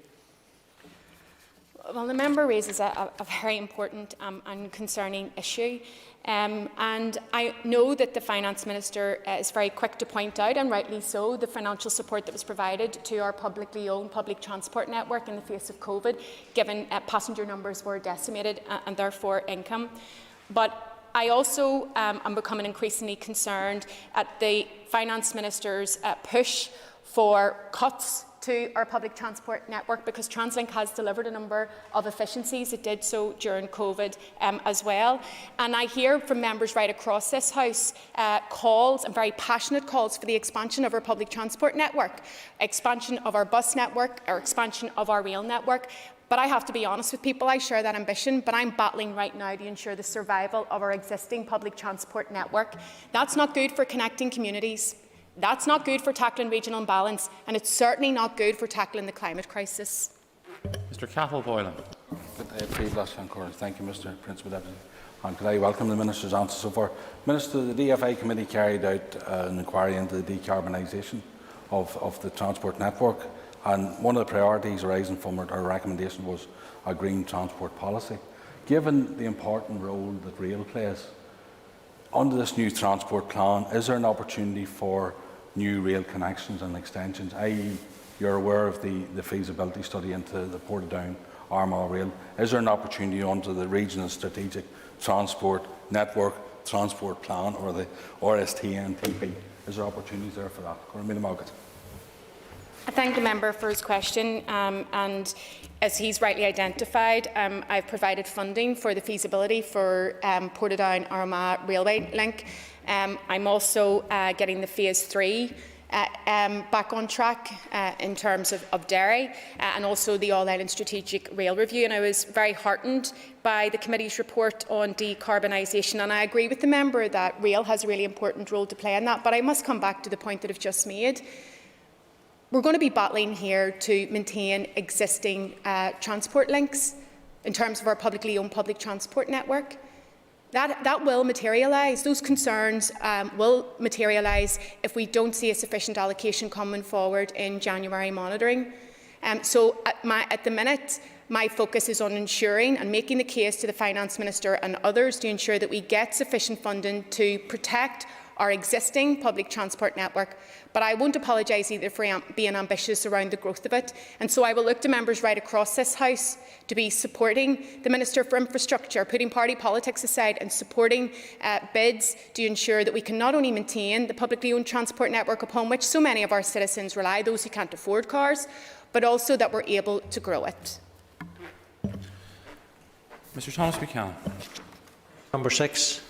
Well, the member raises a very important and concerning issue. And I know that the Finance Minister is very quick to point out, and rightly so, the financial support that was provided to our publicly owned public transport network in the face of COVID, given passenger numbers were decimated and therefore income. But I also am becoming increasingly concerned at the Finance Minister's push for cuts to our public transport network, because TransLink has delivered a number of efficiencies. It did so during COVID as well. And I hear from members right across this House calls, and very passionate calls, for the expansion of our public transport network, expansion of our bus network, or expansion of our rail network. But I have to be honest with people, I share that ambition, but I'm battling right now to ensure the survival of our existing public transport network. That's not good for connecting communities. That's not good for tackling regional imbalance, and it's certainly not good for tackling the climate crisis. Mr Cathal Boylan. Thank you, Mr Principal Deputy. And could I welcome the Minister's answer so far. Minister, the DFA Committee carried out an inquiry into the decarbonisation of the transport network, and one of the priorities arising from our recommendation was a green transport policy. Given the important role that rail plays, under this new transport plan, is there an opportunity for new rail connections and extensions, i.e. you're aware of the feasibility study into the Portadown Armagh Rail? Is there an opportunity under the Regional Strategic Transport Network Transport Plan, or the RSTNTP? Is there opportunities there for that? I thank the member for his question, and as he's rightly identified, I've provided funding for the feasibility for Portadown Armagh railway link. I'm also getting the Phase 3 back on track in terms of Derry, and also the All-Ireland Strategic Rail Review. And I was very heartened by the committee's report on decarbonisation, and I agree with the member that rail has a really important role to play in that. But I must come back to the point that I've just made. We're going to be battling here to maintain existing transport links in terms of our publicly owned public transport network. That will materialise. Those concerns will materialise if we don't see a sufficient allocation coming forward in January monitoring. So at the minute, my focus is on ensuring and making the case to the Finance Minister and others to ensure that we get sufficient funding to protect our existing public transport network, but I won't apologise either for being ambitious around the growth of it. And so I will look to members right across this House to be supporting the Minister for Infrastructure, putting party politics aside, and supporting bids to ensure that we can not only maintain the publicly owned transport network upon which so many of our citizens rely, those who can't afford cars, but also that we're able to grow it. Mr Thomas Buchanan. Number 6.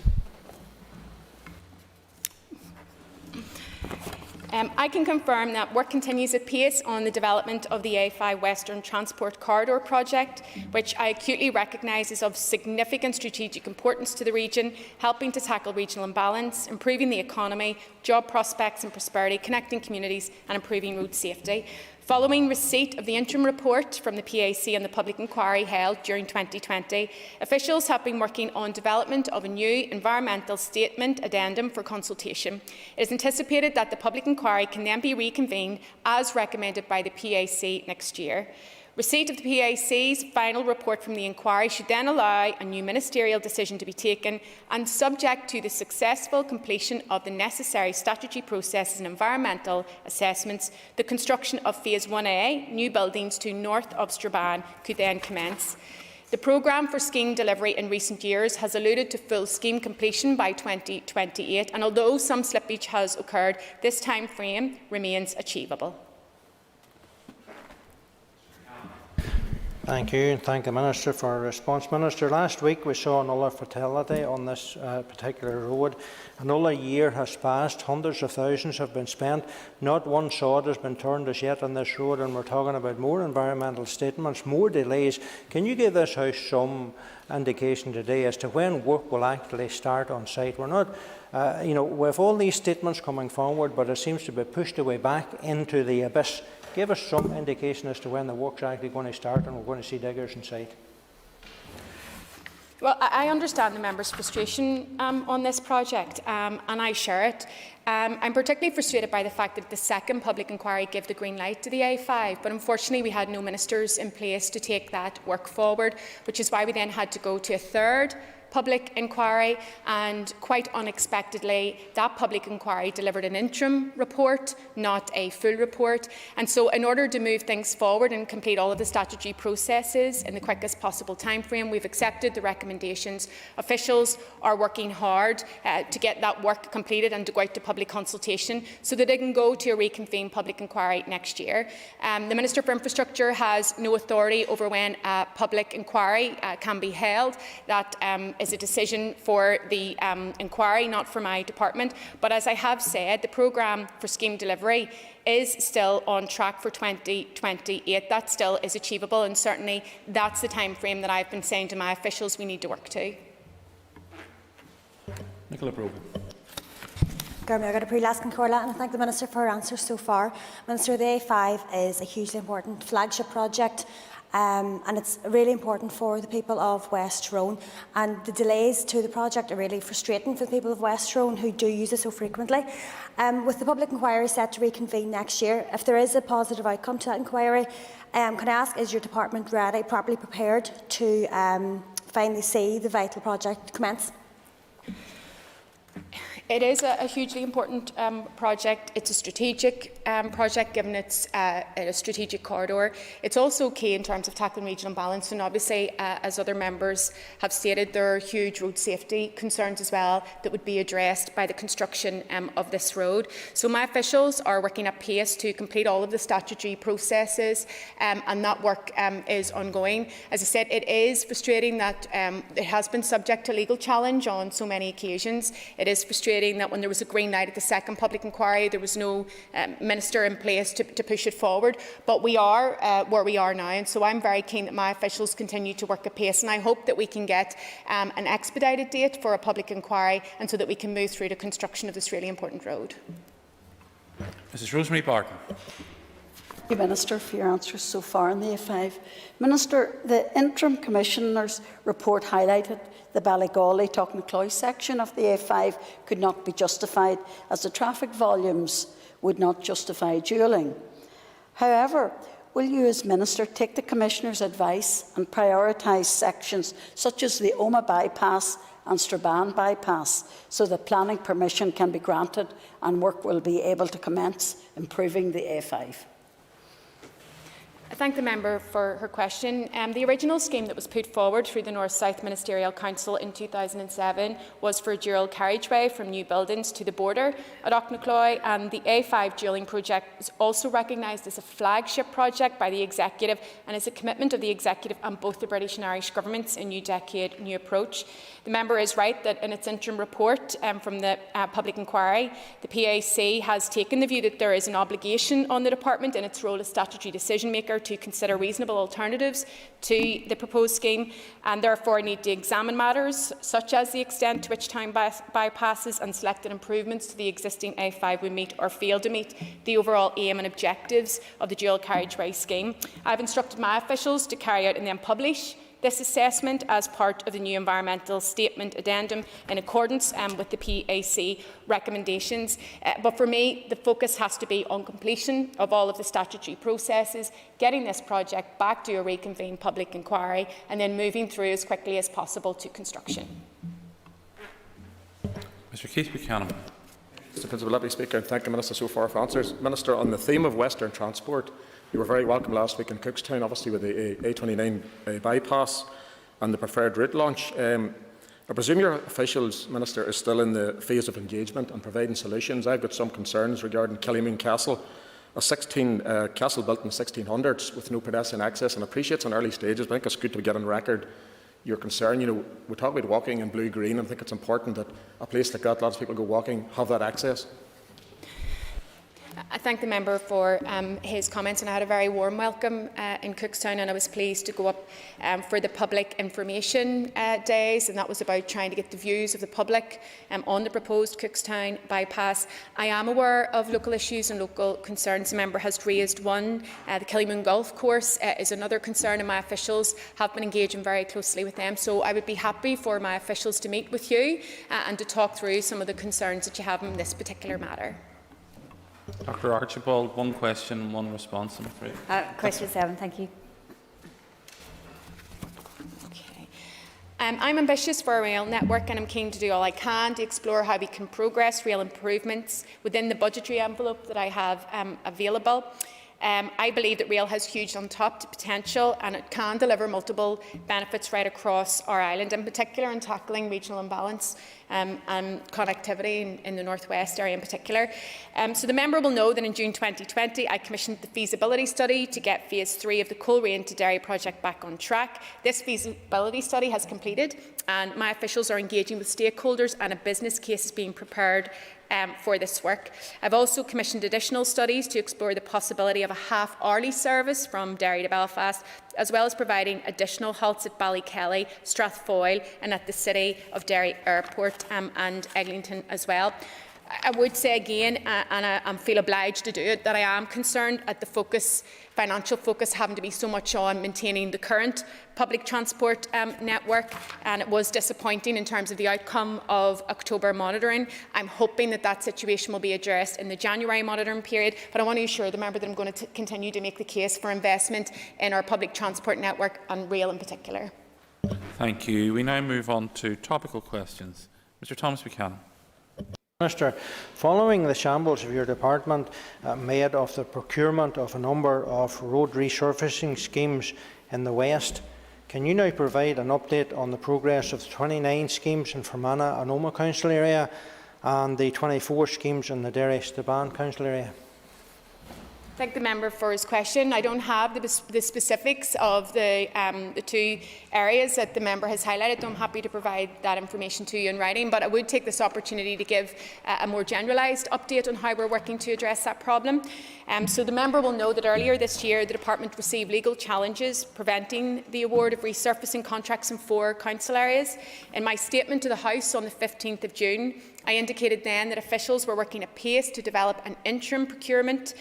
I can confirm that work continues at pace on the development of the A5 Western Transport Corridor project, which I acutely recognise is of significant strategic importance to the region, helping to tackle regional imbalance, improving the economy, job prospects and prosperity, connecting communities and improving road safety. Following receipt of the interim report from the PAC and the public inquiry held during 2020, officials have been working on development of a new environmental statement addendum for consultation. It is anticipated that the public inquiry can then be reconvened as recommended by the PAC next year. Receipt of the PAC's final report from the inquiry should then allow a new ministerial decision to be taken, and subject to the successful completion of the necessary statutory processes and environmental assessments, the construction of Phase 1A, new buildings to north of Strabane, could then commence. The programme for scheme delivery in recent years has alluded to full scheme completion by 2028, and although some slippage has occurred, this time frame remains achievable. Thank you, and thank the Minister for her response. Minister, last week we saw another fatality on this particular road. Another year has passed, hundreds of thousands have been spent, not one sod has been turned as yet on this road, and we're talking about more environmental statements, more delays. Can you give this House some indication today as to when work will actually start on site? We're not, we have all these statements coming forward, but it seems to be pushed away back into the abyss. Give us some indication as to when the work's actually going to start and we're going to see diggers in sight. Well, I understand the member's frustration on this project, and I share it. I'm particularly frustrated by the fact that the second public inquiry gave the green light to the A5, but unfortunately we had no ministers in place to take that work forward, which is why we then had to go to a third public inquiry, and quite unexpectedly that public inquiry delivered an interim report, not a full report. And so in order to move things forward and complete all of the statutory processes in the quickest possible timeframe, we've accepted the recommendations. Officials are working hard to get that work completed and to go out to public consultation so that they can go to a reconvened public inquiry next year. The Minister for Infrastructure has no authority over when a public inquiry can be held. That is a decision for the inquiry, not for my department. But as I have said, the programme for scheme delivery is still on track for 2028. That still is achievable, and certainly that's the time frame that I've been saying to my officials we need to work to. Nicola Brogan. And thank the Minister for her answers so far. Minister, the A5 is a hugely important flagship project. And it's really important for the people of West Tyrone, and the delays to the project are really frustrating for the people of West Tyrone who do use it so frequently. With the public inquiry set to reconvene next year, if there is a positive outcome to that inquiry, can I ask, is your department ready, properly prepared to finally see the vital project commence? It is a hugely important project. It's a strategic project, given it's a strategic corridor. It's also key in terms of tackling regional balance, and obviously, as other members have stated, there are huge road safety concerns as well that would be addressed by the construction of this road. So my officials are working at pace to complete all of the statutory processes, and that work is ongoing. As I said, it is frustrating that it has been subject to legal challenge on so many occasions. It is frustrating that when there was a green light at the second public inquiry, there was no minister in place to push it forward. But we are where we are now, and so I'm very keen that my officials continue to work at pace, and I hope that we can get an expedited date for a public inquiry, and so that we can move through the construction of this really important road. Mrs. Rosemary Barton. Thank you, Minister, for your answers so far on the A5. Minister, the interim Commissioner's report highlighted the Ballygawley-Tocknacloy section of the A5 could not be justified, as the traffic volumes would not justify dualling. However, will you as Minister take the Commissioner's advice and prioritise sections such as the Omagh bypass and Strabane bypass so that planning permission can be granted and work will be able to commence improving the A5? I thank the member for her question. The original scheme that was put forward through the North-South Ministerial Council in 2007 was for a dual carriageway from new buildings to the border at Auchnacloy, and the A5 dualling project is also recognised as a flagship project by the Executive and is a commitment of the Executive and both the British and Irish governments in New Decade, New Approach. The member is right that in its interim report from the public inquiry, the PAC has taken the view that there is an obligation on the department in its role as statutory decision maker to consider reasonable alternatives to the proposed scheme, and therefore need to examine matters such as the extent to which town bypasses and selected improvements to the existing A5 would meet or fail to meet the overall aim and objectives of the dual carriageway scheme. I have instructed my officials to carry out and then publish this assessment as part of the new environmental statement addendum in accordance with the PAC recommendations. But for me, the focus has to be on completion of all of the statutory processes, getting this project back to a reconvened public inquiry, and then moving through as quickly as possible to construction. Mr. Keith Buchanan. Mr. Principal Deputy Speaker, and thank the Minister so far for answers. Minister, on the theme of Western transport, you were very welcome last week in Cookstown, obviously with the A29 bypass. and the preferred route launch. I presume your officials, Minister, is still in the phase of engagement and providing solutions. I've got some concerns regarding Killymoon Castle, a castle built in the 1600s with no pedestrian access, and I appreciate it's in early stages, but I think it's good to get on record your concern. You know, we talk about walking in blue-green, and I think it's important that a place like that, lots of people go walking, have that access. I thank the member for his comments, and I had a very warm welcome in Cookstown, and I was pleased to go up for the public information days, and that was about trying to get the views of the public on the proposed Cookstown bypass. I am aware of local issues and local concerns. The member has raised one. The Killymoon Golf Course is another concern, and my officials have been engaging very closely with them. So I would be happy for my officials to meet with you and to talk through some of the concerns that you have in this particular matter. Dr Archibald, one question, one response, I'm afraid. Question 7, thank you. Okay. I'm ambitious for a rail network, and I'm keen to do all I can to explore how we can progress rail improvements within the budgetary envelope that I have available. I believe that rail has huge untapped potential, and it can deliver multiple benefits right across our island, in particular in tackling regional imbalance and connectivity in the North West area in particular. So the member will know that in June 2020 I commissioned the feasibility study to get phase 3 of the Coleraine to Derry project back on track. This feasibility study has completed, and my officials are engaging with stakeholders, and a business case is being prepared for this work. I've also commissioned additional studies to explore the possibility of a half-hourly service from Derry to Belfast, as well as providing additional halts at Ballykelly, Strathfoyle and at the City of Derry Airport and Eglinton as well. I would say again, and I feel obliged to do it, that I am concerned at the financial focus having to be so much on maintaining the current public transport network, and it was disappointing in terms of the outcome of October monitoring. I'm hoping that that situation will be addressed in the January monitoring period, but I want to assure the member that I'm going to continue to make the case for investment in our public transport network and rail in particular. Thank you. We now move on to topical questions. Mr Thomas Buchanan. Minister, following the shambles of your department made of the procurement of a number of road resurfacing schemes in the West, can you now provide an update on the progress of the 29 schemes in Fermanagh and Omagh Council area and the 24 schemes in the Derry-Staban Council area? Thank the member for his question. I don't have the specifics of the two areas that the member has highlighted. I'm happy to provide that information to you in writing, but I would take this opportunity to give a more generalised update on how we're working to address that problem. So the member will know that earlier this year the Department received legal challenges preventing the award of resurfacing contracts in 4 council areas. In my statement to the House on the 15th of June, I indicated then that officials were working at pace to develop an interim procurement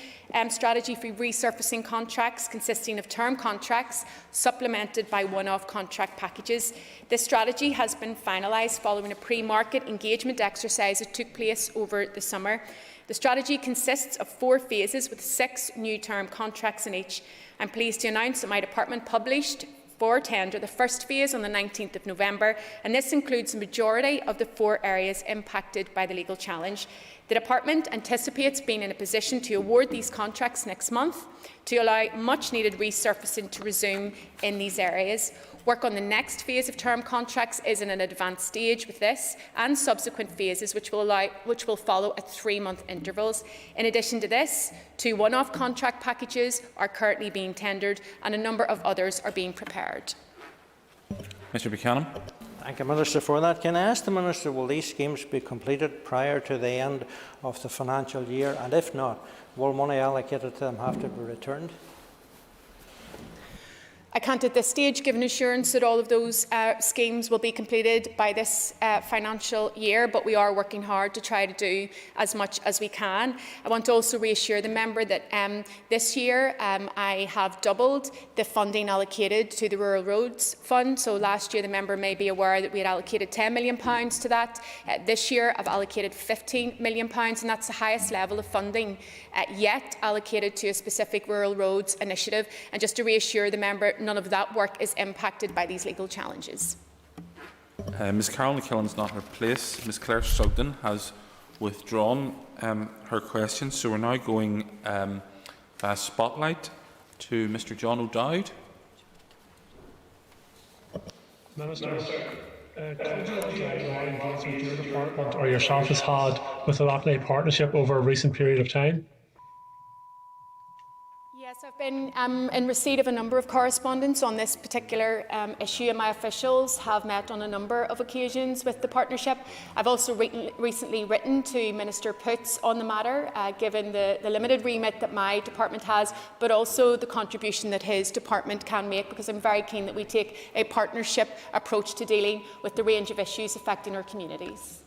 strategy for resurfacing contracts consisting of term contracts supplemented by one-off contract packages. This strategy has been finalised following a pre-market engagement exercise that took place over the summer. The strategy consists of 4 phases with 6 new term contracts in each. I'm pleased to announce that my department published for tender the first phase on the 19th of November, and this includes the majority of the 4 areas impacted by the legal challenge. The Department anticipates being in a position to award these contracts next month to allow much-needed resurfacing to resume in these areas. Work on the next phase of term contracts is in an advanced stage with this and subsequent phases which will follow at 3-month intervals. In addition to this, 2 one-off contract packages are currently being tendered and a number of others are being prepared. Mr Buchanan. Thank you, Minister, for that. Can I ask the Minister, will these schemes be completed prior to the end of the financial year? And if not, will money allocated to them have to be returned? I can't at this stage give an assurance that all of those schemes will be completed by this financial year, but we are working hard to try to do as much as we can. I want to also reassure the member that this year I have doubled the funding allocated to the Rural Roads Fund. So last year the member may be aware that we had allocated £10 million to that. This year I've allocated £15 million, and that's the highest level of funding yet allocated to a specific rural roads initiative. And just to reassure the member, none of that work is impacted by these legal challenges. Ms Carol McKillen is not her place. Ms Claire Sugden has withdrawn her question, so we're now going spotlight to Mr John O'Dowd. Minister, could you outline what engagement your department or yourself has had with the Lough Neagh partnership over a recent period of time? Yes, I've been in receipt of a number of correspondence on this particular issue, and my officials have met on a number of occasions with the partnership. I've also recently written to Minister Poots on the matter, given the limited remit that my department has, but also the contribution that his department can make, because I'm very keen that we take a partnership approach to dealing with the range of issues affecting our communities.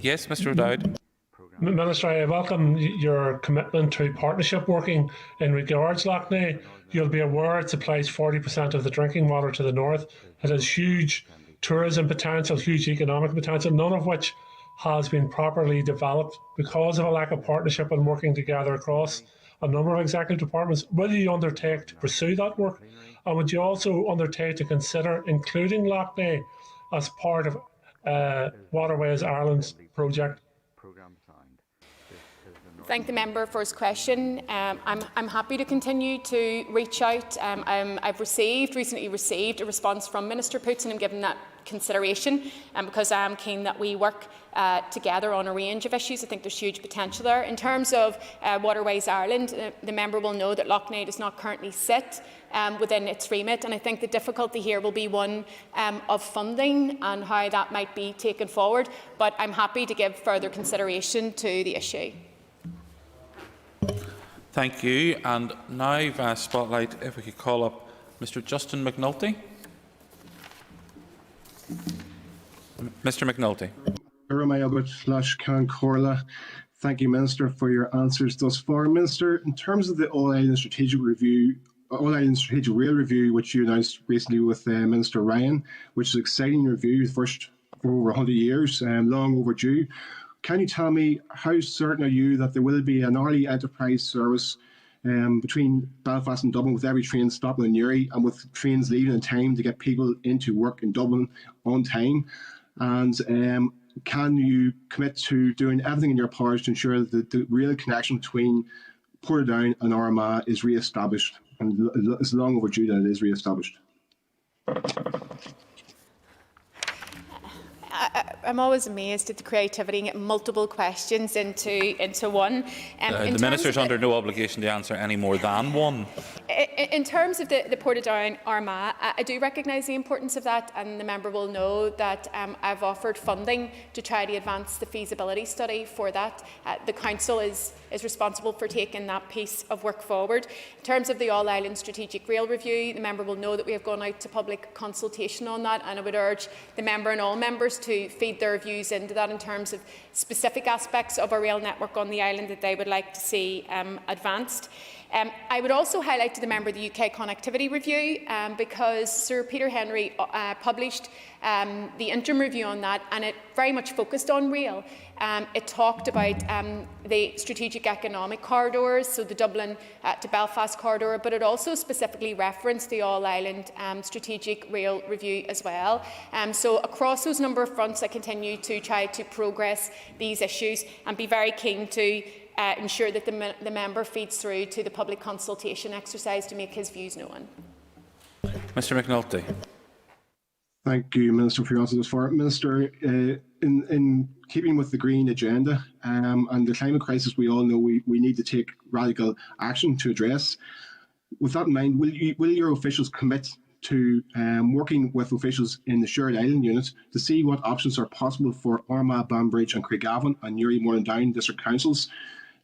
Yes, Mr. O'Dowd. Minister, I welcome your commitment to partnership working in regards Lough Neagh. You'll be aware it supplies 40% of the drinking water to the north. It has huge tourism potential, huge economic potential, none of which has been properly developed because of a lack of partnership and working together across a number of executive departments. Will you undertake to pursue that work? And would you also undertake to consider including Lough Neagh as part of Waterways Ireland's project? Thank the member for his question. I'm happy to continue to reach out. I've recently received a response from Minister Poots, and I'm given that consideration because I am keen that we work together on a range of issues. I think there's huge potential there. In terms of Waterways Ireland, the member will know that Lough Neagh does not currently sit within its remit, and I think the difficulty here will be one of funding and how that might be taken forward, but I'm happy to give further consideration to the issue. Thank you. And now, Spotlight, if we could call up Mr. Justin McNulty. Mr. McNulty. Thank you, Minister, for your answers thus far. Minister, in terms of the All-Ireland Strategic Review, All-Ireland Strategic Rail Review, which you announced recently with Minister Ryan, which is an exciting review, the first for over 100 years, long overdue. Can you tell me how certain are you that there will be an hourly enterprise service between Belfast and Dublin, with every train stopping in Newry and with trains leaving in time to get people into work in Dublin on time? And can you commit to doing everything in your powers to ensure that the real connection between Portadown and Armagh is re-established? And it's long overdue that it is re-established. I'm always amazed at the creativity and getting multiple questions into one. The Minister's under no obligation to answer any more than one. In terms of the Portadown Armagh, I do recognise the importance of that, and the member will know that I've offered funding to try to advance the feasibility study for that. The Council is responsible for taking that piece of work forward. In terms of the All-Ireland Strategic Rail Review, the member will know that we have gone out to public consultation on that, and I would urge the member and all members to feed their views into that in terms of specific aspects of our rail network on the island that they would like to see advanced. I would also highlight to the member the UK Connectivity Review because Sir Peter Henry published the interim review on that, and it very much focused on rail. It talked about the strategic economic corridors, so the Dublin to Belfast corridor, but it also specifically referenced the All-Ireland Strategic Rail Review as well. So across those number of fronts, I continue to try to progress these issues and be very keen to ensure that the member feeds through to the public consultation exercise to make his views known. Mr. McNulty. Thank you, Minister, for your answer thus far. Minister, in keeping with the Green Agenda and the climate crisis, we all know we need to take radical action to address. With that in mind, will your officials commit to working with officials in the Shared Island unit to see what options are possible for Armagh, Banbridge and Craigavon and Newry, Morandown district councils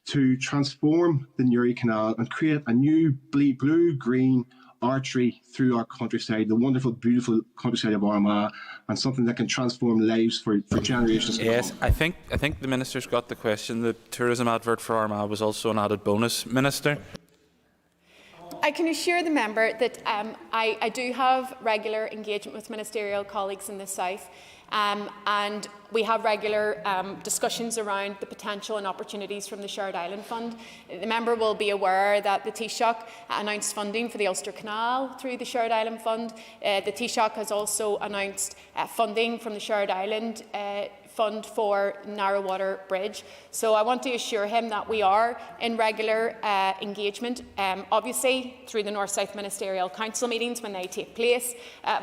to transform the Newry Canal and create a new blue-green artery through our countryside, the wonderful, beautiful countryside of Armagh, and something that can transform lives for generations to come. Yes, I think the Minister's got the question. The tourism advert for Armagh was also an added bonus. Minister? I can assure the member that I do have regular engagement with ministerial colleagues in the South, and we have regular discussions around the potential and opportunities from the Shared Island Fund. The member will be aware that the Taoiseach announced funding for the Ulster Canal through the Shared Island Fund. The Taoiseach has also announced funding from the Shared Island fund for Narrowwater Bridge. So I want to assure him that we are in regular engagement, obviously through the North-South Ministerial Council meetings when they take place,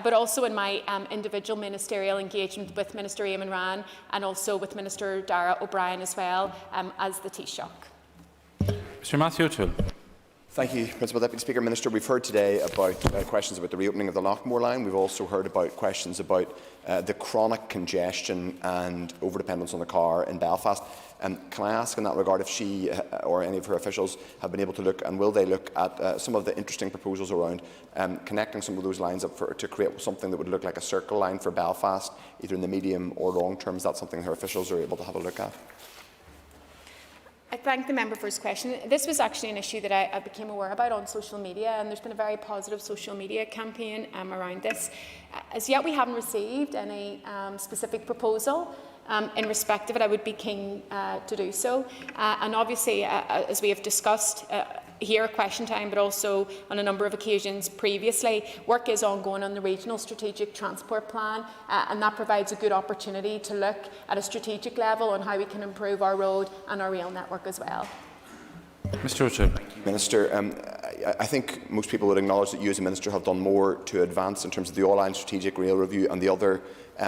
but also in my individual ministerial engagement with Minister Eamon Ryan and also with Minister Dara O'Brien as well as the Taoiseach. Mr Matthew O'Toole. Thank you, Principal Deputy Speaker. Minister, we've heard today about questions about the reopening of the Lockmore line. We've also heard about questions about the chronic congestion and overdependence on the car in Belfast. Can I ask in that regard if she or any of her officials have been able to look, and will they look at some of the interesting proposals around connecting some of those lines up to create something that would look like a circle line for Belfast, either in the medium or long term? Is that something her officials are able to have a look at? I thank the member for his question. This was actually an issue that I became aware about on social media, and there's been a very positive social media campaign around this. As yet, we haven't received any specific proposal. In respect of it, I would be keen to do so. And obviously, as we have discussed here at Question Time, but also on a number of occasions previously, work is ongoing on the Regional Strategic Transport Plan, and that provides a good opportunity to look at a strategic level on how we can improve our road and our rail network as well. Mr O'Toole. Minister, I think most people would acknowledge that you as a Minister have done more to advance in terms of the All-Ireland Strategic Rail Review and the other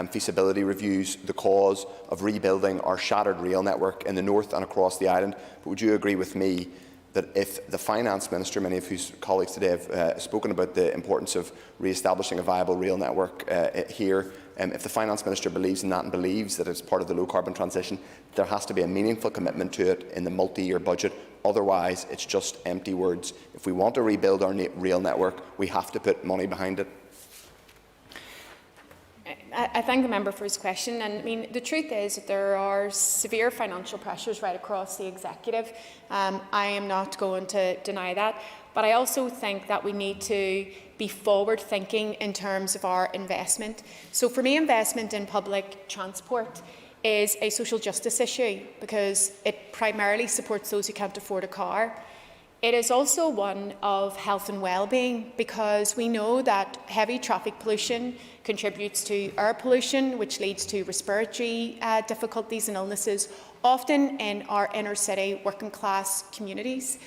feasibility reviews, the cause of rebuilding our shattered rail network in the north and across the island. But would you agree with me that if the Finance Minister, many of whose colleagues today have spoken about the importance of re-establishing a viable rail network here, if the Finance Minister believes in that and believes that it's part of the low-carbon transition, there has to be a meaningful commitment to it in the multi-year budget. Otherwise, it's just empty words. If we want to rebuild our rail network, we have to put money behind it. I thank the member for his question. And I mean, the truth is that there are severe financial pressures right across the executive. I am not going to deny that. But I also think that we need to be forward-thinking in terms of our investment. So for me, investment in public transport is a social justice issue because it primarily supports those who can't afford a car. It is also one of health and well-being because we know that heavy traffic pollution contributes to air pollution, which leads to respiratory difficulties and illnesses, often in our inner-city working-class communities.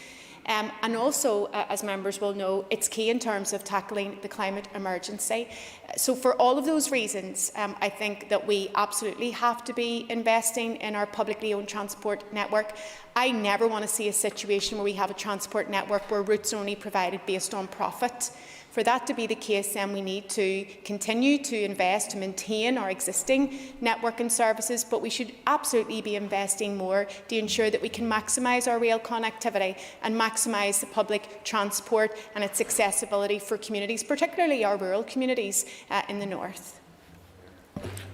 And also, as members will know, it's key in terms of tackling the climate emergency. So for all of those reasons, I think that we absolutely have to be investing in our publicly owned transport network. I never want to see a situation where we have a transport network where routes are only provided based on profit. For that to be the case, then we need to continue to invest to maintain our existing network and services, but we should absolutely be investing more to ensure that we can maximise our rail connectivity and maximise the public transport and its accessibility for communities, particularly our rural communities in the north.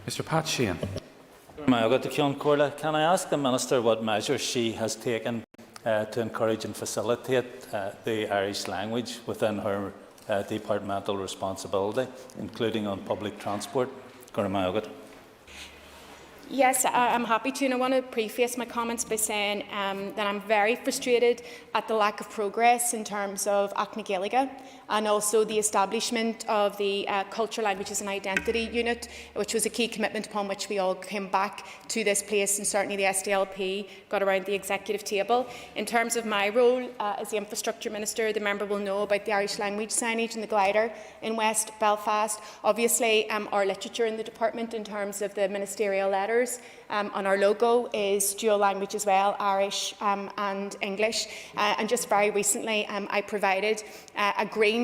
Mr Pat Sheehan. Can I ask the Minister what measures she has taken to encourage and facilitate the Irish language within her departmental responsibility, including on public transport? Yes, I'm happy to, and I want to preface my comments by saying that I'm very frustrated at the lack of progress in terms of Acna Gaeilge and also the establishment of the Culture, Languages and Identity Unit, which was a key commitment upon which we all came back to this place, and certainly the SDLP got around the executive table. In terms of my role as the Infrastructure Minister, the member will know about the Irish language signage and the glider in West Belfast. Obviously, our literature in the department in terms of the ministerial letters on our logo is dual language as well, Irish and English. And just very recently, I provided a green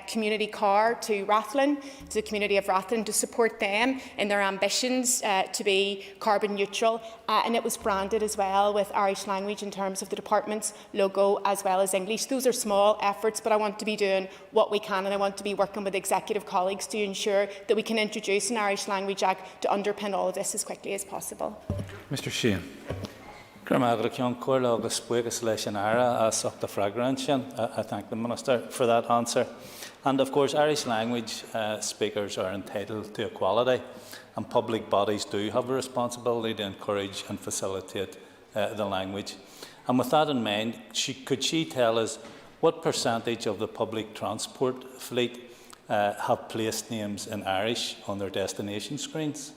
community car to Rathlin, to the community of Rathlin, to support them in their ambitions to be carbon neutral. And it was branded as well with Irish language in terms of the department's logo as well as English. Those are small efforts, but I want to be doing what we can, and I want to be working with executive colleagues to ensure that we can introduce an Irish Language Act to underpin all of this as quickly as possible. Mr Sheehan. I thank the Minister for that answer. And of course, Irish language speakers are entitled to equality, and public bodies do have a responsibility to encourage and facilitate the language. And with that in mind, could she tell us what percentage of the public transport fleet have place names in Irish on their destination screens?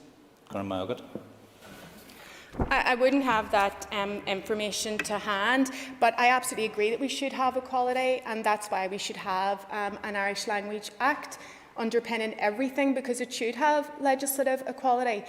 I wouldn't have that information to hand, but I absolutely agree that we should have equality, and that's why we should have an Irish Language Act underpinning everything, because it should have legislative equality.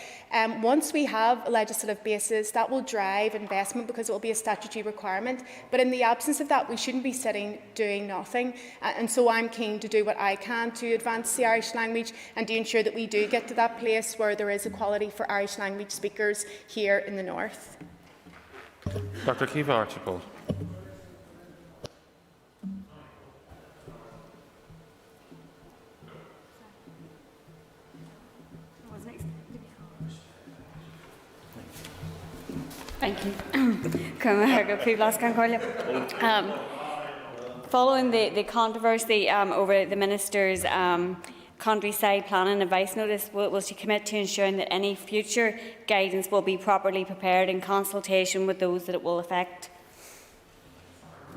Once we have a legislative basis, that will drive investment because it will be a statutory requirement. But in the absence of that, we shouldn't be sitting doing nothing. And so I'm keen to do what I can to advance the Irish language and to ensure that we do get to that place where there is equality for Irish language speakers here in the North. Dr. Kiva Archibald. Thank you. Following the controversy over the Minister's countryside planning advice notice, will she commit to ensuring that any future guidance will be properly prepared in consultation with those that it will affect?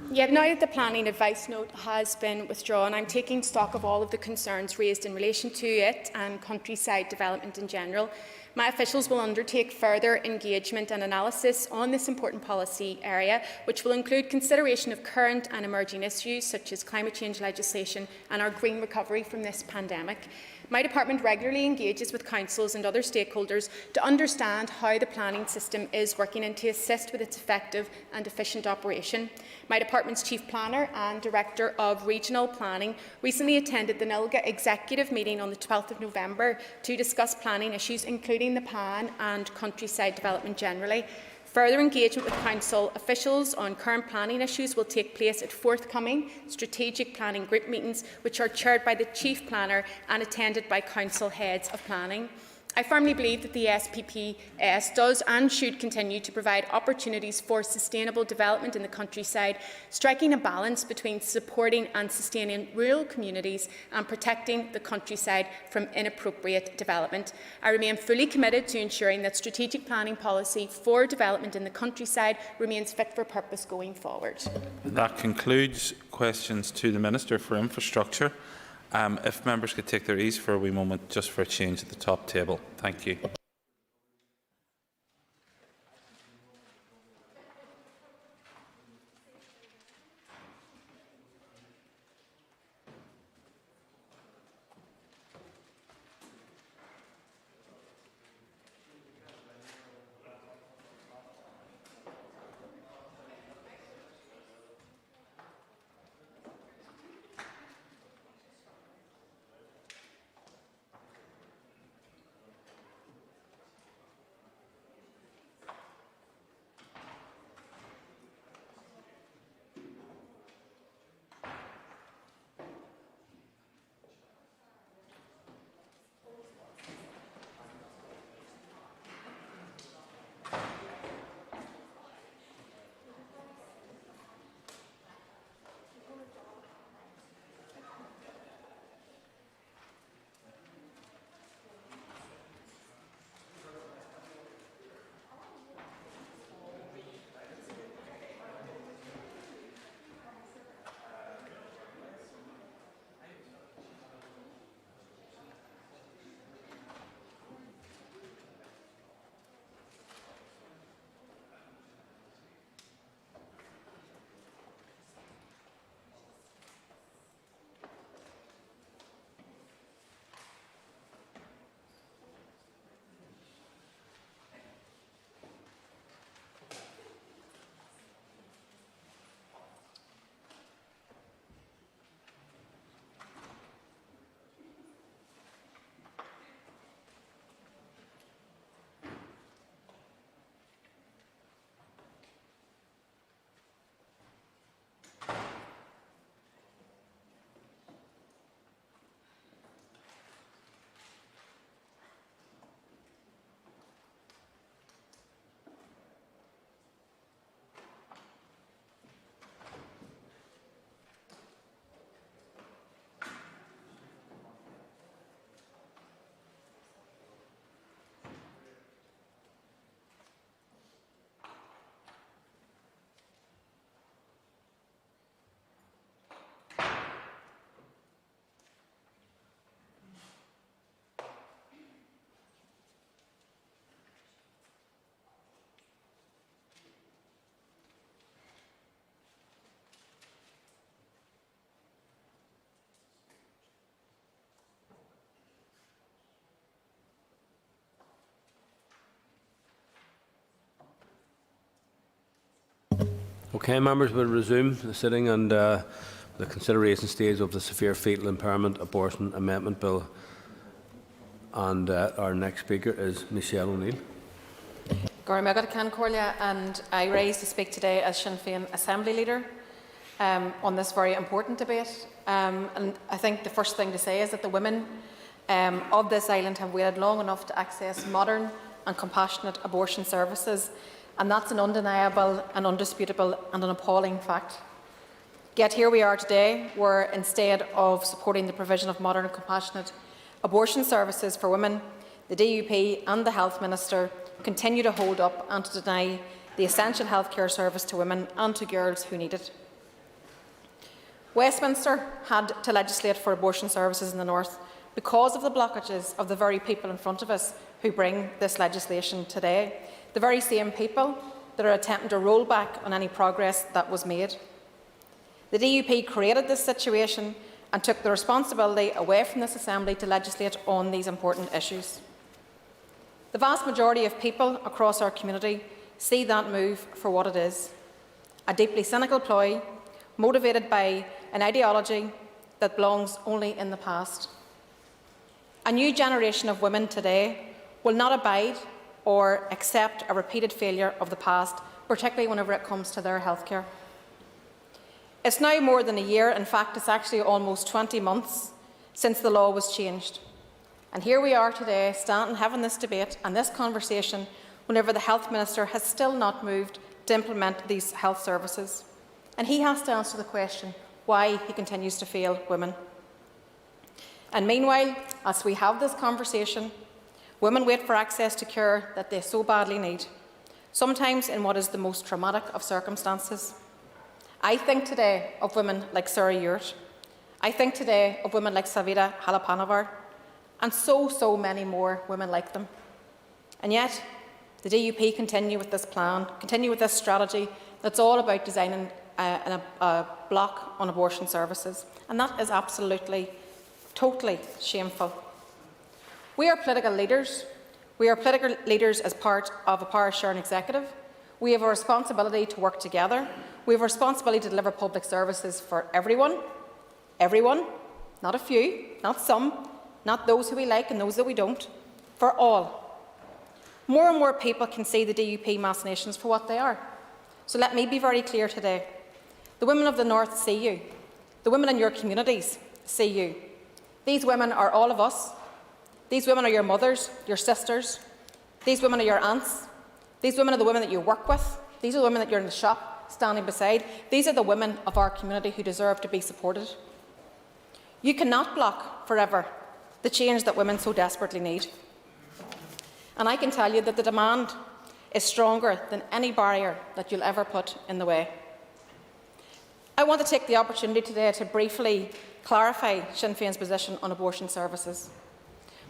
Yeah, now that the planning advice note has been withdrawn, I'm taking stock of all of the concerns raised in relation to it and countryside development in general. My officials will undertake further engagement and analysis on this important policy area, which will include consideration of current and emerging issues such as climate change legislation and our green recovery from this pandemic. My department regularly engages with councils and other stakeholders to understand how the planning system is working and to assist with its effective and efficient operation. My department's Chief Planner and Director of Regional Planning recently attended the NILGA executive meeting on the 12th of November to discuss planning issues, including the PAN and countryside development generally. Further engagement with Council officials on current planning issues will take place at forthcoming strategic planning group meetings, which are chaired by the Chief Planner and attended by Council heads of planning. I firmly believe that the SPPS does and should continue to provide opportunities for sustainable development in the countryside, striking a balance between supporting and sustaining rural communities and protecting the countryside from inappropriate development. I remain fully committed to ensuring that strategic planning policy for development in the countryside remains fit for purpose going forward. That concludes questions to the Minister for Infrastructure. If members could take their ease for a wee moment, just for a change at the top table. Thank you. Okay, members will resume the sitting and the consideration stage of the Severe Fetal Impairment Abortion Amendment Bill. And our next speaker is Michelle O'Neill. And I rise to speak today as Sinn Féin Assembly Leader on this very important debate. And I think the first thing to say is that the women of this island have waited long enough to access modern and compassionate abortion services, and that's an undeniable and undisputable and an appalling fact. Yet here we are today, where instead of supporting the provision of modern and compassionate abortion services for women, the DUP and the Health Minister continue to hold up and to deny the essential healthcare service to women and to girls who need it. Westminster had to legislate for abortion services in the North because of the blockages of the very people in front of us who bring this legislation today, the very same people that are attempting to roll back on any progress that was made. The DUP created this situation and took the responsibility away from this Assembly to legislate on these important issues. The vast majority of people across our community see that move for what it is: a deeply cynical ploy motivated by an ideology that belongs only in the past. A new generation of women today will not abide or accept a repeated failure of the past, particularly whenever it comes to their healthcare. It's now more than a year, in fact it's actually almost 20 months since the law was changed. And here we are today, standing having this debate and this conversation whenever the Health Minister has still not moved to implement these health services. And he has to answer the question why he continues to fail women. And meanwhile, as we have this conversation, women wait for access to care that they so badly need, sometimes in what is the most traumatic of circumstances. I think today of women like Sarah Ewart. I think today of women like Savita Halapanavar, and so many more women like them. And yet, the DUP continue with this plan, continue with this strategy that's all about designing a block on abortion services. And that is absolutely, totally shameful. We are political leaders. We are political leaders as part of a power-sharing executive. We have a responsibility to work together. We have a responsibility to deliver public services for everyone, not a few, not some, not those who we like and those that we don't, for all. More and more people can see the DUP machinations for what they are. So let me be very clear today. The women of the North see you. The women in your communities see you. These women are all of us. These women are your mothers, your sisters. These women are your aunts. These women are the women that you work with. These are the women that you're in the shop standing beside. These are the women of our community who deserve to be supported. You cannot block forever the change that women so desperately need. And I can tell you that the demand is stronger than any barrier that you'll ever put in the way. I want to take the opportunity today to briefly clarify Sinn Féin's position on abortion services,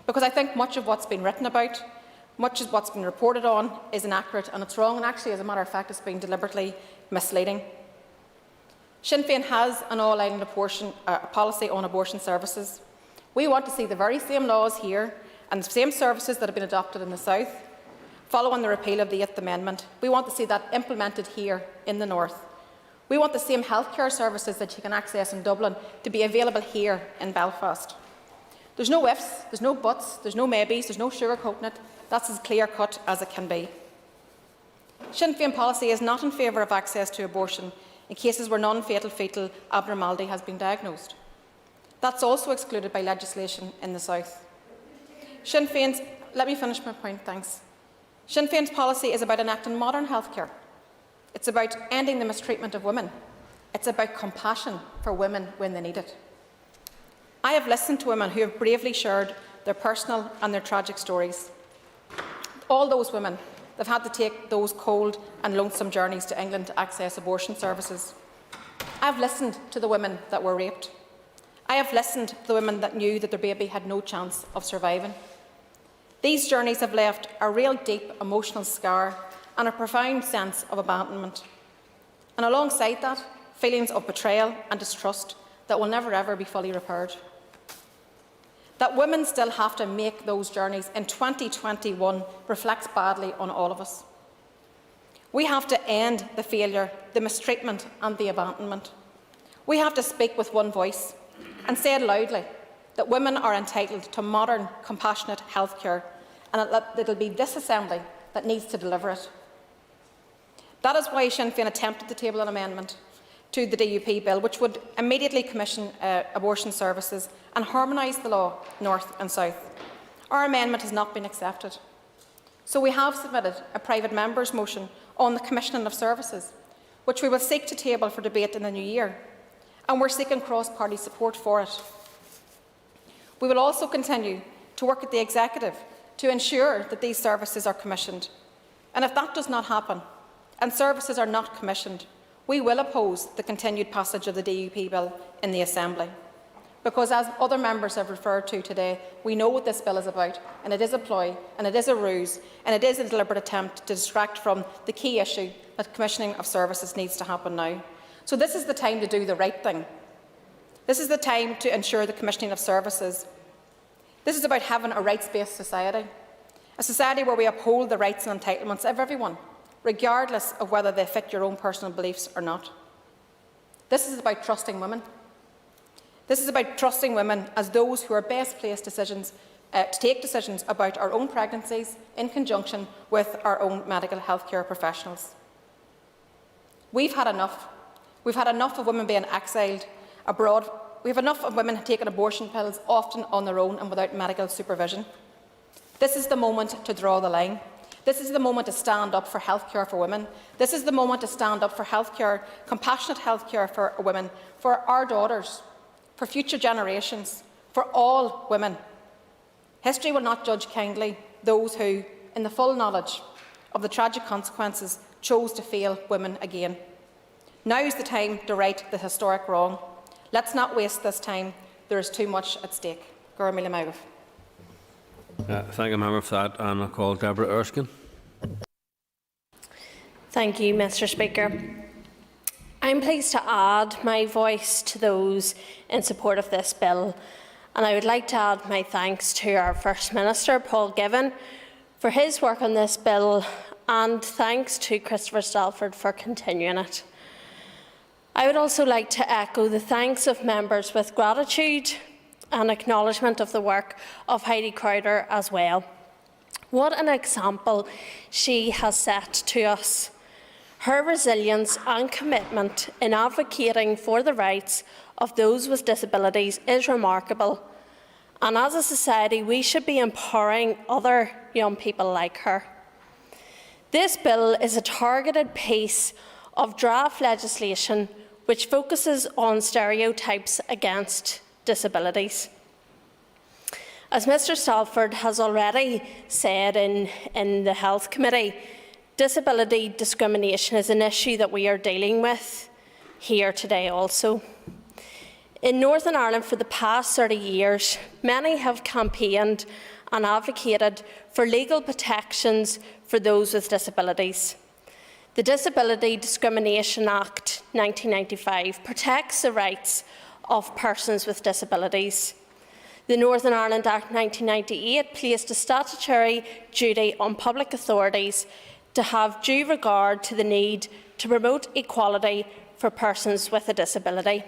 because I think much of what's been written about, much of what's been reported on is inaccurate and it's wrong, and actually, as a matter of fact, it's been deliberately misleading. Sinn Féin has an all-island policy on abortion services. We want to see the very same laws here and the same services that have been adopted in the South following the repeal of the 8th Amendment. We want to see that implemented here in the North. We want the same healthcare services that you can access in Dublin to be available here in Belfast. There's no ifs, there's no buts, there's no maybes, there's no sugarcoating it. That's as clear-cut as it can be. Sinn Féin policy is not in favour of access to abortion in cases where non-fatal fetal abnormality has been diagnosed. That's also excluded by legislation in the South. Sinn Féin's, let me finish my point, thanks. Sinn Féin's policy is about enacting modern healthcare. It's about ending the mistreatment of women. It's about compassion for women when they need it. I have listened to women who have bravely shared their personal and their tragic stories. All those women that have had to take those cold and lonesome journeys to England to access abortion services. I have listened to the women that were raped. I have listened to the women that knew that their baby had no chance of surviving. These journeys have left a real deep emotional scar and a profound sense of abandonment. And alongside that, feelings of betrayal and distrust that will never ever be fully repaired. That women still have to make those journeys in 2021 reflects badly on all of us. We have to end the failure, the mistreatment and the abandonment. We have to speak with one voice and say it loudly that women are entitled to modern, compassionate health care, and that it will be this Assembly that needs to deliver it. That is why Sinn Féin attempted to table an amendment to the DUP bill, which would immediately commission abortion services and harmonise the law north and south. Our amendment has not been accepted. So we have submitted a private member's motion on the commissioning of services, which we will seek to table for debate in the new year, and we're seeking cross-party support for it. We will also continue to work with the Executive to ensure that these services are commissioned. And if that does not happen, and services are not commissioned, we will oppose the continued passage of the DUP bill in the Assembly. Because, as other members have referred to today, we know what this bill is about, and it is a ploy, and it is a ruse, and it is a deliberate attempt to distract from the key issue that commissioning of services needs to happen now. So this is the time to do the right thing. This is the time to ensure the commissioning of services. This is about having a rights-based society, a society where we uphold the rights and entitlements of everyone, regardless of whether they fit your own personal beliefs or not. This is about trusting women. This is about trusting women as those who are best placed to take decisions about our own pregnancies in conjunction with our own medical health care professionals. We've had enough. We've had enough of women being exiled abroad. We have enough of women taking abortion pills, often on their own and without medical supervision. This is the moment to draw the line. This is the moment to stand up for healthcare for women. This is the moment to stand up for healthcare, compassionate healthcare for women, for our daughters, for future generations, for all women. History will not judge kindly those who, in the full knowledge of the tragic consequences, chose to fail women again. Now is the time to right the historic wrong. Let's not waste this time. There is too much at stake. Thank you, Member, for that. And I call Deborah Erskine. Thank you, Mr. Speaker. I'm pleased to add my voice to those in support of this bill, and I would like to add my thanks to our First Minister, Paul Givan, for his work on this bill, and thanks to Christopher Stalford for continuing it. I would also like to echo the thanks of members with gratitude and acknowledgement of the work of Heidi Crowder as well. What an example she has set to us. Her resilience and commitment in advocating for the rights of those with disabilities is remarkable, and as a society we should be empowering other young people like her. This bill is a targeted piece of draft legislation which focuses on stereotypes against disabilities. As Mr. Stalford has already said in the Health Committee, disability discrimination is an issue that we are dealing with here today also. In Northern Ireland for the past 30 years, many have campaigned and advocated for legal protections for those with disabilities. The Disability Discrimination Act 1995 protects the rights of persons with disabilities. The Northern Ireland Act 1998 placed a statutory duty on public authorities to have due regard to the need to promote equality for persons with a disability.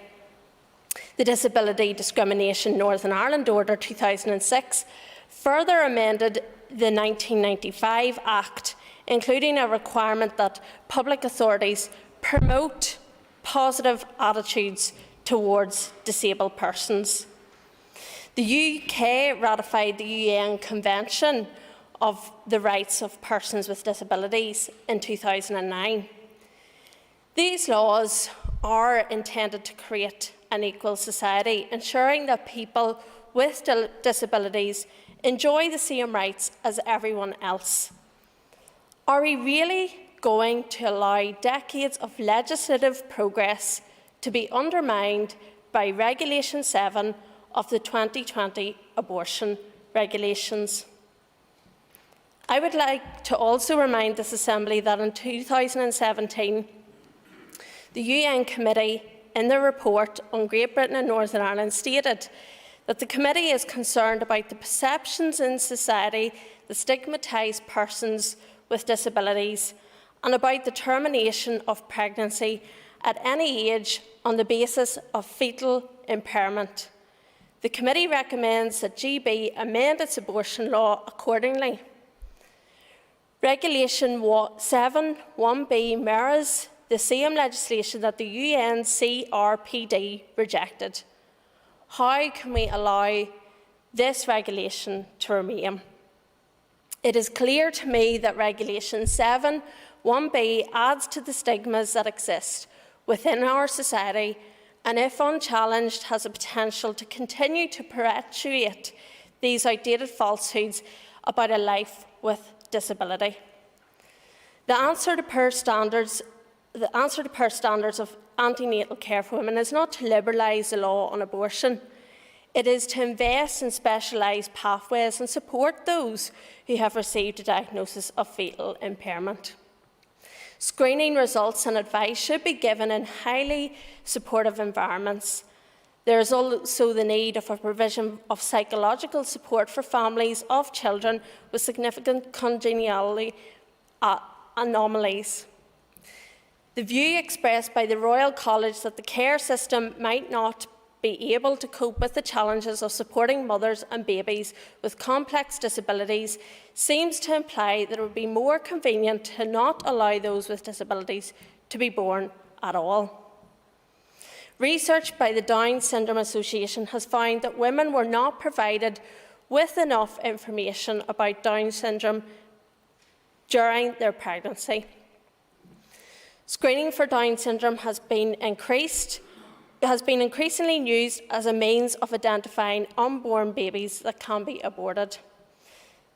The Disability Discrimination Northern Ireland Order 2006 further amended the 1995 Act, including a requirement that public authorities promote positive attitudes towards disabled persons. The UK ratified the UN Convention of the Rights of Persons with Disabilities in 2009. These laws are intended to create an equal society, ensuring that people with disabilities enjoy the same rights as everyone else. Are we really going to allow decades of legislative progress to be undermined by Regulation 7 of the 2020 abortion regulations? I would like to also remind this Assembly that in 2017, the UN Committee, in their report on Great Britain and Northern Ireland, stated that the Committee is concerned about the perceptions in society that stigmatise persons with disabilities and about the termination of pregnancy at any age on the basis of fetal impairment. The committee recommends that GB amend its abortion law accordingly. Regulation 7(1)(b) mirrors the same legislation that the UN CRPD rejected. How can we allow this regulation to remain? It is clear to me that Regulation 7(1)(b) adds to the stigmas that exist within our society, and if unchallenged has the potential to continue to perpetuate these outdated falsehoods about a life with disability. The answer to poor standards of antenatal care for women is not to liberalise the law on abortion. It is to invest in specialised pathways and support those who have received a diagnosis of fetal impairment. Screening results and advice should be given in highly supportive environments. There is also the need of a provision of psychological support for families of children with significant congenital anomalies. The view expressed by the Royal College that the care system might not be able to cope with the challenges of supporting mothers and babies with complex disabilities seems to imply that it would be more convenient to not allow those with disabilities to be born at all. Research by the Down Syndrome Association has found that women were not provided with enough information about Down syndrome during their pregnancy. Screening for Down syndrome has been increasingly used as a means of identifying unborn babies that can be aborted.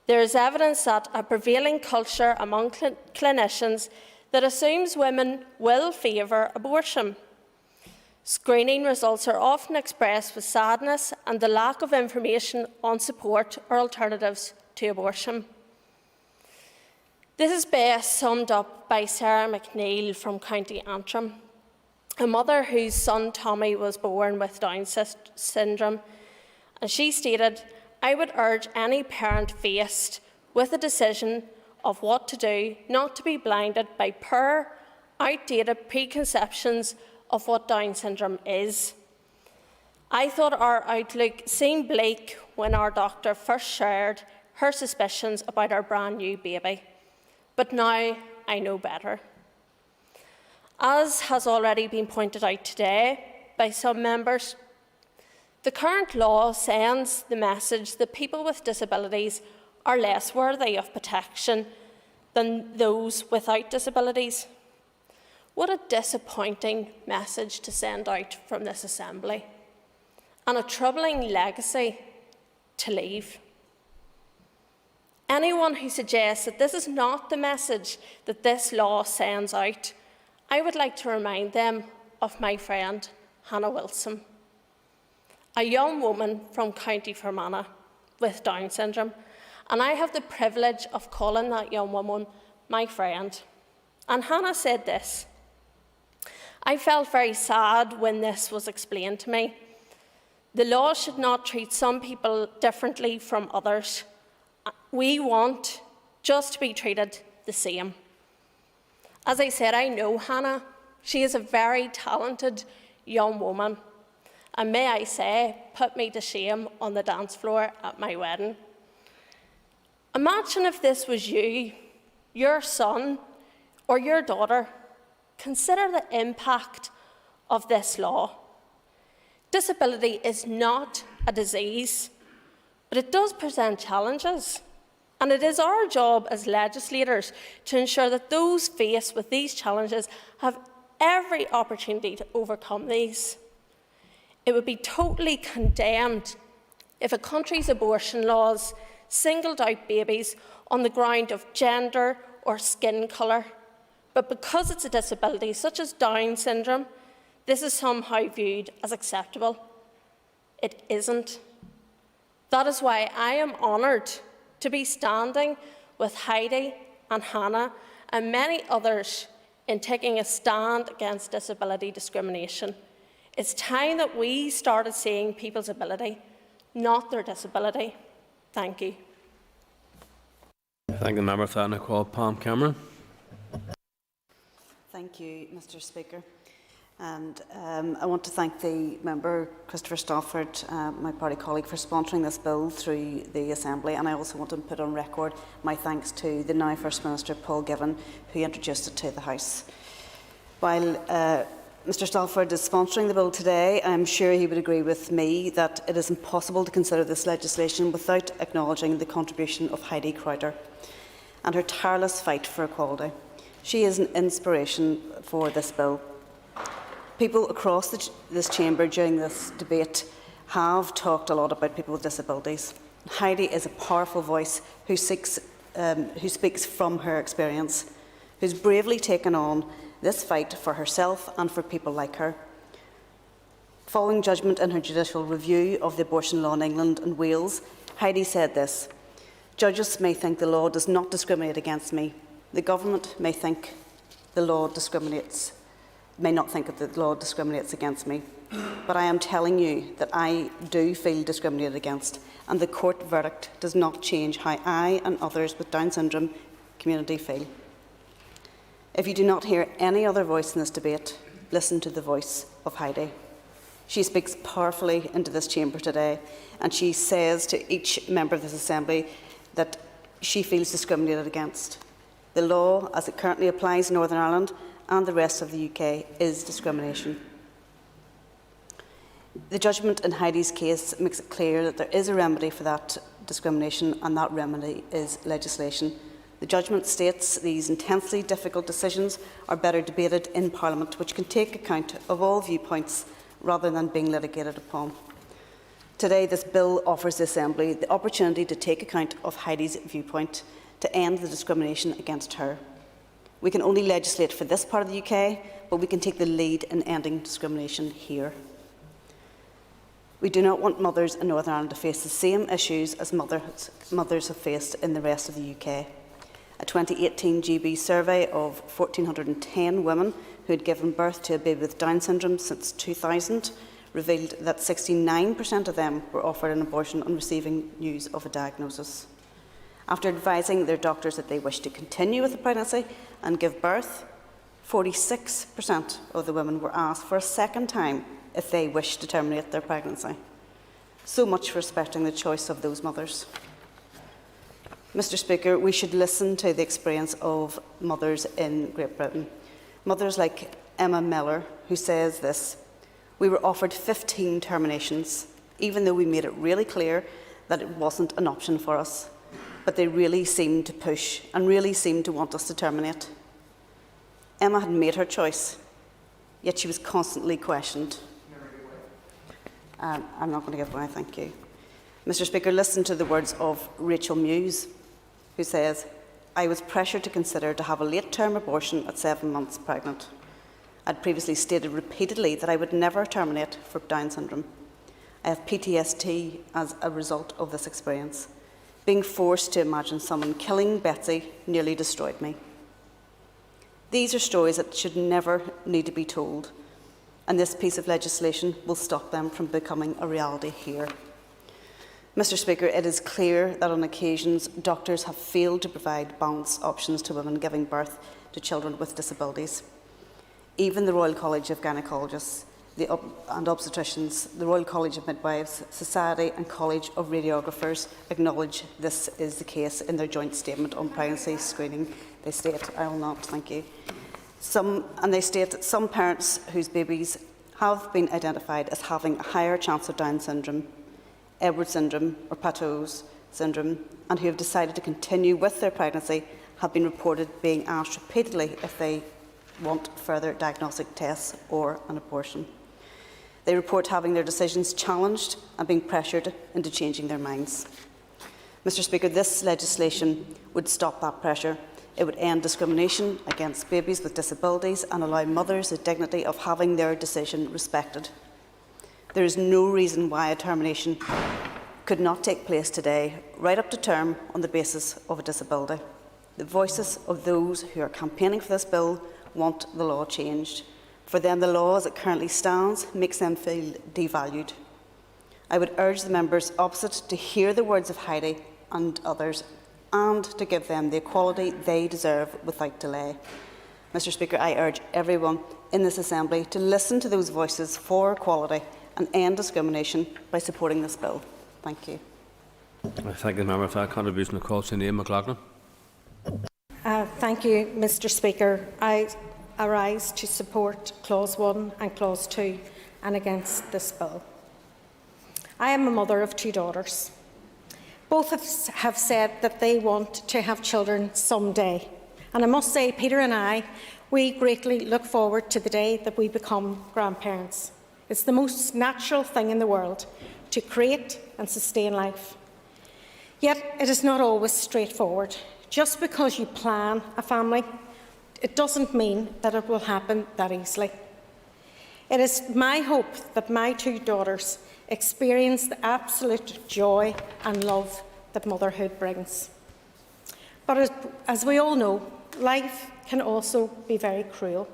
There is evidence that a prevailing culture among clinicians that assumes women will favour abortion. Screening results are often expressed with sadness and the lack of information on support or alternatives to abortion. This is best summed up by Sarah McNeill from County Antrim, a mother whose son Tommy was born with Down syndrome, and she stated, "I would urge any parent faced with a decision of what to do not to be blinded by poor, outdated preconceptions of what Down syndrome is." I thought our outlook seemed bleak when our doctor first shared her suspicions about our brand new baby, but now I know better. As has already been pointed out today by some members, the current law sends the message that people with disabilities are less worthy of protection than those without disabilities. What a disappointing message to send out from this Assembly, and a troubling legacy to leave. Anyone who suggests that this is not the message that this law sends out, I would like to remind them of my friend Hannah Wilson, a young woman from County Fermanagh with Down syndrome, and I have the privilege of calling that young woman my friend. And Hannah said this: "I felt very sad when this was explained to me. The law should not treat some people differently from others. We want just to be treated the same." As I said, I know Hannah. She is a very talented young woman, and may I say, put me to shame on the dance floor at my wedding. Imagine if this was you, your son, or your daughter. Consider the impact of this law. Disability is not a disease, but it does present challenges. And it is our job as legislators to ensure that those faced with these challenges have every opportunity to overcome these. It would be totally condemned if a country's abortion laws singled out babies on the ground of gender or skin colour, but because it's a disability such as Down syndrome, this is somehow viewed as acceptable. It isn't. That is why I am honoured to be standing with Heidi and Hannah and many others in taking a stand against disability discrimination. It's time that we started seeing people's ability, not their disability. Thank you. Thank the member for that. And I call Palm Cameron. Thank you, Mr. Speaker. And I want to thank the member, Christopher Stafford, my party colleague, for sponsoring this bill through the Assembly. And I also want to put on record my thanks to the now First Minister, Paul Givan, who introduced it to the House. While Mr Stafford is sponsoring the bill today, I am sure he would agree with me that it is impossible to consider this legislation without acknowledging the contribution of Heidi Crowder and her tireless fight for equality. She is an inspiration for this bill. People across this chamber during this debate have talked a lot about people with disabilities. Heidi is a powerful voice who speaks from her experience, who's bravely taken on this fight for herself and for people like her. Following judgment in her judicial review of the abortion law in England and Wales, Heidi said this: "Judges may think the law does not discriminate against me. The government may think the law discriminates, may not think that the law discriminates against me. But I am telling you that I do feel discriminated against, and the court verdict does not change how I and others with Down syndrome community feel." If you do not hear any other voice in this debate, listen to the voice of Heidi. She speaks powerfully into this chamber today, and she says to each member of this Assembly that she feels discriminated against. The law, as it currently applies in Northern Ireland and the rest of the UK, is discrimination. The judgment in Heidi's case makes it clear that there is a remedy for that discrimination, and that remedy is legislation. The judgment states these intensely difficult decisions are better debated in Parliament, which can take account of all viewpoints rather than being litigated upon. Today, this bill offers the Assembly the opportunity to take account of Heidi's viewpoint to end the discrimination against her. We can only legislate for this part of the UK, but we can take the lead in ending discrimination here. We do not want mothers in Northern Ireland to face the same issues as mothers have faced in the rest of the UK. A 2018 GB survey of 1,410 women who had given birth to a baby with Down syndrome since 2000 revealed that 69% of them were offered an abortion on receiving news of a diagnosis. After advising their doctors that they wished to continue with the pregnancy and give birth, 46% of the women were asked for a second time if they wished to terminate their pregnancy. So much for respecting the choice of those mothers. Mr Speaker, we should listen to the experience of mothers in Great Britain. Mothers like Emma Miller, who says this: "We were offered 15 terminations, even though we made it really clear that it wasn't an option for us. But they really seemed to push and really seemed to want us to terminate." Emma had made her choice, yet she was constantly questioned. I'm not going to give away, thank you. Mr Speaker, listen to the words of Rachel Muse, who says, "I was pressured to consider to have a late-term abortion at 7 months pregnant. I'd previously stated repeatedly that I would never terminate for Down syndrome. I have PTSD as a result of this experience. Being forced to imagine someone killing Betsy nearly destroyed me." These are stories that should never need to be told, and this piece of legislation will stop them from becoming a reality here. Mr Speaker, it is clear that on occasions doctors have failed to provide balanced options to women giving birth to children with disabilities. Even the Royal College of Gynaecologists and Obstetricians, the Royal College of Midwives, Society and College of Radiographers acknowledge this is the case in their joint statement on pregnancy screening. They state, I will not, thank you. They state that some parents whose babies have been identified as having a higher chance of Down syndrome, Edwards syndrome or Patau's syndrome, and who have decided to continue with their pregnancy have been reported being asked repeatedly if they want further diagnostic tests or an abortion. They report having their decisions challenged and being pressured into changing their minds. Mr Speaker, this legislation would stop that pressure. It would end discrimination against babies with disabilities and allow mothers the dignity of having their decision respected. There is no reason why a termination could not take place today, right up to term, on the basis of a disability. The voices of those who are campaigning for this bill want the law changed. For them, the law as it currently stands makes them feel devalued. I would urge the members opposite to hear the words of Heidi and others and to give them the equality they deserve without delay. Mr Speaker, I urge everyone in this Assembly to listen to those voices for equality and end discrimination by supporting this bill. Thank you. I thank the member for that contribution. Of course, Sinead McLaughlin. Thank you, Mr Speaker. I arise to support Clause 1 and Clause 2 and against this bill. I am a mother of 2 daughters. Both have said that they want to have children someday. And I must say, Peter and I, we greatly look forward to the day that we become grandparents. It's the most natural thing in the world to create and sustain life. Yet it is not always straightforward. Just because you plan a family, it doesn't mean that it will happen that easily. It is my hope that my 2 daughters experience the absolute joy and love that motherhood brings. But as we all know, life can also be very cruel.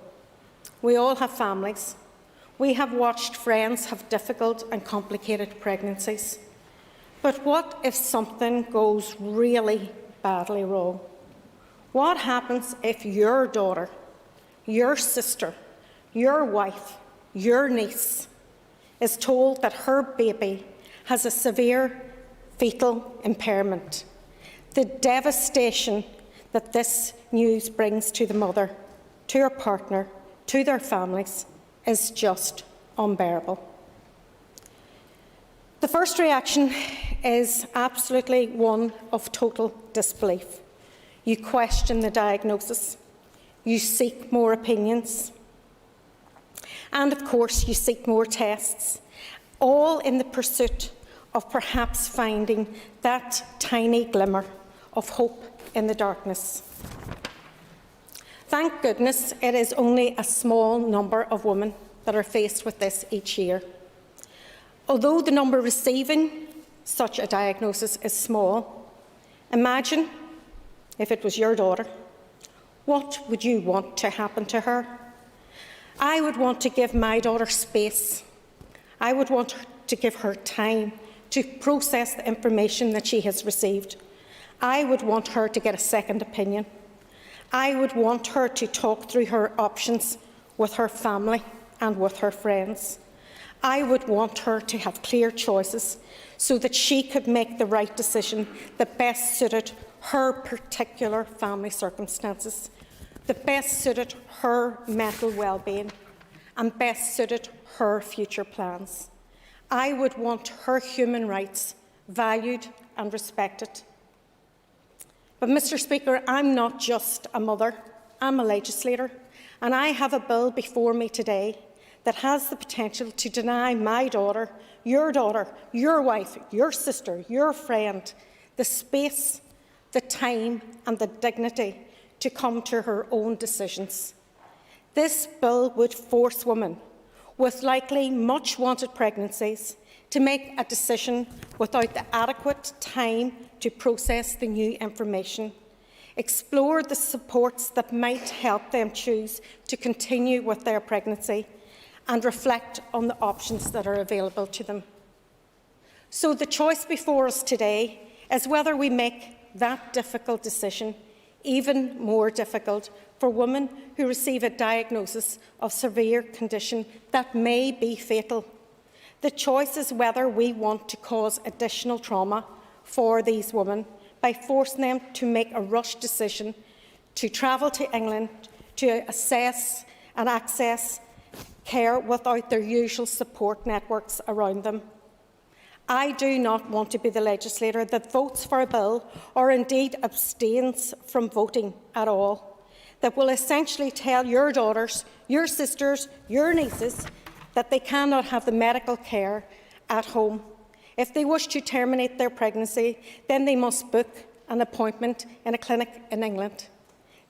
We all have families. We have watched friends have difficult and complicated pregnancies. But what if something goes really badly wrong? What happens if your daughter, your sister, your wife, your niece is told that her baby has a severe fetal impairment? The devastation that this news brings to the mother, to her partner, to their families is just unbearable. The first reaction is absolutely one of total disbelief. You question the diagnosis, you seek more opinions, and of course you seek more tests, all in the pursuit of perhaps finding that tiny glimmer of hope in the darkness. Thank goodness it is only a small number of women that are faced with this each year. Although the number receiving such a diagnosis is small, imagine if it was your daughter. What would you want to happen to her? I would want to give my daughter space. I would want to give her time to process the information that she has received. I would want her to get a second opinion. I would want her to talk through her options with her family and with her friends. I would want her to have clear choices so that she could make the right decision that best suited her particular family circumstances, that best suited her mental well-being and best suited her future plans. I would want her human rights valued and respected. But, Mr Speaker, I'm not just a mother, I'm a legislator, and I have a bill before me today that has the potential to deny my daughter, your wife, your sister, your friend, the space, the time and the dignity to come to her own decisions. This bill would force women with likely much-wanted pregnancies to make a decision without the adequate time to process the new information, explore the supports that might help them choose to continue with their pregnancy, and reflect on the options that are available to them. So the choice before us today is whether we make that difficult decision even more difficult for women who receive a diagnosis of severe condition that may be fatal. The choice is whether we want to cause additional trauma for these women by forcing them to make a rushed decision to travel to England to assess and access care without their usual support networks around them. I do not want to be the legislator that votes for a bill, or indeed abstains from voting at all, that will essentially tell your daughters, your sisters, your nieces that they cannot have the medical care at home. If they wish to terminate their pregnancy, then they must book an appointment in a clinic in England.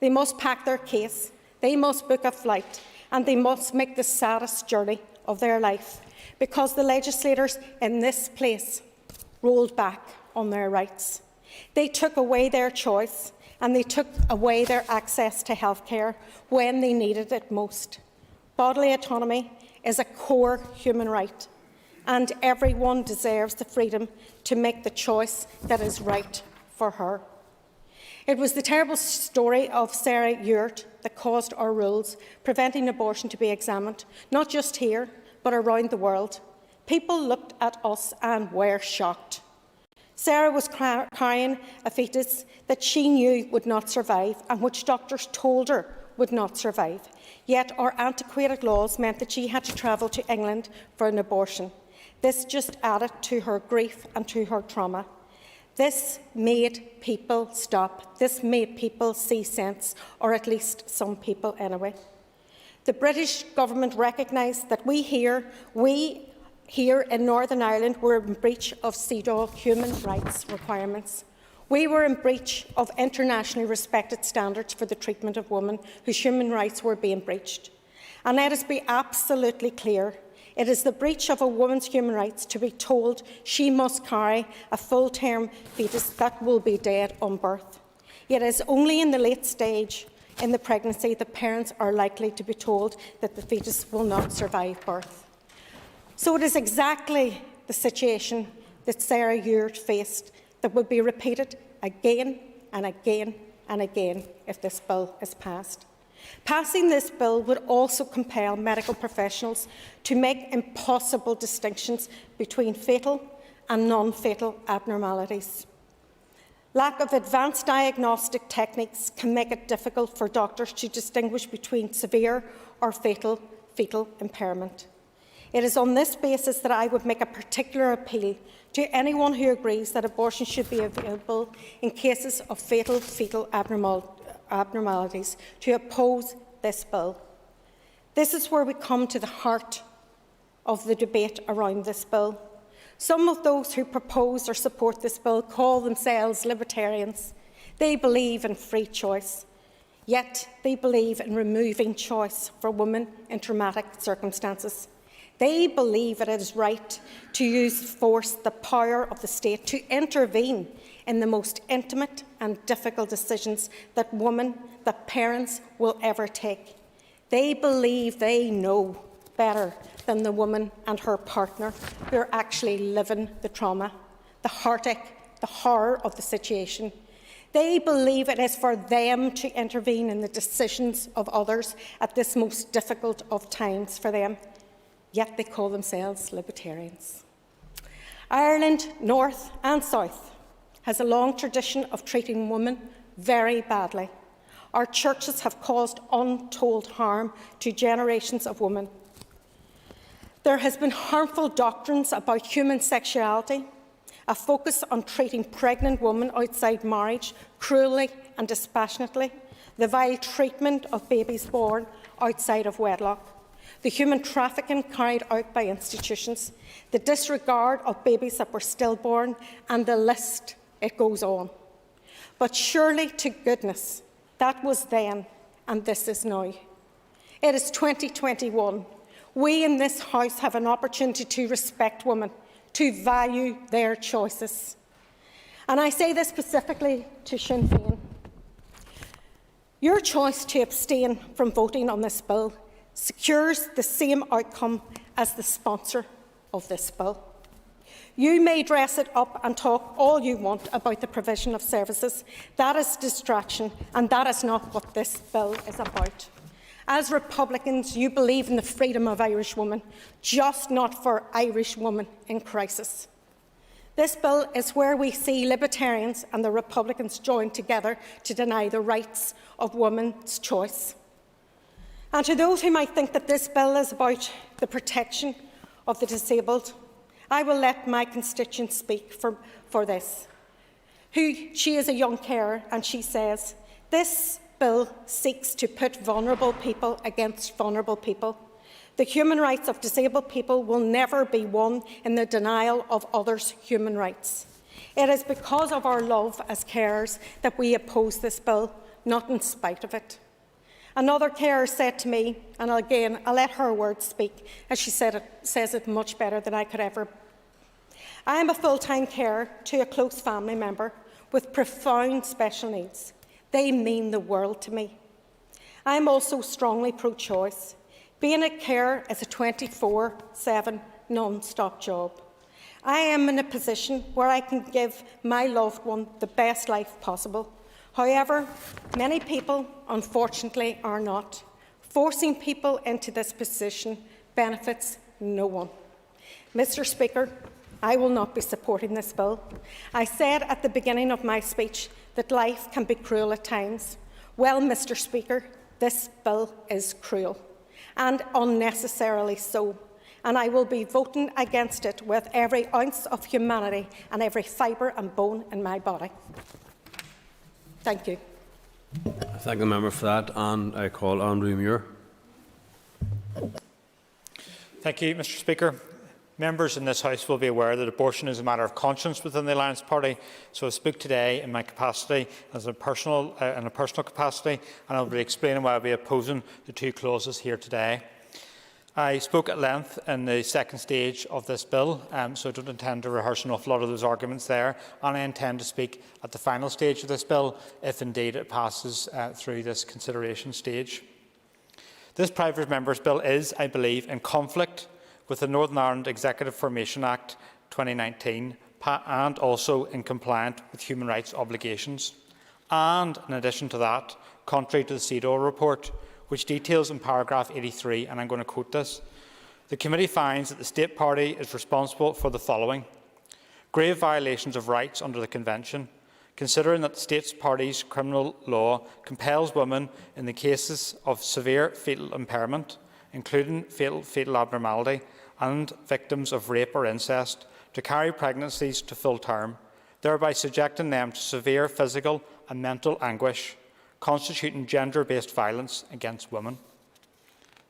They must pack their case, they must book a flight, and they must make the saddest journey of their life, because the legislators in this place rolled back on their rights. They took away their choice and they took away their access to health care when they needed it most. Bodily autonomy is a core human right, and everyone deserves the freedom to make the choice that is right for her. It was the terrible story of Sarah Ewart that caused our rules preventing abortion to be examined, not just here, but around the world. People looked at us and were shocked. Sarah was carrying a fetus that she knew would not survive and which doctors told her would not survive. Yet our antiquated laws meant that she had to travel to England for an abortion. This just added to her grief and to her trauma. This made people stop. This made people see sense, or at least some people anyway. The British government recognised that we here in Northern Ireland were in breach of CEDAW human rights requirements. We were in breach of internationally respected standards for the treatment of women whose human rights were being breached. And let us be absolutely clear. It is the breach of a woman's human rights to be told she must carry a full-term fetus that will be dead on birth. Yet it is only in the late stage in the pregnancy that parents are likely to be told that the fetus will not survive birth. So it is exactly the situation that Sarah Ure faced that would be repeated again and again and again if this bill is passed. Passing this bill would also compel medical professionals to make impossible distinctions between fatal and non-fatal abnormalities. Lack of advanced diagnostic techniques can make it difficult for doctors to distinguish between severe or fatal fetal impairment. It is on this basis that I would make a particular appeal to anyone who agrees that abortion should be available in cases of fatal fetal abnormalities to oppose this bill. This is where we come to the heart of the debate around this bill. Some of those who propose or support this bill call themselves libertarians. They believe in free choice, yet they believe in removing choice for women in traumatic circumstances. They believe it is right to use force, the power of the state, to intervene in the most intimate and difficult decisions that parents will ever take. They believe they know better than the woman and her partner who are actually living the trauma, the heartache, the horror of the situation. They believe it is for them to intervene in the decisions of others at this most difficult of times for them. Yet they call themselves libertarians. Ireland, North and South, has a long tradition of treating women very badly. Our churches have caused untold harm to generations of women. There has been harmful doctrines about human sexuality, a focus on treating pregnant women outside marriage cruelly and dispassionately, the vile treatment of babies born outside of wedlock, the human trafficking carried out by institutions, the disregard of babies that were stillborn, and the list, it goes on. But surely to goodness, that was then, and this is now. It is 2021. We in this House have an opportunity to respect women, to value their choices. And I say this specifically to Sinn Féin. Your choice to abstain from voting on this bill secures the same outcome as the sponsor of this bill. You may dress it up and talk all you want about the provision of services. That is distraction, and that is not what this bill is about. As Republicans, you believe in the freedom of Irish women, just not for Irish women in crisis. This bill is where we see Libertarians and the Republicans join together to deny the rights of women's choice. And to those who might think that this bill is about the protection of the disabled, I will let my constituent speak for this. She is a young carer, and she says, this bill seeks to put vulnerable people against vulnerable people. The human rights of disabled people will never be won in the denial of others' human rights. It is because of our love as carers that we oppose this bill, not in spite of it. Another carer said to me, and again, I'll let her words speak, as she says it much better than I could ever. I am a full-time carer to a close family member with profound special needs. They mean the world to me. I am also strongly pro-choice. Being a carer is a 24/7 non-stop job. I am in a position where I can give my loved one the best life possible, However, many people, unfortunately, are not. Forcing people into this position benefits no one. Mr. Speaker, I will not be supporting this bill. I said at the beginning of my speech that life can be cruel at times. Well, Mr. Speaker, this bill is cruel, and unnecessarily so, and I will be voting against it with every ounce of humanity and every fibre and bone in my body. Thank you. I thank the member for that, and I call Andrew Muir. Thank you, Mr. Speaker. Members in this House will be aware that abortion is a matter of conscience within the Alliance Party, so I speak today in my capacity as in a personal capacity, and I will be explaining why I will be opposing the two clauses here today. I spoke at length in the second stage of this bill, so I don't intend to rehearse an awful lot of those arguments there, and I intend to speak at the final stage of this bill, if indeed it passes through this consideration stage. This private member's bill is, I believe, in conflict with the Northern Ireland Executive Formation Act 2019 and also in compliance with human rights obligations. And in addition to that, contrary to the CEDAW report, which details in paragraph 83, and I'm going to quote this, the committee finds that the state party is responsible for the following: grave violations of rights under the Convention, considering that the state party's criminal law compels women in the cases of severe fetal impairment, including fetal abnormality, and victims of rape or incest, to carry pregnancies to full term, thereby subjecting them to severe physical and mental anguish, constituting gender-based violence against women.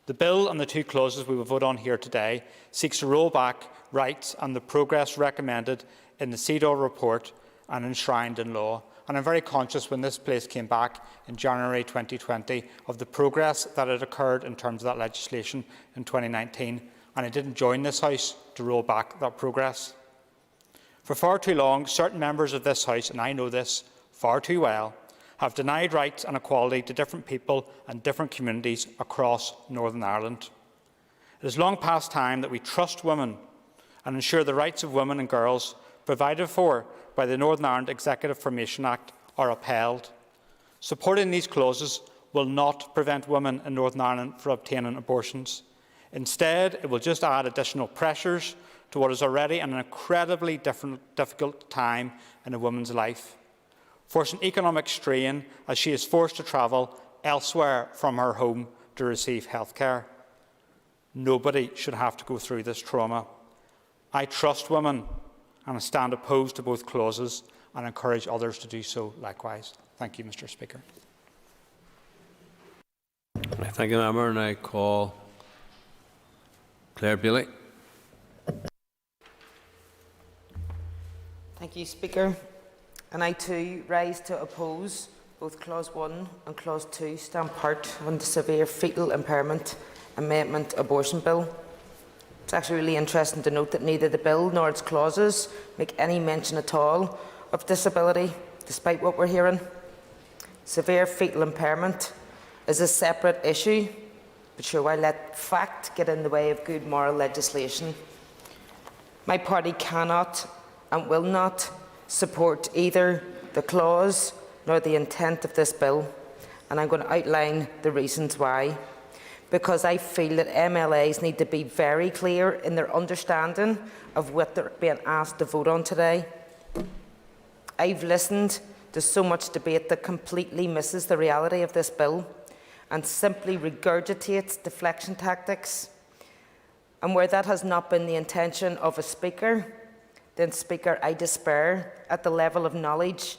The bill and the two clauses we will vote on here today seeks to roll back rights and the progress recommended in the CEDAW report and enshrined in law. And I'm very conscious when this place came back in January 2020 of the progress that had occurred in terms of that legislation in 2019, and I didn't join this House to roll back that progress. For far too long, certain members of this House, and I know this far too well, have denied rights and equality to different people and different communities across Northern Ireland. It is long past time that we trust women and ensure the rights of women and girls provided for by the Northern Ireland Executive Formation Act are upheld. Supporting these clauses will not prevent women in Northern Ireland from obtaining abortions. Instead, it will just add additional pressures to what is already an incredibly difficult time in a woman's life, forcing economic strain as she is forced to travel elsewhere from her home to receive health care. Nobody should have to go through this trauma. I trust women and I stand opposed to both clauses and encourage others to do so likewise. Thank you, Mr. Speaker. I thank the member, and I call Claire Bailey. Thank you, Speaker. And I too rise to oppose both Clause 1 and Clause 2 stand part on the Severe Fetal Impairment Amendment Abortion Bill. It's actually really interesting to note that neither the bill nor its clauses make any mention at all of disability, despite what we're hearing. Severe fetal impairment is a separate issue, but sure, why let fact get in the way of good moral legislation? My party cannot and will not support either the clause nor the intent of this bill, and I'm going to outline the reasons why. Because I feel that MLAs need to be very clear in their understanding of what they're being asked to vote on today. I've listened to so much debate that completely misses the reality of this bill and simply regurgitates deflection tactics. And where that has not been the intention of a speaker, then, Speaker, I despair at the level of knowledge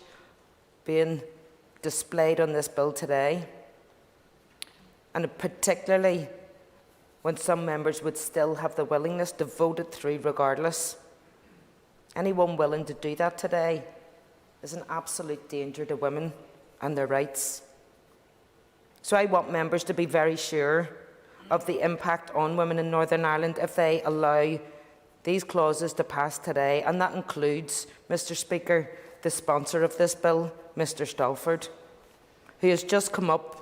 being displayed on this bill today, and particularly when some members would still have the willingness to vote it through regardless. Anyone willing to do that today is an absolute danger to women and their rights. So I want members to be very sure of the impact on women in Northern Ireland if they allow these clauses to pass today, and that includes, Mr. Speaker, the sponsor of this bill, Mr. Stalford, who has just come up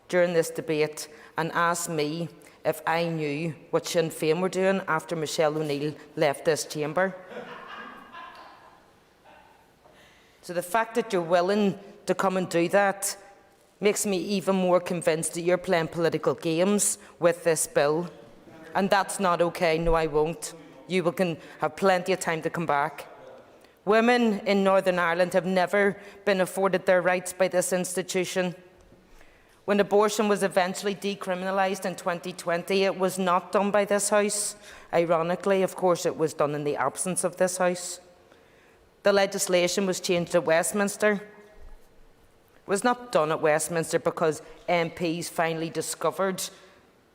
during this debate and asked me if I knew what Sinn Féin were doing after Michelle O'Neill left this chamber. So the fact that you're willing to to come and do that makes me even more convinced that you're playing political games with this bill. And that's not okay. No, I won't. You can have plenty of time to come back. Women in Northern Ireland have never been afforded their rights by this institution. When abortion was eventually decriminalised in 2020, it was not done by this House. Ironically, of course, it was done in the absence of this House. The legislation was changed at Westminster. It was not done at Westminster because MPs finally discovered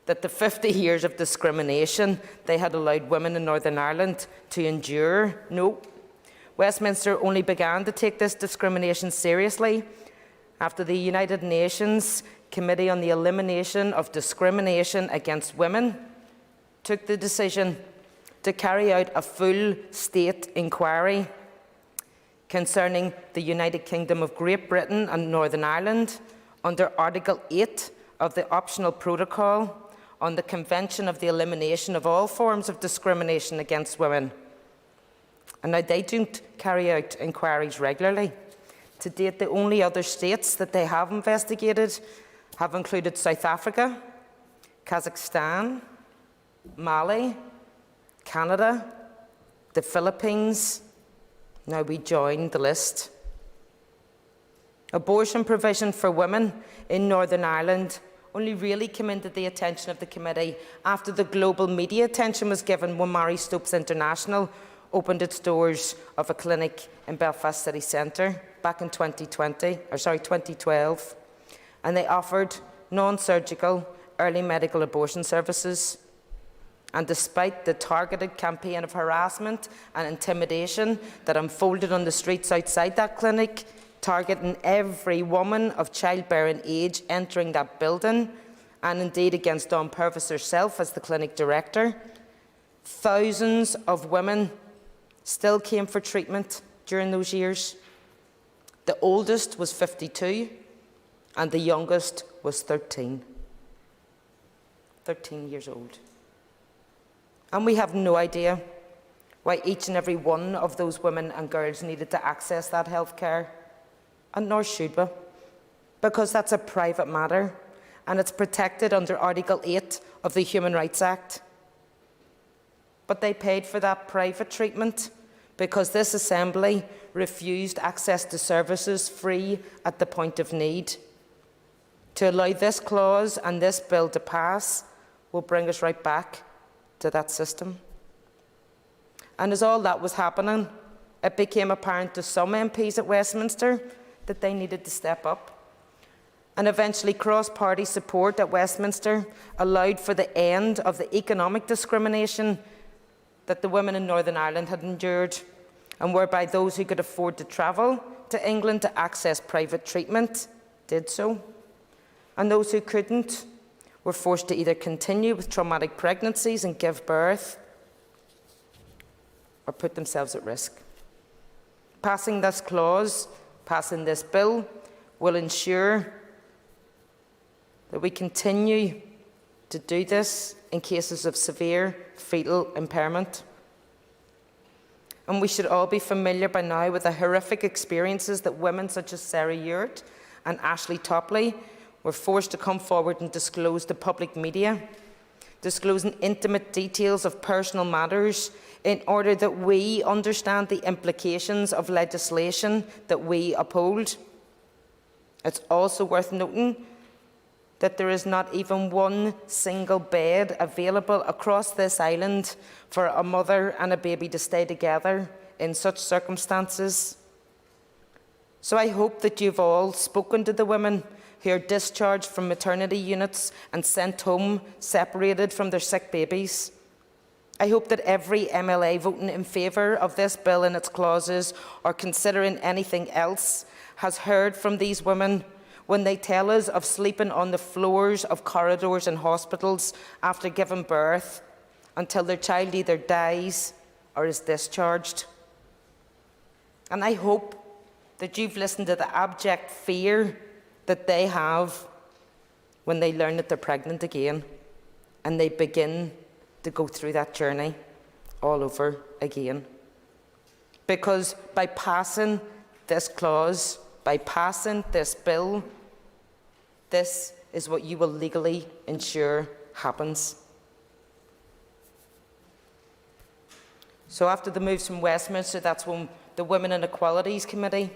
that the 50 years of discrimination they had allowed women in Northern Ireland to endure. No. Westminster only began to take this discrimination seriously after the United Nations Committee on the Elimination of Discrimination Against Women took the decision to carry out a full state inquiry concerning the United Kingdom of Great Britain and Northern Ireland under Article 8 of the Optional Protocol on the Convention of the Elimination of All Forms of Discrimination Against Women. And now they don't carry out inquiries regularly. To date, the only other states that they have investigated have included South Africa, Kazakhstan, Mali, Canada, the Philippines. Now we join the list. Abortion provision for women in Northern Ireland only really came into the attention of the committee after the global media attention was given when Mary Stopes International opened its doors of a clinic in Belfast City Centre back in 2012, and they offered non-surgical early medical abortion services. And despite the targeted campaign of harassment and intimidation that unfolded on the streets outside that clinic, targeting every woman of childbearing age entering that building, and indeed against Dawn Purvis herself as the clinic director, thousands of women still came for treatment during those years. The oldest was 52 and the youngest was 13 years old. And we have no idea why each and every one of those women and girls needed to access that health care, and nor should we, because that's a private matter and it's protected under Article 8 of the Human Rights Act. But they paid for that private treatment because this Assembly refused access to services free at the point of need. To allow this clause and this bill to pass will bring us right back to that system. And as all that was happening, it became apparent to some MPs at Westminster that they needed to step up. And eventually cross-party support at Westminster allowed for the end of the economic discrimination that the women in Northern Ireland had endured, and whereby those who could afford to travel to England to access private treatment did so, and those who couldn't were forced to either continue with traumatic pregnancies and give birth or put themselves at risk. Passing this clause, passing this bill, will ensure that we continue to do this in cases of severe fetal impairment. And we should all be familiar by now with the horrific experiences that women such as Sarah Ewart and Ashley Topley were forced to come forward and disclose to public media, disclosing intimate details of personal matters in order that we understand the implications of legislation that we uphold. It's also worth noting that there is not even one single bed available across this island for a mother and a baby to stay together in such circumstances. So I hope that you've all spoken to the women who are discharged from maternity units and sent home separated from their sick babies. I hope that every MLA voting in favour of this bill and its clauses, or considering anything else, has heard from these women when they tell us of sleeping on the floors of corridors in hospitals after giving birth until their child either dies or is discharged. And I hope that you've listened to the abject fear that they have when they learn that they're pregnant again and they begin to go through that journey all over again. Because by passing this clause, by passing this bill, this is what you will legally ensure happens. So after the moves from Westminster, that's when the Women and Equalities Committee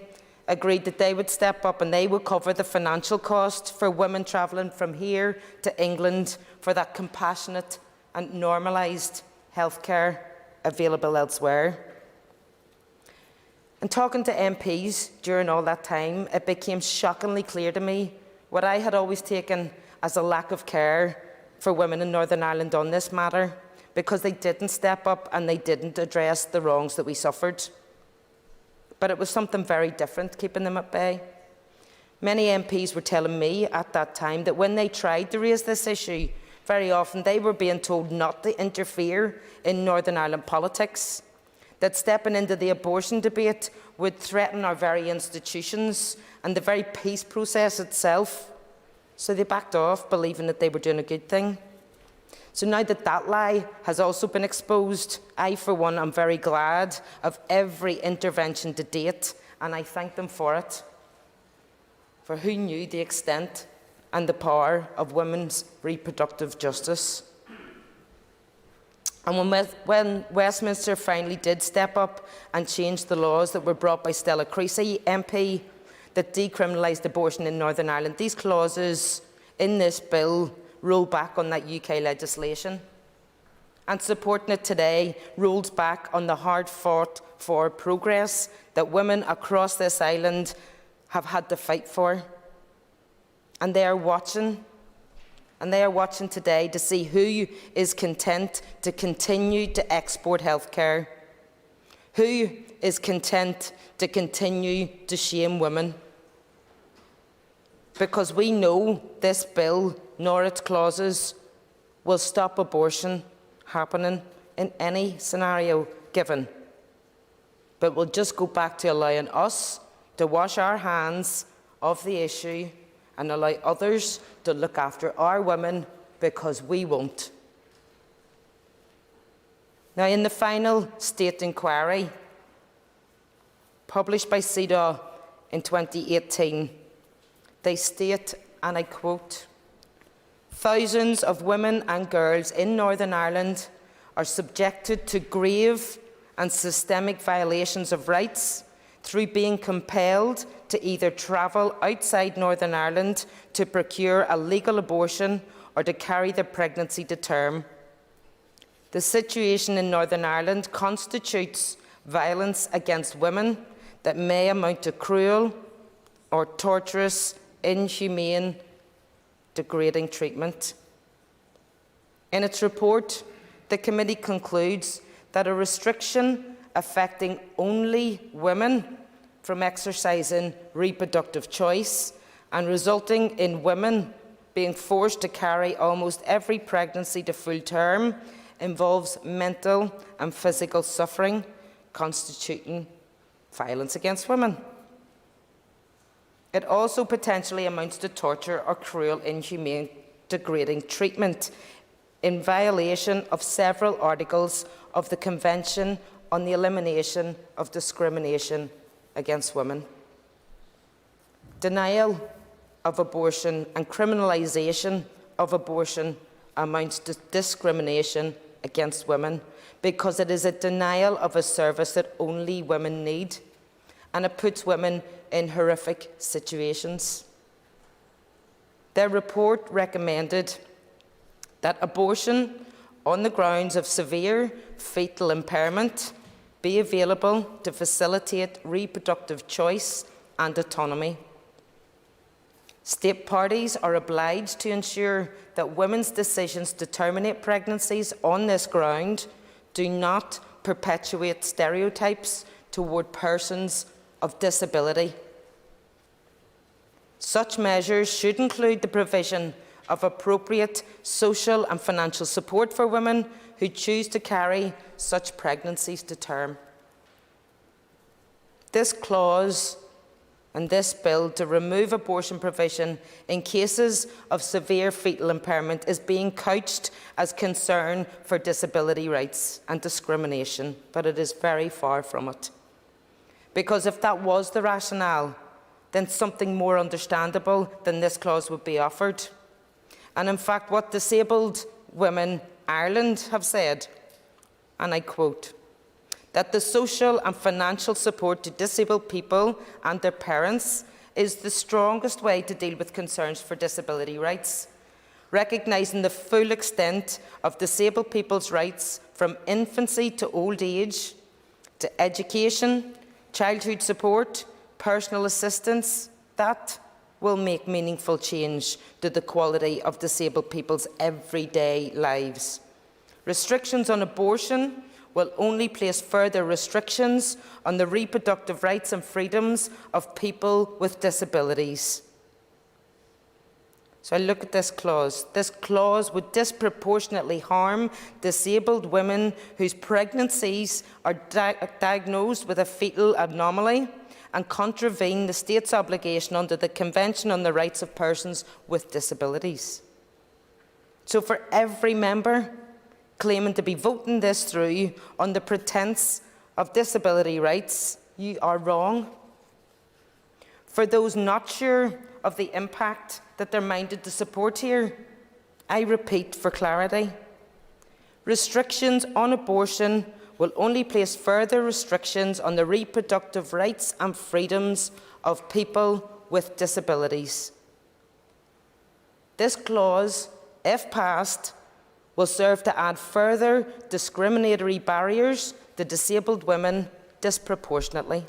agreed that they would step up and they would cover the financial cost for women travelling from here to England for that compassionate and normalised healthcare available elsewhere. And talking to MPs during all that time, it became shockingly clear to me what I had always taken as a lack of care for women in Northern Ireland on this matter, because they didn't step up and they didn't address the wrongs that we suffered. But it was something very different keeping them at bay. Many MPs were telling me at that time that when they tried to raise this issue, very often they were being told not to interfere in Northern Ireland politics, that stepping into the abortion debate would threaten our very institutions and the very peace process itself. So they backed off, believing that they were doing a good thing. So now that that lie has also been exposed, I, for one, am very glad of every intervention to date, and I thank them for it. For who knew the extent and the power of women's reproductive justice? And when Westminster finally did step up and change the laws that were brought by Stella Creasy MP that decriminalised abortion in Northern Ireland, these clauses in this bill roll back on that UK legislation. And supporting it today rolls back on the hard-fought for progress that women across this island have had to fight for. And they are watching. And they are watching today to see who is content to continue to export healthcare, who is content to continue to shame women. Because we know this bill, nor its clauses, will stop abortion happening in any scenario given. But we'll just go back to allowing us to wash our hands of the issue and allow others to look after our women, because we won't. Now, in the final state inquiry published by CEDAW in 2018, they state, and I quote, "Thousands of women and girls in Northern Ireland are subjected to grave and systemic violations of rights through being compelled to either travel outside Northern Ireland to procure a legal abortion or to carry their pregnancy to term. The situation in Northern Ireland constitutes violence against women that may amount to cruel or torturous, inhumane, degrading treatment." In its report, the committee concludes that a restriction affecting only women from exercising reproductive choice and resulting in women being forced to carry almost every pregnancy to full term involves mental and physical suffering, constituting violence against women. It also potentially amounts to torture or cruel, inhumane, degrading treatment in violation of several articles of the Convention on the Elimination of Discrimination against Women. Denial of abortion and criminalisation of abortion amounts to discrimination against women, because it is a denial of a service that only women need, and it puts women in horrific situations. Their report recommended that abortion on the grounds of severe fetal impairment be available to facilitate reproductive choice and autonomy. State parties are obliged to ensure that women's decisions to terminate pregnancies on this ground do not perpetuate stereotypes toward persons of disability. Such measures should include the provision of appropriate social and financial support for women who choose to carry such pregnancies to term. This clause and this bill to remove abortion provision in cases of severe fetal impairment is being couched as concern for disability rights and discrimination, but it is very far from it. Because if that was the rationale, then something more understandable than this clause would be offered. And in fact, what Disabled Women Ireland have said, and I quote, that the social and financial support to disabled people and their parents is the strongest way to deal with concerns for disability rights, recognising the full extent of disabled people's rights from infancy to old age, to education, childhood support, personal assistance. That will make meaningful change to the quality of disabled people's everyday lives. Restrictions on abortion will only place further restrictions on the reproductive rights and freedoms of people with disabilities. So I look at this clause. This clause would disproportionately harm disabled women whose pregnancies are diagnosed with a fetal anomaly and contravene the state's obligation under the Convention on the Rights of Persons with Disabilities. So for every member claiming to be voting this through on the pretence of disability rights, you are wrong. For those not sure of the impact that they're minded to support here, I repeat for clarity, restrictions on abortion will only place further restrictions on the reproductive rights and freedoms of people with disabilities. This clause, if passed, will serve to add further discriminatory barriers to disabled women disproportionately.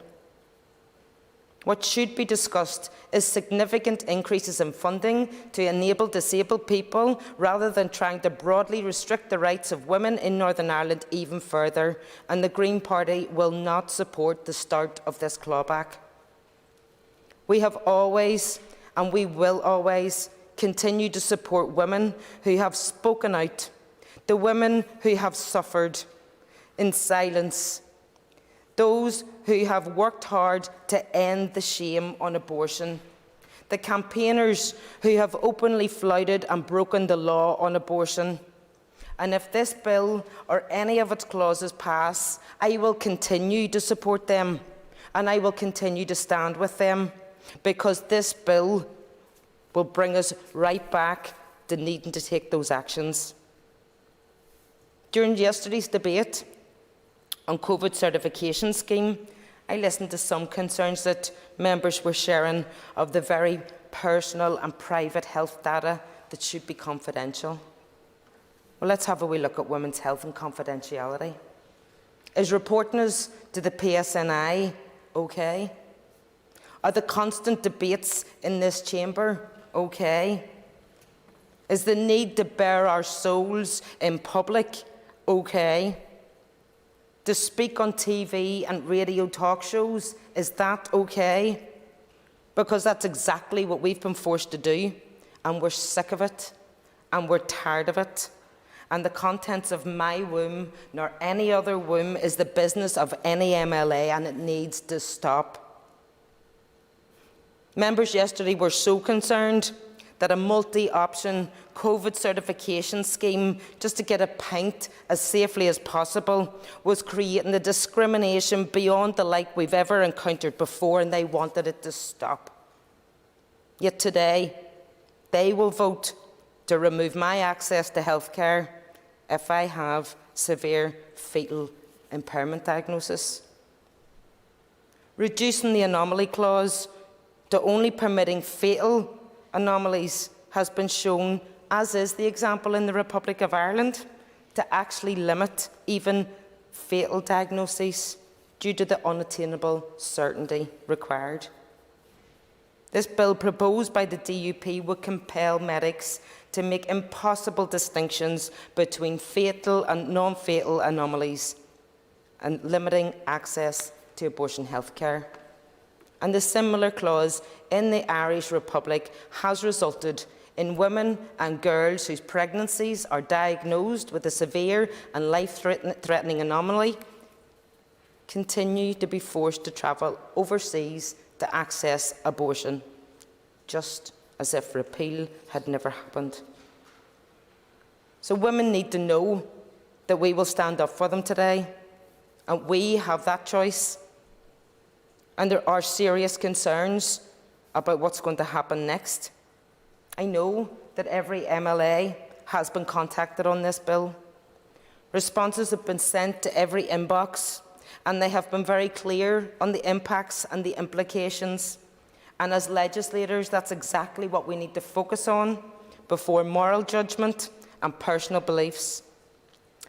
What should be discussed is significant increases in funding to enable disabled people, rather than trying to broadly restrict the rights of women in Northern Ireland even further, and the Green Party will not support the start of this clawback. We have always, and we will always, continue to support women who have spoken out, the women who have suffered in silence, those who have worked hard to end the shame on abortion, the campaigners who have openly flouted and broken the law on abortion. And if this bill or any of its clauses pass, I will continue to support them, and I will continue to stand with them, because this bill will bring us right back to needing to take those actions. During yesterday's debate on COVID certification scheme, I listened to some concerns that members were sharing of the very personal and private health data that should be confidential. Well, let's have a wee look at women's health and confidentiality. Is reporting us to the PSNI okay? Are the constant debates in this chamber okay? Is the need to bare our souls in public okay? To speak on TV and radio talk shows, is that okay? Because that's exactly what we've been forced to do, and we're sick of it, and we're tired of it. And the contents of my womb, nor any other womb, is the business of any MLA, and it needs to stop. Members yesterday were so concerned that a multi-option COVID certification scheme, just to get a pint as safely as possible, was creating the discrimination beyond the like we've ever encountered before, and they wanted it to stop. Yet today, they will vote to remove my access to healthcare if I have severe fetal impairment diagnosis. Reducing the anomaly clause to only permitting fatal anomalies has been shown, as is the example in the Republic of Ireland, to actually limit even fatal diagnoses due to the unattainable certainty required. This bill proposed by the DUP would compel medics to make impossible distinctions between fatal and non-fatal anomalies and limiting access to abortion health care. And the similar clause in the Irish Republic has resulted in women and girls whose pregnancies are diagnosed with a severe and life-threatening anomaly continue to be forced to travel overseas to access abortion, just as if repeal had never happened. So women need to know that we will stand up for them today, and we have that choice. And there are serious concerns about what's going to happen next. I know that every MLA has been contacted on this bill. Responses have been sent to every inbox, and they have been very clear on the impacts and the implications. And as legislators, that's exactly what we need to focus on before moral judgment and personal beliefs.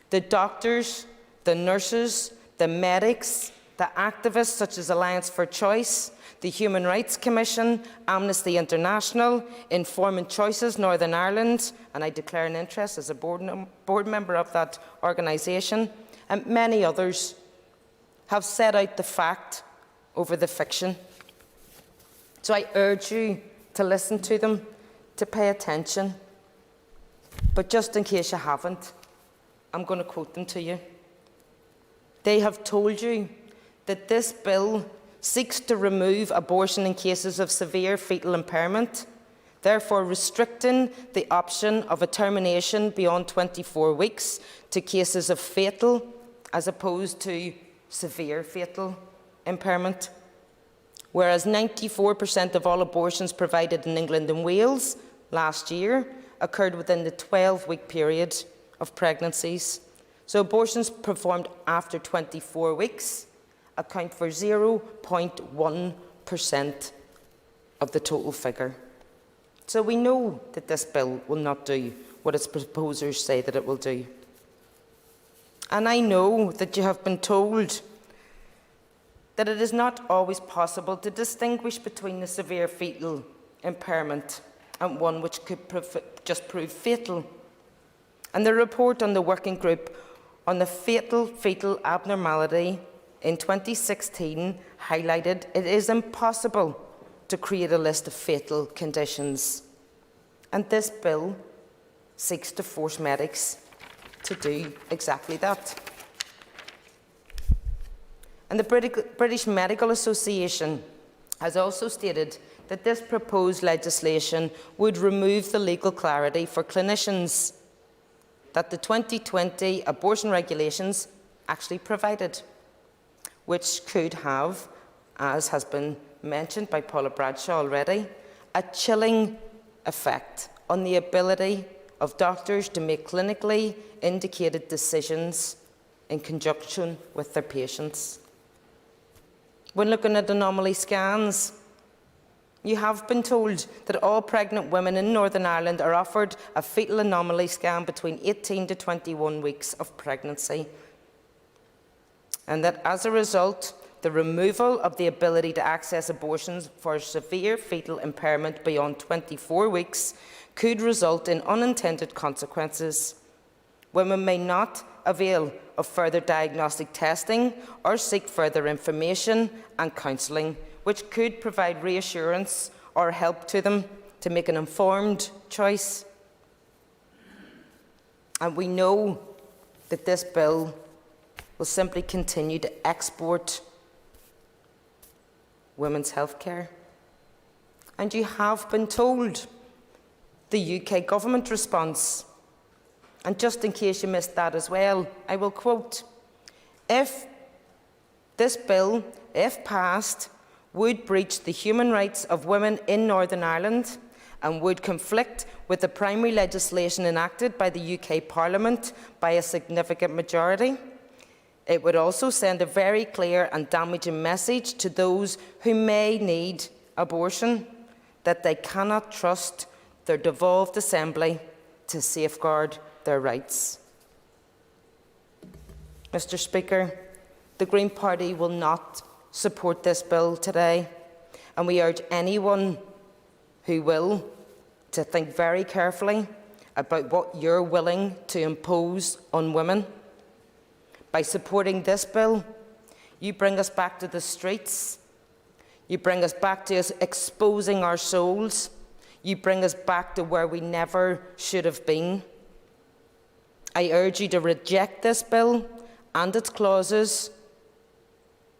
The doctors, the nurses, the medics, the activists such as Alliance for Choice, the Human Rights Commission, Amnesty International, Informing Choices Northern Ireland, and I declare an interest as a board member of that organisation, and many others have set out the fact over the fiction. So I urge you to listen to them, to pay attention. But just in case you haven't, I'm going to quote them to you. They have told you that this bill seeks to remove abortion in cases of severe fetal impairment, therefore restricting the option of a termination beyond 24 weeks to cases of fatal as opposed to severe fetal impairment. Whereas 94% of all abortions provided in England and Wales last year occurred within the 12-week period of pregnancies. So abortions performed after 24 weeks account for 0.1% of the total figure. So we know that this bill will not do what its proposers say that it will do. And I know that you have been told that it is not always possible to distinguish between the severe fetal impairment and one which could just prove fatal. And the report on the working group on the fatal fetal abnormality in 2016 highlighted it is impossible to create a list of fatal conditions. And this bill seeks to force medics to do exactly that. And the British Medical Association has also stated that this proposed legislation would remove the legal clarity for clinicians that the 2020 abortion regulations actually provided, which could have, as has been mentioned by Paula Bradshaw already, a chilling effect on the ability of doctors to make clinically indicated decisions in conjunction with their patients. When looking at anomaly scans, you have been told that all pregnant women in Northern Ireland are offered a fetal anomaly scan between 18 to 21 weeks of pregnancy, and that as a result, the removal of the ability to access abortions for severe fetal impairment beyond 24 weeks could result in unintended consequences. Women may not avail of further diagnostic testing or seek further information and counselling, which could provide reassurance or help to them to make an informed choice. And we know that this bill will simply continue to export women's health care. And you have been told the UK government response. And just in case you missed that as well, I will quote, "If this bill, if passed, would breach the human rights of women in Northern Ireland and would conflict with the primary legislation enacted by the UK Parliament by a significant majority, it would also send a very clear and damaging message to those who may need abortion that they cannot trust their devolved assembly to safeguard their rights." Mr. Speaker, the Green Party will not support this bill today, and we urge anyone who will to think very carefully about what you're willing to impose on women. By supporting this bill, you bring us back to the streets, you bring us back to us exposing our souls, you bring us back to where we never should have been. I urge you to reject this bill and its clauses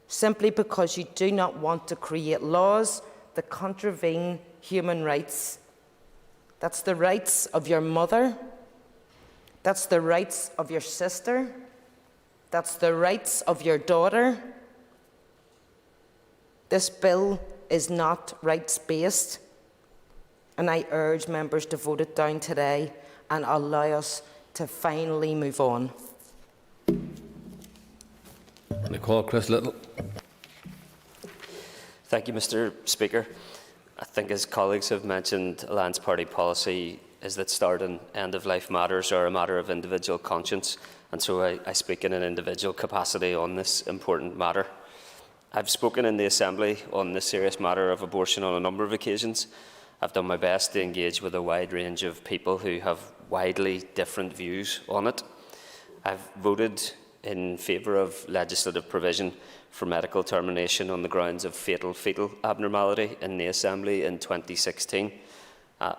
simply because you do not want to create laws that contravene human rights. That's the rights of your mother. That's the rights of your sister. That's the rights of your daughter. This bill is not rights-based, and I urge members to vote it down today and allow us to finally move on. Chris Little. Thank you, Mr. Speaker. I think, as colleagues have mentioned, Alliance Party policy is that start and end of life matters are a matter of individual conscience, and so I speak in an individual capacity on this important matter. I've spoken in the Assembly on this serious matter of abortion on a number of occasions. I've done my best to engage with a wide range of people who have widely different views on it. I've voted in favour of legislative provision for medical termination on the grounds of fatal fetal abnormality in the Assembly in 2016.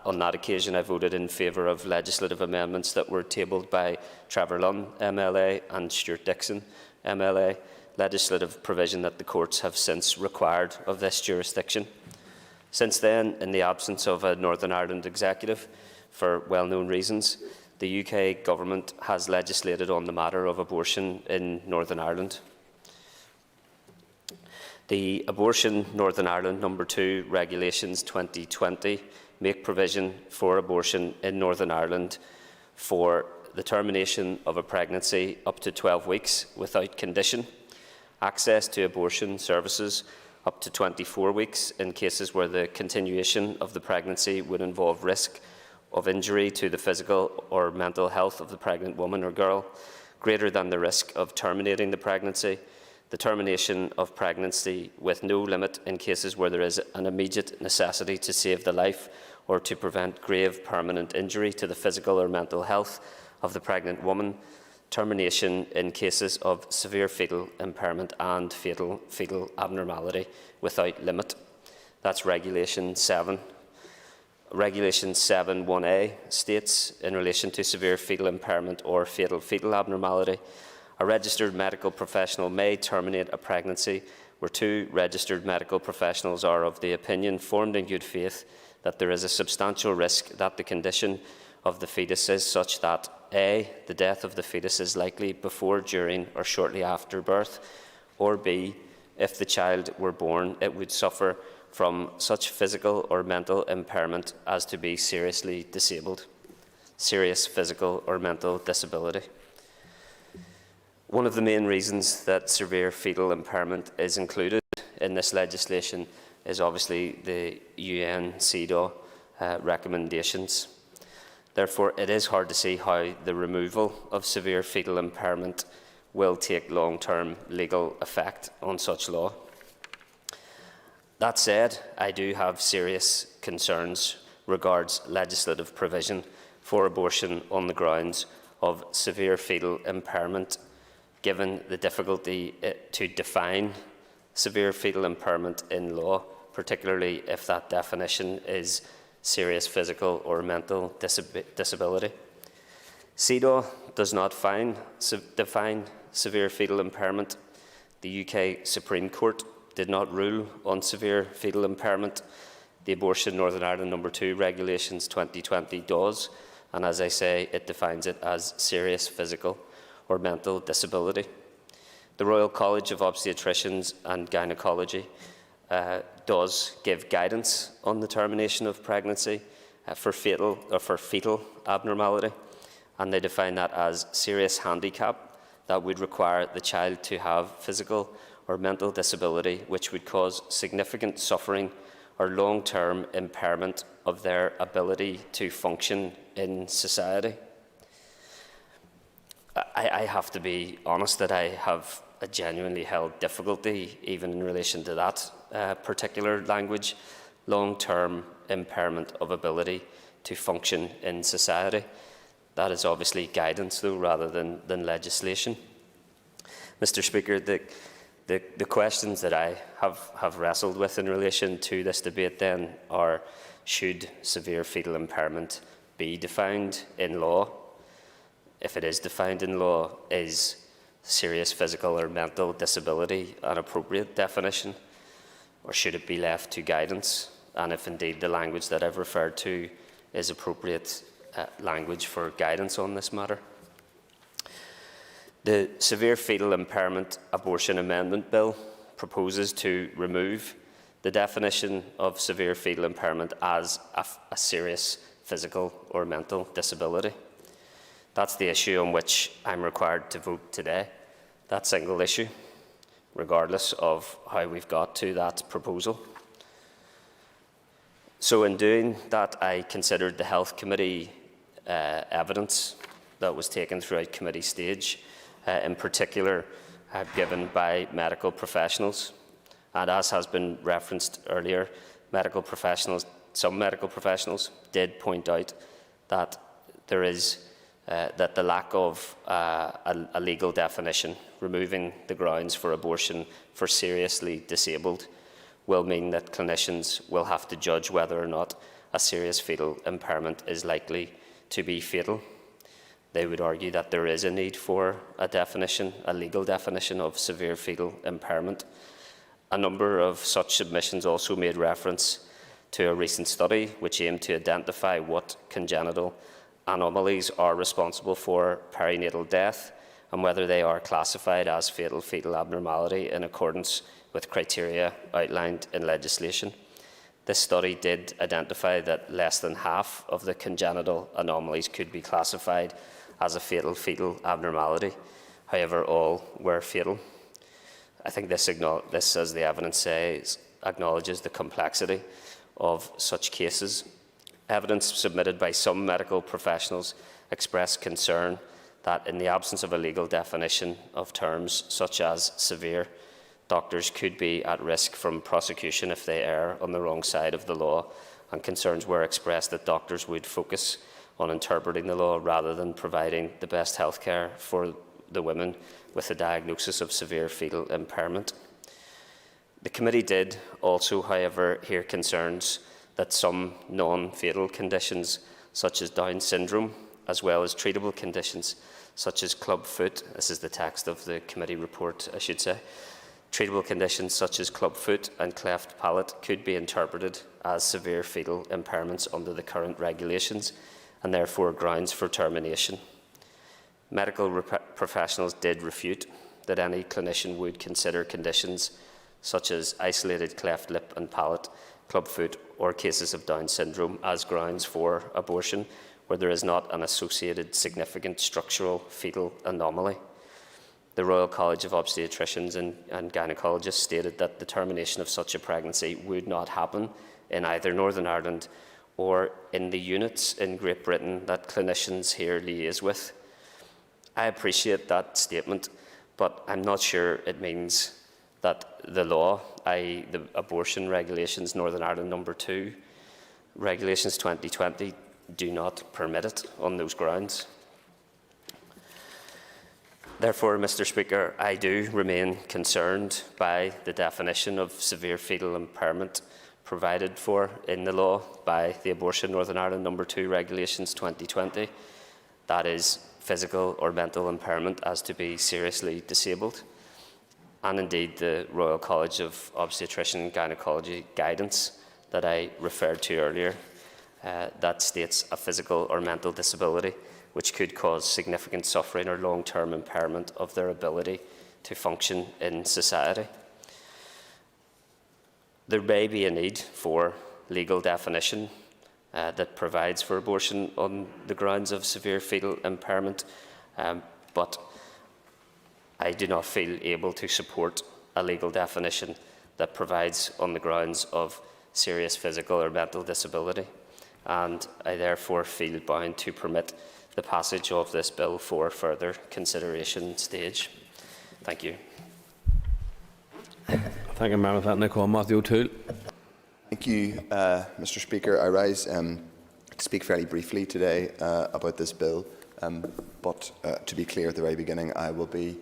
On that occasion, I voted in favour of legislative amendments that were tabled by Trevor Lunn, MLA, and Stuart Dixon, MLA, legislative provision that the courts have since required of this jurisdiction. Since then, in the absence of a Northern Ireland executive, for well-known reasons, the UK Government has legislated on the matter of abortion in Northern Ireland. The Abortion Northern Ireland No. 2 Regulations 2020 make provision for abortion in Northern Ireland for the termination of a pregnancy up to 12 weeks without condition, access to abortion services up to 24 weeks in cases where the continuation of the pregnancy would involve risk of injury to the physical or mental health of the pregnant woman or girl, greater than the risk of terminating the pregnancy, the termination of pregnancy with no limit in cases where there is an immediate necessity to save the life or to prevent grave permanent injury to the physical or mental health of the pregnant woman, termination in cases of severe fetal impairment and fatal fetal abnormality without limit. That's Regulation 7. Regulation 7(1)A states, in relation to severe fetal impairment or fatal fetal abnormality, a registered medical professional may terminate a pregnancy where two registered medical professionals are of the opinion, formed in good faith, that there is a substantial risk that the condition of the fetus is such that A, the death of the fetus is likely before, during or shortly after birth, or B, if the child were born, it would suffer from such physical or mental impairment as to be seriously disabled, serious physical or mental disability. One of the main reasons that severe fetal impairment is included in this legislation is obviously the UN CEDAW recommendations. Therefore, it is hard to see how the removal of severe fetal impairment will take long-term legal effect on such law. That said, I do have serious concerns regards legislative provision for abortion on the grounds of severe fetal impairment, given the difficulty to define severe fetal impairment in law, particularly if that definition is serious physical or mental disability. CEDAW does not define severe fetal impairment. The UK Supreme Court did not rule on severe fetal impairment. The Abortion Northern Ireland No. 2 Regulations 2020 does, and as I say, it defines it as serious physical or mental disability. The Royal College of Obstetricians and Gynaecology does give guidance on the termination of pregnancy for fetal abnormality, and they define that as serious handicap that would require the child to have physical or mental disability which would cause significant suffering or long-term impairment of their ability to function in society. I have to be honest that I have a genuinely held difficulty even in relation to that particular language, long-term impairment of ability to function in society. That is obviously guidance, though, rather than legislation. Mr. Speaker, the questions that I have wrestled with in relation to this debate then are, should severe fetal impairment be defined in law? If it is defined in law, is serious physical or mental disability an appropriate definition, or should it be left to guidance? And if indeed the language that I've referred to is appropriate language for guidance on this matter. The Severe Fetal Impairment Abortion Amendment Bill proposes to remove the definition of severe fetal impairment as a serious physical or mental disability. That's the issue on which I'm required to vote today, that single issue, regardless of how we've got to that proposal. So in doing that, I considered the Health Committee evidence that was taken throughout committee stage, in particular given by medical professionals. And as has been referenced earlier, some medical professionals did point out that there is that the lack of a legal definition, removing the grounds for abortion for seriously disabled, will mean that clinicians will have to judge whether or not a serious fetal impairment is likely to be fatal. They would argue that there is a need for a definition, a legal definition of severe fetal impairment. A number of such submissions also made reference to a recent study which aimed to identify what congenital anomalies are responsible for perinatal death and whether they are classified as fatal fetal abnormality in accordance with criteria outlined in legislation. This study did identify that less than half of the congenital anomalies could be classified as a fatal fetal abnormality. However, all were fatal. I think this, as the evidence says, acknowledges the complexity of such cases. Evidence submitted by some medical professionals expressed concern that in the absence of a legal definition of terms such as severe, doctors could be at risk from prosecution if they err on the wrong side of the law, and concerns were expressed that doctors would focus on interpreting the law rather than providing the best health care for the women with a diagnosis of severe fetal impairment. The committee did also, however, hear concerns that some non-fatal conditions, such as Down syndrome, as well as treatable conditions, such as clubfoot, this is the text of the committee report, I should say, treatable conditions such as clubfoot and cleft palate could be interpreted as severe fetal impairments under the current regulations, and therefore grounds for termination. Medical professionals did refute that any clinician would consider conditions such as isolated cleft lip and palate, clubfoot, or cases of Down syndrome as grounds for abortion where there is not an associated significant structural fetal anomaly. The Royal College of Obstetricians and Gynaecologists stated that the termination of such a pregnancy would not happen in either Northern Ireland or in the units in Great Britain that clinicians here liaise with. I appreciate that statement, but I'm not sure it means that the law, i.e. the abortion regulations, Northern Ireland No. 2, regulations 2020, do not permit it on those grounds. Therefore, Mr. Speaker, I do remain concerned by the definition of severe fetal impairment provided for in the law by the Abortion Northern Ireland No. 2 Regulations 2020, that is, physical or mental impairment as to be seriously disabled, and indeed the Royal College of Obstetrician and Gynaecology guidance that I referred to earlier, that states a physical or mental disability which could cause significant suffering or long-term impairment of their ability to function in society. There may be a need for legal definition that provides for abortion on the grounds of severe fetal impairment, but I do not feel able to support a legal definition that provides on the grounds of serious physical or mental disability, and I therefore feel bound to permit the passage of this bill for further consideration stage. Thank you. Thank you, Member. Matthew O'Toole. Thank you, Mr. Speaker. I rise to speak fairly briefly today about this bill, but to be clear at the very beginning, I will be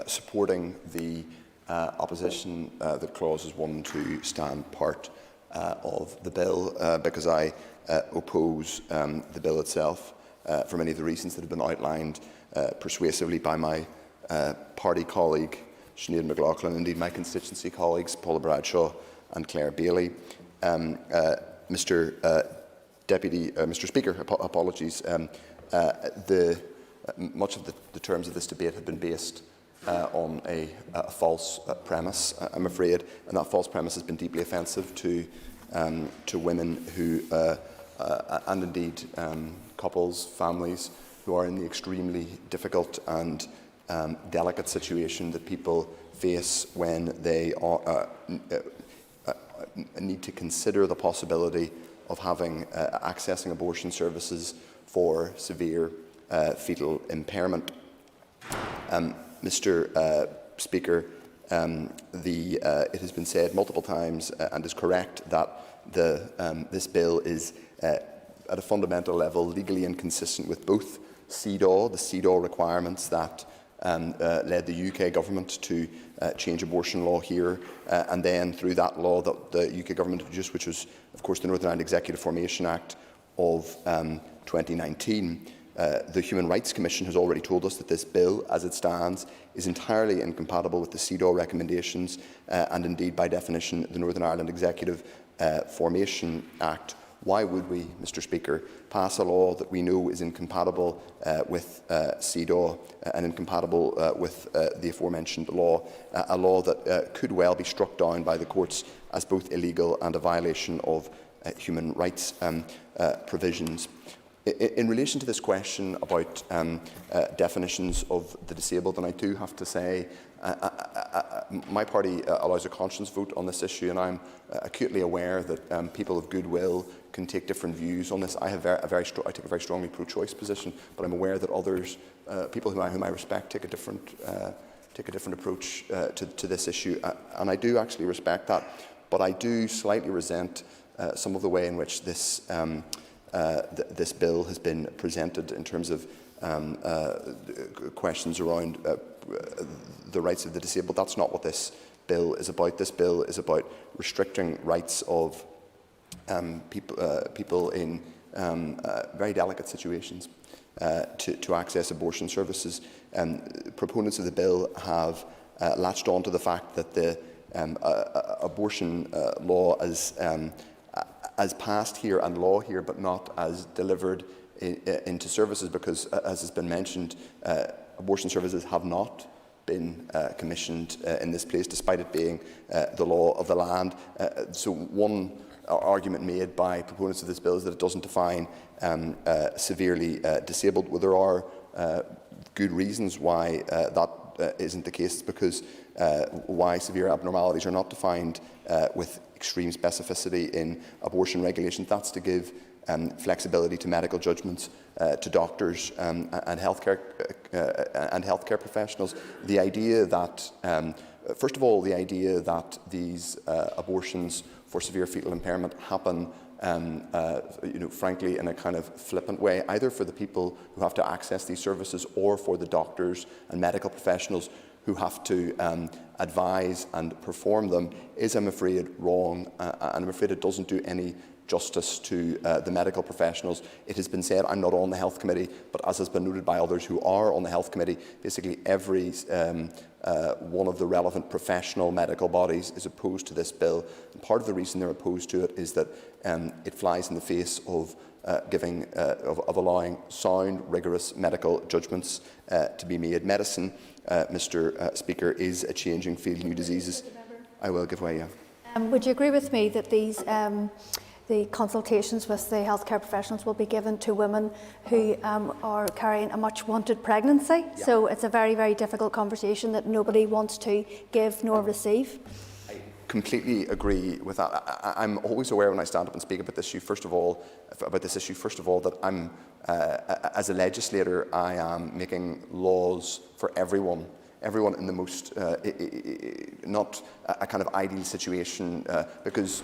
supporting the opposition that clauses 1 and 2 stand part of the bill because I oppose the bill itself for many of the reasons that have been outlined persuasively by my party colleague Sinead McLaughlin, indeed my constituency colleagues Paula Bradshaw and Claire Bailey. Mr. Speaker, apologies. Much of the terms of this debate have been based on a false premise, I'm afraid, and that false premise has been deeply offensive to women who, and indeed couples, families who are in the extremely difficult and delicate situation that people face when they are, need to consider the possibility of having accessing abortion services for severe fetal impairment. Mr. Speaker, it has been said multiple times and is correct that this bill is at a fundamental level legally inconsistent with both CEDAW, the CEDAW requirements that led the UK government to change abortion law here, and then through that law that the UK government introduced, which was, of course, the Northern Ireland Executive Formation Act of 2019. The Human Rights Commission has already told us that this bill, as it stands, is entirely incompatible with the CEDAW recommendations and indeed, by definition, the Northern Ireland Executive Formation Act. Why would we, Mr. Speaker, pass a law that we know is incompatible with CEDAW and incompatible with the aforementioned law, a law that could well be struck down by the courts as both illegal and a violation of human rights provisions? In relation to this question about definitions of the disabled, and I do have to say, my party allows a conscience vote on this issue, and I'm acutely aware that people of goodwill can take different views on this. I take a very strongly pro-choice position, but I'm aware that others, people whom I respect, take a different approach to this issue, and I do actually respect that. But I do slightly resent some of the way in which this this bill has been presented in terms of questions around the rights of the disabled. That's not what this bill is about. This bill is about restricting rights of people in very delicate situations to access abortion services. Proponents of the bill have latched on to the fact that the abortion law as passed here and law here, but not as delivered into services, because, as has been mentioned, abortion services have not been commissioned in this place, despite it being the law of the land. So one argument made by proponents of this bill is that it doesn't define severely disabled. Well, there are good reasons why that isn't the case, because why severe abnormalities are not defined with extreme specificity in abortion regulations. That's to give flexibility to medical judgments, to doctors and healthcare professionals. The idea that, first of all, the idea that these abortions for severe fetal impairment happen, frankly, in a kind of flippant way, either for the people who have to access these services or for the doctors and medical professionals who have to advise and perform them, is, I'm afraid, wrong, and I'm afraid it doesn't do any justice to the medical professionals. It has been said, I'm not on the Health Committee, but as has been noted by others who are on the Health Committee, basically every one of the relevant professional medical bodies is opposed to this bill. And part of the reason they're opposed to it is that it flies in the face of allowing sound, rigorous medical judgments to be made. Medicine, Mr. Speaker, is a changing field. New diseases. I will give way. Yeah. Would you agree with me that the consultations with the healthcare professionals will be given to women who are carrying a much wanted pregnancy? Yeah. So it's a very, very difficult conversation that nobody wants to give nor receive. I completely agree with that. I'm always aware when I stand up and speak about this issue, first of all, that I'm, as a legislator, I am making laws for everyone in the most, not a kind of ideal situation, because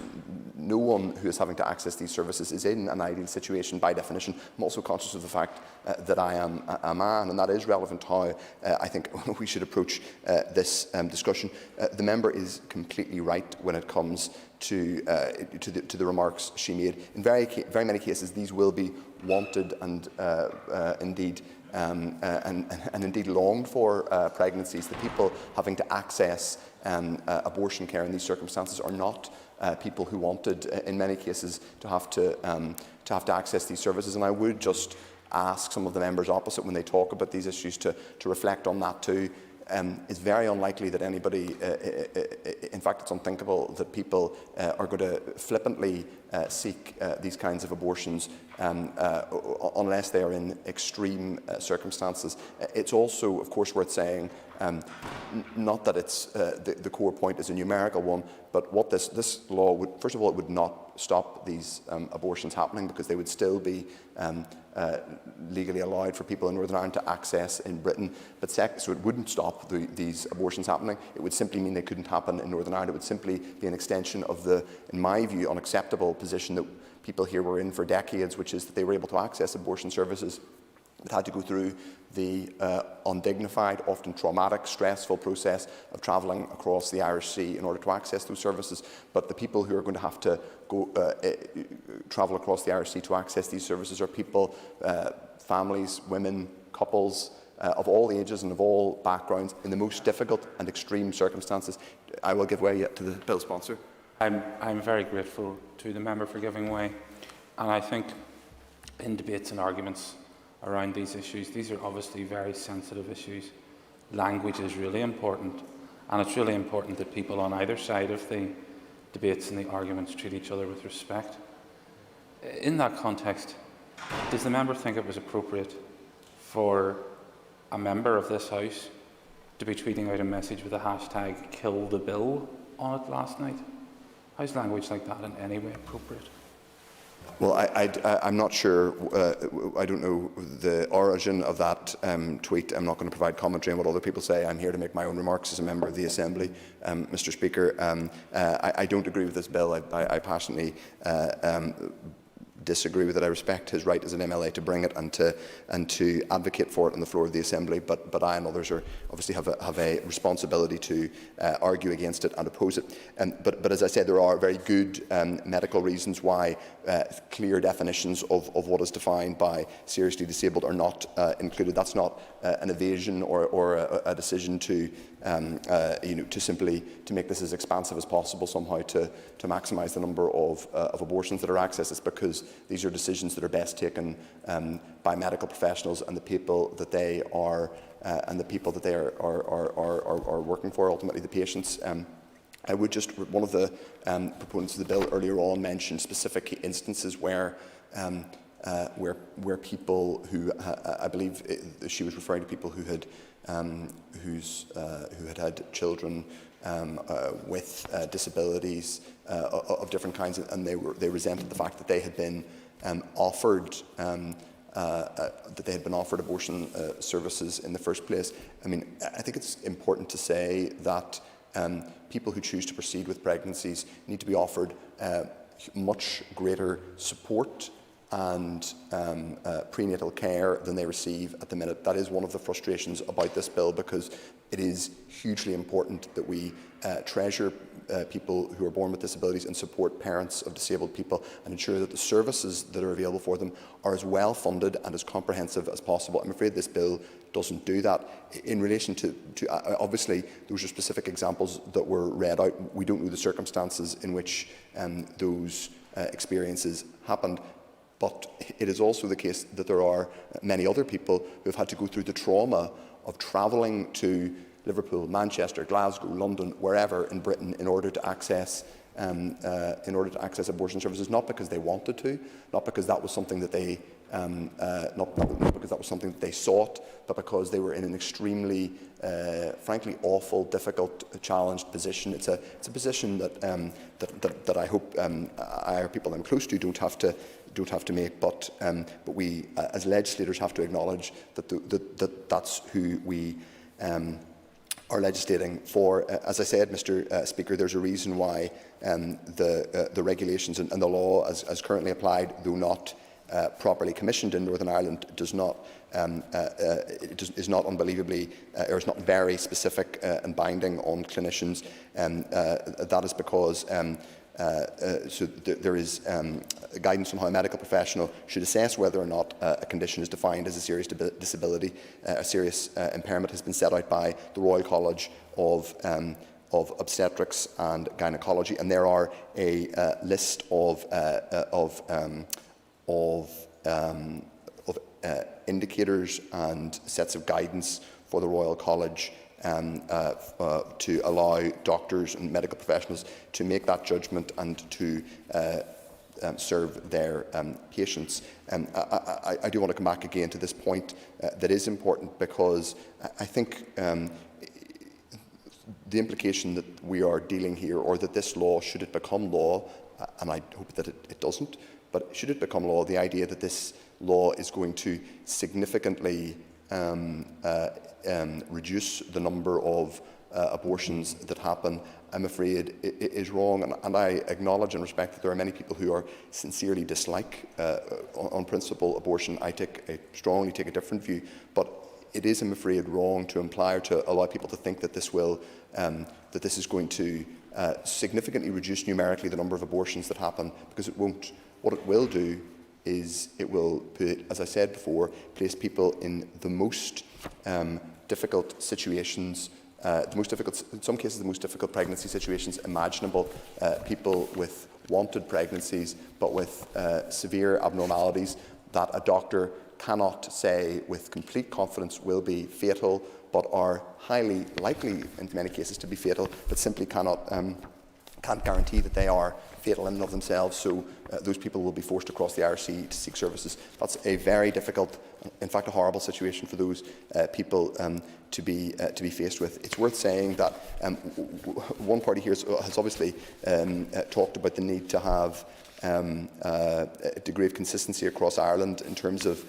no one who is having to access these services is in an ideal situation by definition. I'm also conscious of the fact that I am a man, and that is relevant to how I think we should approach this discussion. The member is completely right when it comes to the remarks she made. In very many cases, these will be wanted and indeed indeed longed for pregnancies. The people having to access abortion care in these circumstances are not people who wanted, in many cases, to have to access these services. And I would just ask some of the members opposite, when they talk about these issues, to reflect on that too. it's very unlikely that anybody, in fact it's unthinkable that people are going to flippantly seek these kinds of abortions unless they are in extreme circumstances. It's also, of course, worth saying, not that it's the core point is a numerical one, but what this law would, first of all, it would not stop these abortions happening, because they would still be legally allowed for people in Northern Ireland to access in Britain. But so it wouldn't stop these abortions happening. It would simply mean they couldn't happen in Northern Ireland. It would simply be an extension of the, in my view, unacceptable position that people here were in for decades, which is that they were able to access abortion services but had to go through the undignified, often traumatic, stressful process of travelling across the Irish Sea in order to access those services. But the people who are going to have to go travel across the Irish Sea to access these services are people, families, women, couples of all ages and of all backgrounds in the most difficult and extreme circumstances. I will give way to the bill sponsor. I'm very grateful to the member for giving way, and I think in debates and arguments around these issues, these are obviously very sensitive issues. Language is really important, and it's really important that people on either side of the debates and the arguments treat each other with respect. In that context, does the member think it was appropriate for a member of this House to be tweeting out a message with the hashtag #KillTheBill on it last night? How's language like that in any way appropriate? Well, I'm not sure. I don't know the origin of that tweet. I'm not going to provide commentary on what other people say. I'm here to make my own remarks as a member of the Assembly, Mr. Speaker. I don't agree with this bill. I passionately disagree with it. I respect his right as an MLA to bring it and to advocate for it on the floor of the Assembly, but I and others are obviously have a responsibility to argue against it and oppose it. But as I said, there are very good medical reasons why clear definitions of what is defined by seriously disabled are not included. That's not an evasion or a decision to to simply to make this as expansive as possible somehow to maximise the number of abortions that are accessed. It's because these are decisions that are best taken by medical professionals and the people that they are working for, ultimately the patients. I would just, one of the proponents of the bill earlier on mentioned specific instances where people who, I believe she was referring to people who had had children with disabilities of different kinds, and they resented the fact that they had been offered abortion services in the first place. I mean, I think it's important to say that people who choose to proceed with pregnancies need to be offered much greater support and prenatal care than they receive at the minute. That is one of the frustrations about this bill, because it is hugely important that we treasure people who are born with disabilities and support parents of disabled people and ensure that the services that are available for them are as well funded and as comprehensive as possible. I'm afraid this bill doesn't do that. In relation to obviously, those are specific examples that were read out. We don't know the circumstances in which those experiences happened. But it is also the case that there are many other people who have had to go through the trauma of travelling to Liverpool, Manchester, Glasgow, London, wherever in Britain in order to access abortion services, not because they wanted to, not because that was something that they not because that was something that they sought, but because they were in an extremely, frankly, awful, difficult, challenged position. It's a position that I hope our people I'm close to don't have to make, but we as legislators have to acknowledge that that's who we are legislating for. As I said, Mr. Speaker, there's a reason why the regulations and the law, as currently applied, though not properly commissioned in Northern Ireland, is not unbelievably or is not very specific and binding on clinicians. That is because there is guidance on how a medical professional should assess whether or not a condition is defined as a serious disability. A serious impairment has been set out by the Royal College of Obstetrics and Gynecology, and there are a list of indicators and sets of guidance for the Royal College to allow doctors and medical professionals to make that judgment and to serve their patients. I do want to come back again to this point that is important, because I think the implication that we are dealing here, or that this law, should it become law, and I hope that it doesn't, but should it become law, the idea that this law is going to significantly reduce the number of abortions that happen, I'm afraid is wrong. And I acknowledge and respect that there are many people who are sincerely dislike, on principle, abortion. I strongly take a different view, but it is, I'm afraid, wrong to imply or to allow people to think that this will that this is going to significantly reduce numerically the number of abortions that happen, because it won't. What it will do is it will put, as I said before, place people in the most difficult situations, in some cases the most difficult pregnancy situations imaginable, people with wanted pregnancies but with severe abnormalities that a doctor cannot say with complete confidence will be fatal, but are highly likely in many cases to be fatal, but simply can't guarantee that they are fatal in and of themselves. So those people will be forced to cross the Irish Sea to seek services. That's a very difficult, in fact a horrible situation for those people to be faced with. It's worth saying that one party here has obviously talked about the need to have a degree of consistency across Ireland in terms of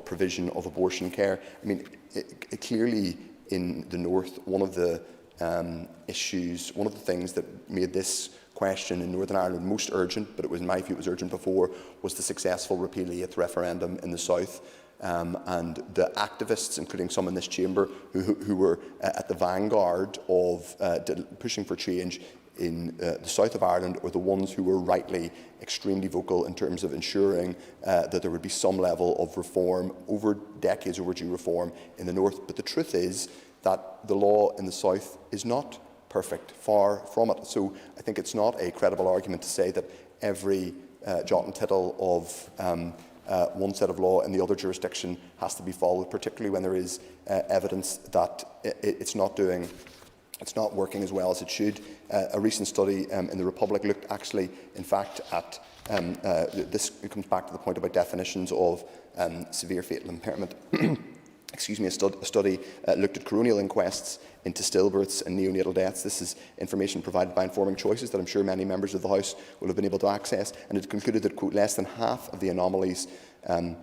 provision of abortion care. I mean, clearly in the north, one of the issues, one of the things that made this question in Northern Ireland most urgent, but it was, in my view, it was urgent before, was the successful repeal 8th referendum in the south. And the activists, including some in this chamber, who were at the vanguard of pushing for change in the south of Ireland, were the ones who were rightly extremely vocal in terms of ensuring that there would be some level of reform, over decades overdue reform, in the north. But the truth is that the law in the south is not perfect, far from it. So I think it's not a credible argument to say that every jot and tittle of one set of law in the other jurisdiction has to be followed, particularly when there is evidence that it's not working as well as it should. A recent study in the Republic looked actually, in fact, at this comes back to the point about definitions of severe fatal impairment. Excuse me, a study looked at coronial inquests into stillbirths and neonatal deaths. This is information provided by Informing Choices that I'm sure many members of the House will have been able to access, and it concluded that, quote, less than half of the anomalies, that's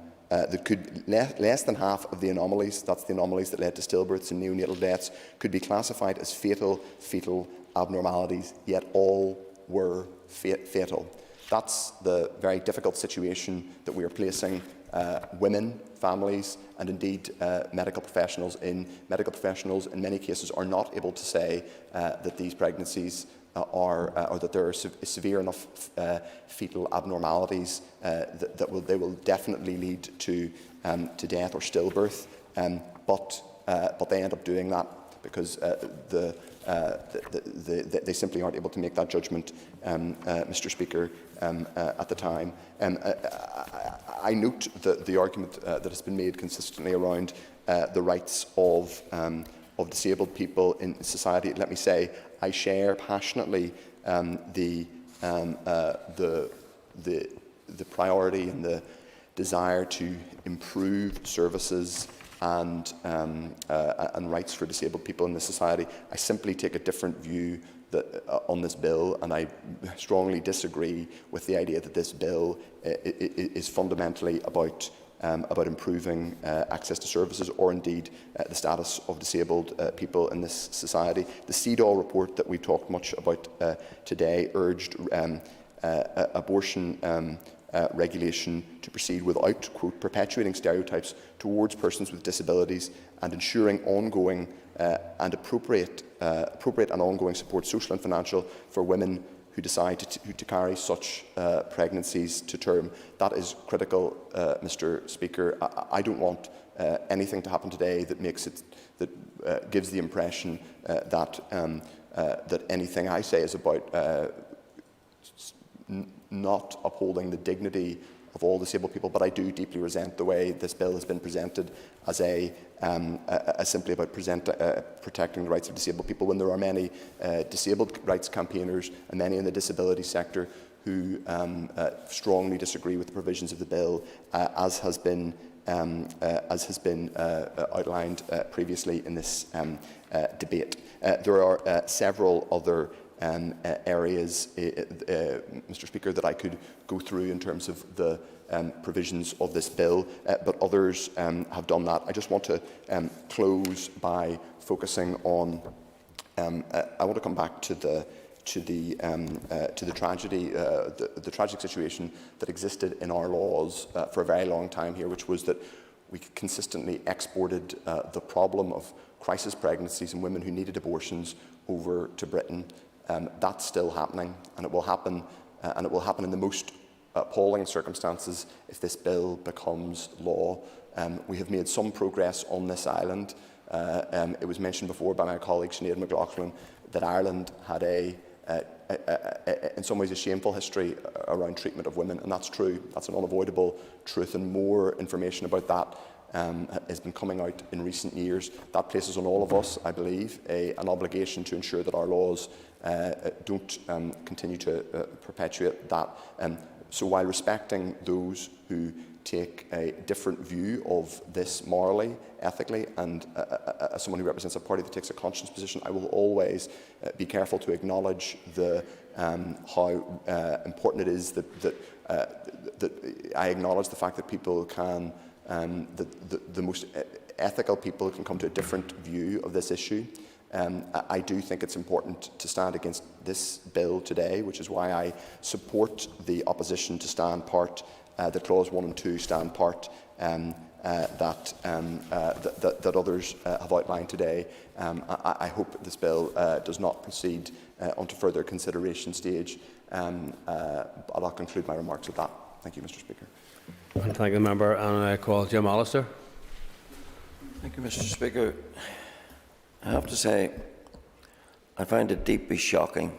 the anomalies that led to stillbirths and neonatal deaths, could be classified as fetal abnormalities, yet all were fatal. That's the very difficult situation that we are placing women, families, and indeed medical professionals in. Medical professionals, in many cases, are not able to say that these pregnancies or that there are severe enough fetal abnormalities that they will definitely lead to death or stillbirth. But they end up doing that because they simply aren't able to make that judgment, Mr. Speaker, at the time. I note the argument that has been made consistently around the rights of disabled people in society. Let me say, I share passionately the priority and the desire to improve services and rights for disabled people in this society. I simply take a different view on this bill, and I strongly disagree with the idea that this bill is fundamentally about improving access to services, or indeed the status of disabled people in this society. The CEDAW report that we talked much about today urged abortion regulation to proceed without, quote, perpetuating stereotypes towards persons with disabilities and ensuring ongoing and appropriate and ongoing support, social and financial, for women who decide to carry such pregnancies to term. That is critical, Mr. Speaker. I don't want anything to happen today that gives the impression that anything I say is about not upholding the dignity of all disabled people, but I do deeply resent the way this bill has been presented as simply about protecting the rights of disabled people, when there are many disabled rights campaigners and many in the disability sector who strongly disagree with the provisions of the bill, as has been outlined previously in this debate. There are several other areas, Mr. Speaker, that I could go through in terms of the provisions of this bill, but others have done that. I just want to close by focusing on. I want to come back to the tragedy, the tragic situation that existed in our laws for a very long time here, which was that we consistently exported the problem of crisis pregnancies and women who needed abortions over to Britain. That's still happening, and it will happen, in the most appalling circumstances if this bill becomes law. We have made some progress on this island. It was mentioned before by my colleague Sinead McLaughlin that Ireland had in some ways a shameful history around treatment of women, and that's true. That's an unavoidable truth, and more information about that has been coming out in recent years. That places on all of us, I believe, an obligation to ensure that our laws don't continue to perpetuate that. So while respecting those who take a different view of this morally, ethically, and as someone who represents a party that takes a conscience position, I will always be careful to acknowledge how important it is that I acknowledge the fact that people can, the most ethical people can come to a different view of this issue. I do think it's important to stand against this bill today, which is why I support the opposition to stand part, the clause 1 and 2 stand part that others have outlined today. I hope this bill does not proceed onto further consideration stage. I'll conclude my remarks with that. Thank you, Mr. Speaker. And thank the member, and I call Jim Allister. Thank you, Mr. Speaker. I have to say, I find it deeply shocking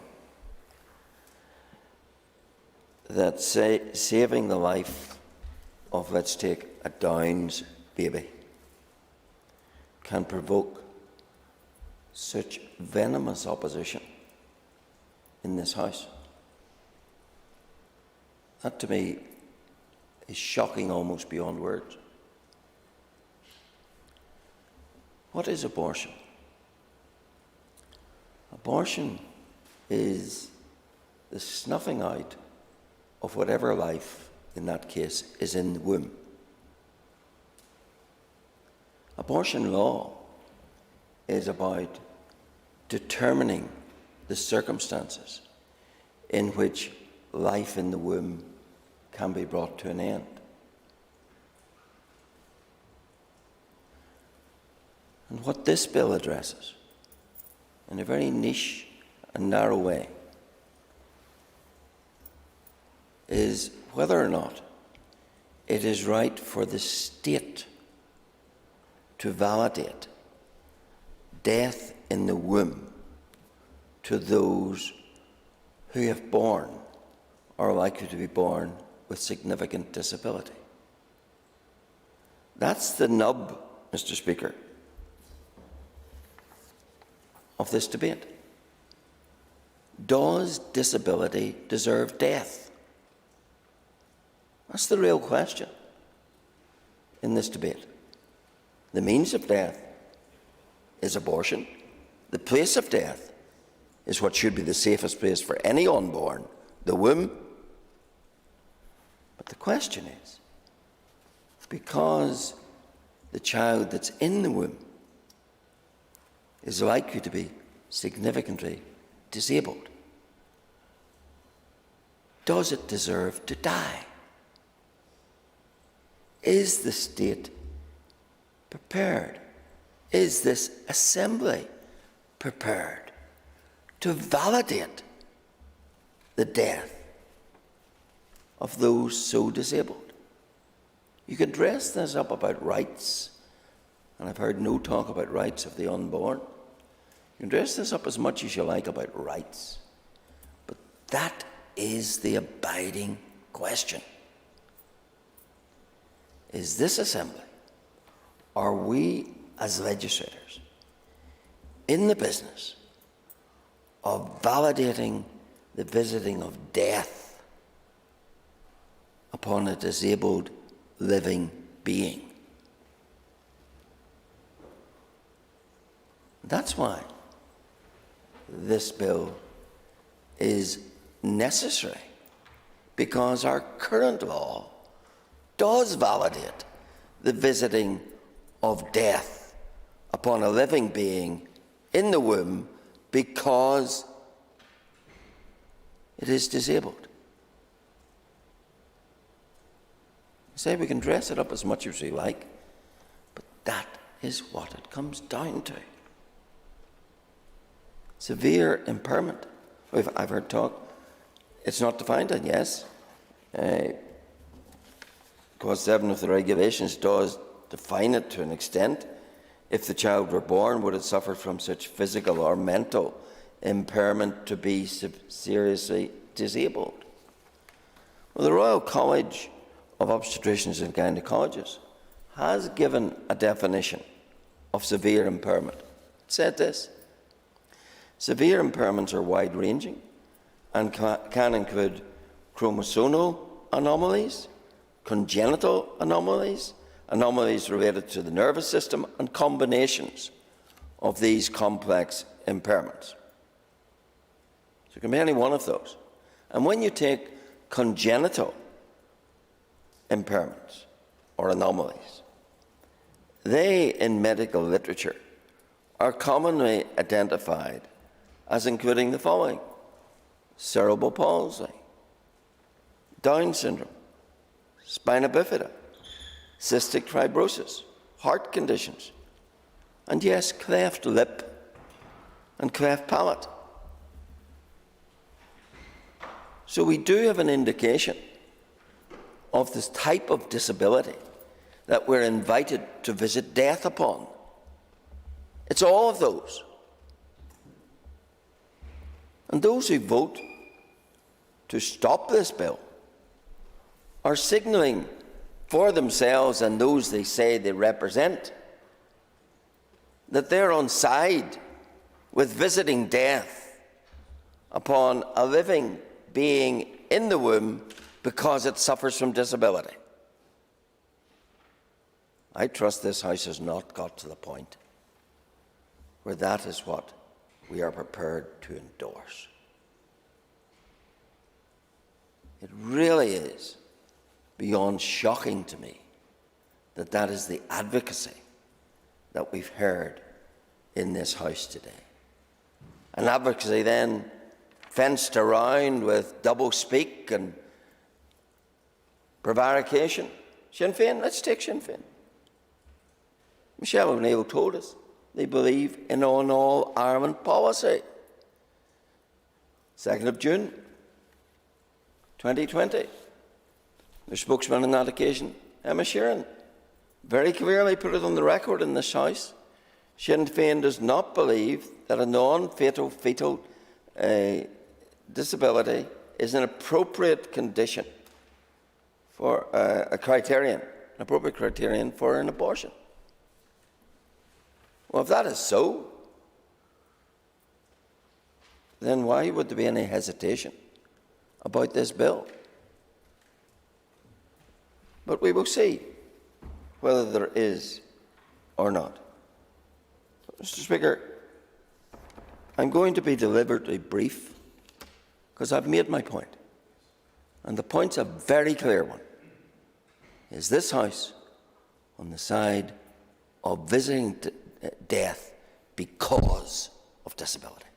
that saving the life of, let's take, a Downs baby can provoke such venomous opposition in this House. That, to me, is shocking almost beyond words. What is abortion? Abortion is the snuffing out of whatever life, in that case, is in the womb. Abortion law is about determining the circumstances in which life in the womb can be brought to an end. And what this bill addresses, in a very niche and narrow way, is whether or not it is right for the state to validate death in the womb to those who have born or are likely to be born with significant disability. That's the nub, Mr. Speaker, of this debate. Does disability deserve death? That's the real question in this debate. The means of death is abortion. The place of death is what should be the safest place for any unborn, the womb. But the question is, because the child that's in the womb is likely to be significantly disabled, does it deserve to die? Is the state prepared? Is this assembly prepared to validate the death of those so disabled? You can dress this up about rights, and I've heard no talk about rights of the unborn. You can dress this up as much as you like about rights, but that is the abiding question. is this Assembly, are we as legislators in the business of validating the visiting of death upon a disabled living being? That's why this bill is necessary, because our current law does validate the visiting of death upon a living being in the womb because it is disabled. You say we can dress it up as much as we like, but that is what it comes down to. Severe impairment. I've heard talk. It's not defined, and yes, Clause 7 of the regulations does define it to an extent. If the child were born, would it suffer from such physical or mental impairment to be seriously disabled? Well, the Royal College of Obstetricians and Gynecologists has given a definition of severe impairment. It said this: severe impairments are wide-ranging and can include chromosomal anomalies, congenital anomalies, anomalies related to the nervous system, and combinations of these complex impairments. So it can be any one of those. And when you take congenital impairments or anomalies, they, in medical literature, are commonly identified as including the following: cerebral palsy, Down syndrome, spina bifida, cystic fibrosis, heart conditions, and yes, cleft lip and cleft palate. So we do have an indication of this type of disability that we're invited to visit death upon. It's all of those. And those who vote to stop this bill are signalling for themselves and those they say they represent that they're on side with visiting death upon a living being in the womb because it suffers from disability. I trust this House has not got to the point where that is what we are prepared to endorse. It really is beyond shocking to me that that is the advocacy that we've heard in this House today. An advocacy then fenced around with double-speak and prevarication. Sinn Féin, let's take Sinn Féin. Michelle O'Neill told us they believe in an all-Ireland policy. 2nd of June 2020. Their spokesman on that occasion, Emma Sheeran, very clearly put it on the record in this House. Sinn Féin does not believe that a non-fatal fetal disability is an appropriate condition for an appropriate criterion for an abortion. Well, if that is so, then why would there be any hesitation about this bill? But we will see whether there is or not. Mr. Speaker, I'm going to be deliberately brief because I've made my point. And the point's a very clear one. Is this House on the side of visiting death because of disability?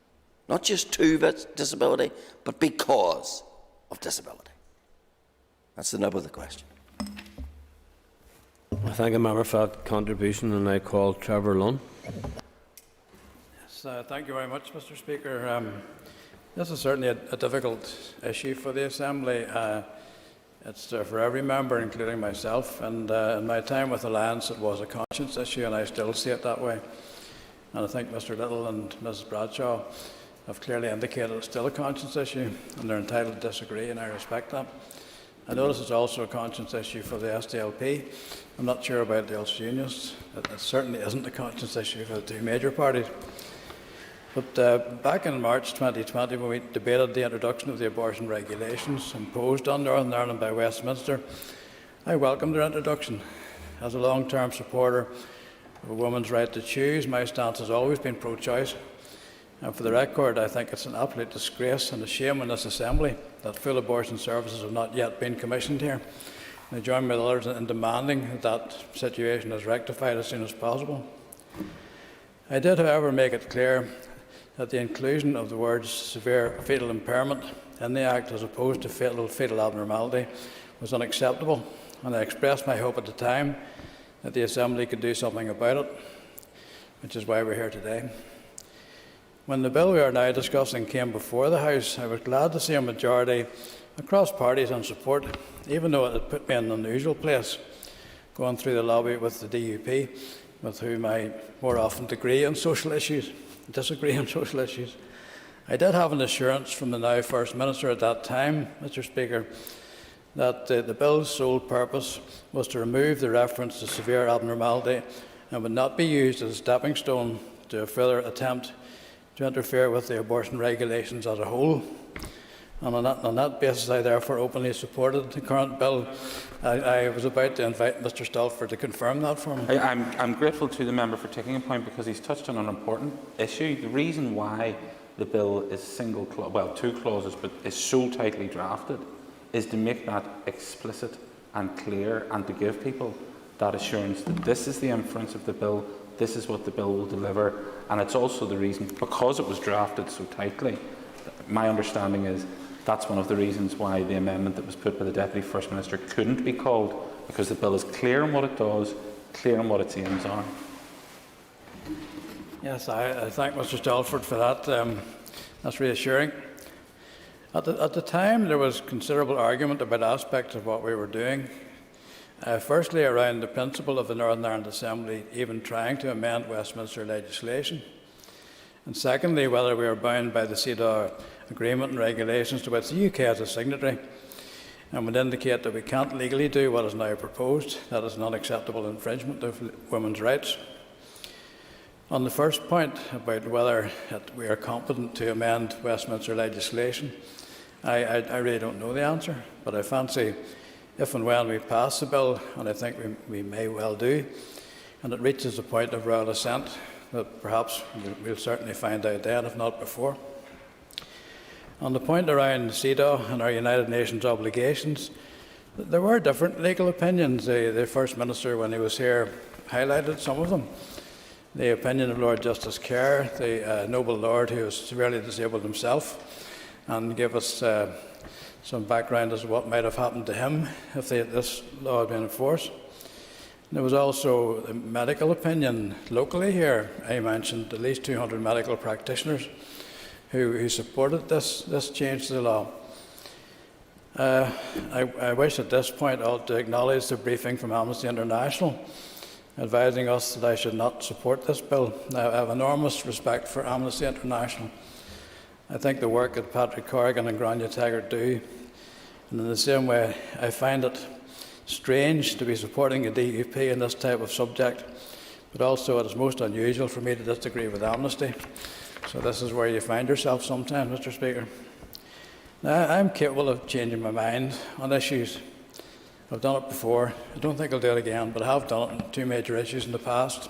Not just to disability, but because of disability. That's the nub of the question. I thank the member for that contribution, and I call Trevor Lunn. Yes, thank you very much, Mr. Speaker. This is certainly a difficult issue for the Assembly. It's for every member, including myself. And in my time with Alliance, it was a conscience issue, and I still see it that way. And I think Mr. Little and Mrs. Bradshaw have clearly indicated it's still a conscience issue, and they're entitled to disagree, and I respect that. I notice it's also a conscience issue for the SDLP. I'm not sure about the Ulster Unionists. It certainly isn't a conscience issue for the two major parties. But back in March 2020, when we debated the introduction of the abortion regulations imposed on Northern Ireland by Westminster, I welcomed their introduction. As a long-term supporter of a woman's right to choose, my stance has always been pro-choice. And for the record, I think it's an absolute disgrace and a shame in this Assembly that full abortion services have not yet been commissioned here. I join with others in demanding that that situation is rectified as soon as possible. I did, however, make it clear that the inclusion of the words severe fetal impairment in the Act as opposed to fetal abnormality was unacceptable, and I expressed my hope at the time that the Assembly could do something about it, which is why we're here today. When the bill we are now discussing came before the House, I was glad to see a majority across parties in support, even though it had put me in an unusual place, going through the lobby with the DUP, with whom I more often disagree on social issues. I did have an assurance from the now First Minister at that time, Mr. Speaker, that the bill's sole purpose was to remove the reference to severe abnormality and would not be used as a stepping stone to a further attempt to interfere with the abortion regulations as a whole. And on that basis, I therefore openly supported the current bill. I was about to invite Mr. Stalford to confirm that for me. I'm grateful to the member for taking a point because he's touched on an important issue. The reason why the bill is two clauses, but is so tightly drafted, is to make that explicit and clear and to give people that assurance that this is the inference of the bill, this is what the bill will deliver, and it's also the reason, because it was drafted so tightly, my understanding is that's one of the reasons why the amendment that was put by the Deputy First Minister couldn't be called, because the bill is clear on what it does, clear on what its aims are. Yes, I thank Mr. Stalford for that. That's reassuring. At the time, there was considerable argument about aspects of what we were doing. Firstly, around the principle of the Northern Ireland Assembly even trying to amend Westminster legislation. And secondly, whether we are bound by the CEDAW agreement and regulations to which the UK has a signatory, and would indicate that we can't legally do what is now proposed. That is an unacceptable infringement of women's rights. On the first point about whether we are competent to amend Westminster legislation, I really don't know the answer, but I fancy if and when we pass the bill, and I think we may well do, and it reaches the point of royal assent, that perhaps we'll certainly find out then, if not before. On the point around CEDAW and our United Nations obligations, there were different legal opinions. The First Minister, when he was here, highlighted some of them. The opinion of Lord Justice Kerr, the noble Lord who was severely disabled himself, and gave us some background as to what might have happened to him if this law had been enforced. There was also a medical opinion locally here. I mentioned at least 200 medical practitioners who supported this change to the law. I wish at this point to acknowledge the briefing from Amnesty International advising us that I should not support this bill. Now, I have enormous respect for Amnesty International. I think the work that Patrick Corrigan and Grania Taggart do, and in the same way, I find it strange to be supporting a DUP in this type of subject, but also it is most unusual for me to disagree with Amnesty. So this is where you find yourself sometimes, Mr. Speaker. Now, I'm capable of changing my mind on issues. I've done it before. I don't think I'll do it again, but I have done it on two major issues in the past.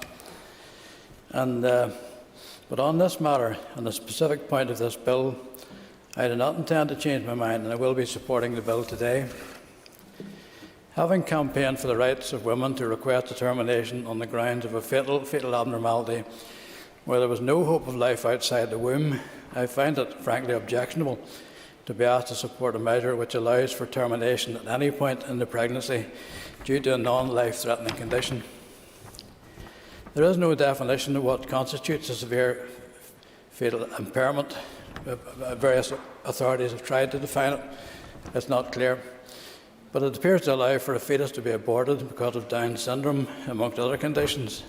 But on this matter, on the specific point of this bill, I do not intend to change my mind, and I will be supporting the bill today. Having campaigned for the rights of women to request determination on the grounds of a fetal abnormality where there was no hope of life outside the womb, I find it frankly objectionable to be asked to support a measure which allows for termination at any point in the pregnancy due to a non-life-threatening condition. There is no definition of what constitutes a severe fetal impairment. Various authorities have tried to define it. It's not clear. But it appears to allow for a fetus to be aborted because of Down syndrome, amongst other conditions.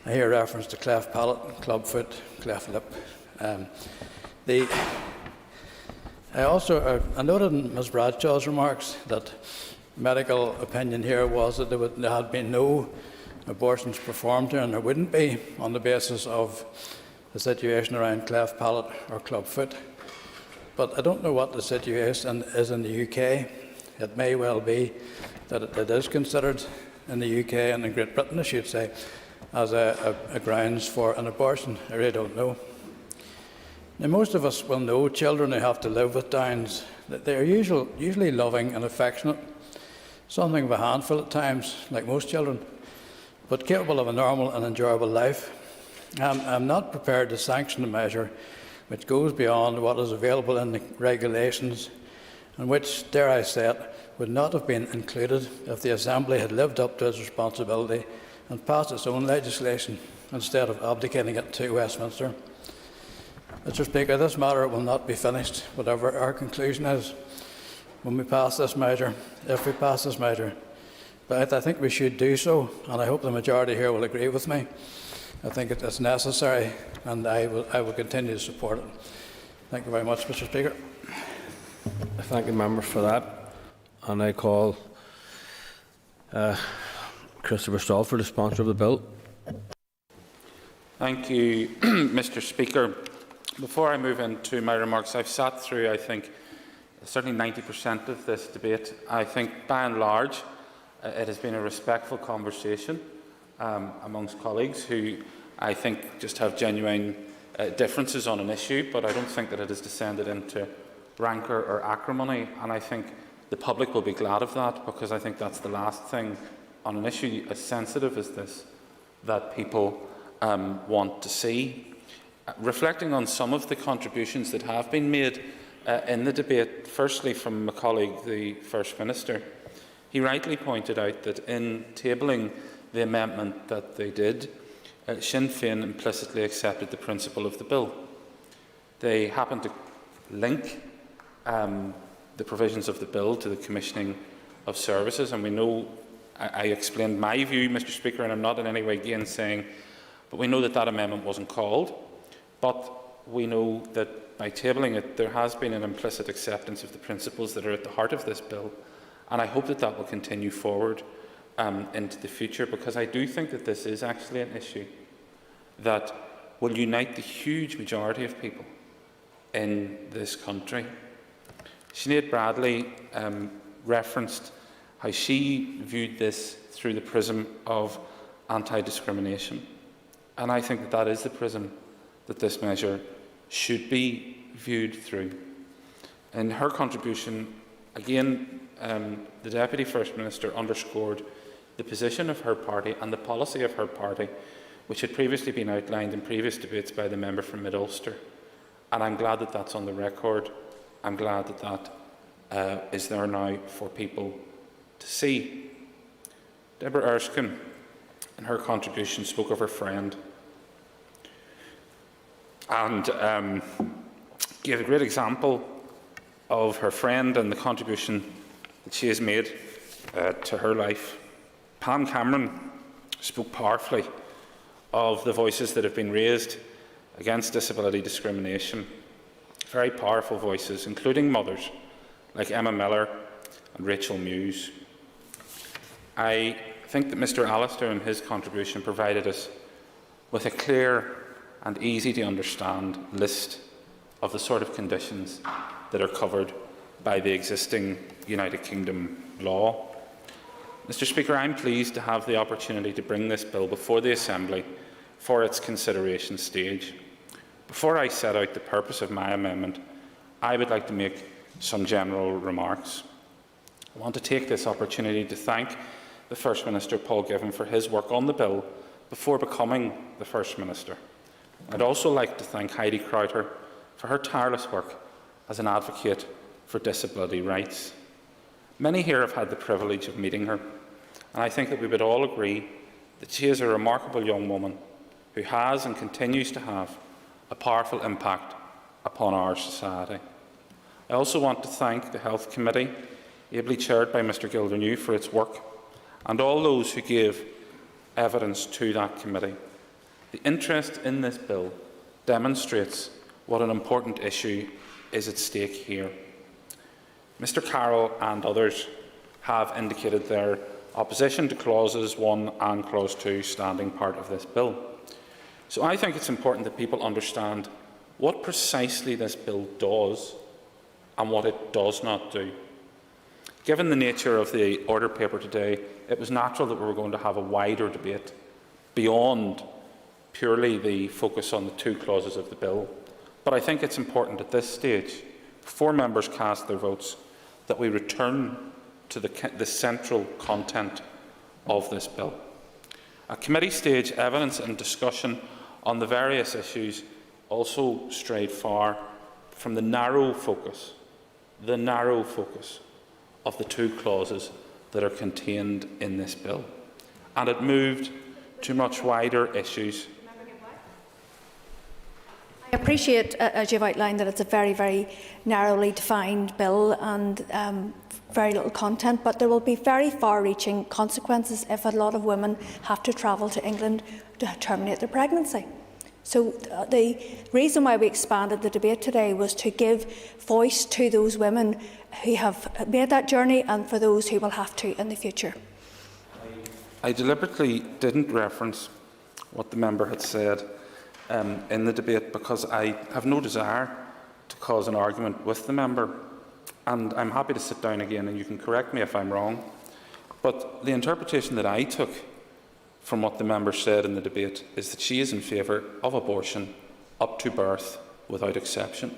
I hear reference to cleft palate, clubfoot, cleft lip. I noted in Ms Bradshaw's remarks that medical opinion here was that there had been no abortions performed here, and there wouldn't be on the basis of the situation around cleft palate or club foot. But I don't know what the situation is in the UK. It may well be that it is considered in the UK and in Great Britain, I should say, as a grounds for an abortion. I really don't know. Now, most of us will know children who have to live with Downs, that they are usually loving and affectionate, something of a handful at times, like most children, but capable of a normal and enjoyable life. I'm not prepared to sanction a measure which goes beyond what is available in the regulations, and which, dare I say it, would not have been included if the Assembly had lived up to its responsibility and passed its own legislation instead of abdicating it to Westminster. Mr Speaker, this matter will not be finished, whatever our conclusion is, when we pass this measure, if we pass this measure. But I think we should do so, and I hope the majority here will agree with me. I think it's necessary, and I will continue to support it. Thank you very much, Mr Speaker. Thank you, members, for that. And I call Christopher Stalford, the sponsor of the bill. Thank you, Mr Speaker. Before I move into my remarks, I've sat through, I think, certainly 90% of this debate. I think, by and large, it has been a respectful conversation amongst colleagues who I think just have genuine differences on an issue, but I don't think that it has descended into rancour or acrimony, and I think the public will be glad of that, because I think that's the last thing on an issue as sensitive as this that people want to see. Reflecting on some of the contributions that have been made in the debate, firstly from my colleague, the First Minister, he rightly pointed out that in tabling the amendment that they did, Sinn Féin implicitly accepted the principle of the bill. They happened to link the provisions of the bill to the commissioning of services, and we know, I explained my view, Mr Speaker, and I'm not in any way gainsaying, but we know that that amendment wasn't called. But we know that by tabling it, there has been an implicit acceptance of the principles that are at the heart of this bill, and I hope that that will continue forward into the future, because I do think that this is actually an issue that will unite the huge majority of people in this country. Sinead Bradley referenced how she viewed this through the prism of anti-discrimination, and I think that that is the prism that this measure should be viewed through. In her contribution, again, the Deputy First Minister underscored the position of her party and the policy of her party, which had previously been outlined in previous debates by the member from Mid-Ulster. And I'm glad that that's on the record. I'm glad that that is there now for people to see. Deborah Erskine, in her contribution, spoke of her friend and gave a great example of her friend and the contribution that she has made to her life. Pam Cameron spoke powerfully of the voices that have been raised against disability discrimination. Very powerful voices, including mothers like Emma Miller and Rachel Muse. I think that Mr Allister in his contribution provided us with a clear and easy to understand list of the sort of conditions that are covered by the existing United Kingdom law. Mr Speaker, I'm pleased to have the opportunity to bring this bill before the Assembly for its consideration stage. Before I set out the purpose of my amendment, I would like to make some general remarks. I want to take this opportunity to thank the First Minister, Paul Givan, for his work on the bill before becoming the First Minister. I'd also like to thank Heidi Crowther for her tireless work as an advocate for disability rights. Many here have had the privilege of meeting her, and I think that we would all agree that she is a remarkable young woman who has and continues to have a powerful impact upon our society. I also want to thank the Health Committee, ably chaired by Mr Gildernew, for its work, and all those who gave evidence to that committee. The interest in this bill demonstrates what an important issue is at stake here. Mr Carroll and others have indicated their opposition to clauses 1 and clause 2 standing part of this bill. So I think it's important that people understand what precisely this bill does and what it does not do. Given the nature of the order paper today, it was natural that we were going to have a wider debate beyond purely the focus on the 2 clauses of the bill. But I think it's important at this stage, before members cast their votes, that we return to the central content of this bill. At committee stage, evidence and discussion on the various issues also strayed far from the narrow focus of the 2 clauses that are contained in this bill. And it moved to much wider issues. I appreciate, as you've outlined, that it's a very, very narrowly defined bill and very little content, but there will be very far-reaching consequences if a lot of women have to travel to England to terminate their pregnancy. So the reason why we expanded the debate today was to give voice to those women who have made that journey and for those who will have to in the future. I deliberately didn't reference what the member had said in the debate because I have no desire to cause an argument with the member, and I'm happy to sit down again and you can correct me if I'm wrong. But the interpretation that I took from what the member said in the debate is that she is in favour of abortion up to birth without exception.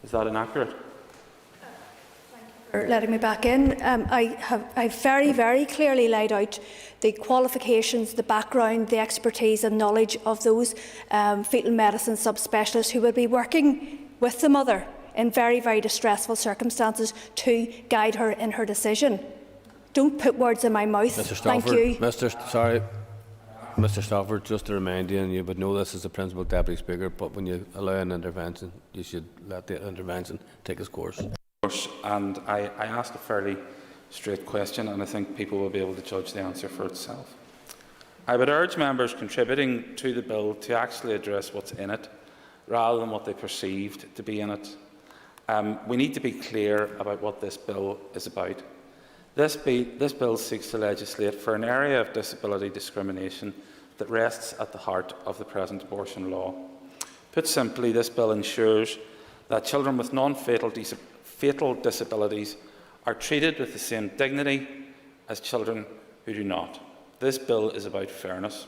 Is that inaccurate? For letting me back in. I very, very clearly laid out the qualifications, the background, the expertise and knowledge of those fetal medicine subspecialists who will be working with the mother in very, very distressful circumstances to guide her in her decision. Don't put words in my mouth. Mr. Thank you. Mr. Stafford, just to remind you, and you would know this as the Principal Deputy Speaker, but when you allow an intervention, you should let the intervention take its course. And I asked a fairly straight question, and I think people will be able to judge the answer for itself. I would urge members contributing to the bill to actually address what's in it, rather than what they perceived to be in it. We need to be clear about what this bill is about. This bill seeks to legislate for an area of disability discrimination that rests at the heart of the present abortion law. Put simply, this bill ensures that children with non-fatal disabilities are treated with the same dignity as children who do not. This bill is about fairness.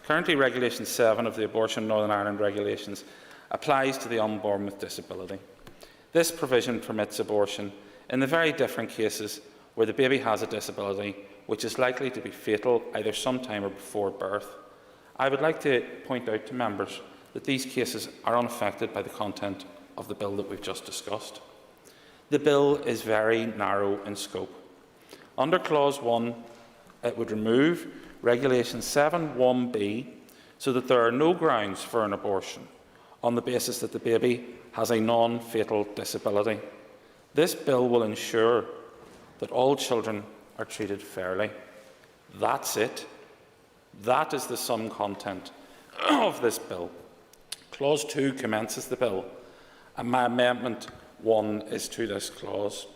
Currently, Regulation 7 of the Abortion Northern Ireland Regulations applies to the unborn with disability. This provision permits abortion in the very different cases where the baby has a disability which is likely to be fatal either sometime or before birth. I would like to point out to members that these cases are unaffected by the content of the bill that we've just discussed. The bill is very narrow in scope. Under Clause 1, it would remove Regulation 7(1)(b) so that there are no grounds for an abortion on the basis that the baby has a non-fatal disability. This bill will ensure that all children are treated fairly. That's it. That is the sum content of this bill. Clause 2 commences the bill, and my Amendment 1 is to this clause.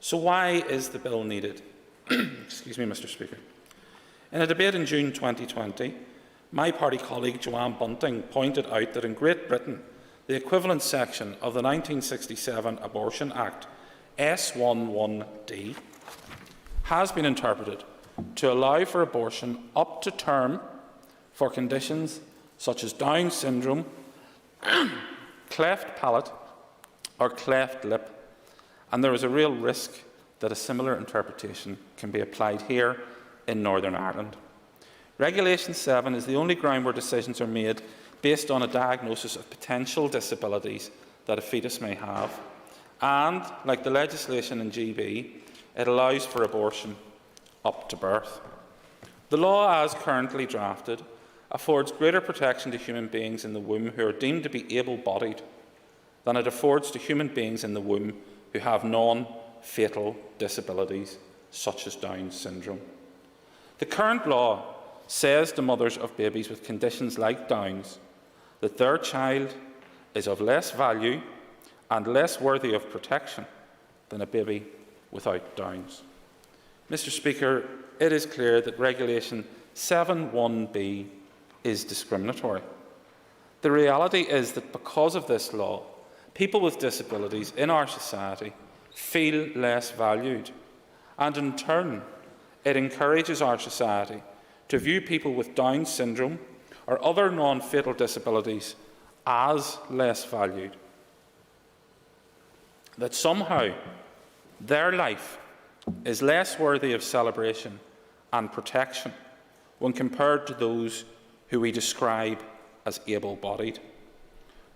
So why is the bill needed? Excuse me, Mr. Speaker. In a debate in June 2020, my party colleague Joanne Bunting pointed out that in Great Britain, the equivalent section of the 1967 Abortion Act, S11D, has been interpreted to allow for abortion up to term for conditions such as Down syndrome, cleft palate or cleft lip, and there is a real risk that a similar interpretation can be applied here in Northern Ireland. Regulation 7 is the only ground where decisions are made based on a diagnosis of potential disabilities that a fetus may have, and, like the legislation in GB, it allows for abortion up to birth. The law, as currently drafted, affords greater protection to human beings in the womb who are deemed to be able-bodied than it affords to human beings in the womb who have non-fatal disabilities, such as Down syndrome. The current law says to mothers of babies with conditions like Down's that their child is of less value and less worthy of protection than a baby without Downs. Mr. Speaker, it is clear that Regulation 7(1)b is discriminatory. The reality is that because of this law, people with disabilities in our society feel less valued, and in turn, it encourages our society to view people with Down syndrome or other non-fatal disabilities as less valued. That somehow their life is less worthy of celebration and protection when compared to those who we describe as able-bodied.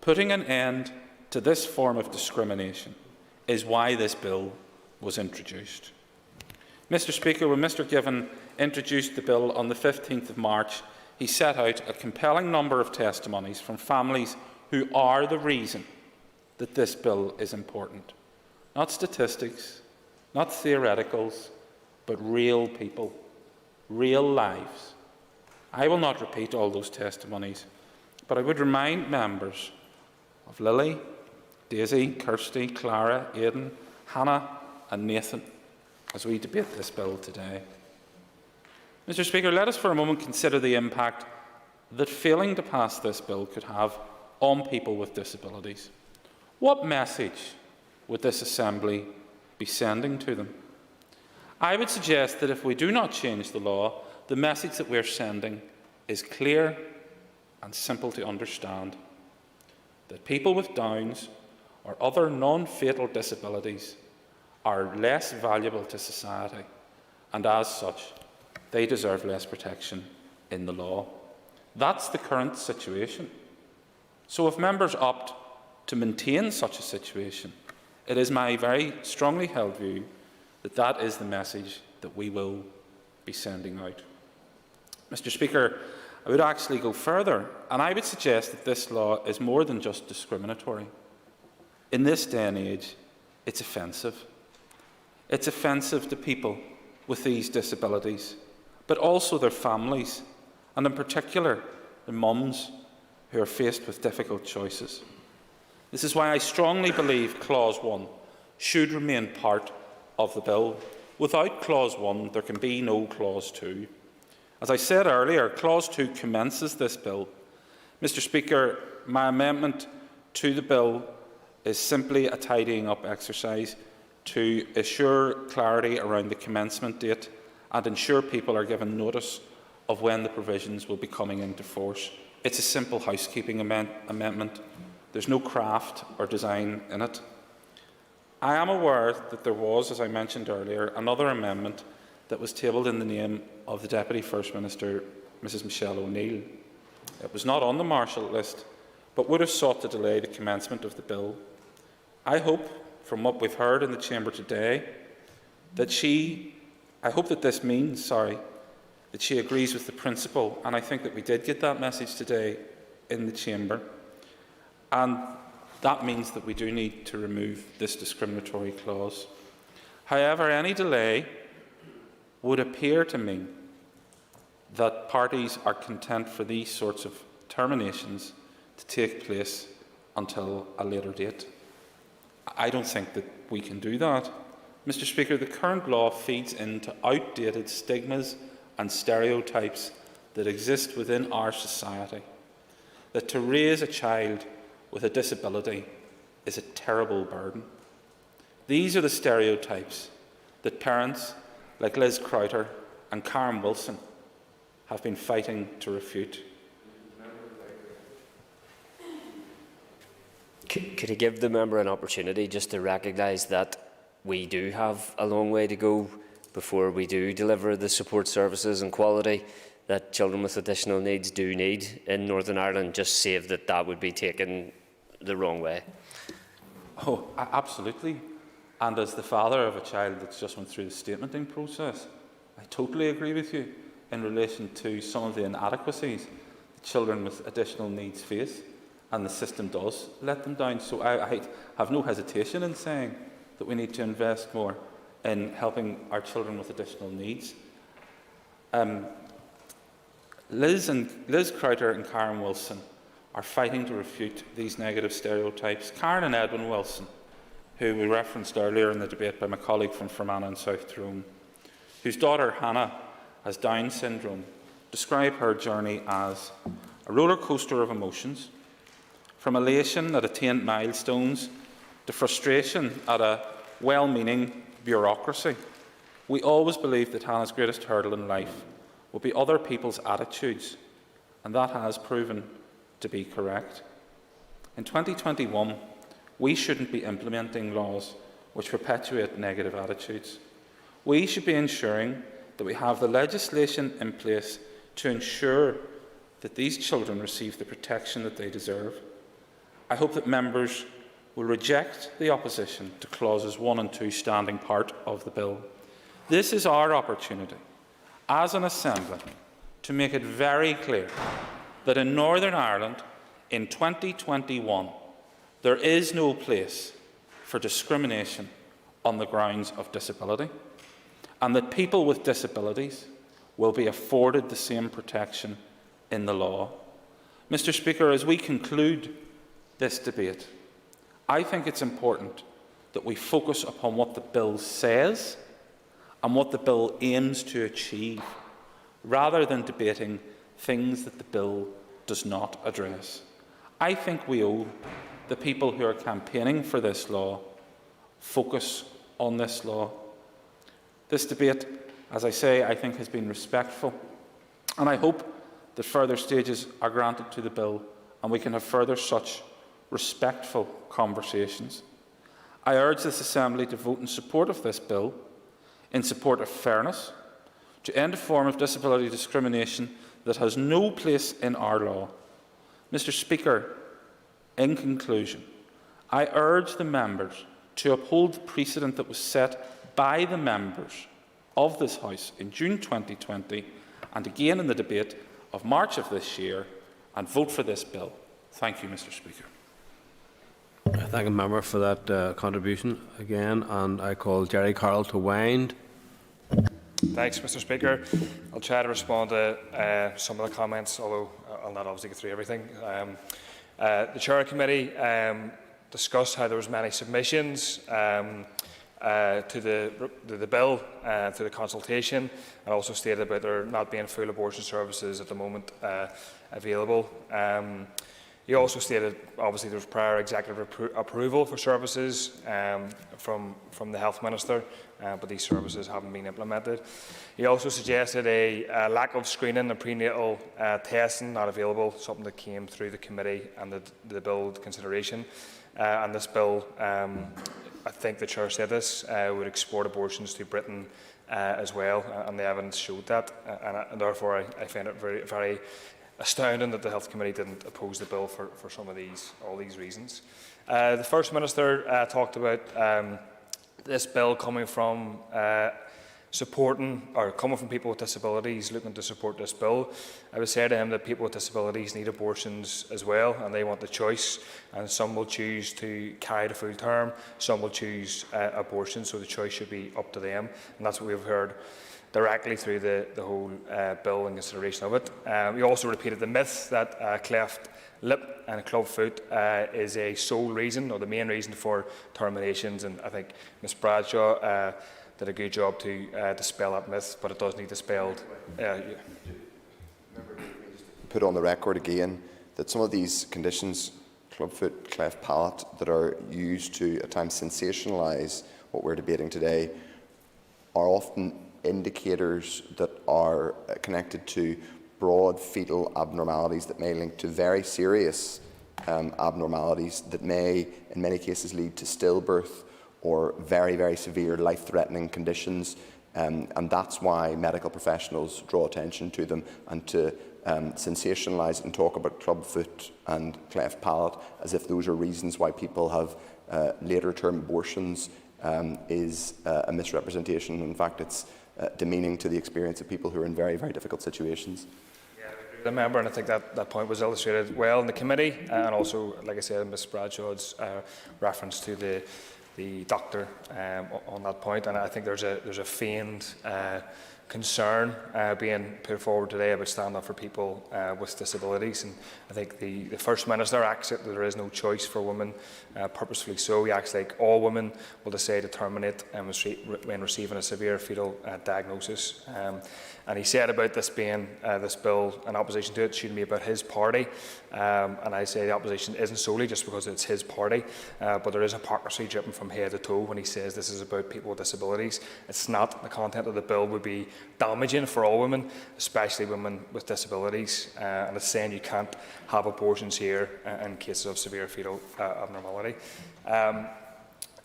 Putting an end to this form of discrimination is why this bill was introduced. Mr. Speaker, when Mr. Given introduced the bill on the 15th of March, he set out a compelling number of testimonies from families who are the reason that this bill is important. Not statistics, not theoreticals, but real people, real lives. I will not repeat all those testimonies, but I would remind members of Lily, Daisy, Kirsty, Clara, Aidan, Hannah and Nathan as we debate this bill today. Mr. Speaker, let us for a moment consider the impact that failing to pass this bill could have on people with disabilities. What message would this Assembly be sending to them? I would suggest that if we do not change the law, the message that we are sending is clear and simple to understand, that people with Downs or other non-fatal disabilities are less valuable to society, and as such, they deserve less protection in the law. That's the current situation. So if members opt to maintain such a situation, it is my very strongly held view that that is the message that we will be sending out. Mr. Speaker, I would actually go further, and I would suggest that this law is more than just discriminatory. In this day and age, it's offensive. It's offensive to people with these disabilities, but also their families, and in particular, the mums who are faced with difficult choices. This is why I strongly believe Clause 1 should remain part of the bill. Without Clause 1, there can be no Clause 2. As I said earlier, Clause 2 commences this bill. Mr. Speaker, my amendment to the bill is simply a tidying up exercise to assure clarity around the commencement date and ensure people are given notice of when the provisions will be coming into force. It's a simple housekeeping amendment. There's no craft or design in it. I am aware that there was, as I mentioned earlier, another amendment that was tabled in the name of the Deputy First Minister, Mrs Michelle O'Neill. It was not on the Marshall list, but would have sought to delay the commencement of the bill. I hope, from what we've heard in the Chamber today, that this means that she agrees with the principle, and I think that we did get that message today in the Chamber, and that means that we do need to remove this discriminatory clause. However, any delay would appear to mean that parties are content for these sorts of terminations to take place until a later date. I don't think that we can do that. Mr. Speaker, the current law feeds into outdated stigmas and stereotypes that exist within our society. That to raise a child with a disability is a terrible burden. These are the stereotypes that parents like Liz Crowther and Karen Wilson have been fighting to refute. Could I give the member an opportunity just to recognise that we do have a long way to go before we do deliver the support services and quality that children with additional needs do need in Northern Ireland, just save that would be taken the wrong way? Oh, absolutely. And as the father of a child that's just went through the statementing process, I totally agree with you in relation to some of the inadequacies that children with additional needs face, and the system does let them down. So I have no hesitation in saying that we need to invest more in helping our children with additional needs. Liz Crowther and Karen Wilson are fighting to refute these negative stereotypes. Karen and Edwin Wilson, who we referenced earlier in the debate by my colleague from Fermanagh and South Tyrone, whose daughter Hannah has Down syndrome, describe her journey as a roller coaster of emotions, from elation at attained milestones to frustration at a well-meaning bureaucracy. We always believed that Hannah's greatest hurdle in life would be other people's attitudes, and that has proven to be correct. In 2021, we shouldn't be implementing laws which perpetuate negative attitudes. We should be ensuring that we have the legislation in place to ensure that these children receive the protection that they deserve. I hope that members will reject the opposition to clauses 1 and 2 standing part of the bill. This is our opportunity, as an Assembly, to make it very clear that in Northern Ireland, in 2021, there is no place for discrimination on the grounds of disability, and that people with disabilities will be afforded the same protection in the law. Mr. Speaker, as we conclude this debate, I think it's important that we focus upon what the bill says and what the bill aims to achieve, rather than debating things that the bill does not address. I think we owe the people who are campaigning for this law focus on this law. This debate, as I say, I think has been respectful, and I hope that further stages are granted to the bill and we can have further such respectful conversations. I urge this Assembly to vote in support of this bill, in support of fairness, to end a form of disability discrimination that has no place in our law. Mr. Speaker, in conclusion, I urge the members to uphold the precedent that was set by the members of this House in June 2020 and again in the debate of March of this year and vote for this bill. Thank you, Mr. Speaker. I thank the member for that contribution again, and I call Jerry Carroll to wind. Thanks, Mr. Speaker. I'll try to respond to some of the comments, although I'll not obviously get through everything. The Chair Committee discussed how there was many submissions to the bill through the consultation, and also stated about there not being full abortion services at the moment available. He also stated, obviously, there was prior executive approval for services from the Health Minister, but these services haven't been implemented. He also suggested a lack of screening and prenatal testing not available, something that came through the committee and the bill consideration. And this bill, I think the Chair said this, would export abortions to Britain as well, and the evidence showed that. And therefore, I find it very astounding that the Health Committee didn't oppose the bill for all these reasons. The First Minister talked about this bill coming from coming from people with disabilities looking to support this bill. I would say to him that people with disabilities need abortions as well, and they want the choice, and some will choose to carry the full term, some will choose abortion, so the choice should be up to them, and that's what we've heard directly through the whole bill and consideration of it. We also repeated the myth that cleft lip and club foot is a sole reason or the main reason for terminations, and I think Ms Bradshaw did a good job to dispel that myth, but it does need dispelled. Put on the record again that some of these conditions, clubfoot, cleft palate, that are used to at times sensationalise what we're debating today, are often indicators that are connected to broad fetal abnormalities that may link to very serious abnormalities that may, in many cases, lead to stillbirth or very, very severe life-threatening conditions. And that's why medical professionals draw attention to them, and to sensationalise and talk about clubfoot and cleft palate as if those are reasons why people have later-term abortions is a misrepresentation. In fact, it's demeaning to the experience of people who are in very, very difficult situations. The member, and I think that point was illustrated well in the committee, and also, like I said, Ms Bradshaw's reference to the doctor on that point. And I think there's a feigned concern being put forward today about standing up for people with disabilities. And I think the First Minister acts it that there is no choice for women, purposefully so. He acts like all women will decide to terminate when receiving a severe fetal diagnosis. And he said about this being this bill, in opposition to it, shouldn't be about his party. And I say the opposition isn't solely just because it's his party, but there is hypocrisy dripping from head to toe when he says this is about people with disabilities. It's not. The content of the bill would be damaging for all women, especially women with disabilities. And it's saying you can't have abortions here in cases of severe fetal abnormality.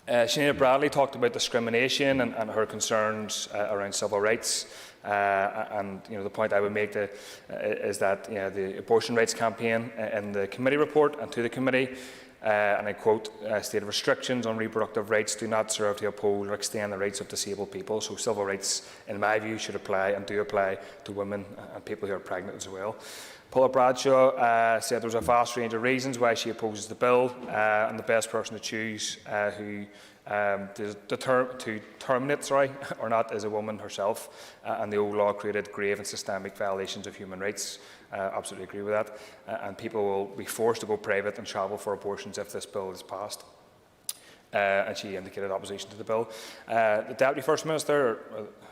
Sinead Bradley talked about discrimination and her concerns around civil rights. And the point I would make is that the abortion rights campaign in the committee report and to the committee, and I quote, stated restrictions on reproductive rights do not serve to uphold or extend the rights of disabled people. So civil rights, in my view, should apply and do apply to women and people who are pregnant as well. Paula Bradshaw said there was a vast range of reasons why she opposes the bill, and the best person to choose to terminate or not is a woman herself, and the old law created grave and systemic violations of human rights. Absolutely agree with that, and people will be forced to go private and travel for abortions if this bill is passed. And she indicated opposition to the bill. The Deputy First Minister,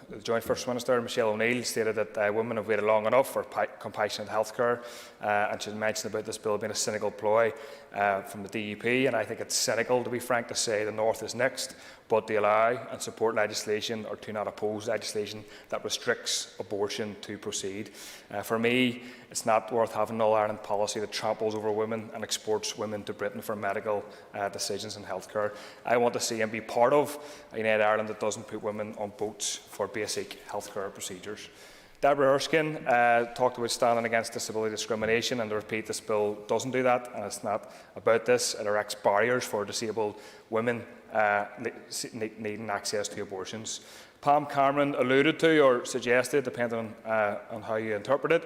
the Joint First Minister, Michelle O'Neill, stated that women have waited long enough for compassionate healthcare, and she mentioned about this bill being a cynical ploy from the DUP, and I think it's cynical, to be frank, to say the North is next, but to allow and support legislation or to not oppose legislation that restricts abortion to proceed. For me, it's not worth having an All-Ireland policy that tramples over women and exports women to Britain for medical decisions and healthcare. I want to see and be part of a United Ireland that doesn't put women on boats for basic healthcare procedures. Deborah Erskine talked about standing against disability discrimination, and to repeat, this bill doesn't do that, and it's not about this. It erects barriers for disabled women needing access to abortions. Pam Cameron alluded to or suggested, depending on how you interpret it,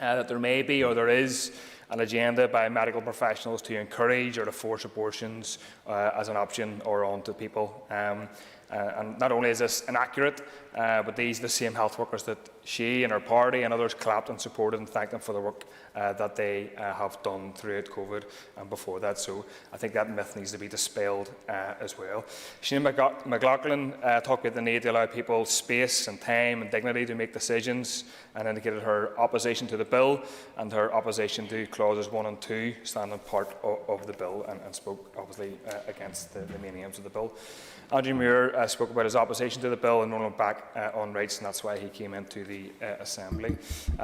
that there may be or there is an agenda by medical professionals to encourage or to force abortions as an option or on to people. And not only is this inaccurate, but these are the same health workers that she and her party and others clapped and supported and thanked them for the work that they have done throughout COVID and before that. So I think that myth needs to be dispelled as well. Sinead McLaughlin talked about the need to allow people space and time and dignity to make decisions, and indicated her opposition to the bill and her opposition to clauses 1 and 2 standing part of the bill, and spoke obviously against the main aims of the bill. Andrew Muir spoke about his opposition to the bill and rolling back on rights, and that's why he came into the Assembly.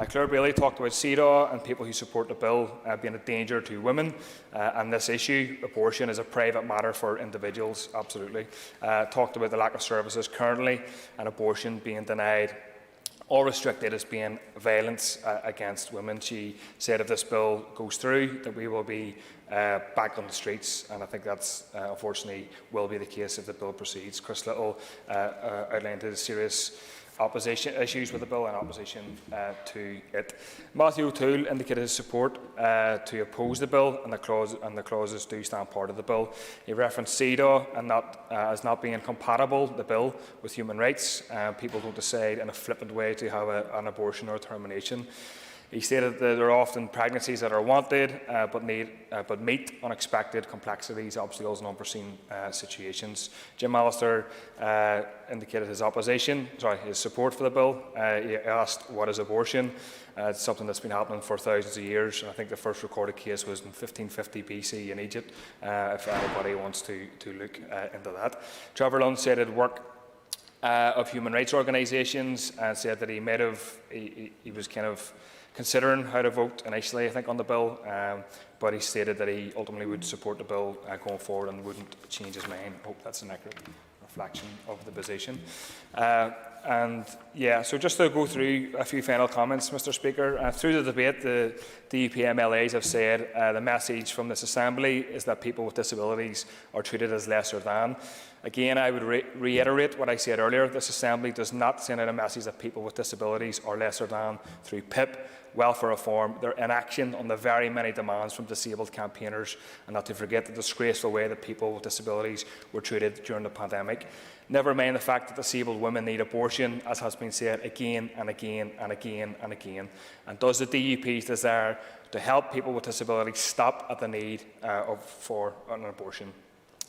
Claire Bailey talked about CEDAW and people who support the bill being a danger to women, and this issue, abortion, is a private matter for individuals, absolutely. Talked about the lack of services currently and abortion being denied or restricted as being violence against women. She said if this bill goes through, that we will be back on the streets, and I think that's unfortunately will be the case if the bill proceeds. Chris Little outlined the serious opposition issues with the bill and opposition to it. Matthew O'Toole indicated his support to oppose the bill, and the clauses do stand part of the bill. He referenced CEDAW and as not being compatible, the bill, with human rights. People don't decide in a flippant way to have an abortion or a termination. He stated that there are often pregnancies that are wanted, but meet unexpected complexities, obstacles, and unforeseen situations. Jim Allister indicated his support for the bill. He asked, "What is abortion?" It's something that's been happening for thousands of years. And I think the first recorded case was in 1550 BC in Egypt. If anybody wants to look into that, Trevor Lunn said he'd work of human rights organisations, and said that he was kind of considering how to vote initially, I think, on the bill, but he stated that he ultimately would support the bill going forward and wouldn't change his mind. I hope that's an accurate reflection of the position. So just to go through a few final comments, Mr. Speaker. Through the debate, the DUP MLAs have said the message from this Assembly is that people with disabilities are treated as lesser than. Again, I would reiterate what I said earlier. This Assembly does not send out a message that people with disabilities are lesser than through PIP, welfare reform, their inaction on the very many demands from disabled campaigners, and not to forget the disgraceful way that people with disabilities were treated during the pandemic. Never mind the fact that disabled women need abortion, as has been said again and again and again and again. And does the DUP's desire to help people with disabilities stop at the need for an abortion?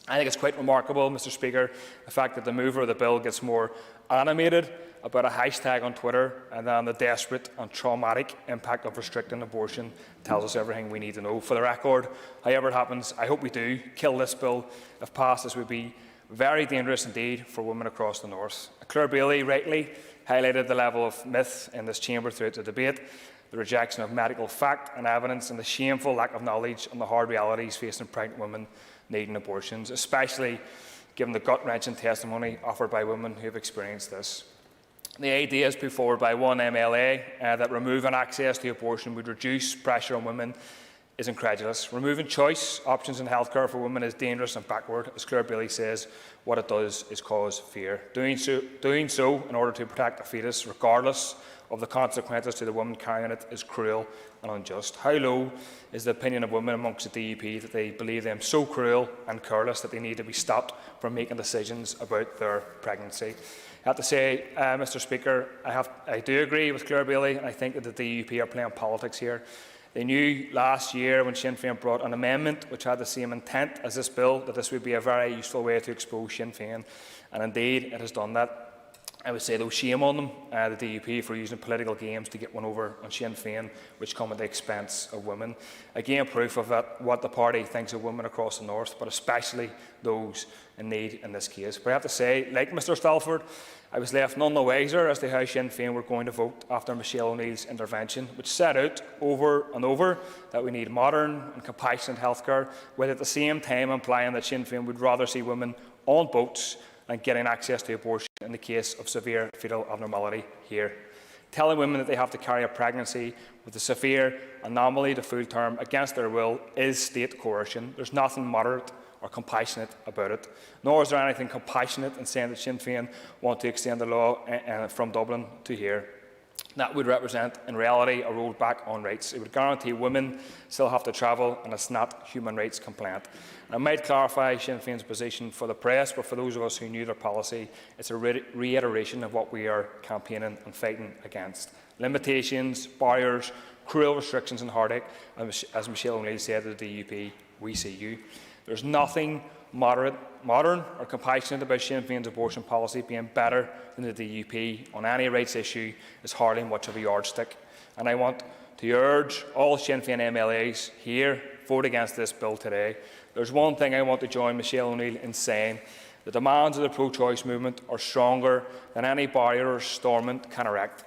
I think it's quite remarkable, Mr. Speaker, the fact that the mover of the bill gets more animated about a hashtag on Twitter and then the desperate and traumatic impact of restricting abortion tells us everything we need to know. For the record, however it happens, I hope we do kill this bill. If passed, this would be very dangerous indeed for women across the north. Claire Bailey rightly highlighted the level of myth in this chamber throughout the debate, the rejection of medical fact and evidence, and the shameful lack of knowledge on the hard realities facing pregnant women needing abortions, especially given the gut-wrenching testimony offered by women who have experienced this. The ideas put forward by one MLA that removing access to abortion would reduce pressure on women is incredulous. Removing choice options in healthcare for women is dangerous and backward. As Claire Bailey says, what it does is cause fear. Doing so in order to protect a fetus, regardless of the consequences to the woman carrying it, is cruel and unjust. How low is the opinion of women amongst the DUP that they believe them so cruel and careless that they need to be stopped from making decisions about their pregnancy? I have to say, Mr. Speaker, I do agree with Claire Bailey, and I think that the DUP are playing politics here. They knew last year when Sinn Féin brought an amendment which had the same intent as this bill that this would be a very useful way to expose Sinn Féin, and indeed it has done that. I would say, though, shame on them, the DUP, for using political games to get one over on Sinn Féin, which come at the expense of women. Again, proof of what the party thinks of women across the north, but especially those in need in this case. But I have to say, like Mr Stalford, I was left none the wiser as to how Sinn Féin were going to vote after Michelle O'Neill's intervention, which set out over and over that we need modern and compassionate healthcare, while at the same time implying that Sinn Féin would rather see women on boats and getting access to abortion in the case of severe fetal abnormality here. Telling women that they have to carry a pregnancy with a severe anomaly to full term against their will is state coercion. There's nothing moderate or compassionate about it, nor is there anything compassionate in saying that Sinn Féin want to extend the law from Dublin to here. That would represent, in reality, a rollback on rights. It would guarantee women still have to travel, and it's not human rights compliant. And I might clarify Sinn Féin's position for the press, but for those of us who knew their policy, it's a reiteration of what we are campaigning and fighting against. Limitations, barriers, cruel restrictions and heartache, as Michelle O'Neill said to the DUP, we see you. There's nothing modern or compassionate about Sinn Féin's abortion policy being better than the DUP on any rights issue is hardly much of a yardstick. And I want to urge all Sinn Féin MLAs here vote against this bill today. There's one thing I want to join Michelle O'Neill in saying: the demands of the pro-choice movement are stronger than any barrier or stormont can erect.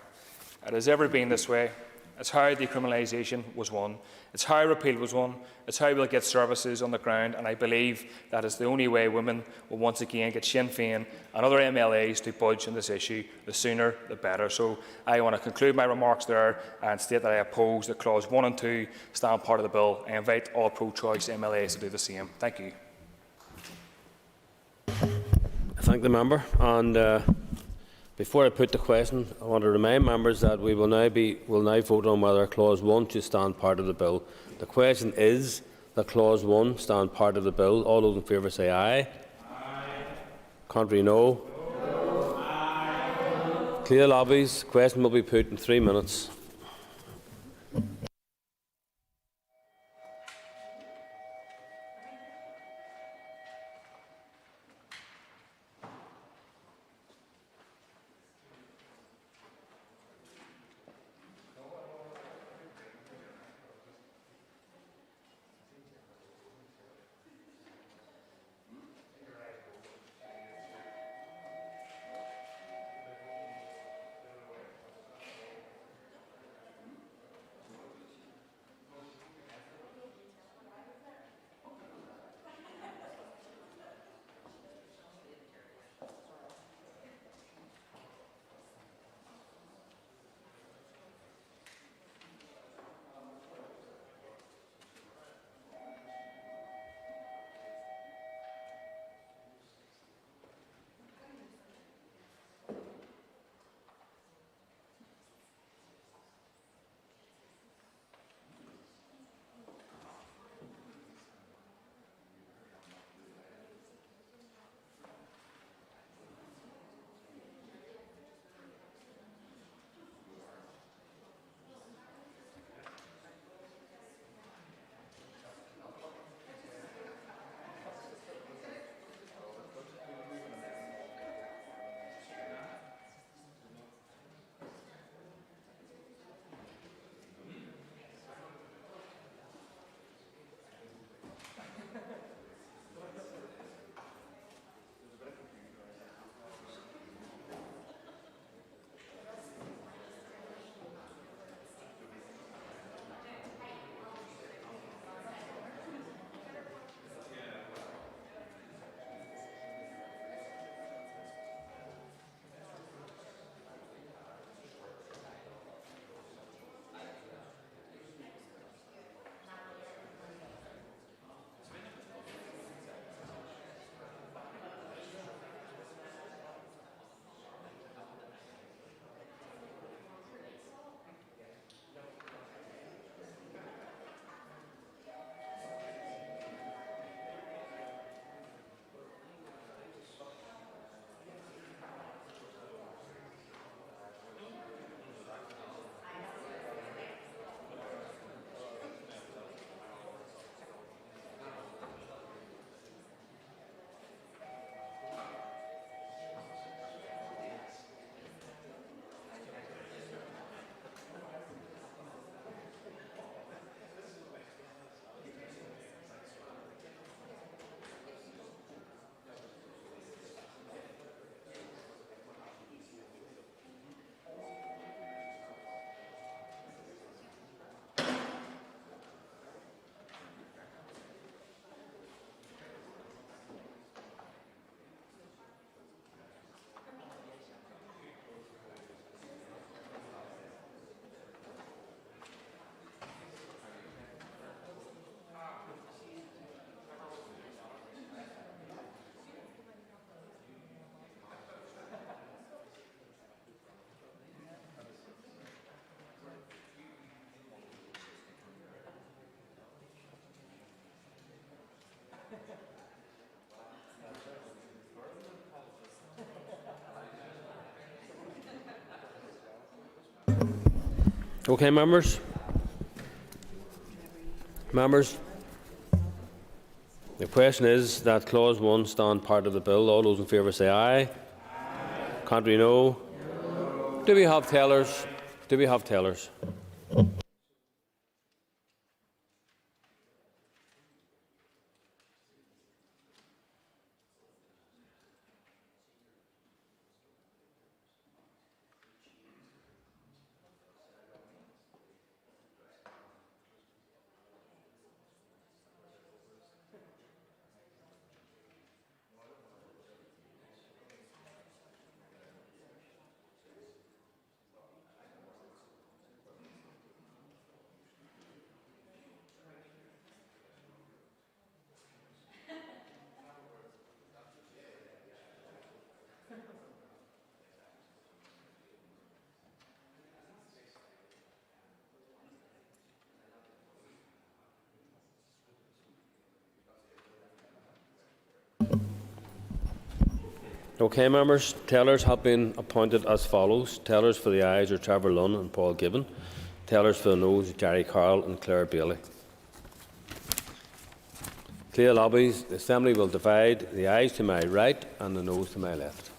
It has ever been this way. It's how decriminalisation was won. It's how repeal was won. It's how we'll get services on the ground, and I believe that is the only way women will once again get Sinn Féin and other MLAs to budge on this issue. The sooner, the better. So I want to conclude my remarks there and state that I oppose that Clause 1 and 2 stand part of the bill. I invite all pro-choice MLAs to do the same. Thank you. I thank the member. And before I put the question, I want to remind members that we will now vote on whether Clause 1 should stand part of the bill. The question is that Clause 1 stand part of the bill. All those in favour say aye. Aye. Contrary, no. No. Aye. Clear lobbies. The question will be put in 3 minutes. Okay, members. Members, the question is that Clause 1 stand part of the bill. All those in favour say aye. Aye. Contrary, no. No. Do we have tellers? Do we have tellers? Okay, members. Tellers have been appointed as follows. Tellers for the ayes are Trevor Lunn and Paul Gibbon. Tellers for the noes, Gary Carroll and Claire Bailey. Clear lobbies. The Assembly will divide the ayes to my right and the noes to my left.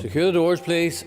Secure the doors, please.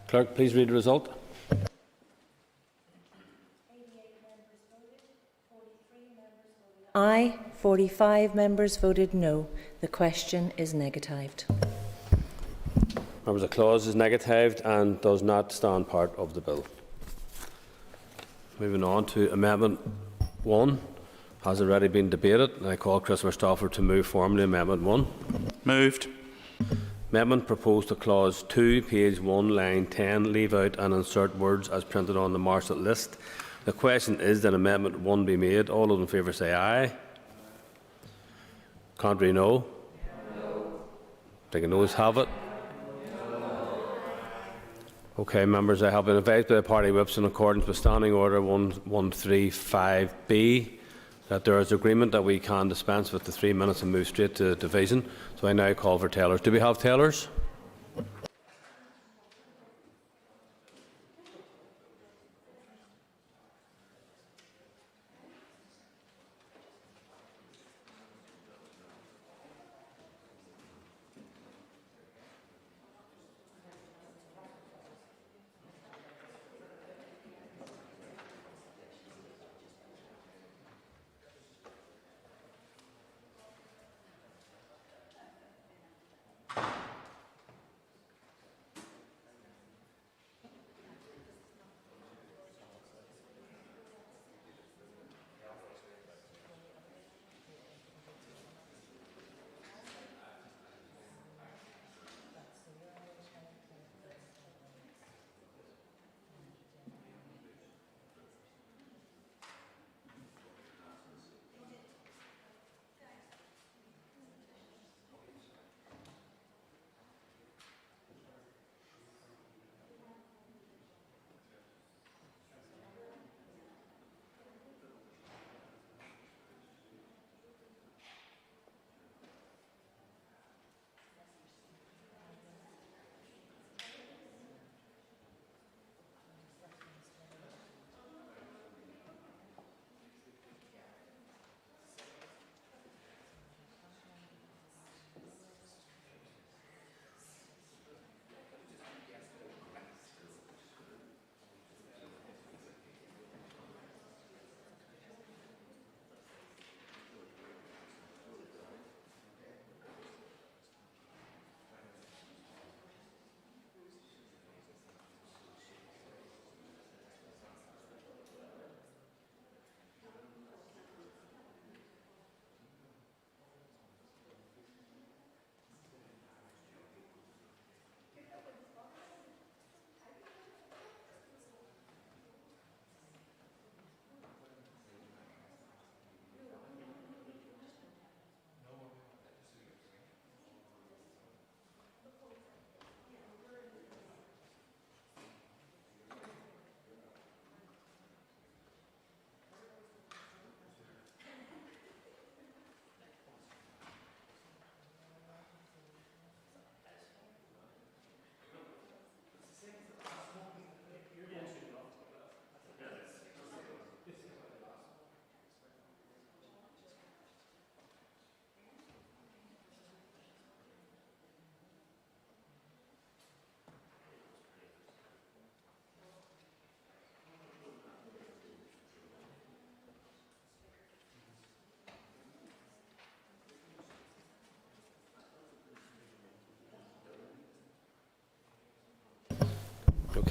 Clerk, please read the result. Aye. 45 members voted no. The question is negatived. Members, the clause is negatived and does not stand part of the bill. Moving on to Amendment 1. Has already been debated, and I call Christopher Stafford to move formally Amendment 1. Moved. Amendment proposed to Clause 2, page 1, line 10, leave out and insert words as printed on the Marshall list. The question is that Amendment 1 be made. All those in favour say aye. Contrary, no. Taking noes, have it. Okay, members, I have been advised by the party whips in accordance with Standing Order 1135B that there is agreement that we can dispense with the 3 minutes and move straight to division. So I now call for tellers. Do we have tellers?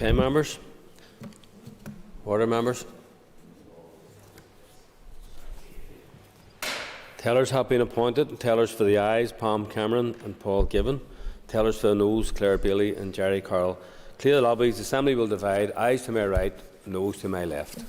Okay, members. Order, members. Tellers have been appointed. Tellers for the ayes, Pam Cameron and Paul Gibbon. Tellers for the noes, Claire Bailey and Jerry Carroll. Clear the lobbies. The Assembly will divide. Ayes to my right, noes to my left.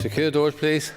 Secure the doors, please.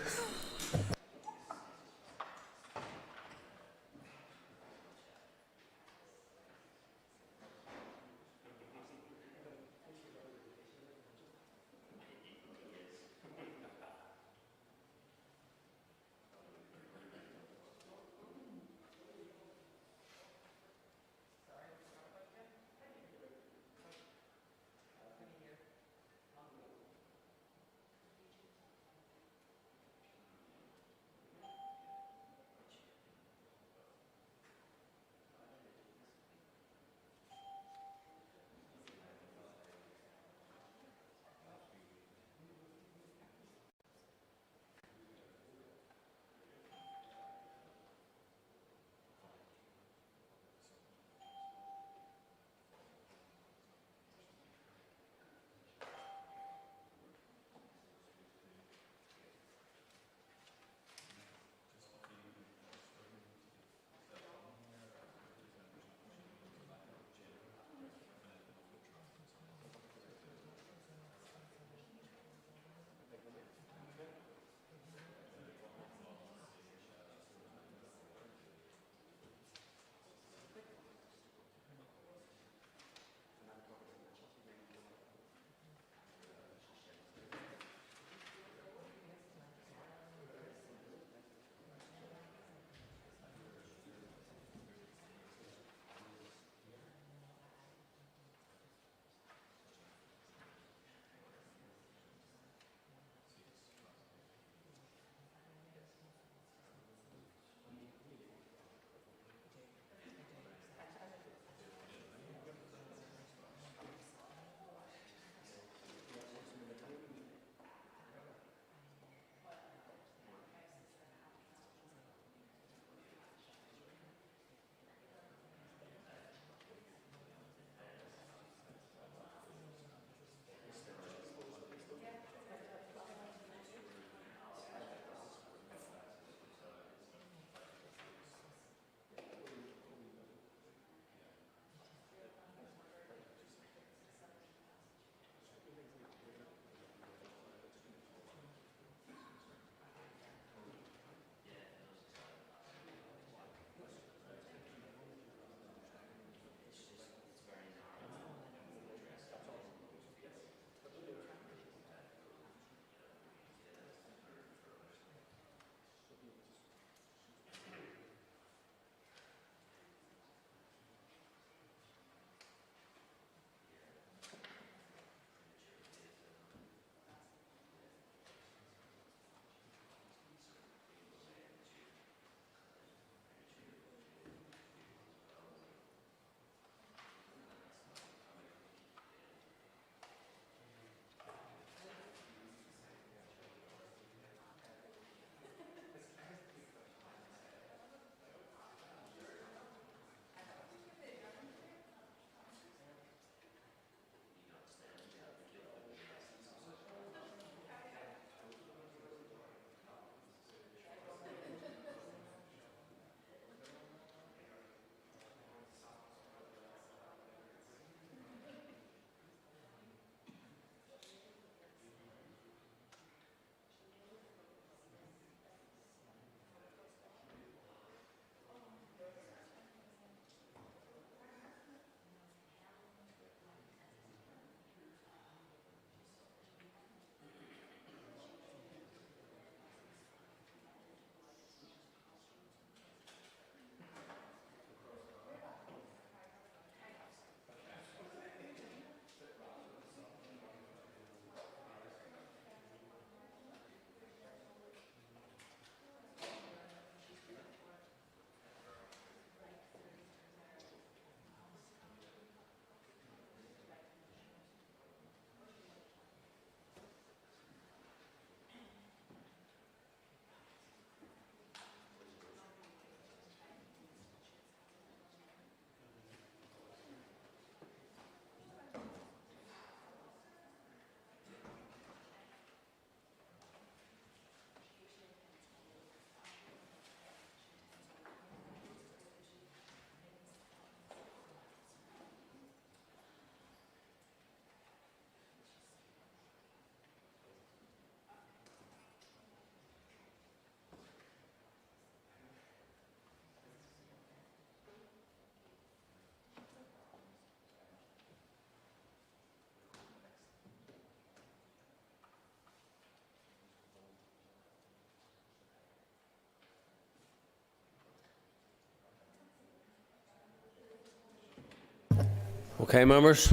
Okay, members.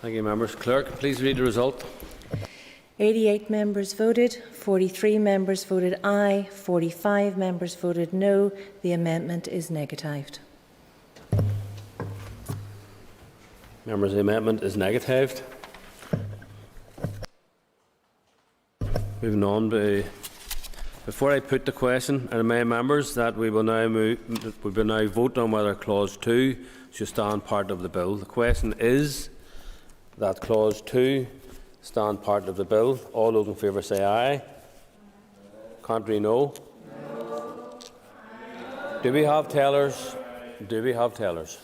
Thank you, members. Clerk, please read the result. 88 members voted, 43 members voted aye, 45 members voted no. The amendment is negatived. Members, the amendment is negatived. Moving on, before I put the question, I remind members that we will now vote on whether Clause 2 should stand part of the bill. The question is that Clause 2 stand part of the bill. All those in favour say aye. Contrary, no. Do we have tellers? Do we have tellers?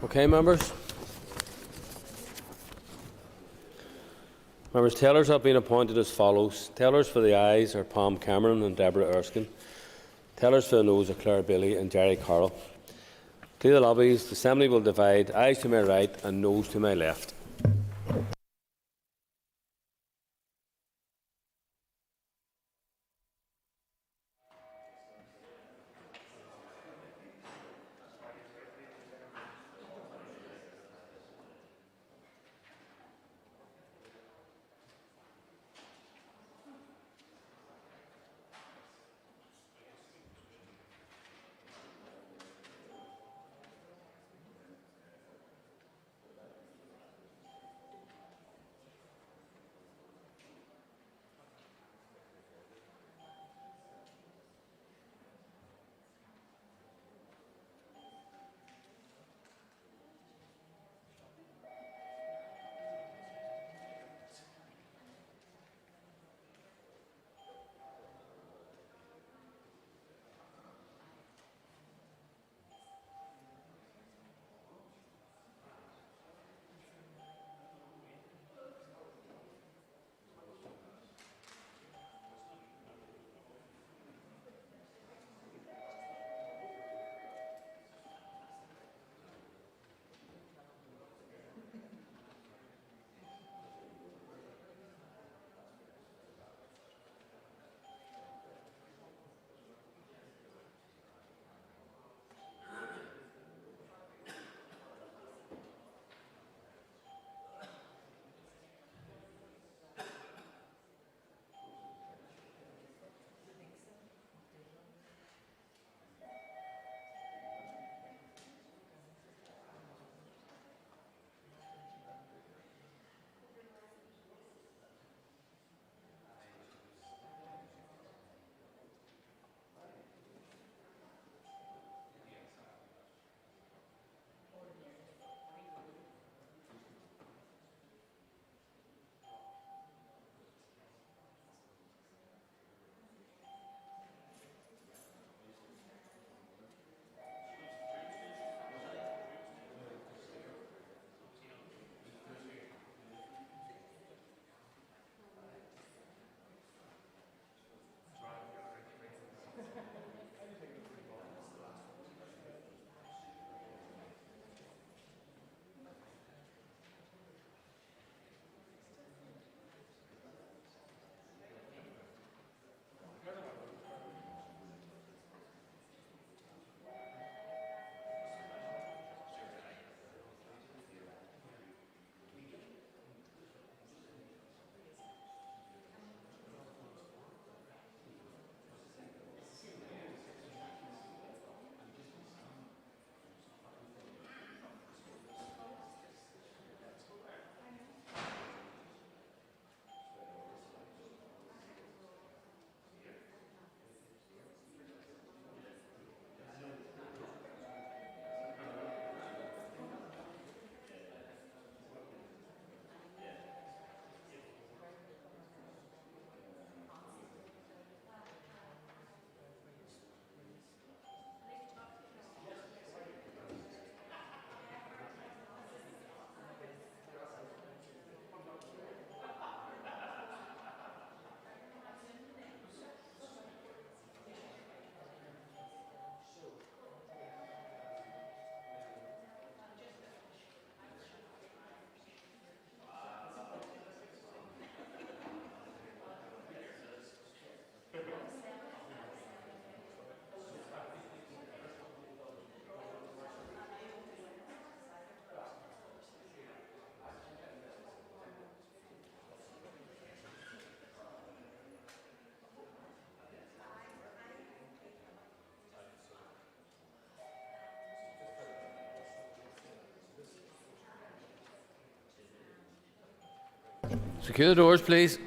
Okay, members. Members, tellers have been appointed as follows. Tellers for the ayes are Pam Cameron and Deborah Erskine. Tellers for the noes are Claire Bailey and Jerry Carroll. Clear the lobbies. The Assembly will divide ayes to my right and noes to my left. Secure the doors, please.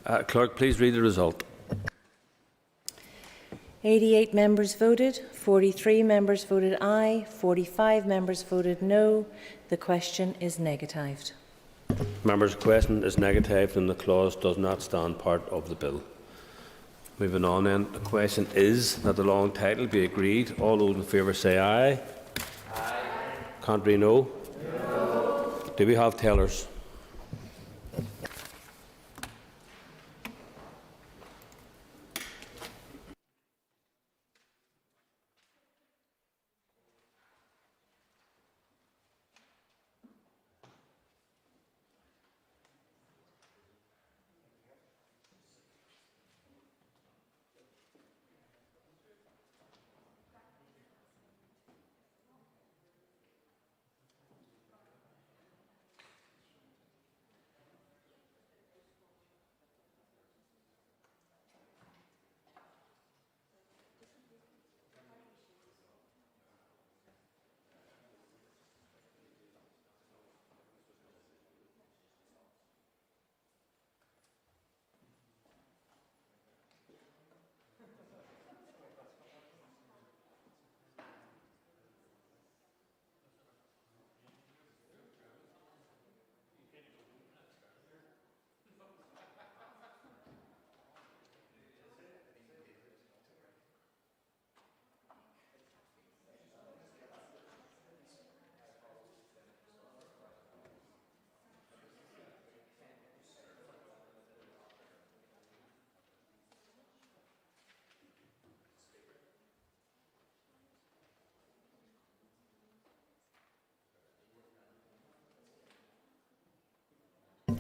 Clerk, please read the result. 88 members voted, 43 members voted aye, 45 members voted no. The question is negatived. Members, the question is negatived and the clause does not stand part of the bill. Moving on then, the question is that the long title be agreed. All those in favour say aye. Aye. Contrary, no. No. Do we have tellers?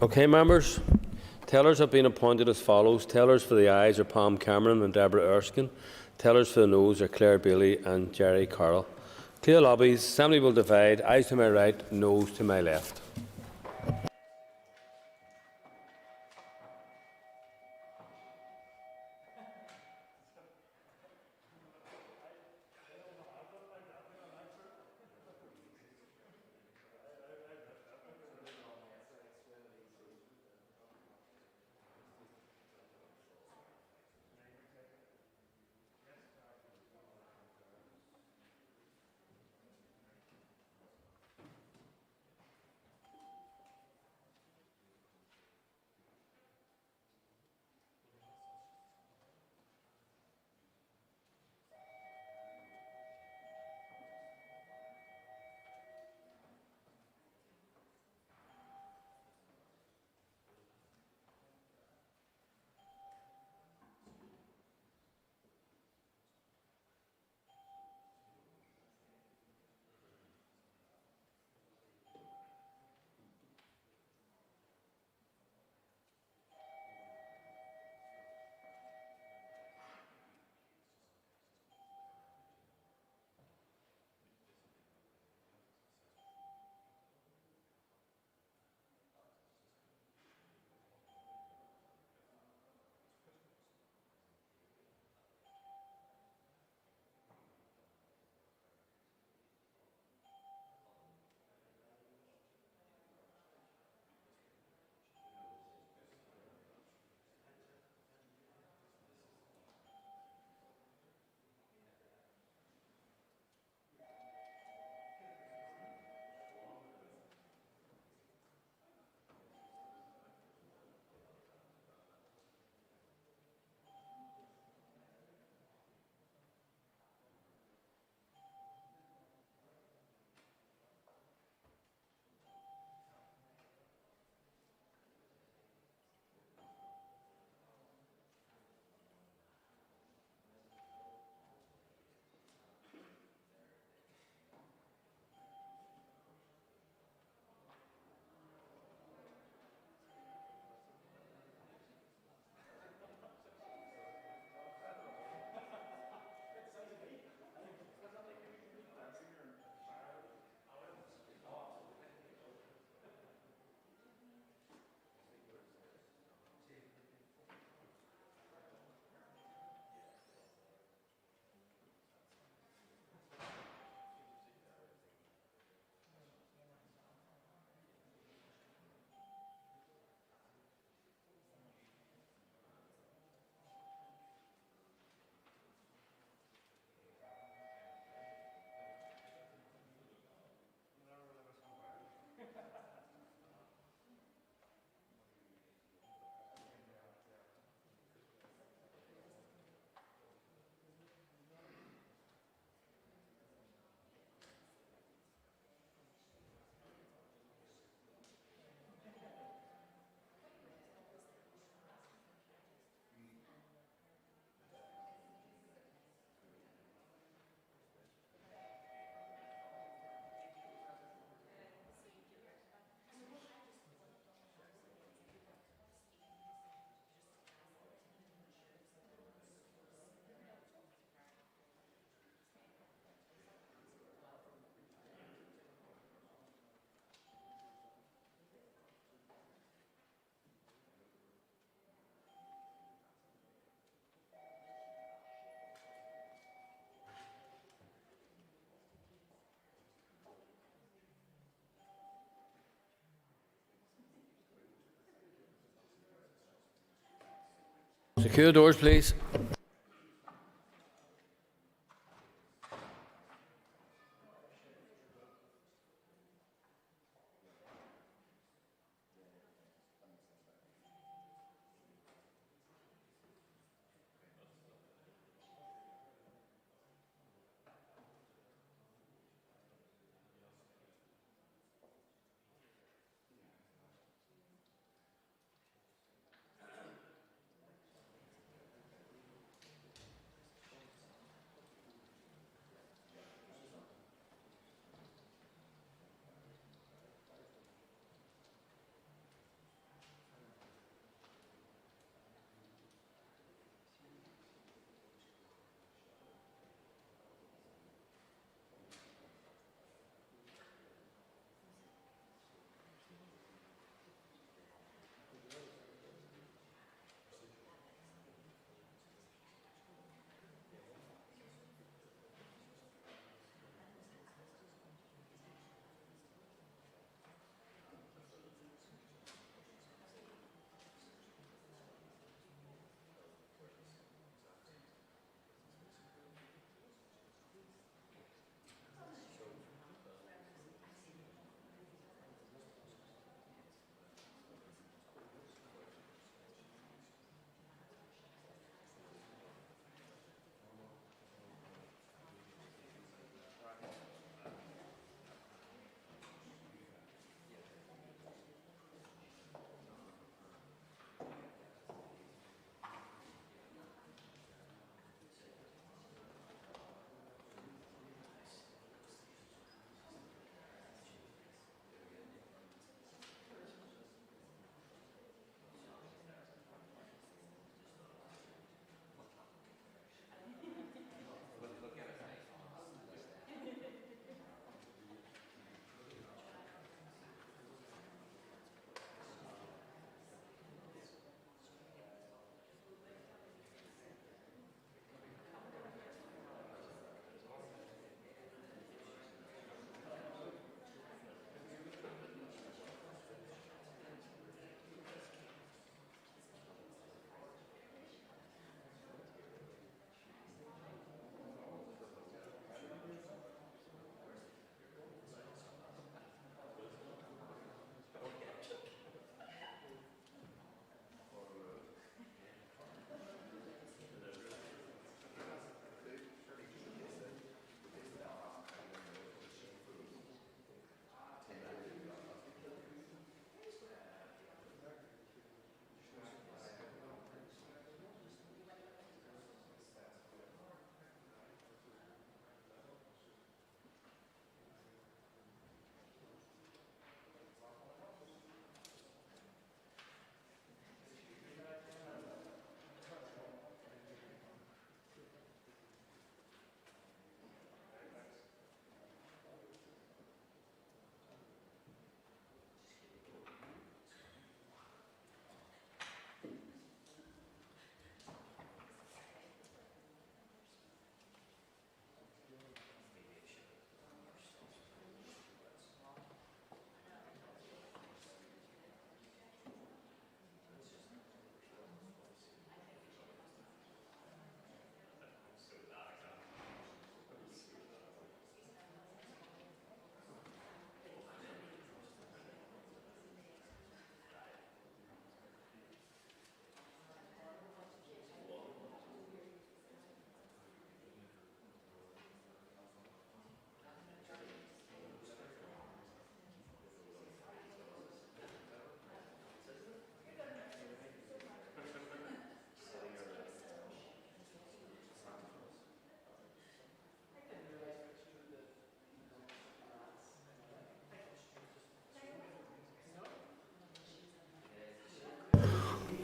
Okay, members. Tellers have been appointed as follows. Tellers for the ayes are Pam Cameron and Deborah Erskine. Tellers for the noes are Claire Bailey and Jerry Carroll. Clear lobbies. Assembly will divide. Ayes to my right, noes to my left. Secure the doors, please.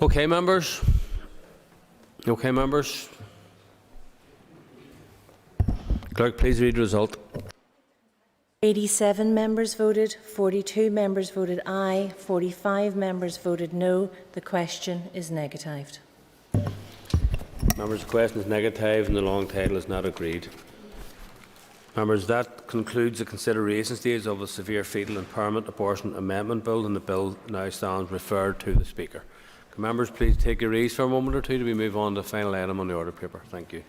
Okay, members. Okay, members. Clerk, please read the result. 87 members voted, 42 members voted aye, 45 members voted no. The question is negatived. Members, the question is negative and the long title is not agreed. Members, that concludes the consideration stage of the Severe Fetal Impairment Abortion Amendment Bill, and the bill now stands referred to the Speaker. Can members please take your ease for a moment or two to we move on to the final item on the order paper? Thank you.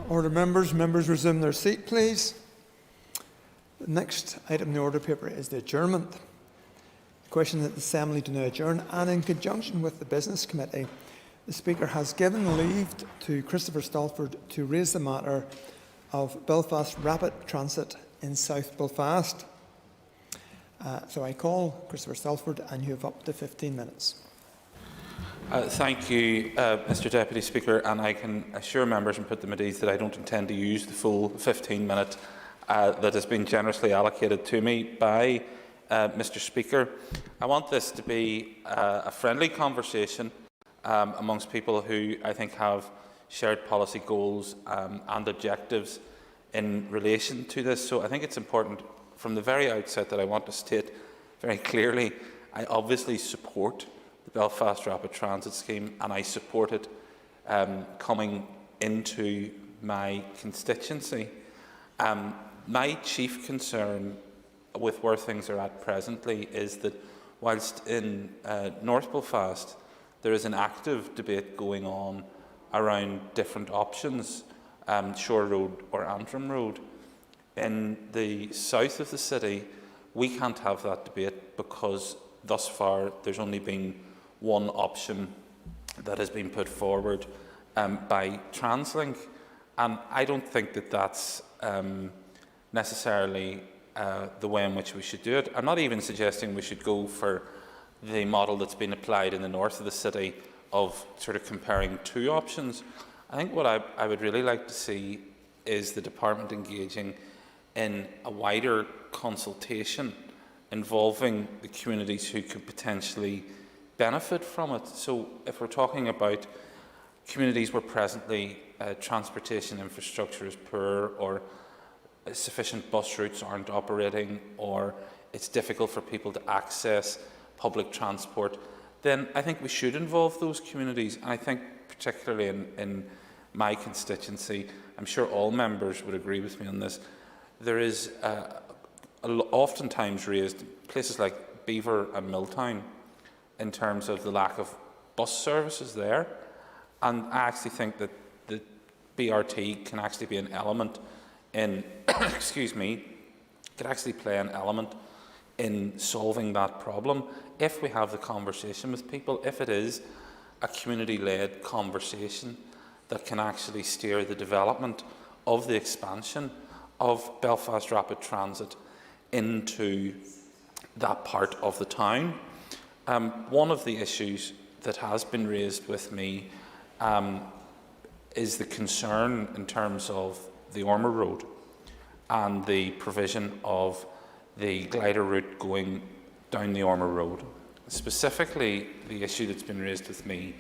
Order members. Members resume their seat, please. The next item in the order paper is the adjournment. The question that the Assembly do now adjourn, and in conjunction with the Business Committee, the Speaker has given leave to Christopher Stalford to raise the matter of Belfast Rapid Transit in South Belfast. So I call Christopher Stalford, and you have up to 15 minutes. Thank you, Mr Deputy Speaker, and I can assure members and put them at ease that I don't intend to use the full 15 minutes that has been generously allocated to me by Mr Speaker. I want this to be a friendly conversation amongst people who I think have shared policy goals and objectives in relation to this. So I think it's important from the very outset that I want to state very clearly I obviously support the Belfast Rapid Transit Scheme, and I support it coming into my constituency. My chief concern with where things are at presently is that whilst in North Belfast there is an active debate going on around different options, Shore Road or Antrim Road, in the south of the city we can't have that debate because thus far there's only been one option that has been put forward by TransLink, and I don't think that that's necessarily the way in which we should do it. I'm not even suggesting we should go for the model that's been applied in the north of the city of sort of comparing two options. I think what I would really like to see is the department engaging in a wider consultation involving the communities who could potentially benefit from it. So if we're talking about communities where presently transportation infrastructure is poor, or sufficient bus routes aren't operating, or it's difficult for people to access public transport, then I think we should involve those communities. And I think particularly in my constituency, I'm sure all members would agree with me on this, there is oftentimes raised places like Beaver and Milltown in terms of the lack of bus services there. And I actually think that the BRT can actually be an element in, excuse me, could actually play an element in solving that problem if we have the conversation with people, if it is a community-led conversation that can actually steer the development of the expansion of Belfast Rapid Transit into that part of the town. One of the issues that has been raised with me is the concern in terms of the Ormer Road and the provision of the glider route going down the Ormer Road. Specifically, the issue that's been raised with me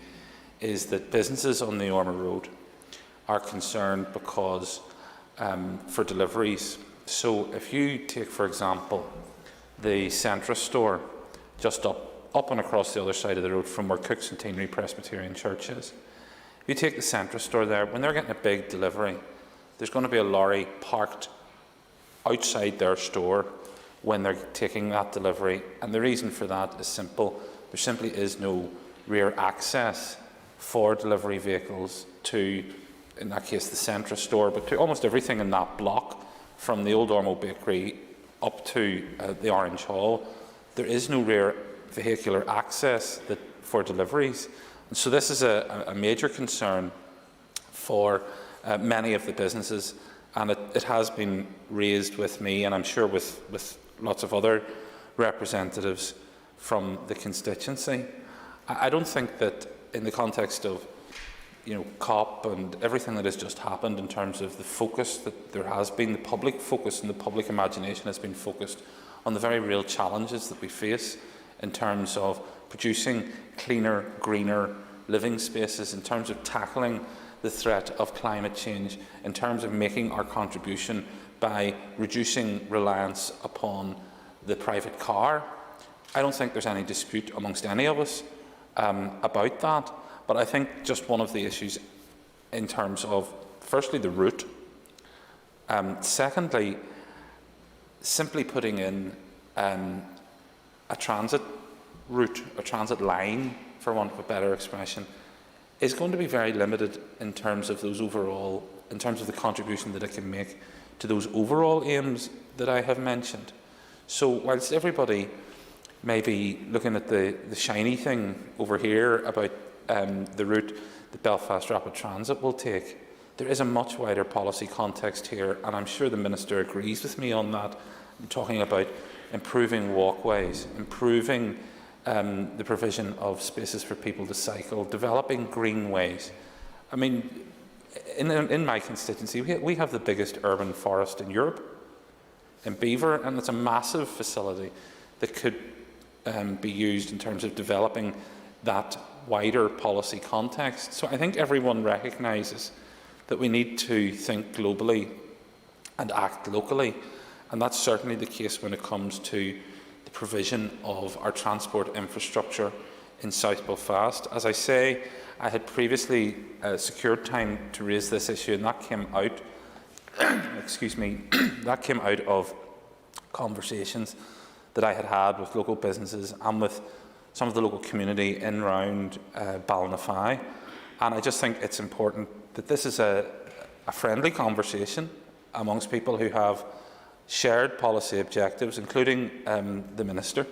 is that businesses on the Ormer Road are concerned because for deliveries. So if you take, for example, the Centra store just up and across the other side of the road from where Cook's Centenary Presbyterian Church is, if you take the Centra store there, when they're getting a big delivery, there's going to be a lorry parked outside their store when they're taking that delivery. And the reason for that is simple. There simply is no rear access for delivery vehicles to, in that case, the Centra store, but to almost everything in that block, from the old Ormo Bakery up to the Orange Hall. There is no rear vehicular access for deliveries. And so this is a major concern for many of the businesses, and it has been raised with me, and I'm sure with lots of other representatives from the constituency. I don't think that in the context of COP and everything that has just happened, in terms of the focus that there has been, the public focus and the public imagination has been focused on the very real challenges that we face in terms of producing cleaner, greener living spaces, in terms of tackling the threat of climate change, in terms of making our contribution by reducing reliance upon the private car. I don't think there's any dispute amongst any of us about that, but I think just one of the issues in terms of, firstly, the route, secondly, simply putting in a transit route, a transit line, for want of a better expression, is going to be very limited in terms of those overall, in terms of the contribution that it can make to those overall aims that I have mentioned. So whilst everybody may be looking at the shiny thing over here about the route that Belfast Rapid Transit will take, there is a much wider policy context here, and I'm sure the Minister agrees with me on that. I'm talking about improving walkways, improving the provision of spaces for people to cycle, developing greenways. I mean, in my constituency, we have the biggest urban forest in Europe, in Beaver, and it's a massive facility that could be used in terms of developing that wider policy context. So I think everyone recognises that we need to think globally and act locally, and that's certainly the case when it comes to the provision of our transport infrastructure in South Belfast. As I say, I had previously secured time to raise this issue, and that came out, excuse me, that came out of conversations that I had with local businesses and with some of the local community in around Ballinafie. And I just think it's important that this is a friendly conversation amongst people who have shared policy objectives, including the Minister,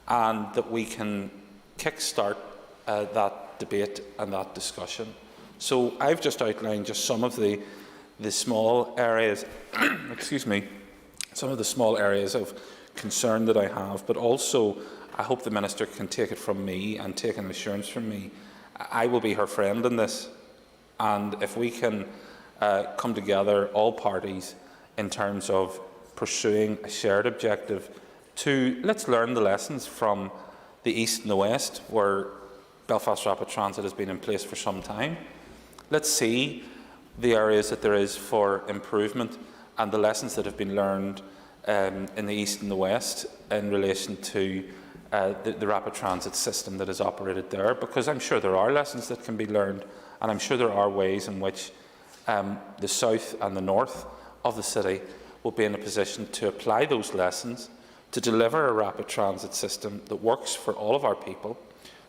and that we can kick-start that debate and that discussion. So I've just outlined just some of the small areas, excuse me, some of the small areas of concern that I have, but also I hope the Minister can take it from me and take an assurance from me. I will be her friend in this, and if we can come together, all parties, in terms of pursuing a shared objective to, let's learn the lessons from the East and the West, where Belfast Rapid Transit has been in place for some time. Let's see the areas that there is for improvement and the lessons that have been learned in the east and the west in relation to the rapid transit system that is operated there, because I'm sure there are lessons that can be learned, and I'm sure there are ways in which the south and the north of the city will be in a position to apply those lessons to deliver a rapid transit system that works for all of our people,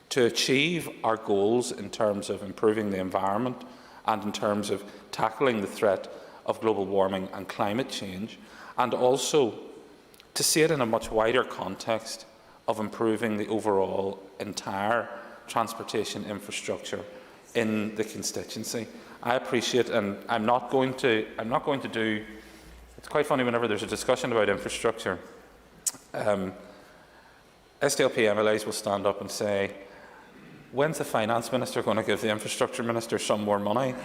to achieve our goals in terms of improving the environment and in terms of tackling the threat of global warming and climate change, and also to see it in a much wider context of improving the overall entire transportation infrastructure in the constituency. I appreciate, and I'm not going to do. It's quite funny whenever there's a discussion about infrastructure. SDLP MLAs will stand up and say, "When's the finance minister going to give the infrastructure minister some more money?"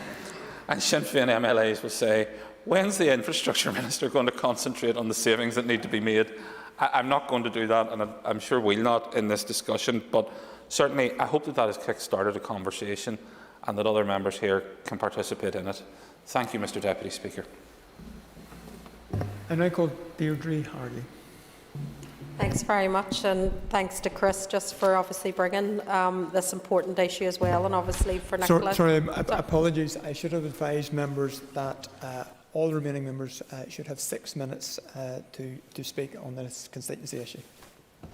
And Sinn Féin MLAs will say, "When's the infrastructure minister going to concentrate on the savings that need to be made?" I'm not going to do that, and I'm sure we'll not in this discussion, but certainly I hope that that has kick-started a conversation and that other members here can participate in it. Thank you, Mr Deputy Speaker. I now call Deirdre Harley. Thanks very much, and thanks to Chris just for obviously bringing this important issue as well, and obviously for Nicola. Sorry, apologies. I should have advised members that all remaining members should have 6 minutes to speak on this constituency issue.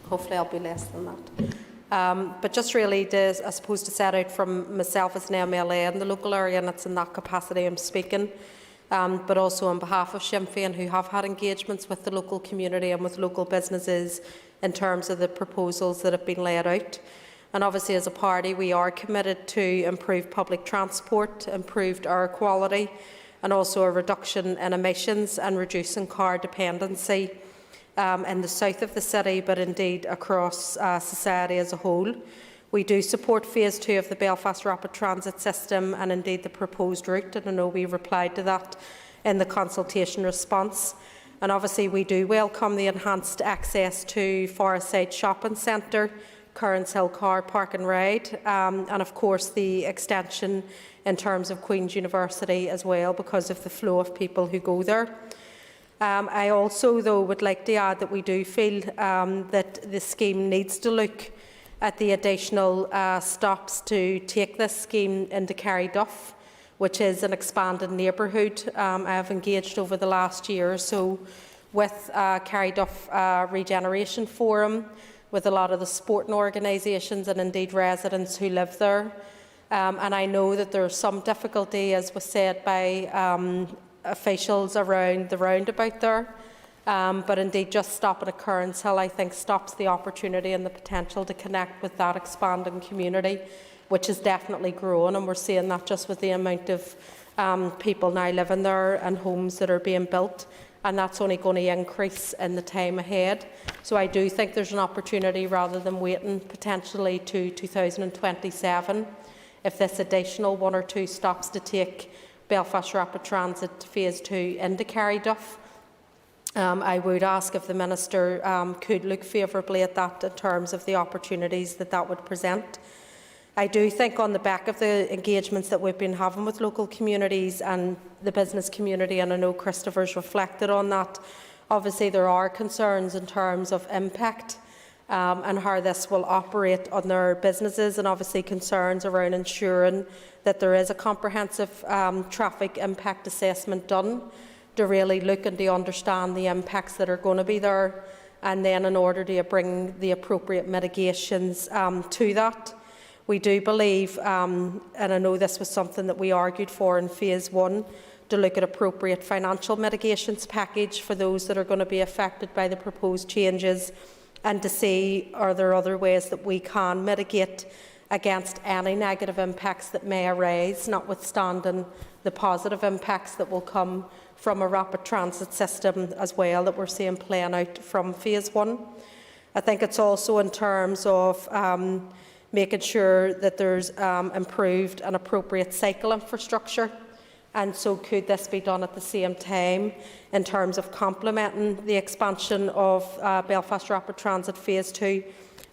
Hopefully I'll be less than that. But just really, I suppose, to set out from myself as an MLA in the local area, and it's in that capacity I'm speaking, but also on behalf of Sinn Féin, who have had engagements with the local community and with local businesses in terms of the proposals that have been laid out. And obviously, as a party, we are committed to improve public transport, improved air quality, and also a reduction in emissions and reducing car dependency in the south of the city, but indeed across society as a whole. We do support Phase 2 of the Belfast Rapid Transit System and indeed the proposed route, and I know we replied to that in the consultation response. And obviously we do welcome the enhanced access to Forestside Shopping Centre, Kearns Hill Car Park and Ride, and of course the extension in terms of Queen's University as well, because of the flow of people who go there. I also, though, would like to add that we do feel that the scheme needs to look at the additional stops to take this scheme into Carryduff, which is an expanded neighbourhood. I have engaged over the last year or so with Carryduff Regeneration Forum, with a lot of the sporting organisations and indeed residents who live there. And I know that there is some difficulty, as was said by officials around the roundabout there. But indeed, just stopping at Kearns Hill, I think, stops the opportunity and the potential to connect with that expanding community, which is definitely growing, and we're seeing that just with the amount of people now living there and homes that are being built, and that's only going to increase in the time ahead. So I do think there's an opportunity, rather than waiting potentially to 2027, if this additional 1 or 2 stops to take Belfast Rapid Transit Phase 2 into Carryduff. I would ask if the Minister could look favourably at that in terms of the opportunities that that would present. I do think, on the back of the engagements that we've been having with local communities and the business community, and I know Christopher's reflected on that, obviously there are concerns in terms of impact and how this will operate on their businesses, and obviously concerns around ensuring that there is a comprehensive traffic impact assessment done to really look and to understand the impacts that are going to be there, and then in order to bring the appropriate mitigations to that. We do believe, and I know this was something that we argued for in Phase 1, to look at appropriate financial mitigations package for those that are going to be affected by the proposed changes, and to see, are there other ways that we can mitigate against any negative impacts that may arise, notwithstanding the positive impacts that will come from a rapid transit system as well that we're seeing playing out from Phase 1. I think it's also in terms of making sure that there's improved and appropriate cycle infrastructure, and so could this be done at the same time in terms of complementing the expansion of Belfast Rapid Transit Phase 2.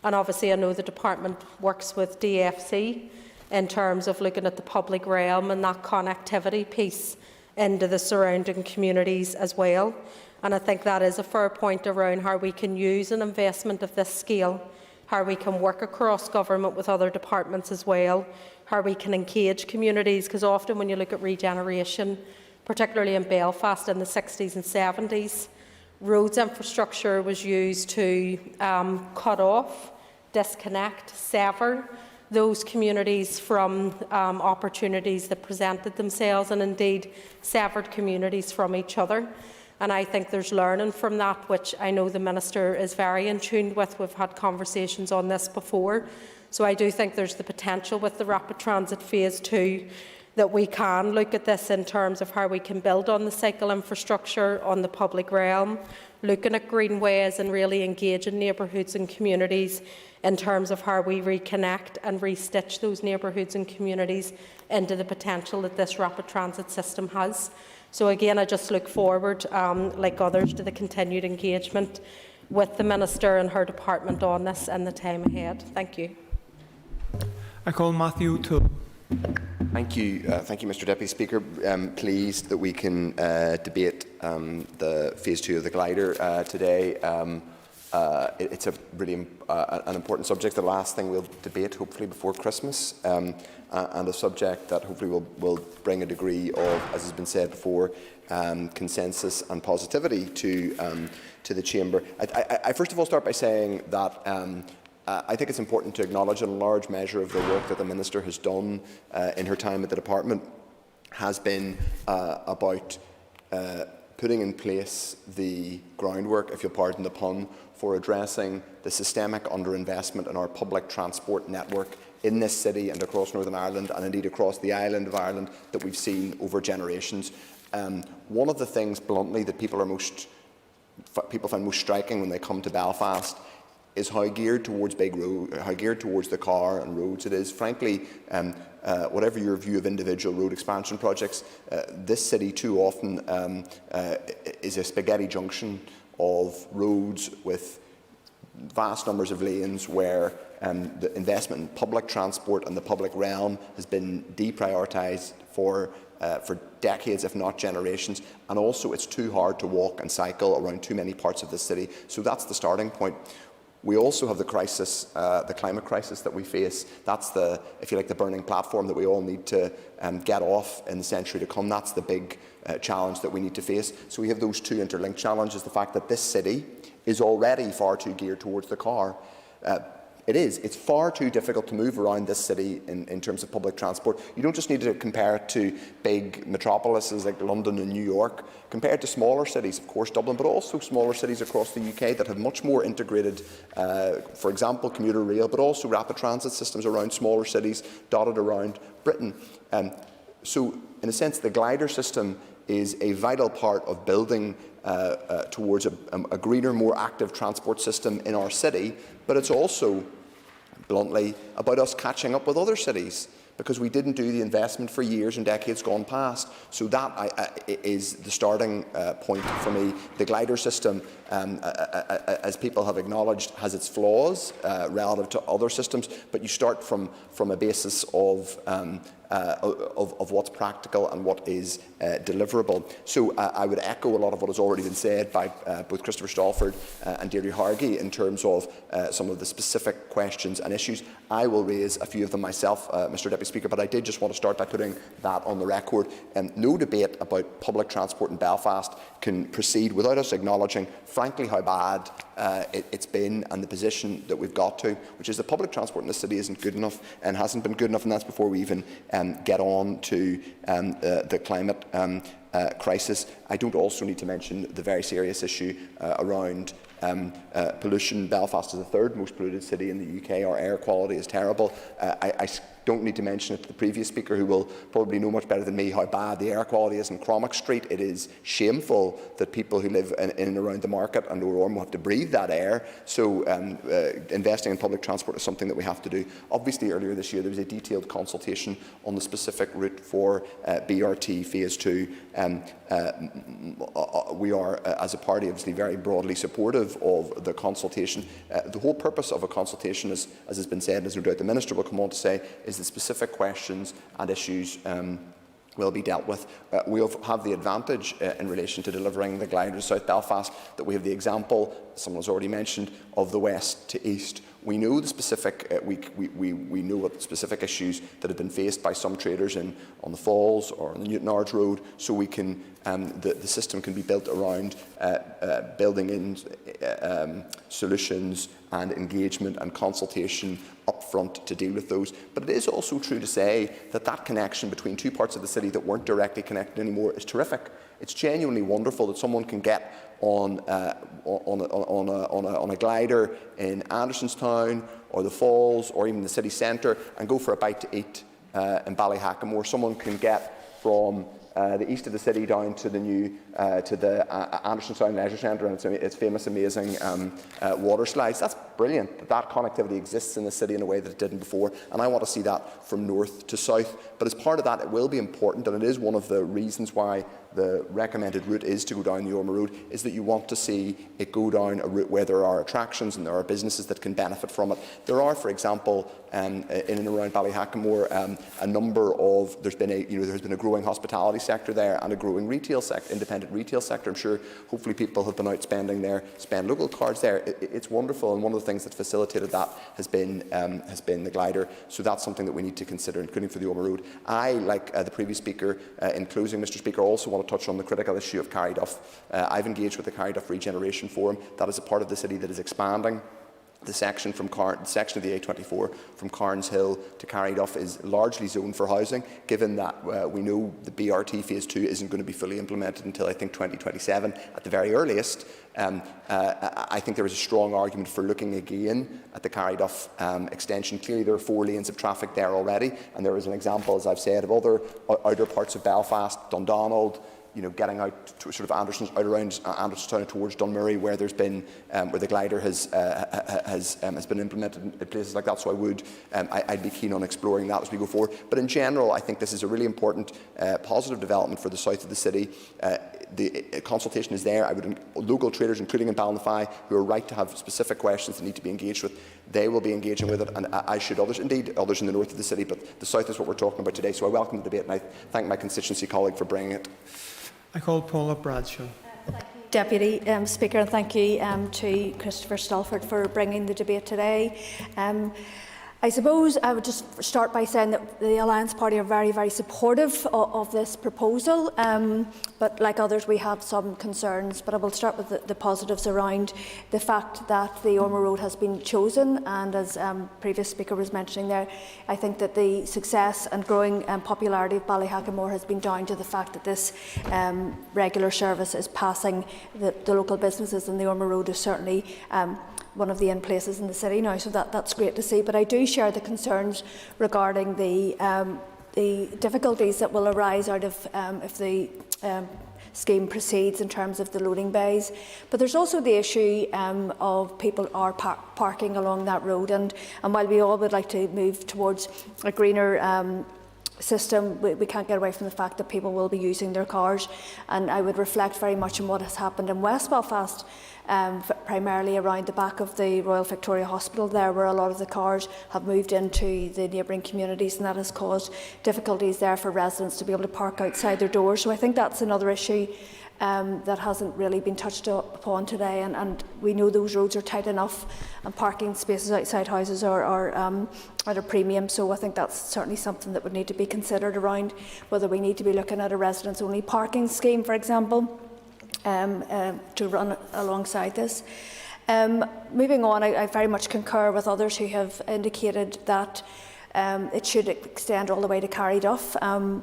And obviously I know the Department works with DFC in terms of looking at the public realm and that connectivity piece into the surrounding communities as well. And I think that is a fair point around how we can use an investment of this scale, how we can work across government with other departments as well, how we can engage communities, because often when you look at regeneration, particularly in Belfast in the 60s and 70s, roads infrastructure was used to cut off, disconnect, sever those communities from opportunities that presented themselves, and indeed severed communities from each other. And I think there's learning from that, which I know the Minister is very in tune with. We've had conversations on this before. So I do think there's the potential with the Rapid Transit Phase 2 that we can look at this in terms of how we can build on the cycle infrastructure, on the public realm, looking at greenways and really engaging neighbourhoods and communities in terms of how we reconnect and restitch those neighbourhoods and communities into the potential that this rapid transit system has. So again, I just look forward, like others, to the continued engagement with the Minister and her department on this in the time ahead. Thank you. I call Matthew O'Toole. Thank you, Mr. Deputy Speaker. Pleased that we can debate the Phase 2 of the glider today. It's a really an important subject. The last thing we'll debate, hopefully, before Christmas, and a subject that hopefully will bring a degree of, as has been said before, consensus and positivity to the Chamber. I first of all start by saying that I think it's important to acknowledge that a large measure of the work that the Minister has done in her time at the Department has been about putting in place the groundwork, if you'll pardon the pun, for addressing the systemic underinvestment in our public transport network in this city and across Northern Ireland, and indeed across the island of Ireland, that we've seen over generations. One of the things, bluntly, that people find most striking when they come to Belfast is how geared towards how geared towards the car and roads it is. Frankly, whatever your view of individual road expansion projects, this city too often is a spaghetti junction of roads with vast numbers of lanes where the investment in public transport and the public realm has been deprioritised for decades, if not generations, and also it's too hard to walk and cycle around too many parts of the city. So that's the starting point. We also have the crisis, the climate crisis that we face. That's the, if you like, the burning platform that we all need to get off in the century to come. That's the big challenge that we need to face. So we have those two interlinked challenges. The fact that this city is already far too geared towards the car. It's far too difficult to move around this city in terms of public transport. You don't just need to compare it to big metropolises like London and New York. Compare it to smaller cities, of course, Dublin, but also smaller cities across the UK that have much more integrated, for example, commuter rail, but also rapid transit systems around smaller cities dotted around Britain. So, in a sense, the glider system is a vital part of building towards a greener, more active transport system in our city, but it's also, bluntly, about us catching up with other cities, because we didn't do the investment for years and decades gone past. So that is the starting point for me. The glider system, as people have acknowledged, has its flaws relative to other systems, but you start from a basis of what's practical and what is deliverable. So I would echo a lot of what has already been said by both Christopher Stalford and Deirdre Hargey in terms of some of the specific questions and issues. I will raise a few of them myself, Mr. Deputy Speaker, but I did just want to start by putting that on the record. No debate about public transport in Belfast can proceed without us acknowledging, frankly, how bad it's been and the position that we've got to, which is that public transport in the city isn't good enough and hasn't been good enough, and that's before we even get on to the climate crisis. I don't also need to mention the very serious issue around pollution. Belfast is the third most polluted city in the UK. Our air quality is terrible. I don't need to mention it to the previous speaker, who will probably know much better than me how bad the air quality is in Cromack Street. It is shameful that people who live in and around the market and O'Rourke have to breathe that air. So investing in public transport is something that we have to do. Obviously, earlier this year there was a detailed consultation on the specific route for BRT Phase 2. We are, as a party, obviously very broadly supportive of the consultation. The whole purpose of a consultation, as has been said, and as no doubt the Minister will come on to say, is the specific questions and issues will be dealt with. We have the advantage in relation to delivering the glider to South Belfast that we have the example, someone has already mentioned, of the west to east. We know the specific we know what the specific issues that have been faced by some traders on the Falls or on the Newtonards Road, so we can the system can be built around building in solutions and engagement and consultation up front to deal with those. But it is also true to say that that connection between two parts of the city that weren't directly connected anymore is terrific. It's genuinely wonderful that someone can get on a glider in Andersonstown or the Falls or even the city centre and go for a bite to eat in Ballyhackamore. Someone can get from the east of the city down to the new to the Andersonstown Leisure Centre and its famous, amazing water slides. That's brilliant. That connectivity exists in the city in a way that it didn't before, and I want to see that from north to south. But as part of that, it will be important, and it is one of the reasons why the recommended route is to go down the Ormer Road, is that you want to see it go down a route where there are attractions and there are businesses that can benefit from it. There are, for example, in and around Ballyhackamore, a number of there's been a growing hospitality sector there and a growing retail sector, independent retail sector. I'm sure, hopefully, people have been out spending their spend local cards there. It's wonderful, and one of the things that facilitated that has been the glider. So that's something that we need to consider, including for the Ormer Road. I, like the previous speaker, in closing, Mr. Speaker, also want to touch on the critical issue of Carryduff. I've engaged with the Carryduff Regeneration Forum. That is a part of the city that is expanding. The section from the section of the A24 from Carnes Hill to Carryduff is largely zoned for housing, given that we know the BRT Phase 2 isn't going to be fully implemented until, I think, 2027 at the very earliest. I think there is a strong argument for looking again at the Carryduff extension. Clearly, there are 4 lanes of traffic there already, and there is an example, as I've said, of other outer parts of Belfast, Dundonald, getting out to sort of out around Andersonstown towards Dunmurry, where there's been where the glider has been implemented in places like that. So I'd be keen on exploring that as we go forward. But in general, I think this is a really important positive development for the south of the city. The consultation is there. Local traders, including in Ballinafie, who are right to have specific questions that need to be engaged with, they will be engaging with it, and as should others, indeed others in the north of the city. But the south is what we're talking about today. So I welcome the debate, and I thank my constituency colleague for bringing it. I call Paula Bradshaw. Deputy Speaker, and thank you to Christopher Stalford for bringing the debate today. I suppose I would just start by saying that the Alliance Party are very, very supportive of this proposal, but like others we have some concerns. But I will start with the positives around the fact that the Ormer Road has been chosen, and as previous speaker was mentioning there, I think that the success and growing popularity of Ballyhackamore has been down to the fact that this regular service is passing the local businesses, and the Ormer Road is certainly one of the in places in the city now, so that's great to see. But I do share the concerns regarding the difficulties that will arise out of if the scheme proceeds in terms of the loading bays. But there's also the issue of people are parking along that road, and while we all would like to move towards a greener system, we can't get away from the fact that people will be using their cars, and I would reflect very much on what has happened in West Belfast, primarily around the back of the Royal Victoria Hospital there, where a lot of the cars have moved into the neighbouring communities, and that has caused difficulties there for residents to be able to park outside their doors. So I think that's another issue that hasn't really been touched upon today, and we know those roads are tight enough, and parking spaces outside houses are at a premium. So I think that's certainly something that would need to be considered around whether we need to be looking at a residents-only parking scheme, for example, to run alongside this. Moving on, I very much concur with others who have indicated that it should extend all the way to Carryduff.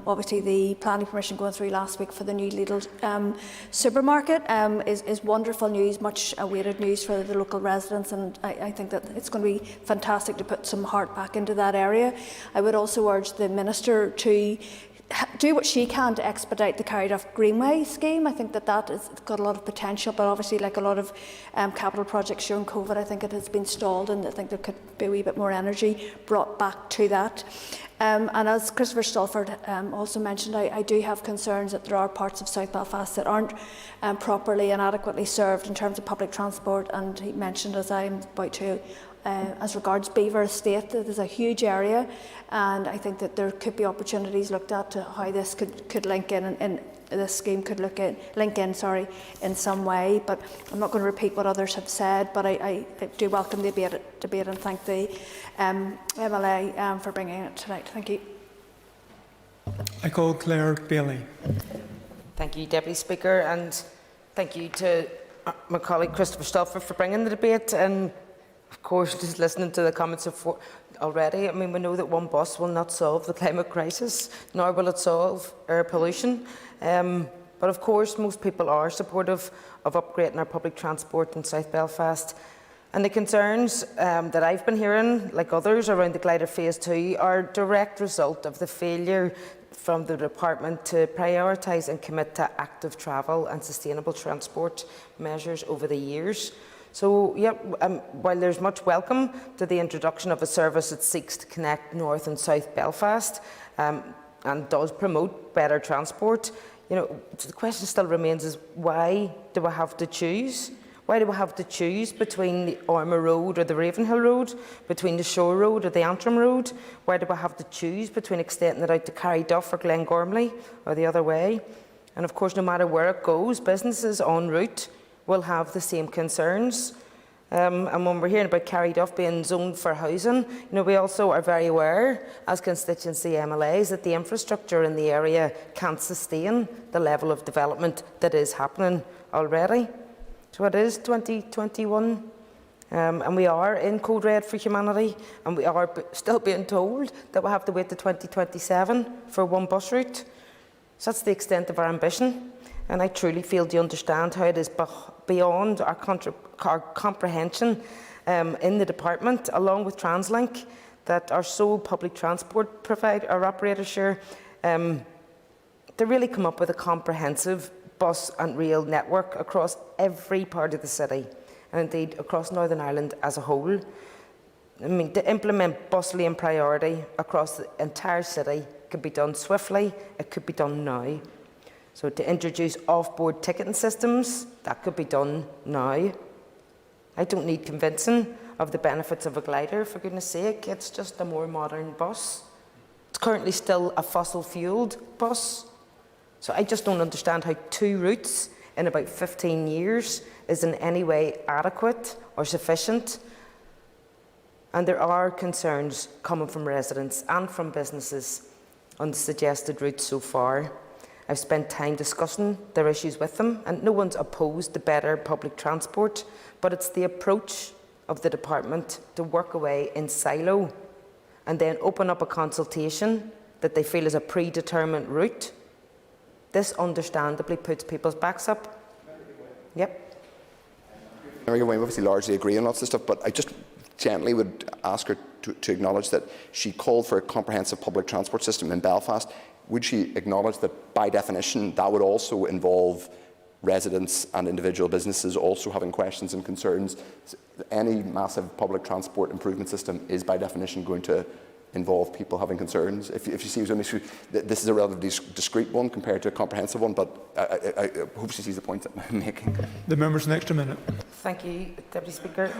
Obviously, the planning permission going through last week for the new Lidl supermarket is wonderful news, much awaited news for the local residents, and I think that it's going to be fantastic to put some heart back into that area. I would also urge the Minister to do what she can to expedite the Carryduff Greenway scheme. I think that has got a lot of potential, but obviously, like a lot of capital projects during COVID, I think it has been stalled, and I think there could be a wee bit more energy brought back to that. And as Christopher Stalford also mentioned, I do have concerns that there are parts of South Belfast that aren't properly and adequately served in terms of public transport, and he mentioned, as I'm about to as regards Beaver Estate. There's a huge area, and I think that there could be opportunities looked at to how this could link in, and this scheme could link in in some way. But I'm not going to repeat what others have said, but I do welcome the debate and thank the MLA for bringing it tonight. Thank you. I call Claire Bailey. Thank you, Deputy Speaker, and thank you to my colleague Christopher Stauffer for bringing the debate. And of course, just listening to the comments already, I mean, we know that one bus will not solve the climate crisis, nor will it solve air pollution. But of course, most people are supportive of upgrading our public transport in South Belfast. And the concerns that I've been hearing, like others, around the Glider Phase 2 are a direct result of the failure from the Department to prioritise and commit to active travel and sustainable transport measures over the years. So, yeah, while there's much welcome to the introduction of a service that seeks to connect North and South Belfast and does promote better transport, you know, the question still remains is why do we have to choose? Why do we have to choose between the Armour Road or the Ravenhill Road, between the Shore Road or the Antrim Road? Why do we have to choose between extending it out to Carryduff or Glengormley or the other way? And of course, no matter where it goes, businesses en route will have the same concerns. And when we're hearing about Carryduff being zoned for housing, you know, we also are very aware, as constituency MLAs, that the infrastructure in the area can't sustain the level of development that is happening already. So it is 2021, and we are in code red for humanity, and we are still being told that we have to wait to 2027 for one bus route. So that's the extent of our ambition, and I truly fail to understand how it is beyond our comprehension in the department, along with TransLink, that our sole public transport provider or operator share, to really come up with a comprehensive bus and rail network across every part of the city, and indeed across Northern Ireland as a whole. I mean, to implement bus lane priority across the entire city could be done swiftly, it could be done now. So to introduce off-board ticketing systems, that could be done now. I don't need convincing of the benefits of a glider, for goodness sake, it's just a more modern bus. It's currently still a fossil-fuelled bus. So I just don't understand how 2 routes in about 15 years is in any way adequate or sufficient. And there are concerns coming from residents and from businesses on the suggested routes so far. I've spent time discussing their issues with them, and no one's opposed to better public transport, but it's the approach of the department to work away in silo and then open up a consultation that they feel is a predetermined route. This understandably puts people's backs up. Yep. We obviously largely agree on lots of stuff, but I just gently would ask her to acknowledge that she called for a comprehensive public transport system in Belfast. Would she acknowledge that, by definition, that would also involve residents and individual businesses also having questions and concerns? Any massive public transport improvement system is, by definition, going to involve people having concerns. If you see an issue, this is a relatively discrete one compared to a comprehensive one, but I hope she sees the point that I'm making. The member's next minute. Thank you, Deputy Speaker.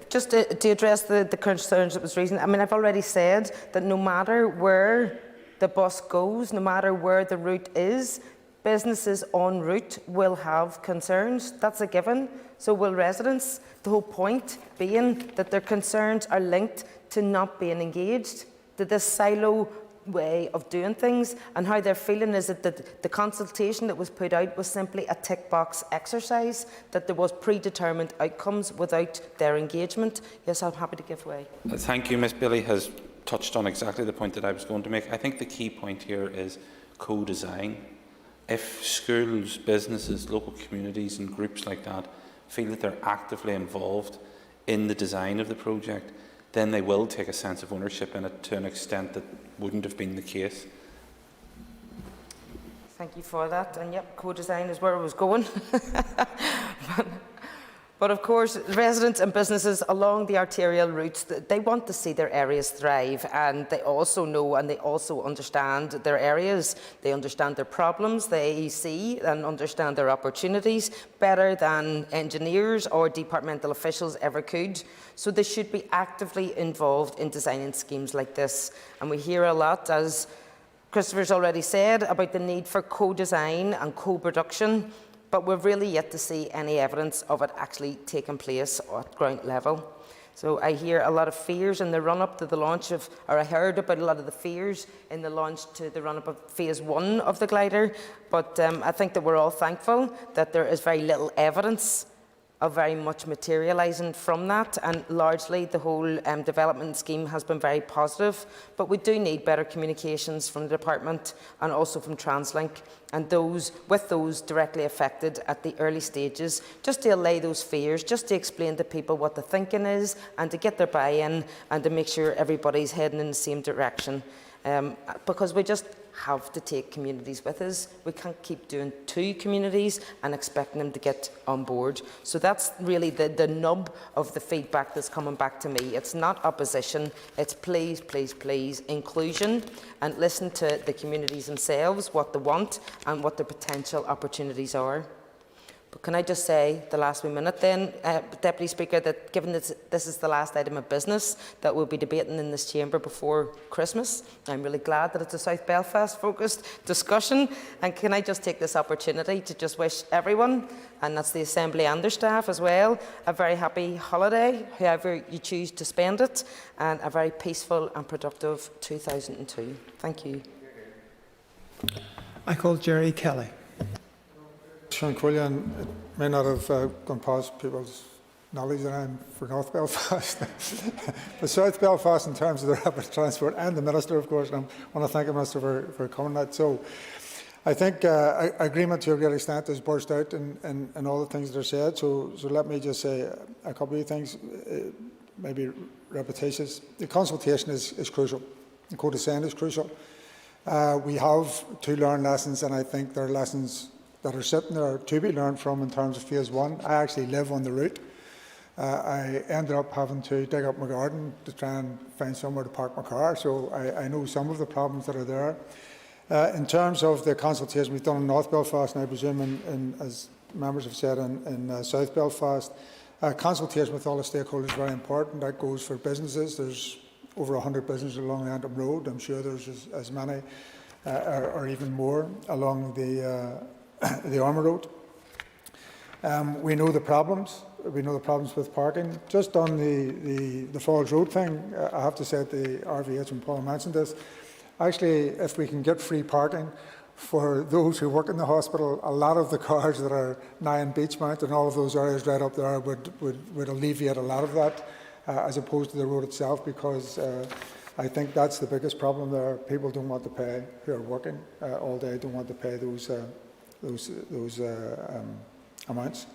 Just to address the concerns that was raised, I mean, I've already said that no matter where the bus goes, no matter where the route is, businesses en route will have concerns. That's a given. So will residents. The whole point being that their concerns are linked to not being engaged, to this silo way of doing things, and how they're feeling is that the consultation that was put out was simply a tick box exercise, that there was predetermined outcomes without their engagement. Yes, I'm happy to give way. Thank you. Ms Billy has touched on exactly the point that I was going to make. I think the key point here is co-design. If schools, businesses, local communities and groups like that feel that they're actively involved in the design of the project, then they will take a sense of ownership in it to an extent that wouldn't have been the case. Thank you for that. And yep, co-design is where I was going. But of course, residents and businesses along the arterial routes, they want to see their areas thrive, and they also know and they also understand their areas. They understand their problems, they see and understand their opportunities better than engineers or departmental officials ever could. So they should be actively involved in designing schemes like this. And we hear a lot, as Christopher's already said, about the need for co-design and co-production, but we've really yet to see any evidence of it actually taking place at ground level. So I hear a lot of fears in the run-up to the launch of, or I heard about a lot of the fears in the launch to the run-up of phase 1 of the glider, but I think that we're all thankful that there is very little evidence of very much materialising from that, and largely the whole development scheme has been very positive. But we do need better communications from the department and also from TransLink and those directly affected at the early stages, just to allay those fears, just to explain to people what the thinking is and to get their buy-in and to make sure everybody's heading in the same direction. Because we just have to take communities with us. We can't keep doing 2 communities and expecting them to get on board. So that's really the nub of the feedback that's coming back to me. It's not opposition, it's please, please, please, inclusion, and listen to the communities themselves, what they want and what their potential opportunities are. But can I just say, the last wee minute then, Deputy Speaker, that given this is the last item of business that we'll be debating in this chamber before Christmas, I'm really glad that it's a South Belfast focused discussion. And can I just take this opportunity to just wish everyone, and that's the Assembly and their staff as well, a very happy holiday, however you choose to spend it, and a very peaceful and productive 2002. Thank you. I call Jerry Kelly. Sean Quillian, it may not have gone past people's knowledge that I'm for North Belfast, but South Belfast in terms of the rapid transport, and the Minister, of course, and I want to thank the Minister for coming that. So I think agreement to a great extent has burst out in all the things that are said. So let me just say a couple of things, maybe repetitious. The consultation is crucial. The co-design is crucial. We have to learn lessons, and I think there are lessons that are sitting there to be learned from in terms of phase 1. I actually live on the route. I ended up having to dig up my garden to try and find somewhere to park my car, so I know some of the problems that are there. In terms of the consultation we've done in North Belfast, and I presume, as members have said, in South Belfast, consultation with all the stakeholders is very important. That goes for businesses. There's over 100 businesses along the Antrim Road. I'm sure there's as many or even more along the Armour Road. We know the problems. We know the problems with parking. Just on the Falls Road thing, I have to say at the RVH, and Paul mentioned this, actually, if we can get free parking for those who work in the hospital, a lot of the cars that are now in Beachmount and all of those areas right up there would alleviate a lot of that, as opposed to the road itself, because I think that's the biggest problem there. People don't want to pay, who are working all day, don't want to pay those amounts.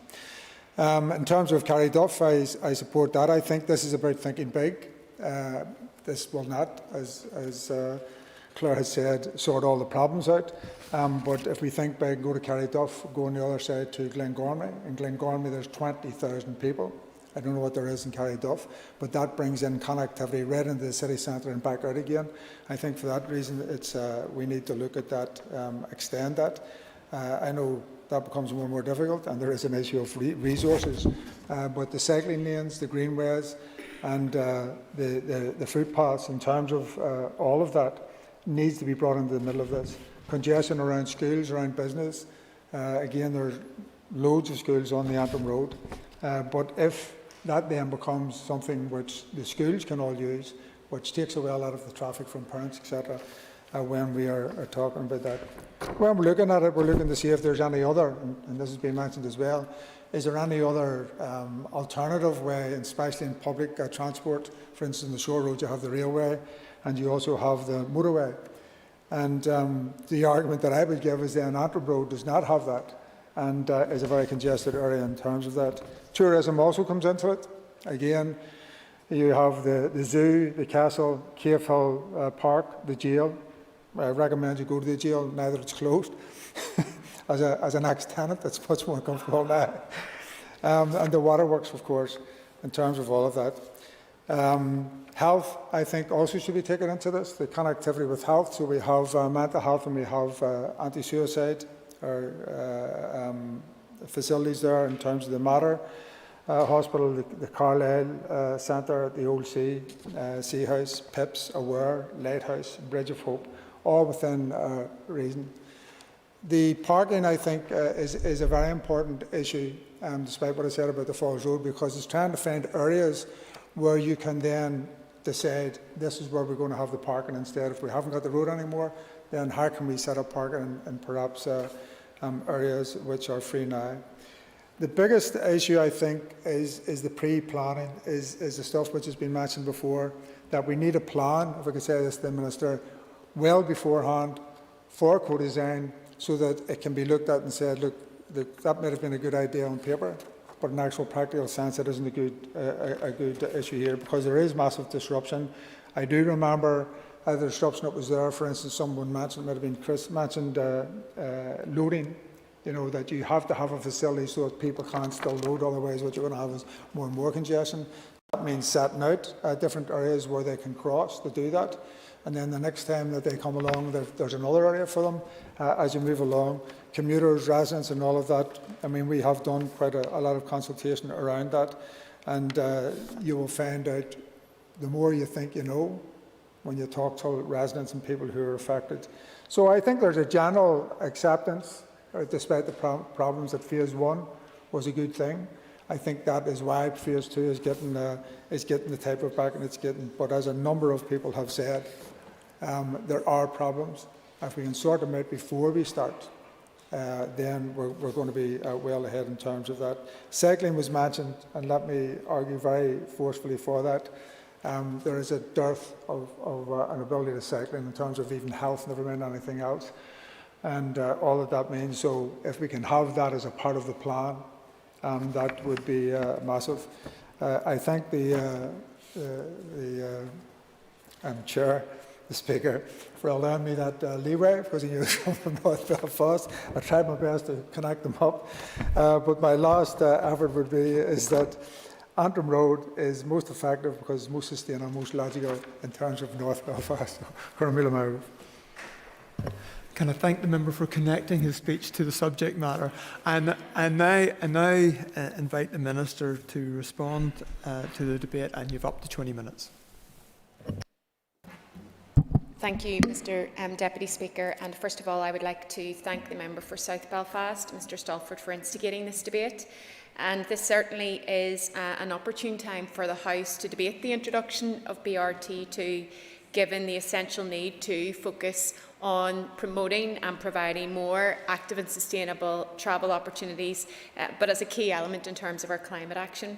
In terms of Carrie Duff, I support that. I think this is about thinking big. This will not, as Claire has said, sort all the problems out. But if we think big, go to Carrie Duff, go on the other side to Glengormley. In Glengormley, there's 20,000 people. I don't know what there is in Carrie Duff, but that brings in connectivity right into the city centre and back out again. I think for that reason, we need to look at that, extend that. I know that becomes more and more difficult, and there is an issue of resources. But the cycling lanes, the greenways, and the footpaths, in terms of all of that, needs to be brought into the middle of this. Congestion around schools, around business. Again, there's loads of schools on the Antrim Road. But if that then becomes something which the schools can all use, which takes away a lot of the traffic from parents, etc., when we are talking about that. When we're looking at it, we're looking to see if there's any other, and this has been mentioned as well, is there any other alternative way, especially in public transport? For instance, in the shore roads you have the railway and you also have the motorway. And the argument that I would give is the Antrim Road does not have that, and is a very congested area in terms of that. Tourism also comes into it. Again, you have the zoo, the castle, Cave Hill Park, the jail. I recommend you go to the jail now that it's closed. As an ex-tenant, it's much more comfortable now. and the waterworks, of course, in terms of all of that. Health, I think, also should be taken into this, the connectivity with health. So we have mental health and we have anti-suicide facilities there in terms of the Mater Hospital, the Carlisle Centre, the Old Sea, Sea House, Pips, Aware, Lighthouse, Bridge of Hope, all within reason. The parking, I think, is a very important issue, despite what I said about the Falls Road, because it's trying to find areas where you can then decide this is where we're going to have the parking instead. If we haven't got the road anymore, then how can we set up parking in perhaps areas which are free now? The biggest issue, I think, is the pre-planning, is the stuff which has been mentioned before, that we need a plan, if I could say this to the Minister, well beforehand for co-design, so that it can be looked at and said, look, that might have been a good idea on paper, but in actual practical sense it isn't a good issue here, because there is massive disruption. I do remember the disruption that was there. For instance, someone mentioned, might have been Chris, mentioned loading, you know, that you have to have a facility so that people can't still load, otherwise what you're going to have is more and more congestion. That means setting out different areas where they can cross to do that. And then the next time that they come along, there's another area for them as you move along. Commuters, residents and all of that. I mean, we have done quite a lot of consultation around that. And you will find out the more you think you know when you talk to residents and people who are affected. So I think there's a general acceptance, despite the problems, that Phase 1 was a good thing. I think that is why Phase 2 is getting the type of backing it's getting. But as a number of people have said, there are problems. If we can sort them out before we start, then we're going to be well ahead in terms of that. Cycling was mentioned, and let me argue very forcefully for that. There is a dearth of an ability to cycle in terms of even health, never mind anything else, and all that means. So if we can have that as a part of the plan, that would be massive. I thank the Chair, the Speaker, for allowing me that leeway, because he knew from North Belfast. I tried my best to connect them up. But my last effort would be is that Antrim Road is most effective because it's most sustainable, most logical in terms of North Belfast. Can I thank the member for connecting his speech to the subject matter? And now invite the Minister to respond to the debate, and you've up to 20 minutes. Thank you, Mr Deputy Speaker. And first of all, I would like to thank the member for South Belfast, Mr Stalford, for instigating this debate. And this certainly is an opportune time for the House to debate the introduction of BRT2, given the essential need to focus on promoting and providing more active and sustainable travel opportunities, but as a key element in terms of our climate action.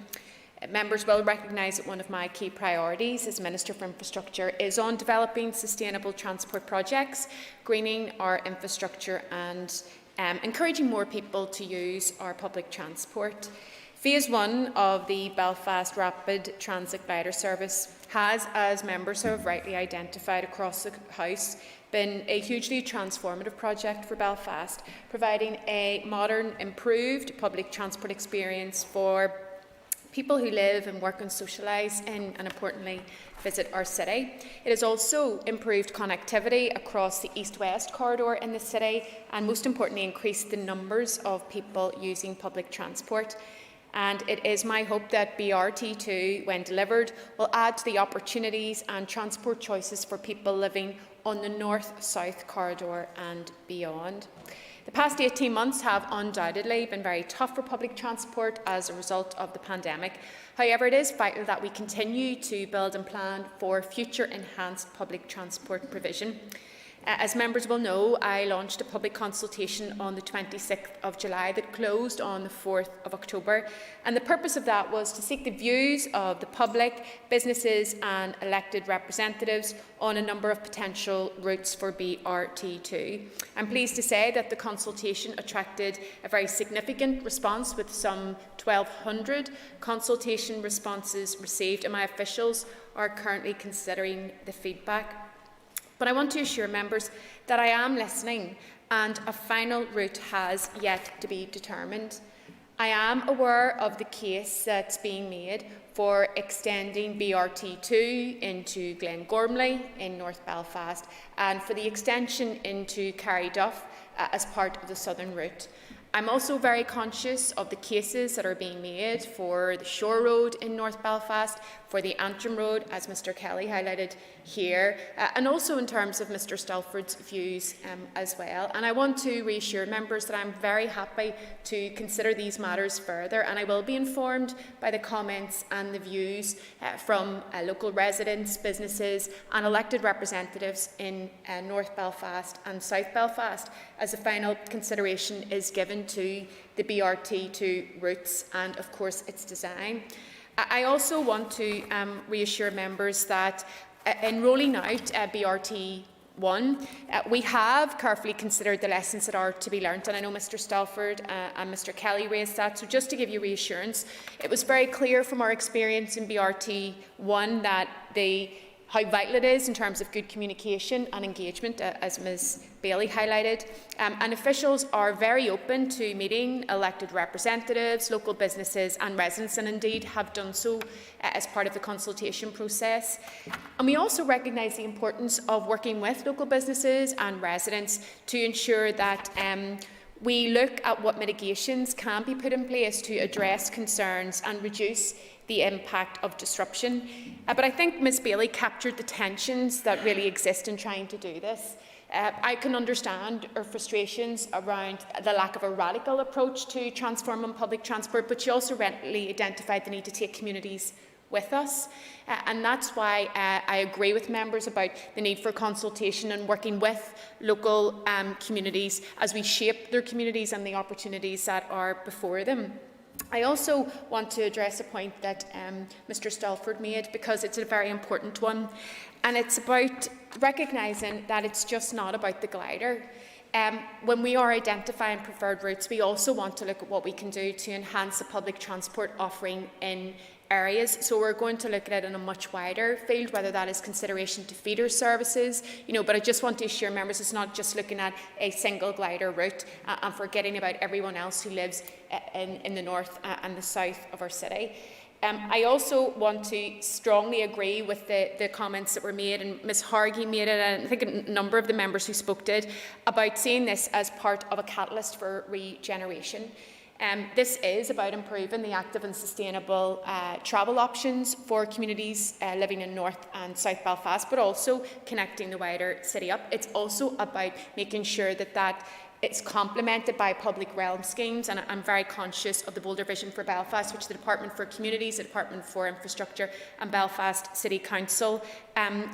Members will recognise that one of my key priorities as Minister for Infrastructure is on developing sustainable transport projects, greening our infrastructure and encouraging more people to use our public transport. Phase 1 of the Belfast Rapid Transit Glider Service has, as members have rightly identified across the House, been a hugely transformative project for Belfast, providing a modern, improved public transport experience for people who live and work and socialise in, and importantly, visit our city. It has also improved connectivity across the east-west corridor in the city, and most importantly, increased the numbers of people using public transport. And it is my hope that BRT2, when delivered, will add to the opportunities and transport choices for people living on the north-south corridor and beyond. The past 18 months have undoubtedly been very tough for public transport as a result of the pandemic. However, it is vital that we continue to build and plan for future enhanced public transport provision. As members will know, I launched a public consultation on the 26th of July that closed on the 4th of October, and the purpose of that was to seek the views of the public, businesses and elected representatives on a number of potential routes for BRT2. I'm pleased to say that the consultation attracted a very significant response, with some 1,200 consultation responses received, and my officials are currently considering the feedback. But I want to assure members that I am listening, and a final route has yet to be determined. I am aware of the case that's being made for extending BRT2 into Glengormley in North Belfast and for the extension into Carryduff as part of the southern route. I'm also very conscious of the cases that are being made for the Shore Road in North Belfast, for the Antrim Road, as Mr Kelly highlighted here, and also in terms of Mr Stelford's views as well. And I want to reassure members that I'm very happy to consider these matters further, and I will be informed by the comments and the views from local residents, businesses and elected representatives in North Belfast and South Belfast as the final consideration is given to the BRT2 routes and, of course, its design. I also want to reassure members that in rolling out BRT1, we have carefully considered the lessons that are to be learnt, and I know Mr Stelford and Mr Kelly raised that. So just to give you reassurance, it was very clear from our experience in BRT1 that how vital it is in terms of good communication and engagement, as Ms Bailey highlighted. And officials are very open to meeting elected representatives, local businesses and residents, and indeed have done so as part of the consultation process. And we also recognise the importance of working with local businesses and residents to ensure that we look at what mitigations can be put in place to address concerns and reduce the impact of disruption. But I think Ms Bailey captured the tensions that really exist in trying to do this. I can understand her frustrations around the lack of a radical approach to transforming public transport, but she also readily identified the need to take communities with us. And that's why I agree with members about the need for consultation and working with local communities as we shape their communities and the opportunities that are before them. I also want to address a point that Mr Stelford made, because it's a very important one, and it's about recognising that it's just not about the glider. When we are identifying preferred routes, we also want to look at what we can do to enhance the public transport offering in areas. So we're going to look at it in a much wider field, whether that is consideration to feeder services, but I just want to assure members it's not just looking at a single glider route and forgetting about everyone else who lives in the north and the south of our city. I also want to strongly agree with the comments that were made, and Ms Hargey made it, and I think a number of the members who spoke did, about seeing this as part of a catalyst for regeneration. This is about improving the active and sustainable travel options for communities living in North and South Belfast, but also connecting the wider city up. It's also about making sure that it's complemented by public realm schemes, and I'm very conscious of the bolder vision for Belfast, which the Department for Communities, the Department for Infrastructure and Belfast City Council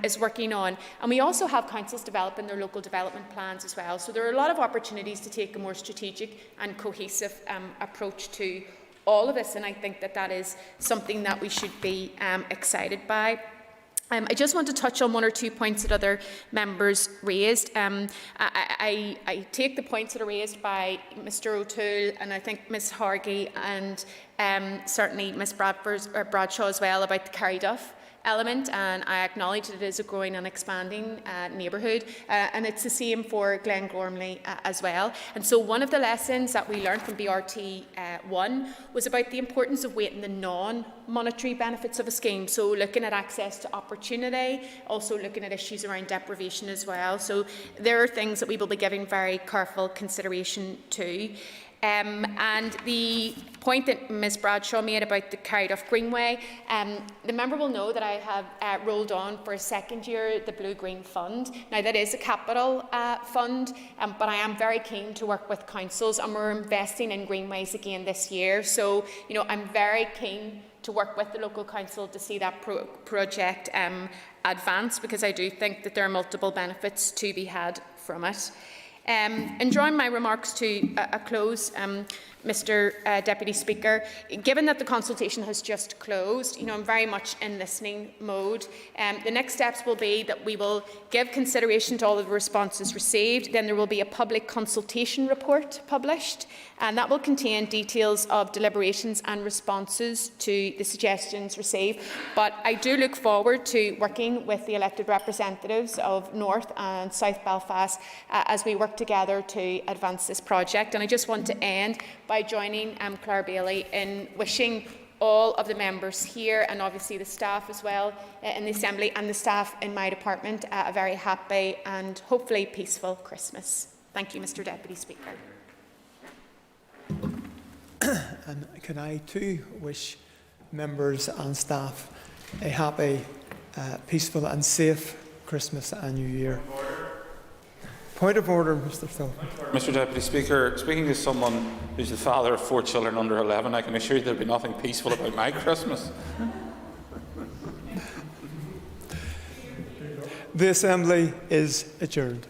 is working on. And we also have councils developing their local development plans as well. So there are a lot of opportunities to take a more strategic and cohesive approach to all of this, and I think that is something that we should be excited by. I just want to touch on one or two points that other members raised. I take the points that are raised by Mr O'Toole and I think Ms Hargey and certainly Ms Bradshaw as well about the Carryduff element, and I acknowledge that it is a growing and expanding neighbourhood, and it's the same for Glengormley as well. And so one of the lessons that we learned from BRT1 was about the importance of weighting the non-monetary benefits of a scheme, so looking at access to opportunity, also looking at issues around deprivation as well. So there are things that we will be giving very careful consideration to. And the point that Ms Bradshaw made about the Carryduff Greenway, the member will know that I have rolled on for a second year the Blue-Green Fund. Now that is a capital fund, but I am very keen to work with councils, and we're investing in greenways again this year. So, I'm very keen to work with the local council to see that project advance, because I do think that there are multiple benefits to be had from it. In drawing my remarks to a close, Mr Deputy Speaker, given that the consultation has just closed, I'm very much in listening mode. The next steps will be that we will give consideration to all of the responses received. Then there will be a public consultation report published, and that will contain details of deliberations and responses to the suggestions received. But I do look forward to working with the elected representatives of North and South Belfast as we work together to advance this project. And I just want to end by by joining Claire Bailey in wishing all of the members here, and obviously the staff as well in the Assembly and the staff in my department, a very happy and hopefully peaceful Christmas. Thank you, Mr Deputy Speaker. And can I too wish members and staff a happy, peaceful and safe Christmas and New Year. Point of order, Mr. Philpott. Mr Deputy Speaker, speaking as someone who's the father of 4 children under 11, I can assure you there'll be nothing peaceful about my Christmas. The Assembly is adjourned.